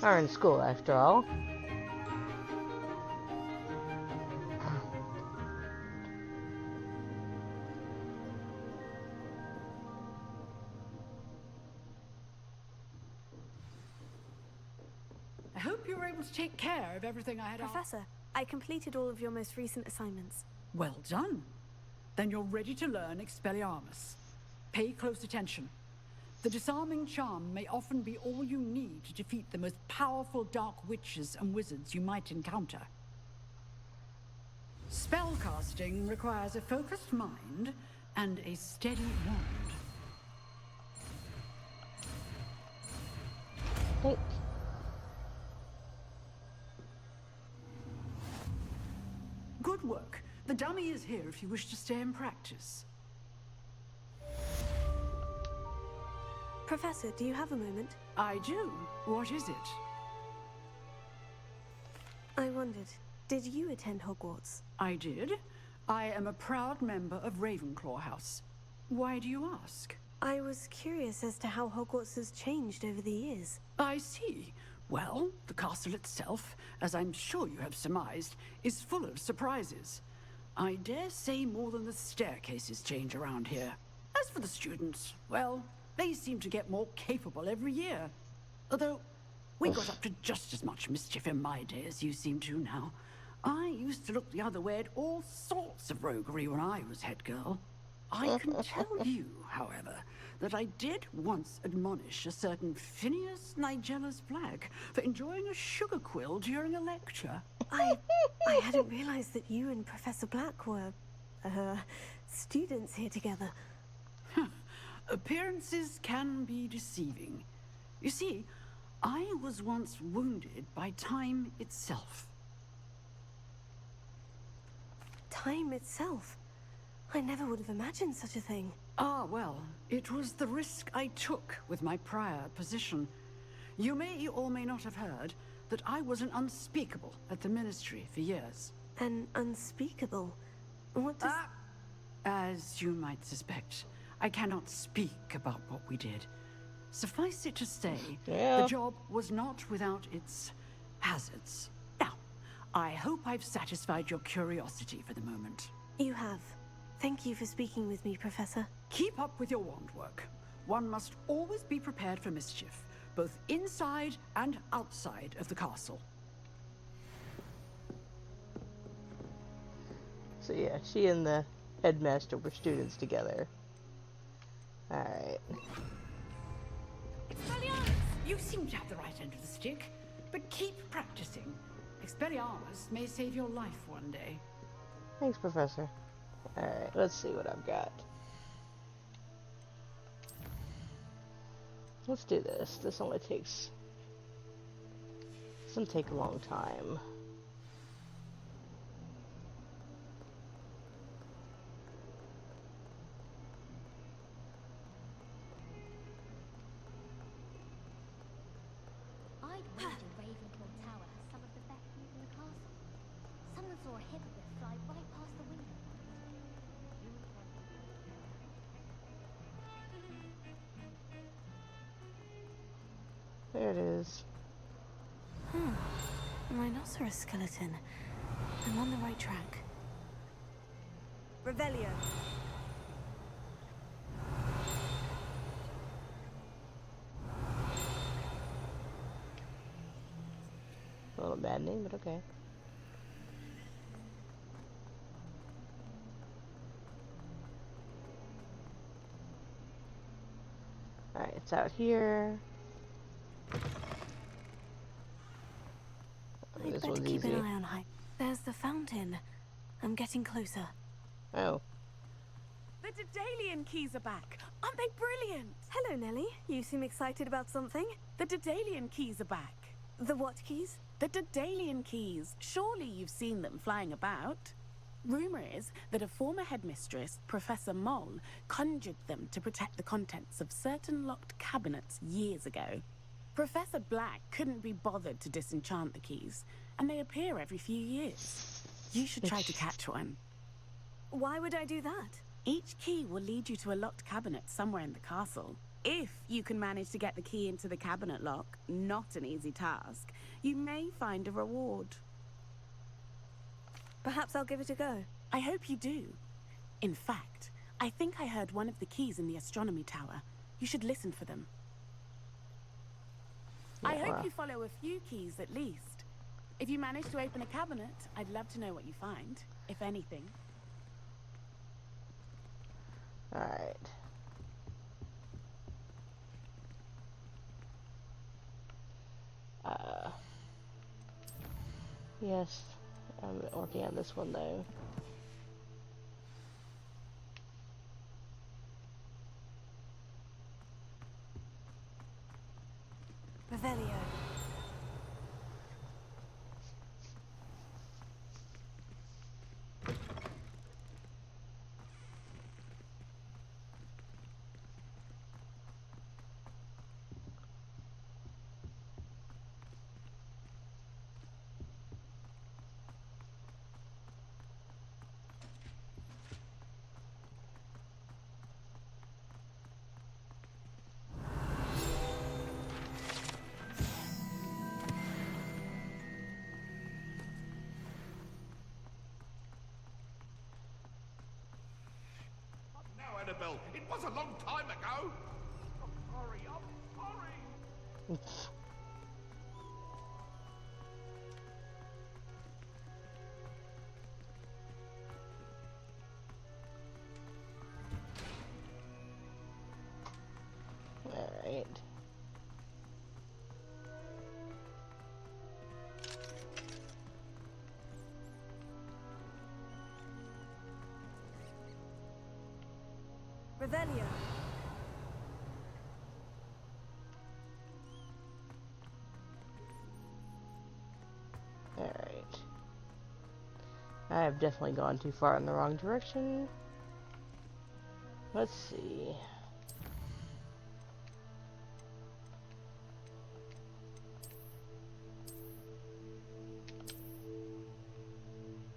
Are in school after all. I hope you were able to take care of everything I had asked. Professor, I completed all of your most recent assignments. Well done. Then you're ready to learn Expelliarmus. Pay close attention. The disarming charm may often be all you need to defeat the most powerful dark witches and wizards you might encounter. Spellcasting requires a focused mind and a steady wand. Oh. Good work. The dummy is here if you wish to stay and practice. Professor, do you have a moment? I do. What is it? I wondered, did you attend Hogwarts? I did. I am a proud member of Ravenclaw House. Why do you ask? I was curious as to how Hogwarts has changed over the years. I see. Well, the castle itself, as I'm sure you have surmised, is full of surprises. I dare say more than the staircases change around here. As for the students, well, they seem to get more capable every year. Although, we got up to just as much mischief in my day as you seem to now. I used to look the other way at all sorts of roguery when I was head girl. I can tell you, however, that I did once admonish a certain Phineas Nigellus Black for enjoying a sugar quill during a lecture. I hadn't realized that you and Professor Black were, students here together. Appearances can be deceiving. You see, I was once wounded by time itself. Time itself? I never would have imagined such a thing. Ah, well, it was the risk I took with my prior position. You may or may not have heard that I was an unspeakable at the Ministry for years. An unspeakable? What does... As you might suspect, I cannot speak about what we did. Suffice it to say, the job was not without its hazards. Now, I hope I've satisfied your curiosity for the moment. You have. Thank you for speaking with me, Professor. Keep up with your wand work. One must always be prepared for mischief, both inside and outside of the castle. So yeah, she and the headmaster were students together. Alright. Expelliarmus! You seem to have the right end of the stick, but keep practicing. Expelliarmus may save your life one day. Thanks, Professor. Alright, let's see what I've got. Let's do this. This only takes... doesn't take a long time. I'd wager Ravenclaw Tower has some of the best views in the castle. Someone saw a hippogriff fly right past the window. There it is. Rhinoceros skeleton. I'm on the right track. Revelio. A little maddening, but okay. Alright, it's out here. I'd This better one's keep easy. an eye on height. There's the fountain. I'm getting closer. Oh. The Daedalian keys are back. Aren't they brilliant? Hello, Nellie. You seem excited about something. The Daedalian keys are back. The what keys? The Daedalian keys. Surely you've seen them flying about. Rumor is that a former headmistress, Professor Moll, conjured them to protect the contents of certain locked cabinets years ago. Professor Black couldn't be bothered to disenchant the keys, and they appear every few years. You should try to catch one. Why would I do that? Each key will lead you to a locked cabinet somewhere in the castle. If you can manage to get the key into the cabinet lock, not an easy task, you may find a reward. Perhaps I'll give it a go. I hope you do. In fact, I think I heard one of the keys in the astronomy tower. You should listen for them. Yeah. I hope you follow a few keys at least. If you manage to open a cabinet, I'd love to know what you find, if anything. Alright. Yes, I'm working on this one though. Revelio. Now, Annabelle, it was a long time ago. I'm sorry, I'm sorry. Alright. Revelio. Alright. I have definitely gone too far in the wrong direction. Let's see.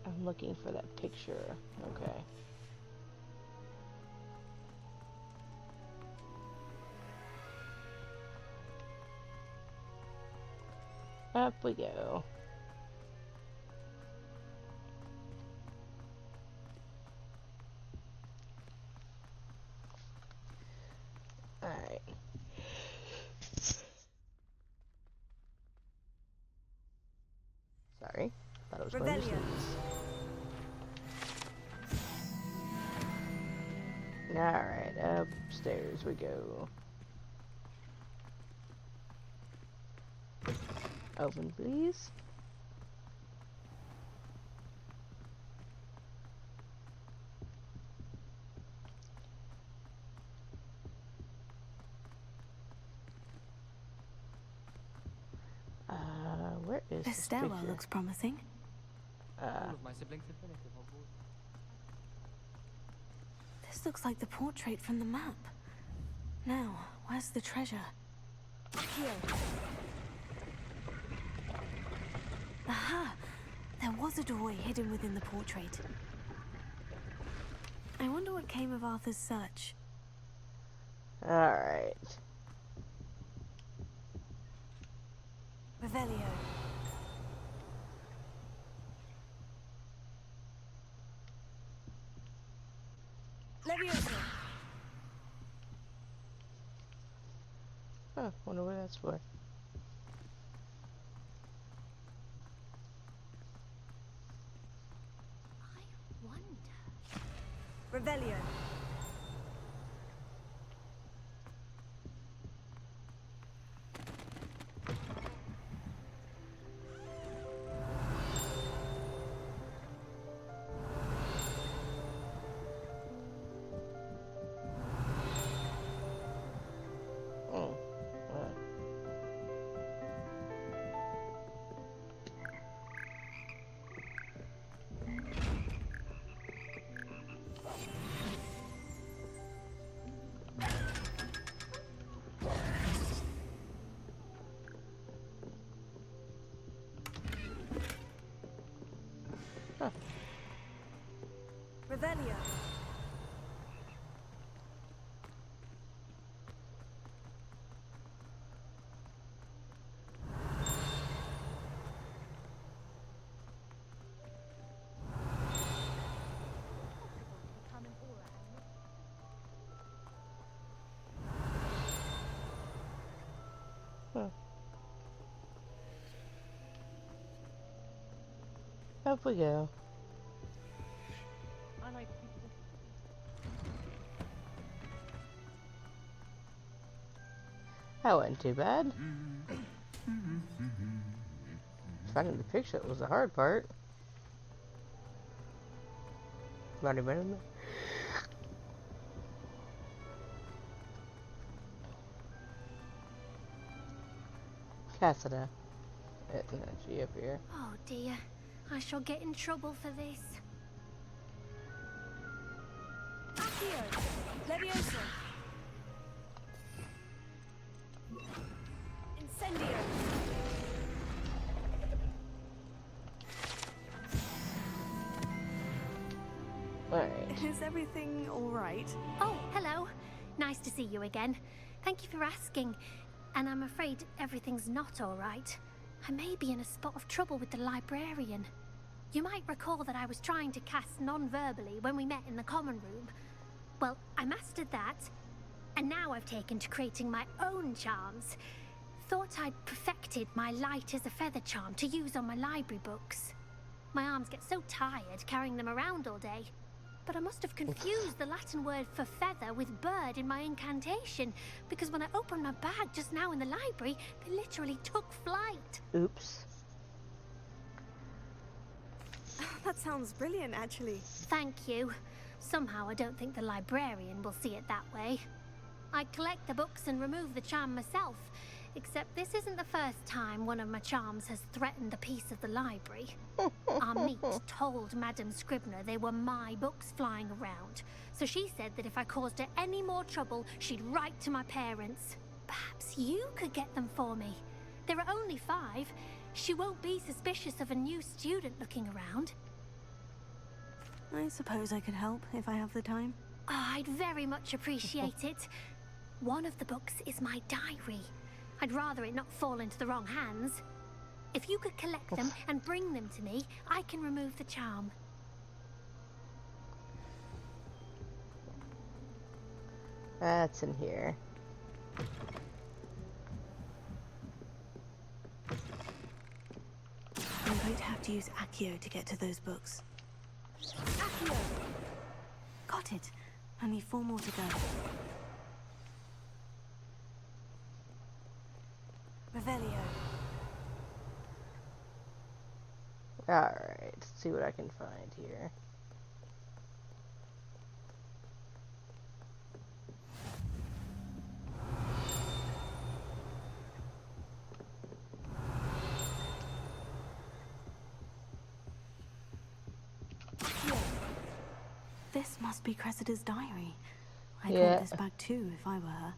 I'm looking for that picture. Okay. Up we go. Alright. Sorry. Thought it was going to sneeze. Alright, upstairs we go. Open, please. where is This this stairwell picture? looks promising. All of my siblings have finished at Hogwarts. This looks like the portrait from the map. Now, where's the treasure? Here. Aha! There was a doorway hidden within the portrait. I wonder what came of Arthur's search. Alright. Revelio. Leviosa. Huh, wonder what that's for. Revelio. Oh, Revelio. Up we go. I like people. That wasn't too bad. Finding the picture was the hard part. Not even in there. Cassida. Isn't she up here? Oh dear, I shall get in trouble for this. Accio. Leviosa. Incendio. Alright. Is everything alright? Oh, hello. Nice to see you again. Thank you for asking. And I'm afraid everything's not all right. I may be in a spot of trouble with the librarian. You might recall that I was trying to cast non-verbally when we met in the common room. Well, I mastered that, and now I've taken to creating my own charms. Thought I'd perfected my light as a feather charm to use on my library books. My arms get so tired carrying them around all day. But I must have confused the Latin word for feather with bird in my incantation, because when I opened my bag just now in the library, they literally took flight. Oops. That sounds brilliant, actually. Thank you. Somehow I don't think the librarian will see it that way. I collect the books and remove the charm myself, except this isn't the first time one of my charms has threatened the peace of the library. Our meet told Madame Scribner they were my books flying around, so she said that if I caused her any more trouble, she'd write to my parents. Perhaps you could get them for me. There are only 5. She won't be suspicious of a new student looking around. I suppose I could help if I have the time. Oh, I'd very much appreciate it. One of the books is my diary. I'd rather it not fall into the wrong hands. If you could collect them and bring them to me, I can remove the charm. That's in here. I'm going to have to use Accio to get to those books. Accio! Got it. Only 4 more to go. Revelio. Alright, let's see what I can find here. This must be Cressida's diary. I'd Yeah. want this back too if I were her.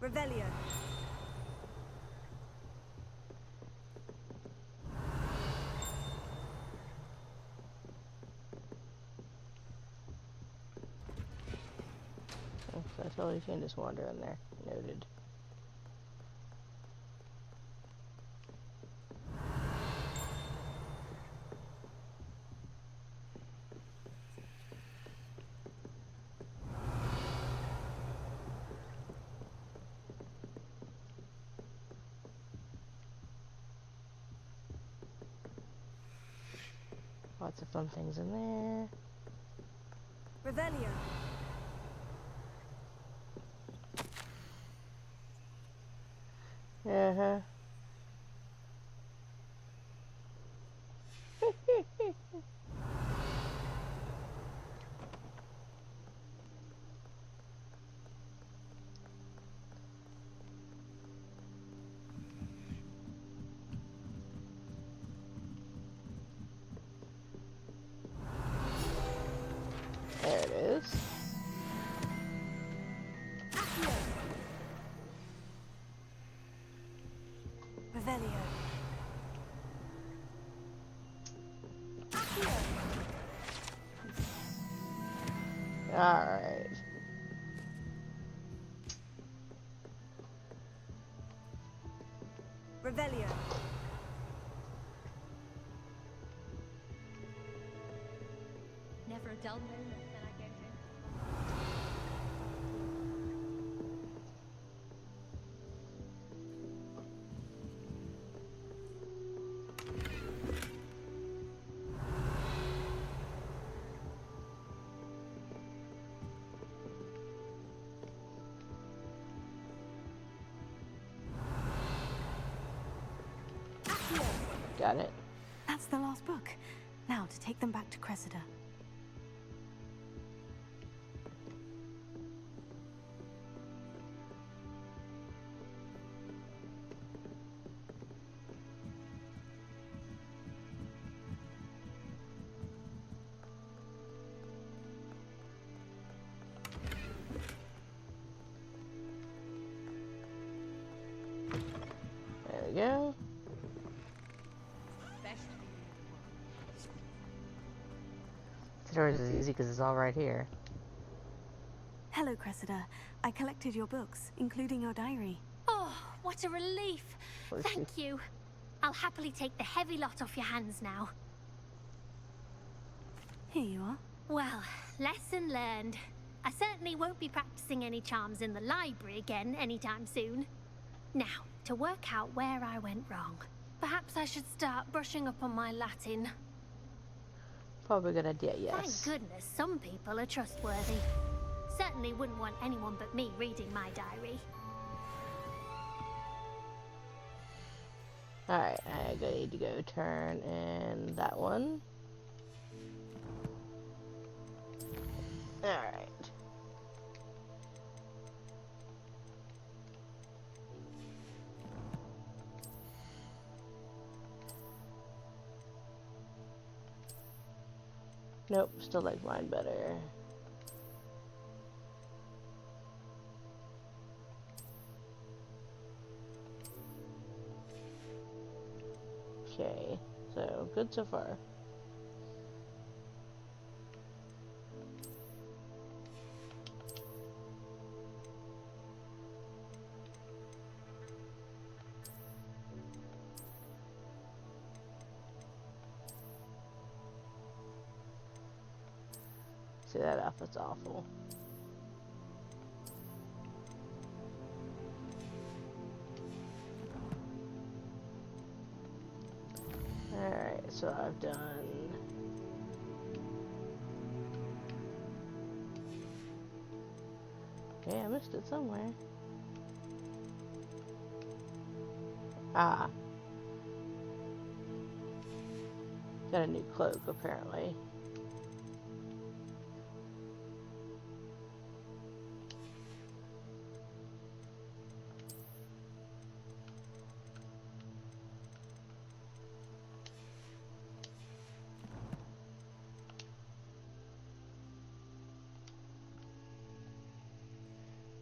Revelio. Oh, so I totally can just wander in there. Noted. Lots of fun things in there. Revelio. Uh-huh. There it is. Revelio. Alright. Revelio. Never a dull moment when I go home. Got it. That's the last book. Now to take them back to Cressida. There we go. Tutorials is easy because it's all right here. Hello, Cressida. I collected your books, including your diary. Oh, what a relief. Where's Thank you. I'll happily take the heavy lot off your hands now. Here you are. Well, lesson learned. I certainly won't be practicing any charms in the library again anytime soon. Now, to work out where I went wrong. Perhaps I should start brushing up on my Latin. Probably a good idea, yes. Thank goodness some people are trustworthy. Certainly wouldn't want anyone but me reading my diary. Alright, I need to go turn in that one. Alright. Nope, still like mine better. Okay, so good so far. See, that outfit's awful. Alright, so I've done... Yeah, I missed it somewhere. Ah. Got a new cloak, apparently.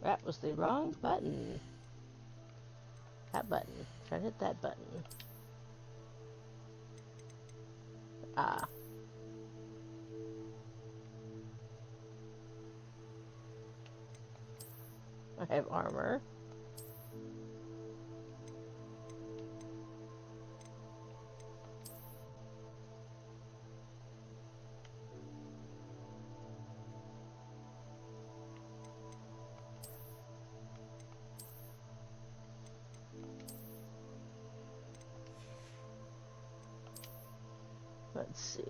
That was the wrong button. That button. Try to hit that button. Ah. I have armor. Let's see.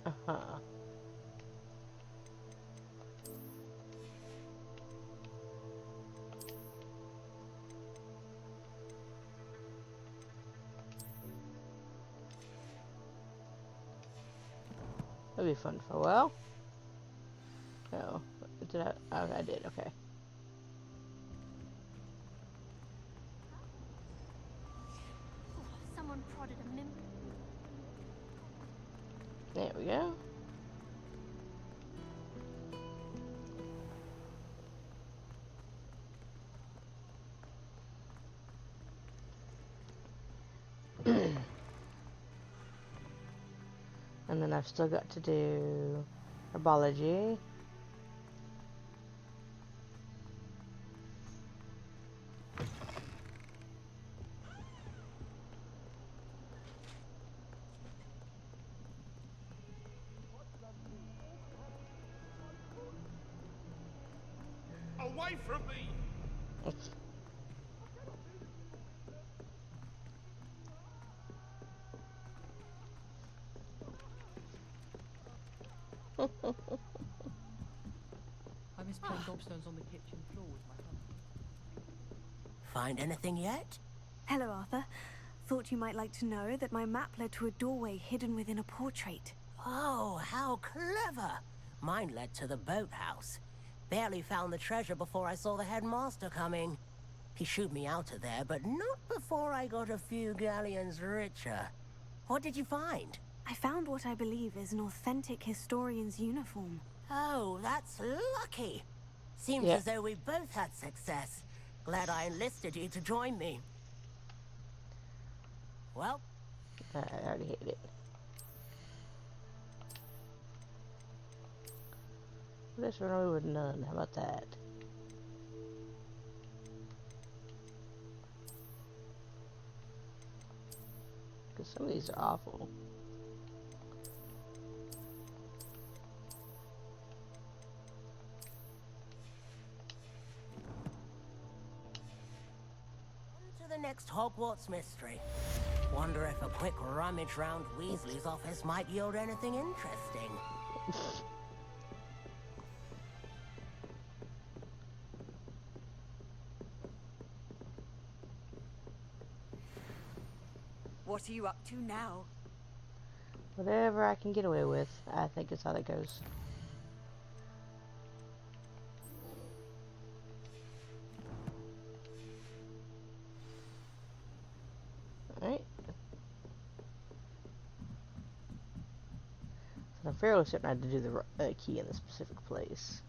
Uh-huh. That'd be fun for a while. Oh, did I? Oh, I did. Okay. Someone prodded a mimp. There we go. And then I've still got to do herbology. Away from me! I miss playing gobstones on the kitchen floor with my family. Find anything yet? Hello, Arthur. Thought you might like to know that my map led to a doorway hidden within a portrait. Oh, how clever! Mine led to the boathouse. Barely found the treasure before I saw the headmaster coming. He shooed me out of there, but not before I got a few galleons richer. What did you find? I found what I believe is an authentic historian's uniform. Oh, that's lucky. Seems as though we both had success. Glad I enlisted you to join me. Well, I already hate it. Let's run over with none. How about that? Because some of these are awful. on to the next Hogwarts mystery. Wonder if a quick rummage round Weasley's office might yield anything interesting. What are you up to now? Whatever I can get away with, I think is how that goes. Alright. So I'm fairly certain I had to do the key in the specific place.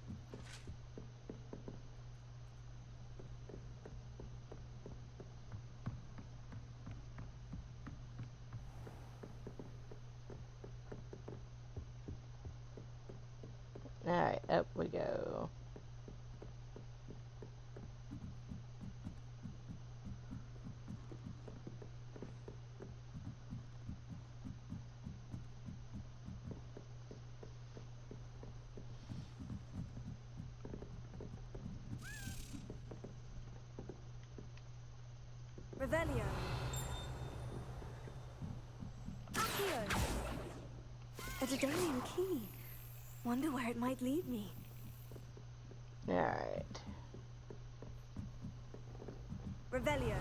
Alright, up we go. Revelio. Accio. A Daedalian key. Wonder where it might lead me. Alright. Revelio.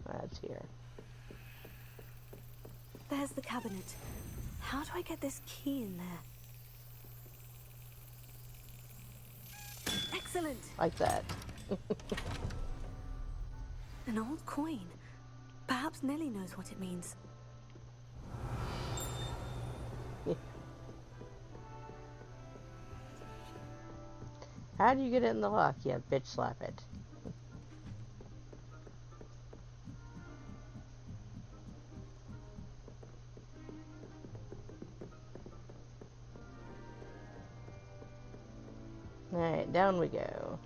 That's here. There's the cabinet. How do I get this key in there? Excellent. Like that. An old coin. Perhaps Nellie knows what it means. How do you get it in the lock? Yeah, bitch slap it. Alright, down we go.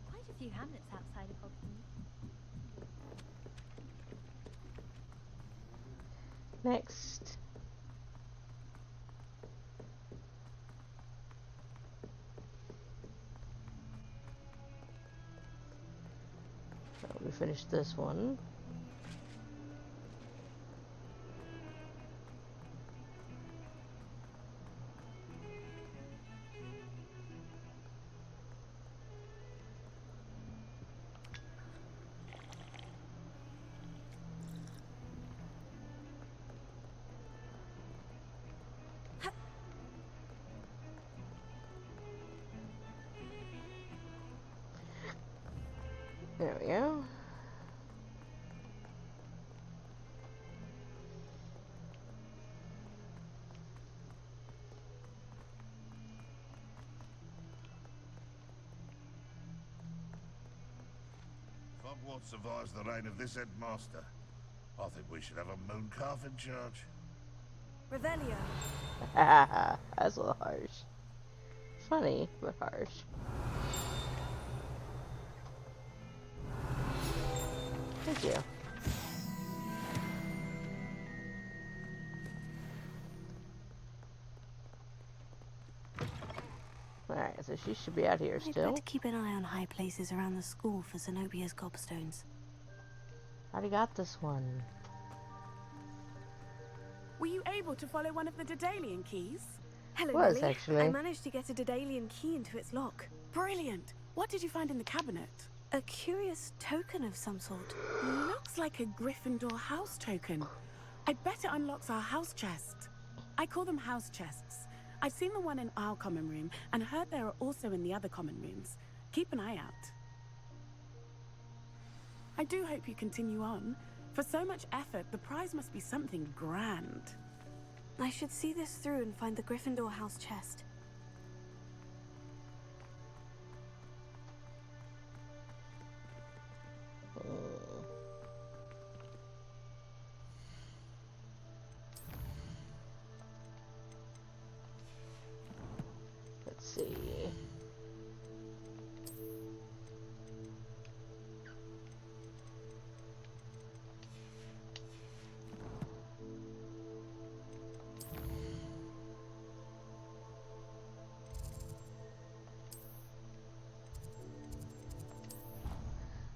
Quite a few hamlets outside of Hogwarts. Next. So we finished this one. There we go. If Hogwarts survives the reign of this headmaster, I think we should have a moon calf in charge. Revelio. That's a little harsh. Funny, but harsh. Thank you. Alright, so she should be out here I'd still. better keep an eye on high places around the school for Zenobia's gobstones. Already got this one. Were you able to follow one of the Daedalian keys? Hello, Was, Nellie. actually. I managed to get a Daedalian key into its lock. Brilliant. What did you find in the cabinet? A curious token of some sort. Looks like a Gryffindor house token. I bet it unlocks our house chest. I call them house chests. I've seen the one in our common room and heard there are also in the other common rooms. Keep an eye out. I do hope you continue on. For so much effort, the prize must be something grand. I should see this through and find the Gryffindor house chest. Let's see.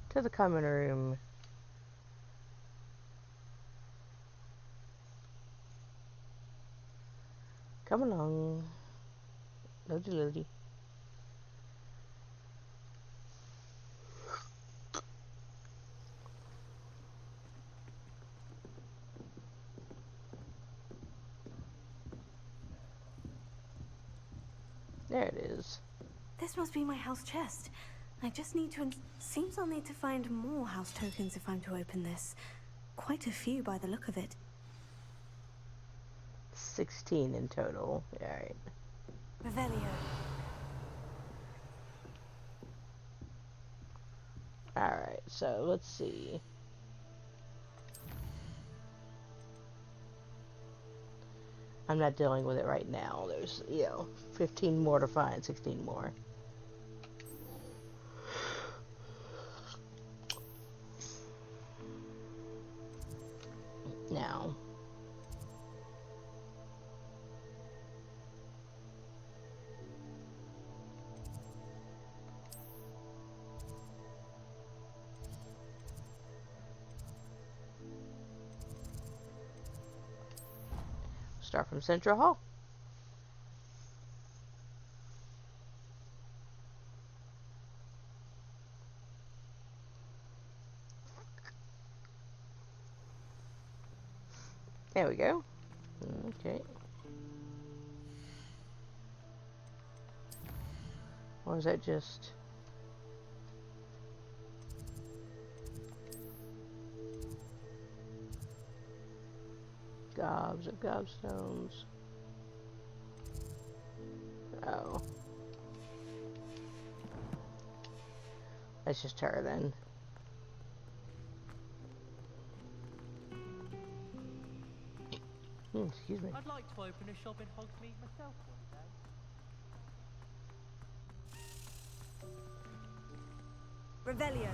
To the common room. Come along. Loady loady. There it is. This must be my house chest. I just need to... Seems I'll need to find more house tokens if I'm to open this. Quite a few by the look of it. 16 in total. Alright. Revelio. Alright, so let's see. I'm not dealing with it right now. There's, 15 more to find, 16 more. Now. start from Central Hall. There we go. Okay. Or is that just... gobs of gobstones? Oh. That's just her then. Excuse me. I'd like to open a shop in Hogsmeade myself one day. Revelio.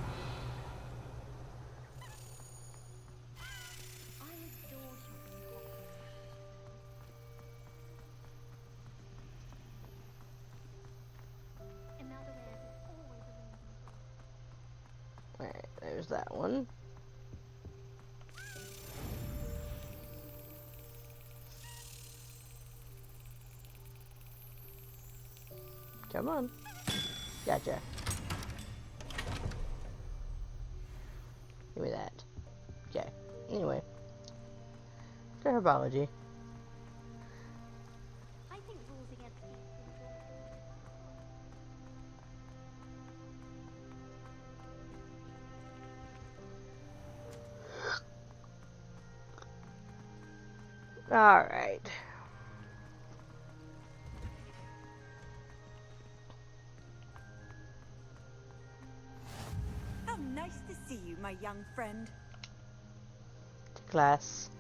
Alright, there's that one. Come on. Gotcha. Give me that. Okay. Anyway. To herbology. I think rules against Alright. How nice to see you, my young friend. To class.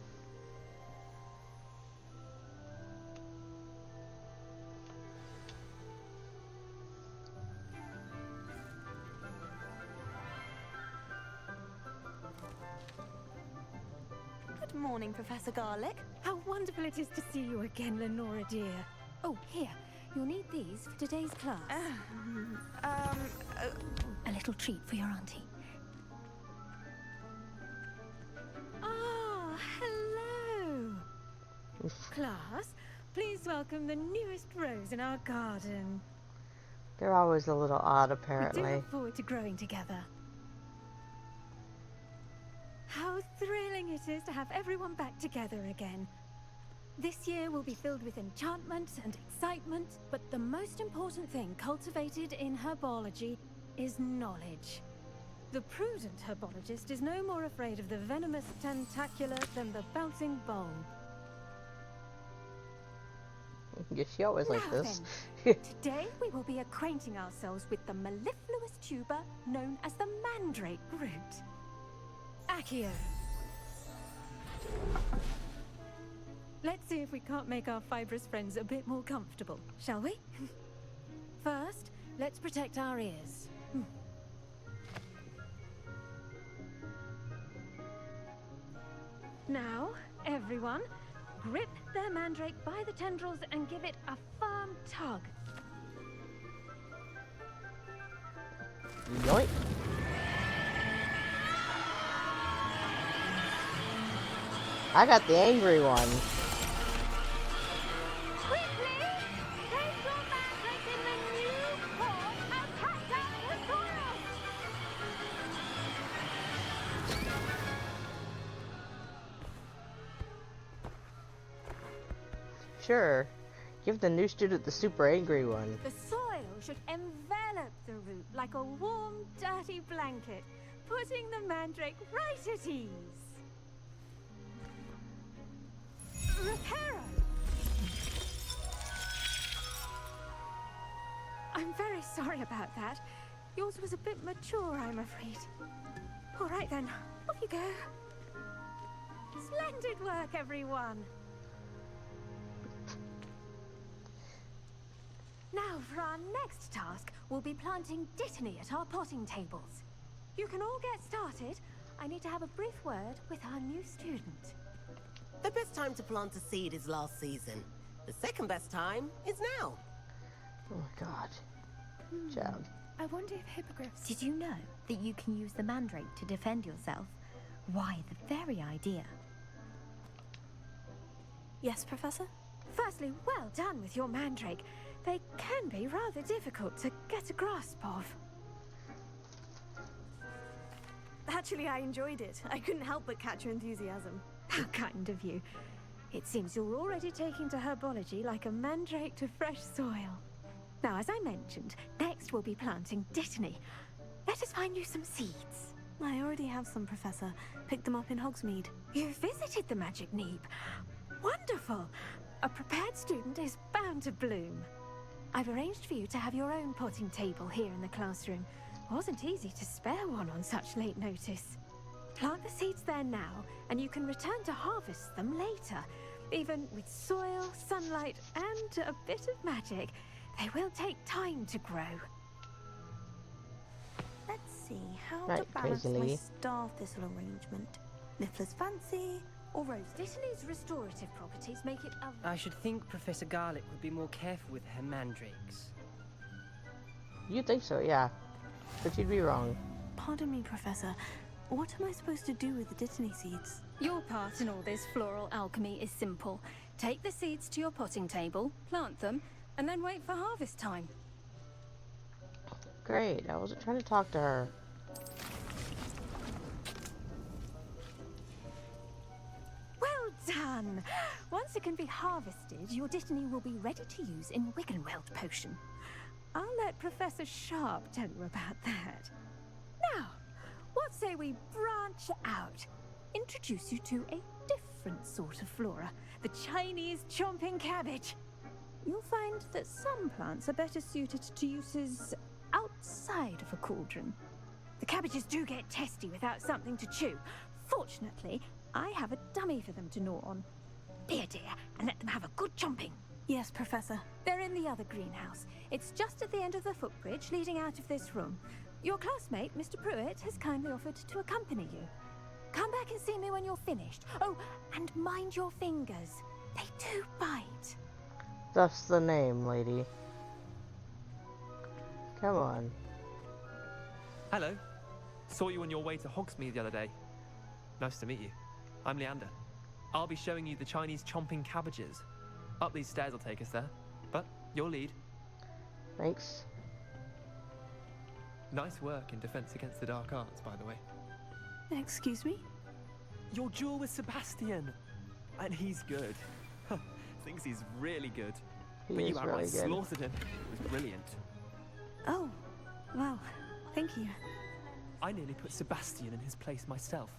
Good morning, Professor Garlick. How wonderful it is to see you again, Lenora dear. Oh, here. You'll need these for today's class. A little treat for your auntie. Ah, hello. Class, please welcome the newest rose in our garden. They're always a little odd, We do apparently. look forward to growing together. How thrilling it is to have everyone back together again. This year will be filled with enchantment and excitement, but the most important thing cultivated in herbology is knowledge. The prudent herbologist is no more afraid of the venomous tentacular than the bouncing bulb. Guess she always like Now this. then, today we will be acquainting ourselves with the mellifluous tuber known as the mandrake root. Accio. Let's see if we can't make our fibrous friends a bit more comfortable, shall we? First, let's protect our ears. Now, everyone, grip their mandrake by the tendrils and give it a firm tug. Yoink. I got the angry one. Quickly! Place your mandrake in the new pot and pack down the soil! Sure. Give the new student the super angry one. The soil should envelop the root like a warm, dirty blanket, putting the mandrake right at ease. Reparo! I'm very sorry about that. Yours was a bit mature, I'm afraid. All right then, off you go. Splendid work, everyone. Now for our next task, we'll be planting dittany at our potting tables. You can all get started. I need to have a brief word with our new student. The best time to plant a seed is last season. The second best time is now. Oh my god. Child. I wonder if hippogriffs... Did you know that you can use the mandrake to defend yourself? Why, the very idea. Yes, Professor? Firstly, well done with your mandrake. They can be rather difficult to get a grasp of. Actually, I enjoyed it. I couldn't help but catch your enthusiasm. How kind of you. It seems you're already taking to herbology like a mandrake to fresh soil. Now, as I mentioned, next we'll be planting dittany. Let us find you some seeds. I already have some, Professor. Picked them up in Hogsmeade. You visited the Magic Neep. Wonderful! A prepared student is bound to bloom. I've arranged for you to have your own potting table here in the classroom. Wasn't easy to spare one on such late notice. Plant the seeds there now, and you can return to harvest them later. Even with soil, sunlight, and a bit of magic, they will take time to grow. Let's see, how Right, to balance crazy my lady. star thistle arrangement. Niffler's fancy, or rose? Dittany's restorative properties make it a... I should think Professor Garlick would be more careful with her mandrakes. You'd think so, yeah. But you'd be wrong. Pardon me, Professor. What am I supposed to do with the dittany seeds? Your part in all this floral alchemy is simple. Take the seeds to your potting table, plant them, and then wait for harvest time. Great, I wasn't trying to talk to her. Well done! Once it can be harvested, your dittany will be ready to use in Wiggenweld potion. I'll let Professor Sharp tell you about that. Now, what say we branch out? Introduce you to a different sort of flora, the Chinese chomping cabbage. You'll find that some plants are better suited to uses outside of a cauldron. The cabbages do get testy without something to chew. Fortunately, I have a dummy for them to gnaw on. Be a dear and let them have a good chomping. Yes, Professor. They're in the other greenhouse. It's just at the end of the footbridge leading out of this room. Your classmate, Mr. Pruitt, has kindly offered to accompany you. Come back and see me when you're finished. Oh, and mind your fingers. They do bite. That's the name, lady. Come on. Hello. Saw you on your way to Hogsmeade the other day. Nice to meet you. I'm Leander. I'll be showing you the Chinese chomping cabbages. Up these stairs will take us there. But your lead. Thanks. Nice work in Defense Against the Dark Arts, by the way. Excuse me? Your duel with Sebastian. And he's good. Thinks he's really good. He But is you outright really good. slaughtered him. It was brilliant. Oh, well, thank you. I nearly put Sebastian in his place myself.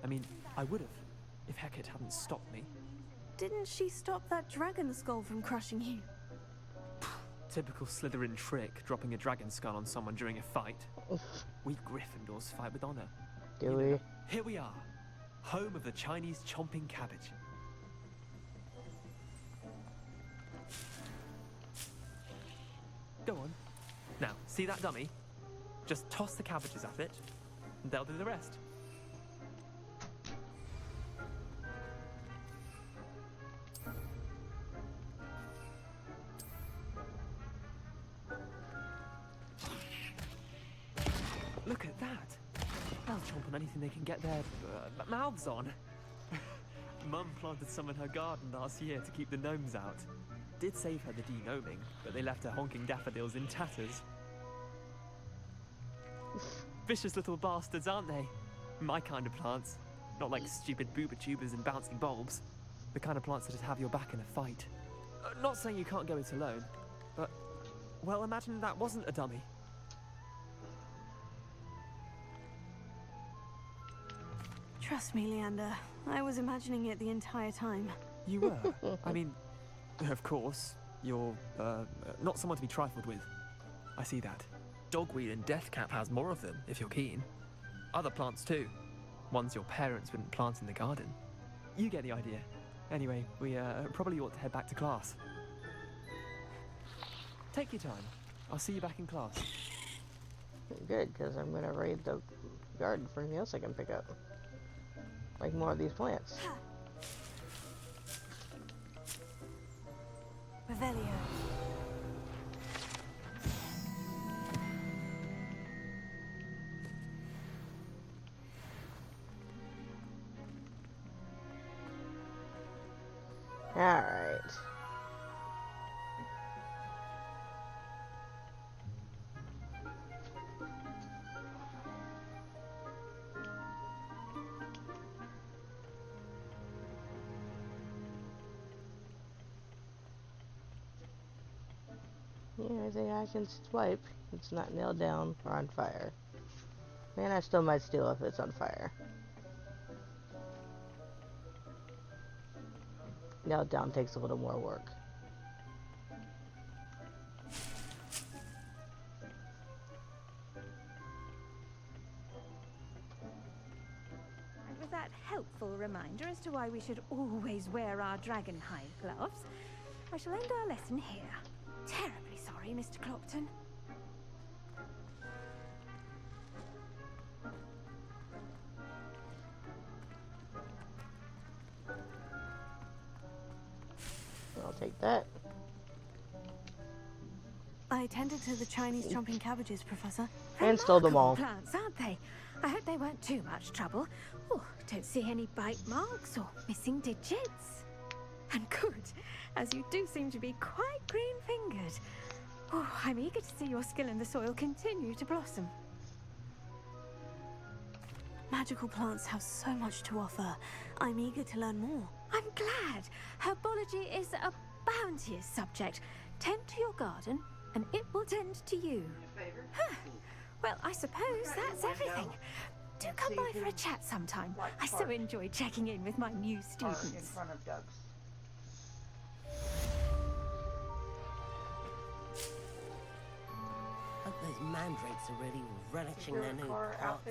I mean, I would have, if Hecate hadn't stopped me. Didn't she stop that dragon skull from crushing you? Typical Slytherin trick, dropping a dragon skull on someone during a fight. We Gryffindors fight with honor. Do we? Here we are, home of the Chinese chomping cabbage. Go on. Now, see that dummy? Just toss the cabbages at it, and they'll do the rest. Look at that! They'll chomp on anything they can get their mouths on. Mum planted some in her garden last year to keep the gnomes out. Did save her the de-gnoming, but they left her honking daffodils in tatters. Vicious little bastards, aren't they? My kind of plants. Not like stupid booba tubers and bouncing bulbs. The kind of plants that'd have your back in a fight. Not saying you can't go it alone, but... well, imagine that wasn't a dummy. Trust me, Leander. I was imagining it the entire time. You were? I mean, of course, you're, not someone to be trifled with. I see that. Dogweed and Deathcap has more of them, if you're keen. Other plants too. Ones your parents wouldn't plant in the garden. You get the idea. Anyway, we, probably ought to head back to class. Take your time. I'll see you back in class. Good, because I'm going to raid the garden for anything else I can pick up. Like more of these plants. Revelio. Alright. Yeah, I think I can swipe. It's not nailed down or on fire. Man, I still might steal if it's on fire. Nailed down takes a little more work. And with that helpful reminder as to why we should always wear our dragonhide gloves, I shall end our lesson here. Terribly sorry, Mr. Clopton. I'll take that. I attended to the Chinese chomping cabbages, Professor. And stole them all. Plants, aren't they? I hope they weren't too much trouble. Oh, don't see any bite marks or missing digits. And good, as you do seem to be quite green-fingered. Oh, I'm eager to see your skill in the soil continue to blossom. Magical plants have so much to offer. I'm eager to learn more. I'm glad. Herbology is a bounteous subject. Tend to your garden, and it will tend to you. Huh. Well, I suppose that's everything. Do come by for a chat sometime. I so enjoy checking in with my new students. In front of Doug's. Hope those mandrakes are really relishing their new pots.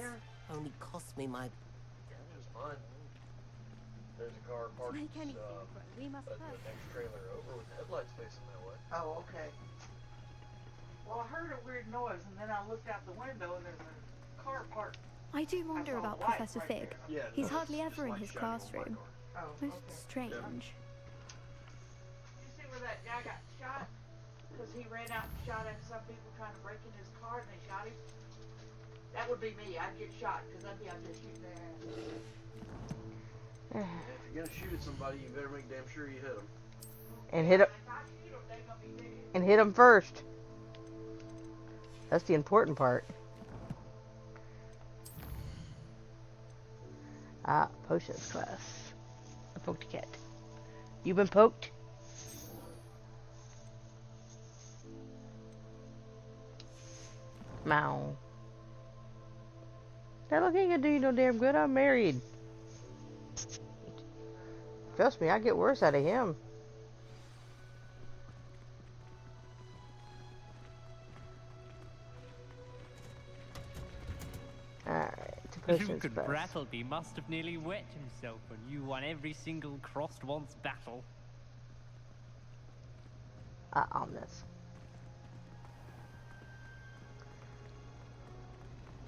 Only cost me my... It's fine. There's a car parked Make anything for it. We must the hurry. next trailer over with headlights facing that way. Oh, okay. Well, I heard a weird noise, and then I looked out the window, and there's a car parked. I do wonder saw about lights Professor right Fig. there. Yeah, He's no, hardly it's ever in like his shining on my classroom. car. Oh, Most okay. strange. You see where that guy got shot? Because he ran out and shot at some people trying to break in his car, and they shot him. That would be me. I'd get shot, because I'd be out there shooting their ass. If you're gonna shoot at somebody, you better make damn sure you hit them. And hit him. And hit him first. That's the important part. Ah, potions class. I poked a cat. You been poked? Meow. That look ain't gonna do you no damn good. I'm married. Trust me, I get worse out of him. Alright, to potions Luke and class. Brattleby must have nearly wet himself when you won every single crossed once battle. Omnis.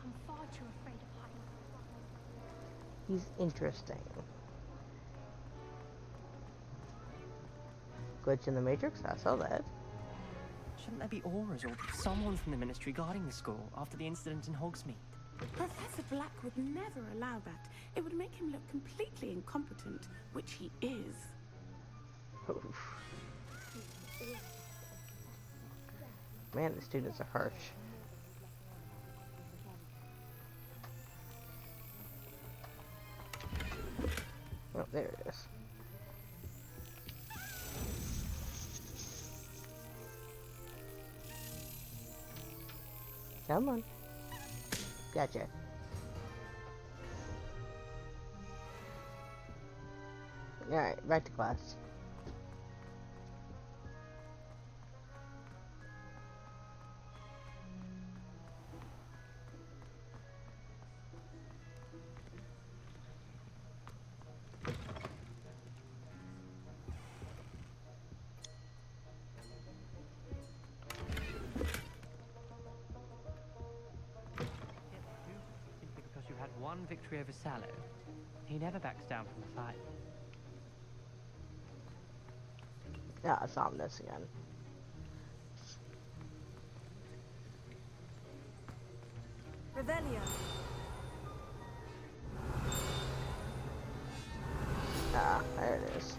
I'm far too afraid of heights. He's interesting. Glitch in the Matrix? I saw that. Shouldn't there be auras or someone from the Ministry guarding the school after the incident in Hogsmeade? Professor Black would never allow that. It would make him look completely incompetent, which he is. Man, the students are harsh. Oh, there it is. Come on. Gotcha. Alright, back to class. Simply because you had one victory over Sallow, he never backs down from the fight. Ah, it's Omnis again. Revelio. Ah, there it is.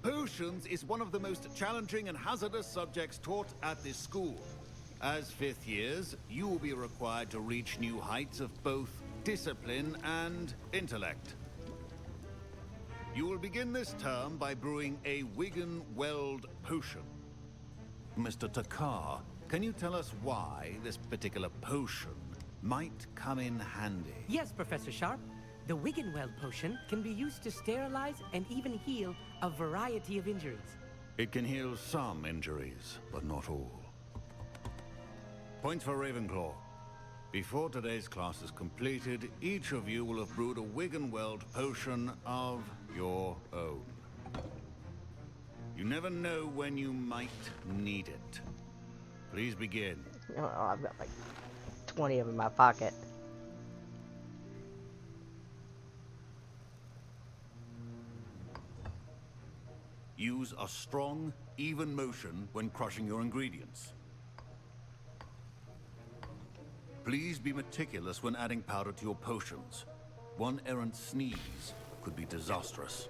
Potions is one of the most challenging and hazardous subjects taught at this school. As 5th years, you will be required to reach new heights of both discipline and intellect. You will begin this term by brewing a Wigan Weld potion. Mr. Takar, can you tell us why this particular potion might come in handy? Yes, Professor Sharp. The Wiggenweld potion can be used to sterilize and even heal a variety of injuries. It can heal some injuries, but not all. Points for Ravenclaw. Before today's class is completed, each of you will have brewed a Wiggenweld potion of your own. You never know when you might need it. Please begin. Oh, I've got like 20 of them in my pocket. Use a strong, even motion when crushing your ingredients. Please be meticulous when adding powder to your potions. One errant sneeze could be disastrous.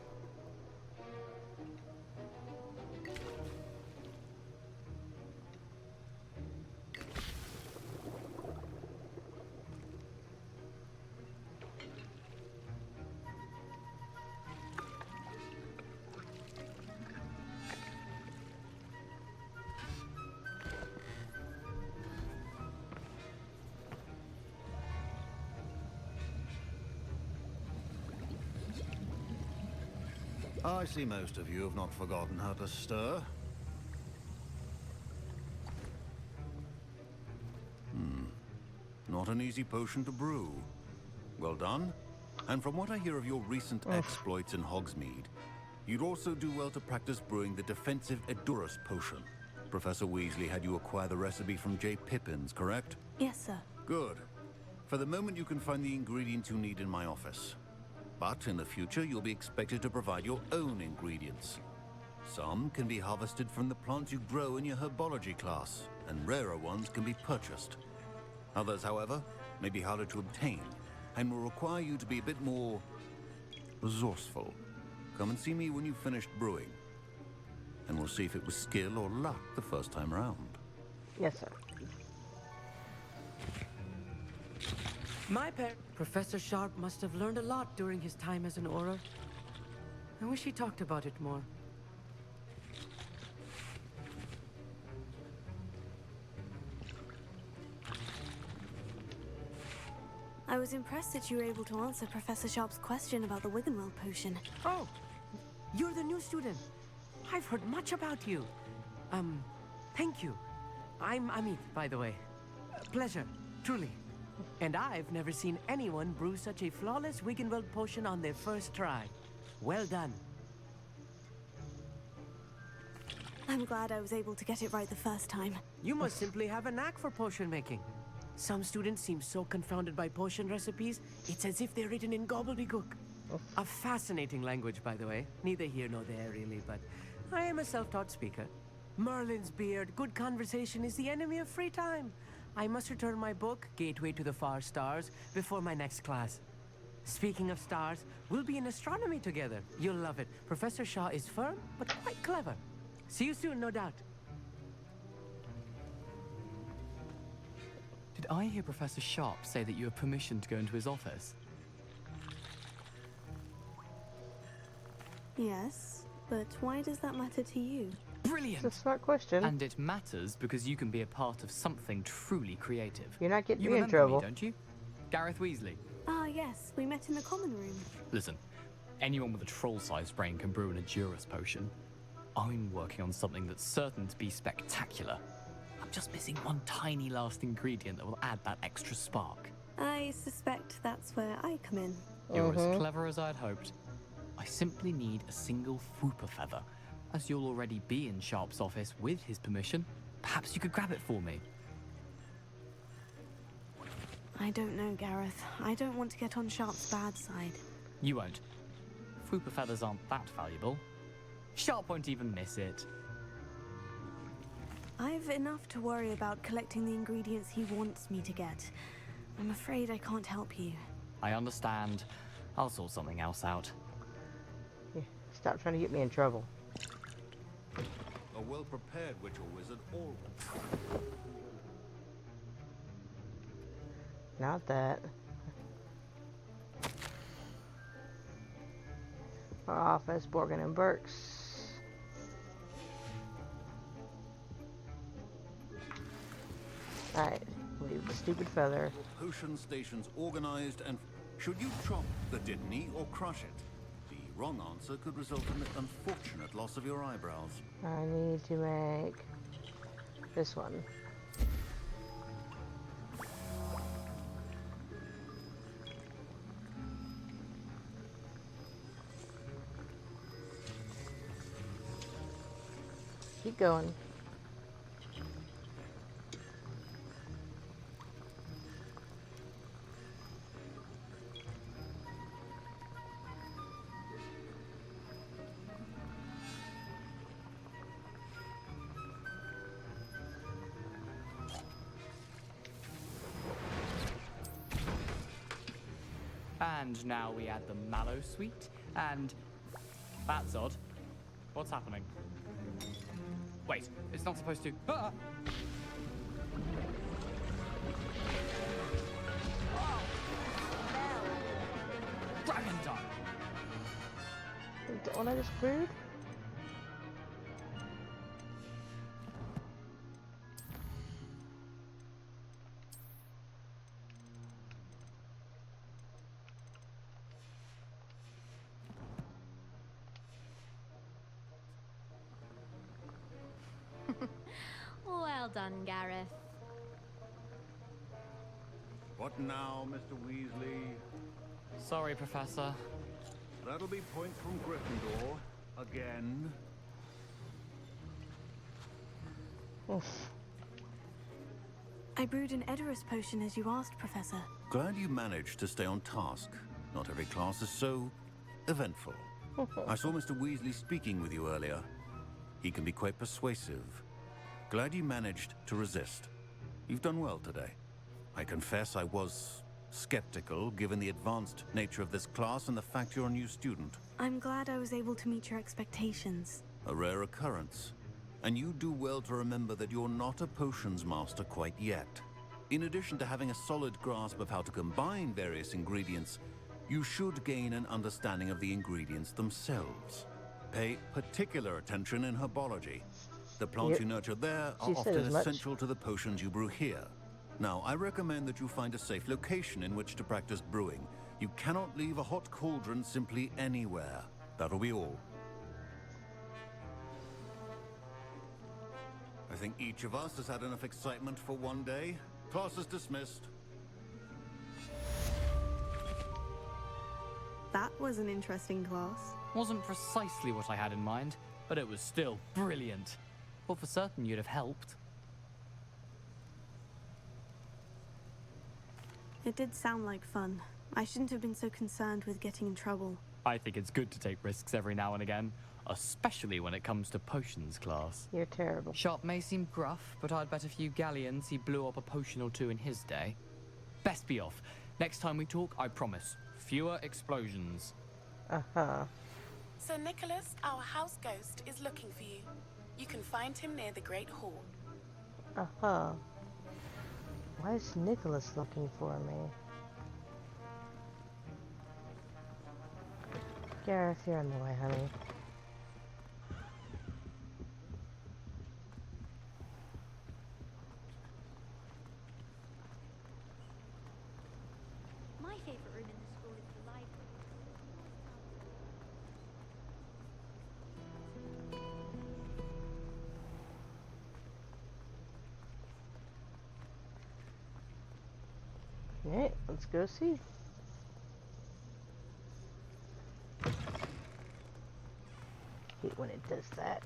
I see most of you have not forgotten how to stir. Not an easy potion to brew. Well done. And from what I hear of your recent exploits in Hogsmeade, you'd also do well to practice brewing the defensive Edurus potion. Professor Weasley had you acquire the recipe from J. Pippin's, correct? Yes, sir. Good. For the moment, you can find the ingredients you need in my office. But in the future, you'll be expected to provide your own ingredients. Some can be harvested from the plants you grow in your herbology class, and rarer ones can be purchased. Others, however, may be harder to obtain, and will require you to be a bit more resourceful. Come and see me when you've finished brewing, and we'll see if it was skill or luck the first time around. Yes, sir. Professor Sharp must have learned a lot during his time as an Auror. I wish he talked about it more. I was impressed that you were able to answer Professor Sharp's question about the Wiggenweld potion. Oh, you're the new student. I've heard much about you. Thank you. I'm Amit, by the way. Pleasure, truly. And I've never seen anyone brew such a flawless Wiggenweld potion on their first try. Well done. I'm glad I was able to get it right the first time. You must simply have a knack for potion making. Some students seem so confounded by potion recipes, it's as if they're written in gobbledygook. A fascinating language, by the way. Neither here nor there, really, but I am a self-taught speaker. Merlin's beard, good conversation is the enemy of free time. I must return my book, Gateway to the Far Stars, before my next class. Speaking of stars, we'll be in astronomy together. You'll love it. Professor Shaw is firm, but quite clever. See you soon, no doubt. Did I hear Professor Sharp say that you have permission to go into his office? Yes, but why does that matter to you? Brilliant! It's a smart question. And it matters because you can be a part of something truly creative. You're not getting you me in remember trouble. Me, don't you? Gareth Weasley. Ah, yes, we met in the common room. Listen, anyone with a troll-sized brain can brew an Edurus potion. I'm working on something that's certain to be spectacular. I'm just missing one tiny last ingredient that will add that extra spark. I suspect that's where I come in. You're as clever as I'd hoped. I simply need a single Fwooper feather. As you'll already be in Sharp's office with his permission, perhaps you could grab it for me. I don't know, Gareth. I don't want to get on Sharp's bad side. You won't. Fwooper feathers aren't that valuable. Sharp won't even miss it. I've enough to worry about collecting the ingredients he wants me to get. I'm afraid I can't help you. I understand. I'll sort something else out. Yeah, stop trying to get me in trouble. well-prepared witch or wizard always... Not that. Our office, Borgin and Burks. Alright, leave the stupid feather. Potion stations organized, and should you chop the Dittany or crush it? The wrong answer could result in the unfortunate loss of your eyebrows. I need to make this one. Keep going. And now we add the mallow sweet, and that's odd. What's happening? Wait, it's not supposed to. Ah! Dragon time! The one I just brewed? Well done, Gareth. What now, Mr. Weasley? Sorry, Professor. That'll be points from Gryffindor. Again. Oof. I brewed an Edorus potion as you asked, Professor. Glad you managed to stay on task. Not every class is so eventful. I saw Mr. Weasley speaking with you earlier. He can be quite persuasive. Glad you managed to resist. You've done well today. I confess I was skeptical, given the advanced nature of this class and the fact you're a new student. I'm glad I was able to meet your expectations. A rare occurrence. And you do well to remember that you're not a potions master quite yet. In addition to having a solid grasp of how to combine various ingredients, you should gain an understanding of the ingredients themselves. Pay particular attention in herbology. The plants you nurture there are often essential to the potions you brew here. Now, I recommend that you find a safe location in which to practice brewing. You cannot leave a hot cauldron simply anywhere. That'll be all. I think each of us has had enough excitement for one day. Class is dismissed. That was an interesting class. Wasn't precisely what I had in mind, but it was still brilliant. Thought for certain you'd have helped. It did sound like fun. I shouldn't have been so concerned with getting in trouble. I think it's good to take risks every now and again, especially when it comes to potions class. You're terrible. Sharp may seem gruff, but I'd bet a few galleons he blew up a potion or two in his day. Best be off. Next time we talk, I promise, fewer explosions. Uh-huh. Sir Nicholas, our house ghost, is looking for you. You can find him near the Great Hall. Uh-huh. Why is Nicholas looking for me? Gareth, you're in the way, honey. My favorite room in the school is the library. Alright, let's go see. Hate when it does that.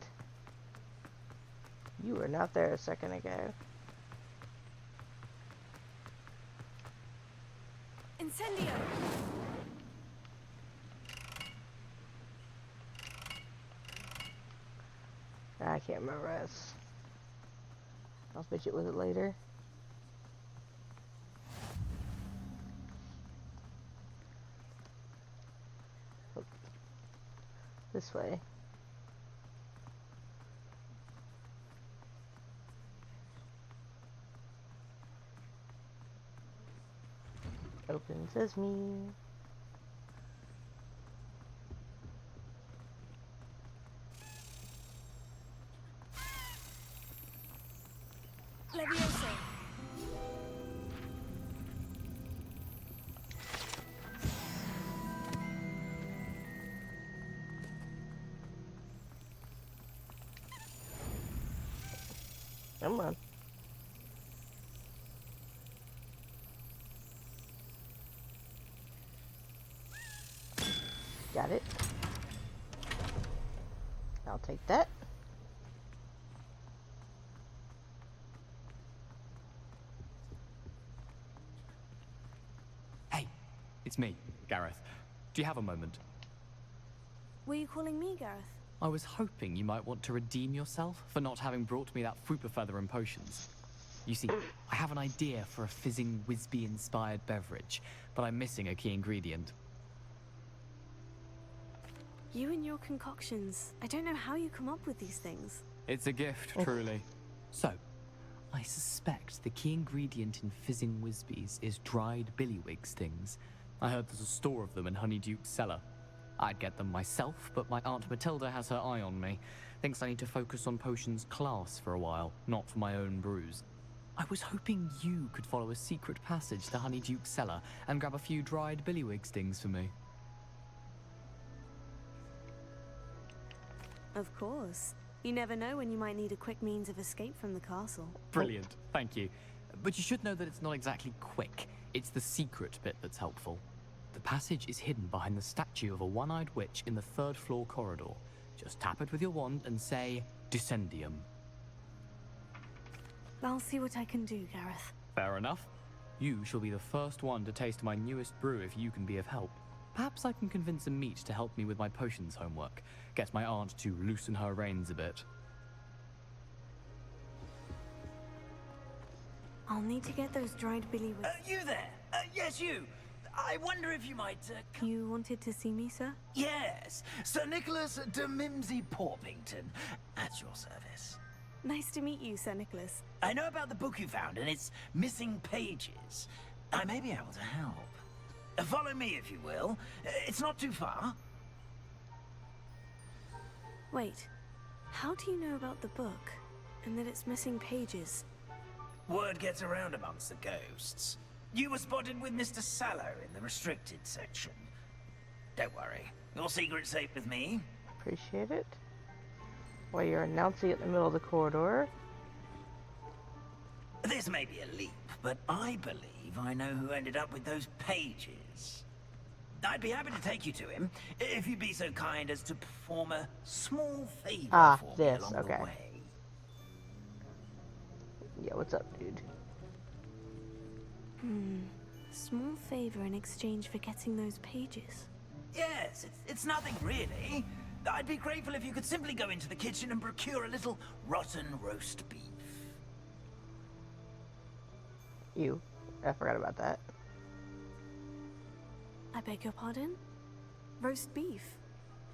You were not there a second ago. Incendio! I can't remember this. I'll fidget with it later. Oh. This way. Open sesame. Leviosa. Come on. Got it. I'll take that. Hey, it's me, Gareth. Do you have a moment? Were you calling me, Gareth? I was hoping you might want to redeem yourself for not having brought me that Fupa Feather and potions. You see, I have an idea for a fizzing Whizbee-inspired beverage, but I'm missing a key ingredient. You and your concoctions. I don't know how you come up with these things. It's a gift, truly. So, I suspect the key ingredient in fizzing Whizbees is dried billywig stings. I heard there's a store of them in Honeyduke's cellar. I'd get them myself, but my Aunt Matilda has her eye on me. Thinks I need to focus on potions class for a while, not for my own brews. I was hoping you could follow a secret passage to Honeyduke's cellar and grab a few dried billywig stings for me. Of course. You never know when you might need a quick means of escape from the castle. Brilliant, thank you. But you should know that it's not exactly quick. It's the secret bit that's helpful. The passage is hidden behind the statue of a one-eyed witch in the third-floor corridor. Just tap it with your wand and say, Descendium. I'll see what I can do, Gareth. Fair enough. You shall be the first one to taste my newest brew if you can be of help. Perhaps I can convince a meat to help me with my potions homework. Get my aunt to loosen her reins a bit. I'll need to get those dried billywig. You there? Yes, you. I wonder if you might... You wanted to see me, sir? Yes, Sir Nicholas de Mimsy Porpington, at your service. Nice to meet you, Sir Nicholas. I know about the book you found and its missing pages. I may be able to help. Follow me, if you will. It's not too far. Wait, how do you know about the book? And that it's missing pages? Word gets around amongst the ghosts. You were spotted with Mr. Sallow in the restricted section. Don't worry, your secret's safe with me. Appreciate it. While you're announcing it in the middle of the corridor. This may be a leap, but I believe I know who ended up with those pages. I'd be happy to take you to him, if you'd be so kind as to perform a small favor for me along the way. Yeah, what's up, dude? Small favor in exchange for getting those pages. Yes, it's nothing really. I'd be grateful if you could simply go into the kitchen and procure a little rotten roast beef. I forgot about that. I beg your pardon? Roast beef?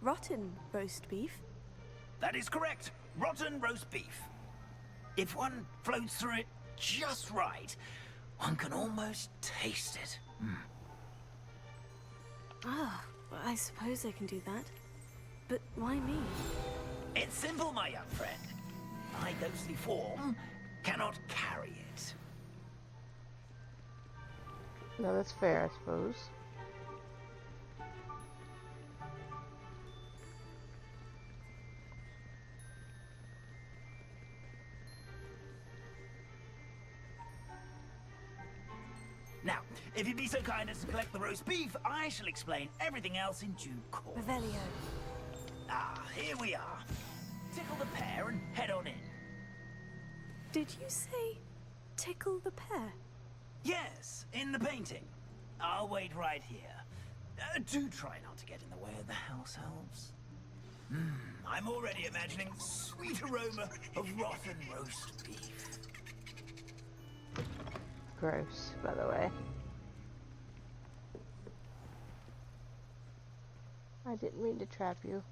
Rotten roast beef? That is correct. Rotten roast beef. If one floats through it just right, one can almost taste it. Ah, I suppose I can do that. But why me? It's simple, my young friend. My ghostly form cannot carry it. No, that's fair, I suppose. Now, if you'd be so kind as to collect the roast beef, I shall explain everything else in due course. Revelio. Ah, here we are. Tickle the pear and head on in. Did you say tickle the pear? Yes, in the painting. I'll wait right here. Do try not to get in the way of the house elves. I'm already imagining the sweet aroma of rotten roast beef. Gross, by the way. I didn't mean to trap you.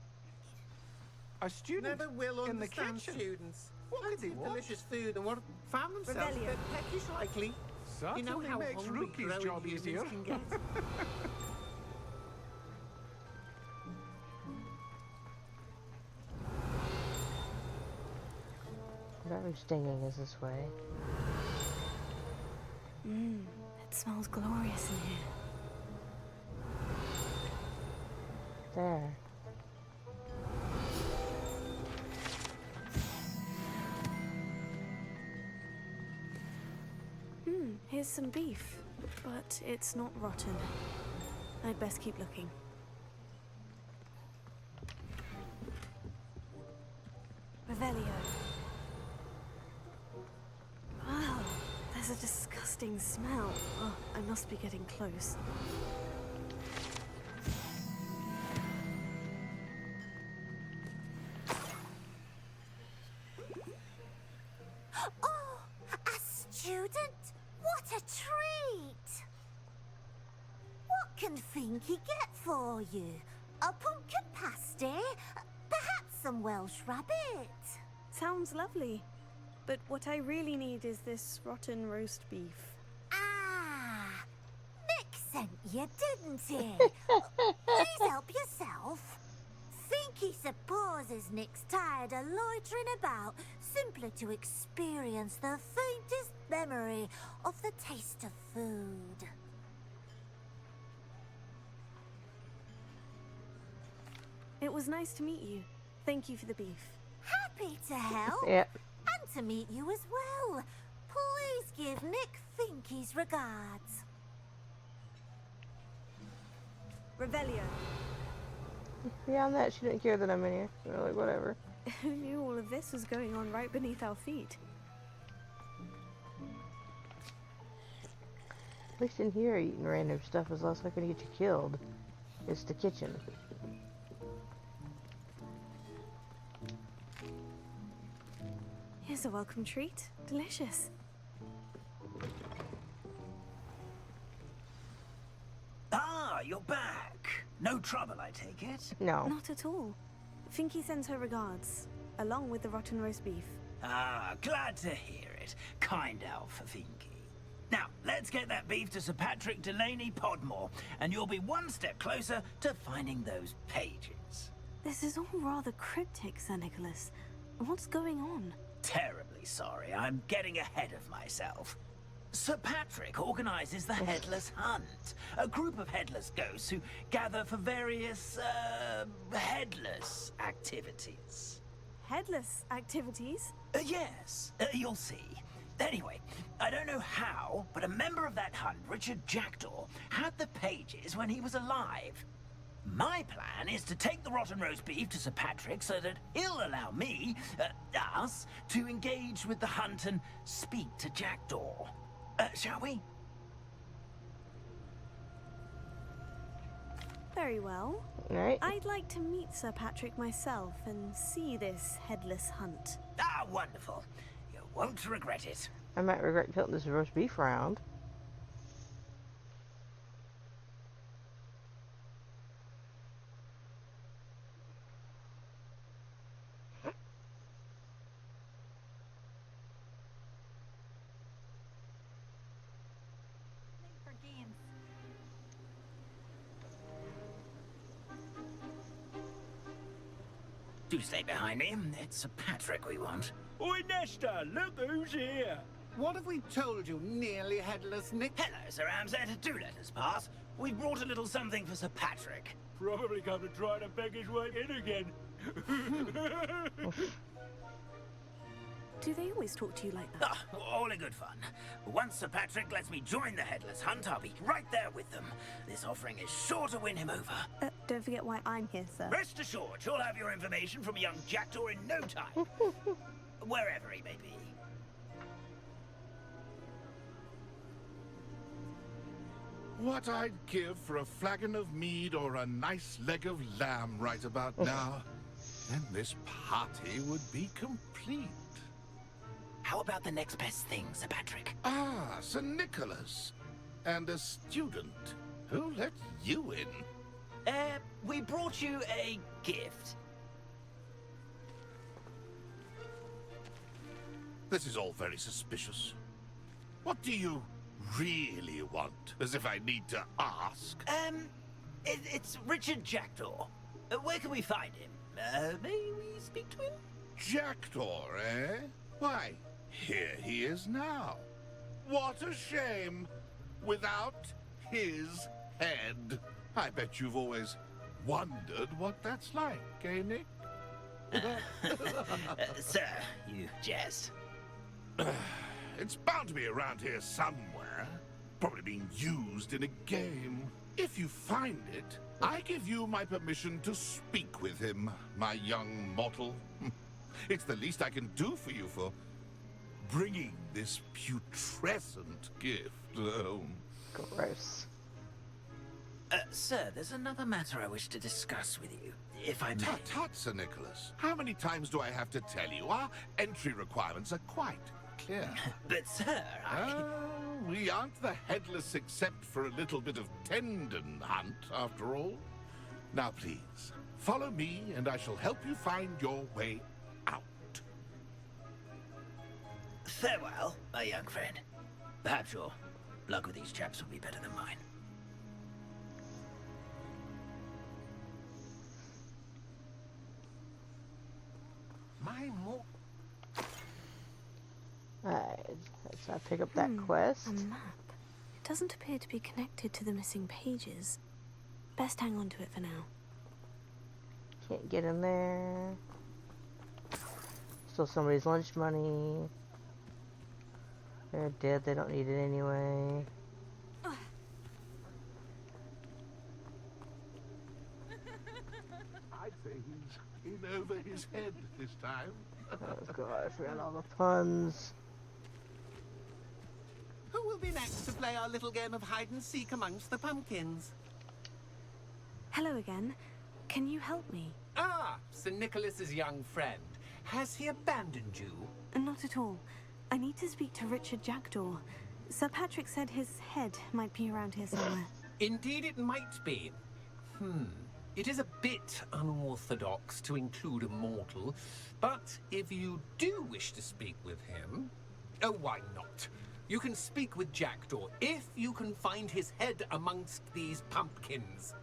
A student never will in the understand kitchen. Students. What Fancy did he watch? delicious food and what found themselves a Revelio. bit peckish likely. You know how makes hungry Rookie's growing job humans easier. can get? Whatever stinging is this way. It smells glorious in here. There. Here's some beef, but it's not rotten. I'd best keep looking. Revelio. Wow, there's a disgusting smell. Oh, I must be getting close. Oh, a student? What a treat! What can Finky get for you? A pumpkin pasty? Perhaps some Welsh rabbit? Sounds lovely. But what I really need is this rotten roast beef. Ah, Nick sent you, didn't he? Please help yourself. Finky supposes Nick's tired of loitering about simply to experience the faintest memory of the taste of food. It was nice to meet you. Thank you for the beef. Happy to help. Yep. And to meet you as well. Please give Nick Finky's regards. Revelio. Beyond that, she didn't care that I'm in here. So, like, whatever. Who knew all of this was going on right beneath our feet? At least in here, eating random stuff is less likely to get you killed. It's the kitchen. Here's a welcome treat. Delicious. Ah, you're back. No trouble, I take it? No. Not at all. Finky sends her regards, along with the rotten roast beef. Ah, glad to hear it. Kind elf, Finky. Now, let's get that beef to Sir Patrick Delaney Podmore, and you'll be one step closer to finding those pages. This is all rather cryptic, Sir Nicholas. What's going on? Terribly sorry, I'm getting ahead of myself. Sir Patrick organizes the Headless Hunt, a group of headless ghosts who gather for various, headless activities. Headless activities? Yes, you'll see. Anyway, I don't know how, but a member of that hunt, Richard Jackdaw, had the pages when he was alive. My plan is to take the rotten roast beef to Sir Patrick so that he'll allow me, us, to engage with the hunt and speak to Jackdaw. Shall we? Very well. Right. I'd like to meet Sir Patrick myself and see this headless hunt. Ah, wonderful. You won't regret it. I might regret tilting this roast beef round. Do stay behind me. It's Sir Patrick we want. Oi, Nesta, look who's here. What have we told you, nearly headless Nick? Hello, Sir Ramsett. Do let us pass. We've brought a little something for Sir Patrick. Probably come to try to beg his way in again. Do they always talk to you like that? Ah, all in good fun. Once Sir Patrick lets me join the Headless Hunt, I'll be right there with them. This offering is sure to win him over. Don't forget why I'm here, sir. Rest assured, you'll have your information from young Jackdaw in no time. Wherever he may be. What I'd give for a flagon of mead or a nice leg of lamb right about now. Then this party would be complete. How about the next best thing, Sir Patrick? Ah, Sir Nicholas. And a student. Who let you in? We brought you a gift. This is all very suspicious. What do you... really want? As if I need to ask. It's Richard Jackdaw. Where can we find him? May we speak to him? Jackdaw, eh? Why, here he is now. What a shame. Without his head. I bet you've always wondered what that's like, eh, Nick? Sir, you jest. It's bound to be around here somewhere. Probably being used in a game. If you find it, I give you my permission to speak with him, my young mortal. It's the least I can do for you for bringing this putrescent gift home. Gross. Sir, there's another matter I wish to discuss with you, if I may. Tut, tut, Sir Nicholas. How many times do I have to tell you? Our entry requirements are quite clear. But, sir, we aren't the headless except for a little bit of tendon hunt, after all. Now, please, follow me, and I shall help you find your way out. Farewell, my young friend. Perhaps your luck with these chaps will be better than mine. Alright, so I pick up that quest. A map. It doesn't appear to be connected to the missing pages. Best hang on to it for now. Can't get in there. Still somebody's lunch money. They're dead, they don't need it anyway. I'd say he's in over his head this time. Oh god, I forgot all the puns. Who will be next to play our little game of hide-and-seek amongst the pumpkins? Hello again. Can you help me? Ah, Sir Nicholas's young friend. Has he abandoned you? Not at all. I need to speak to Richard Jackdaw. Sir Patrick said his head might be around here somewhere. Indeed it might be. It is a bit unorthodox to include a mortal, but if you do wish to speak with him, oh, why not? You can speak with Jackdaw if you can find his head amongst these pumpkins.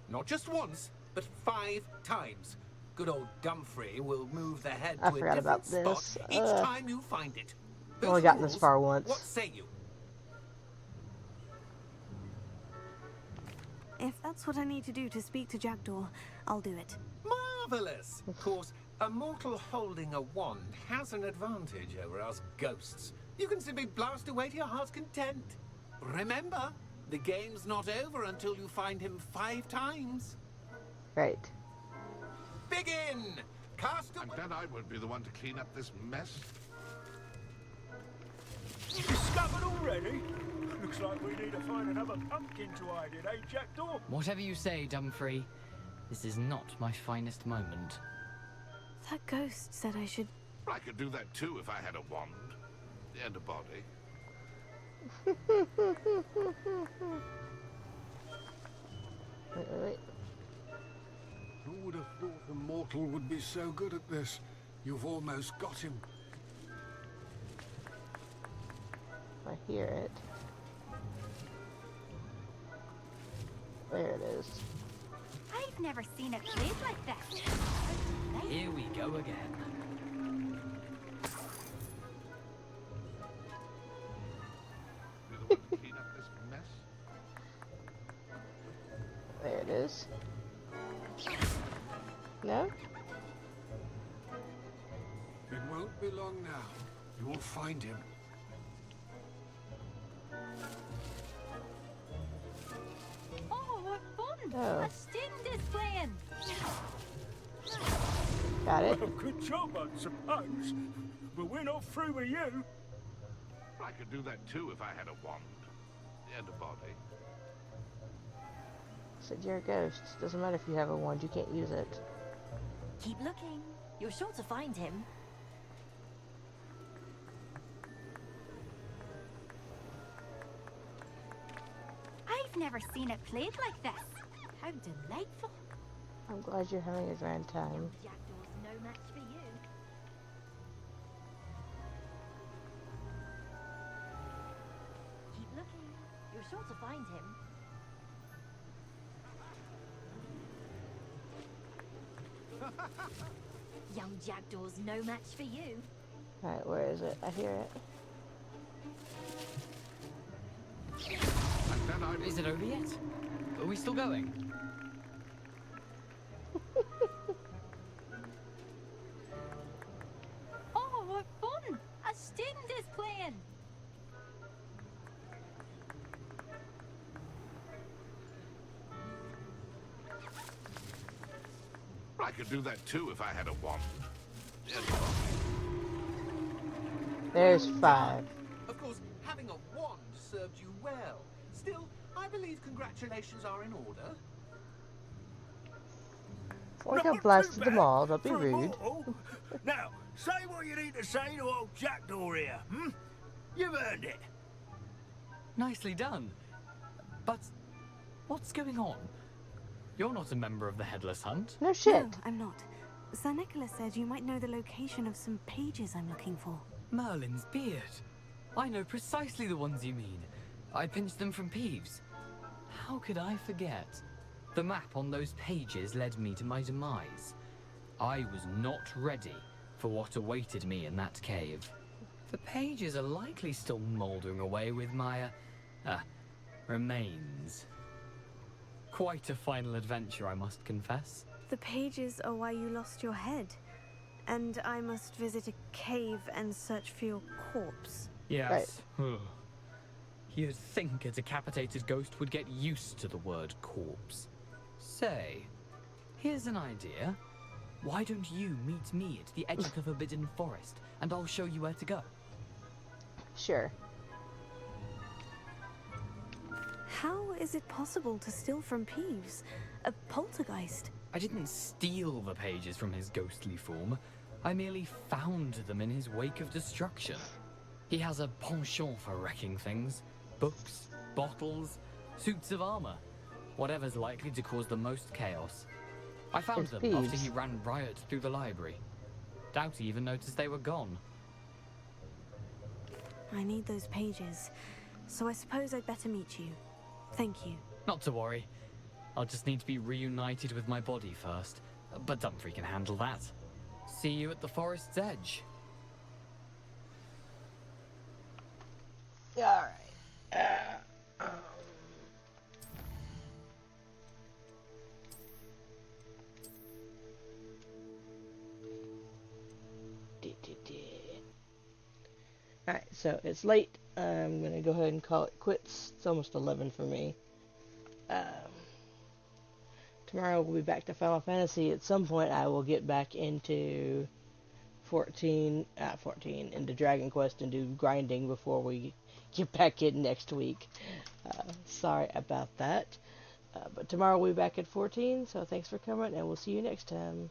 Not just once, but 5 times. Good old Gumfrey will move the head I to a forgot about different spot this. each time you find it. I've only gotten this far once. What say you? If that's what I need to do to speak to Jackdaw, I'll do it. Marvelous! Of course, a mortal holding a wand has an advantage over us ghosts. You can simply blast away to your heart's content. Remember, the game's not over until you find him 5 times. Right. Begin! Cast I'm glad I won't be the one to clean up this mess. Discovered already? Looks like we need to find another pumpkin to hide in, eh, Jackdaw? Whatever you say, Dumfrey. This is not my finest moment. That ghost said I should... I could do that too if I had a wand. And a body. Wait. Who would have thought a mortal would be so good at this? You've almost got him. I hear it. There it is. I've never seen it played like this. Here we go again. Clean up this mess. There it is. No? It won't be long now. You will find him. Oh, what fun! Oh. A sting is playing. Got it. Well, good job, I suppose. But we're not through with you. I could do that too if I had a wand. And a body. Said you're a ghost. Doesn't matter if you have a wand, you can't use it. Keep looking. You're sure to find him. I've never seen it played like this. How delightful. I'm glad you're having a grand time. Jackdaw's no match for you. Keep looking. You're sure to find him. Young Jackdaw's no match for you. Alright, where is it? I hear it. Is it over yet? Are we still going? Oh, what fun! A student is playing. I could do that too if I had a wand. There's 5. Of course, having a wand served you well. Still, I believe congratulations are in order. Like I blasted them all, don't be rude. Now, say what you need to say to old Jackdaw here, hmm? You've earned it. Nicely done. But what's going on? You're not a member of the Headless Hunt. No shit. No, I'm not. Sir Nicholas said you might know the location of some pages I'm looking for. Merlin's beard. I know precisely the ones you mean. I pinched them from Peeves. How could I forget? The map on those pages led me to my demise. I was not ready for what awaited me in that cave. The pages are likely still mouldering away with my, remains. Quite a final adventure, I must confess. The pages are why you lost your head. And I must visit a cave and search for your corpse. Yes. Right. You'd think a decapitated ghost would get used to the word corpse. Say, here's an idea. Why don't you meet me at the edge of the Forbidden Forest, and I'll show you where to go? Sure. How is it possible to steal from Peeves? A poltergeist? I didn't steal the pages from his ghostly form. I merely found them in his wake of destruction. He has a penchant for wrecking things. Books, bottles, suits of armor. Whatever's likely to cause the most chaos. I found them after he ran riot through the library. Doubt he even noticed they were gone. I need those pages, so I suppose I'd better meet you. Thank you. Not to worry. I'll just need to be reunited with my body first. But Dumfries can handle that. See you at the forest's edge. Alright. Alright, so it's late. I'm gonna go ahead and call it quits. It's almost 11 for me. Tomorrow we'll be back to Final Fantasy. At some point I will get back into 14, into Dragon Quest and do grinding before we get back in next week. Sorry about that. But tomorrow we'll be back at 14, so thanks for coming, and we'll see you next time.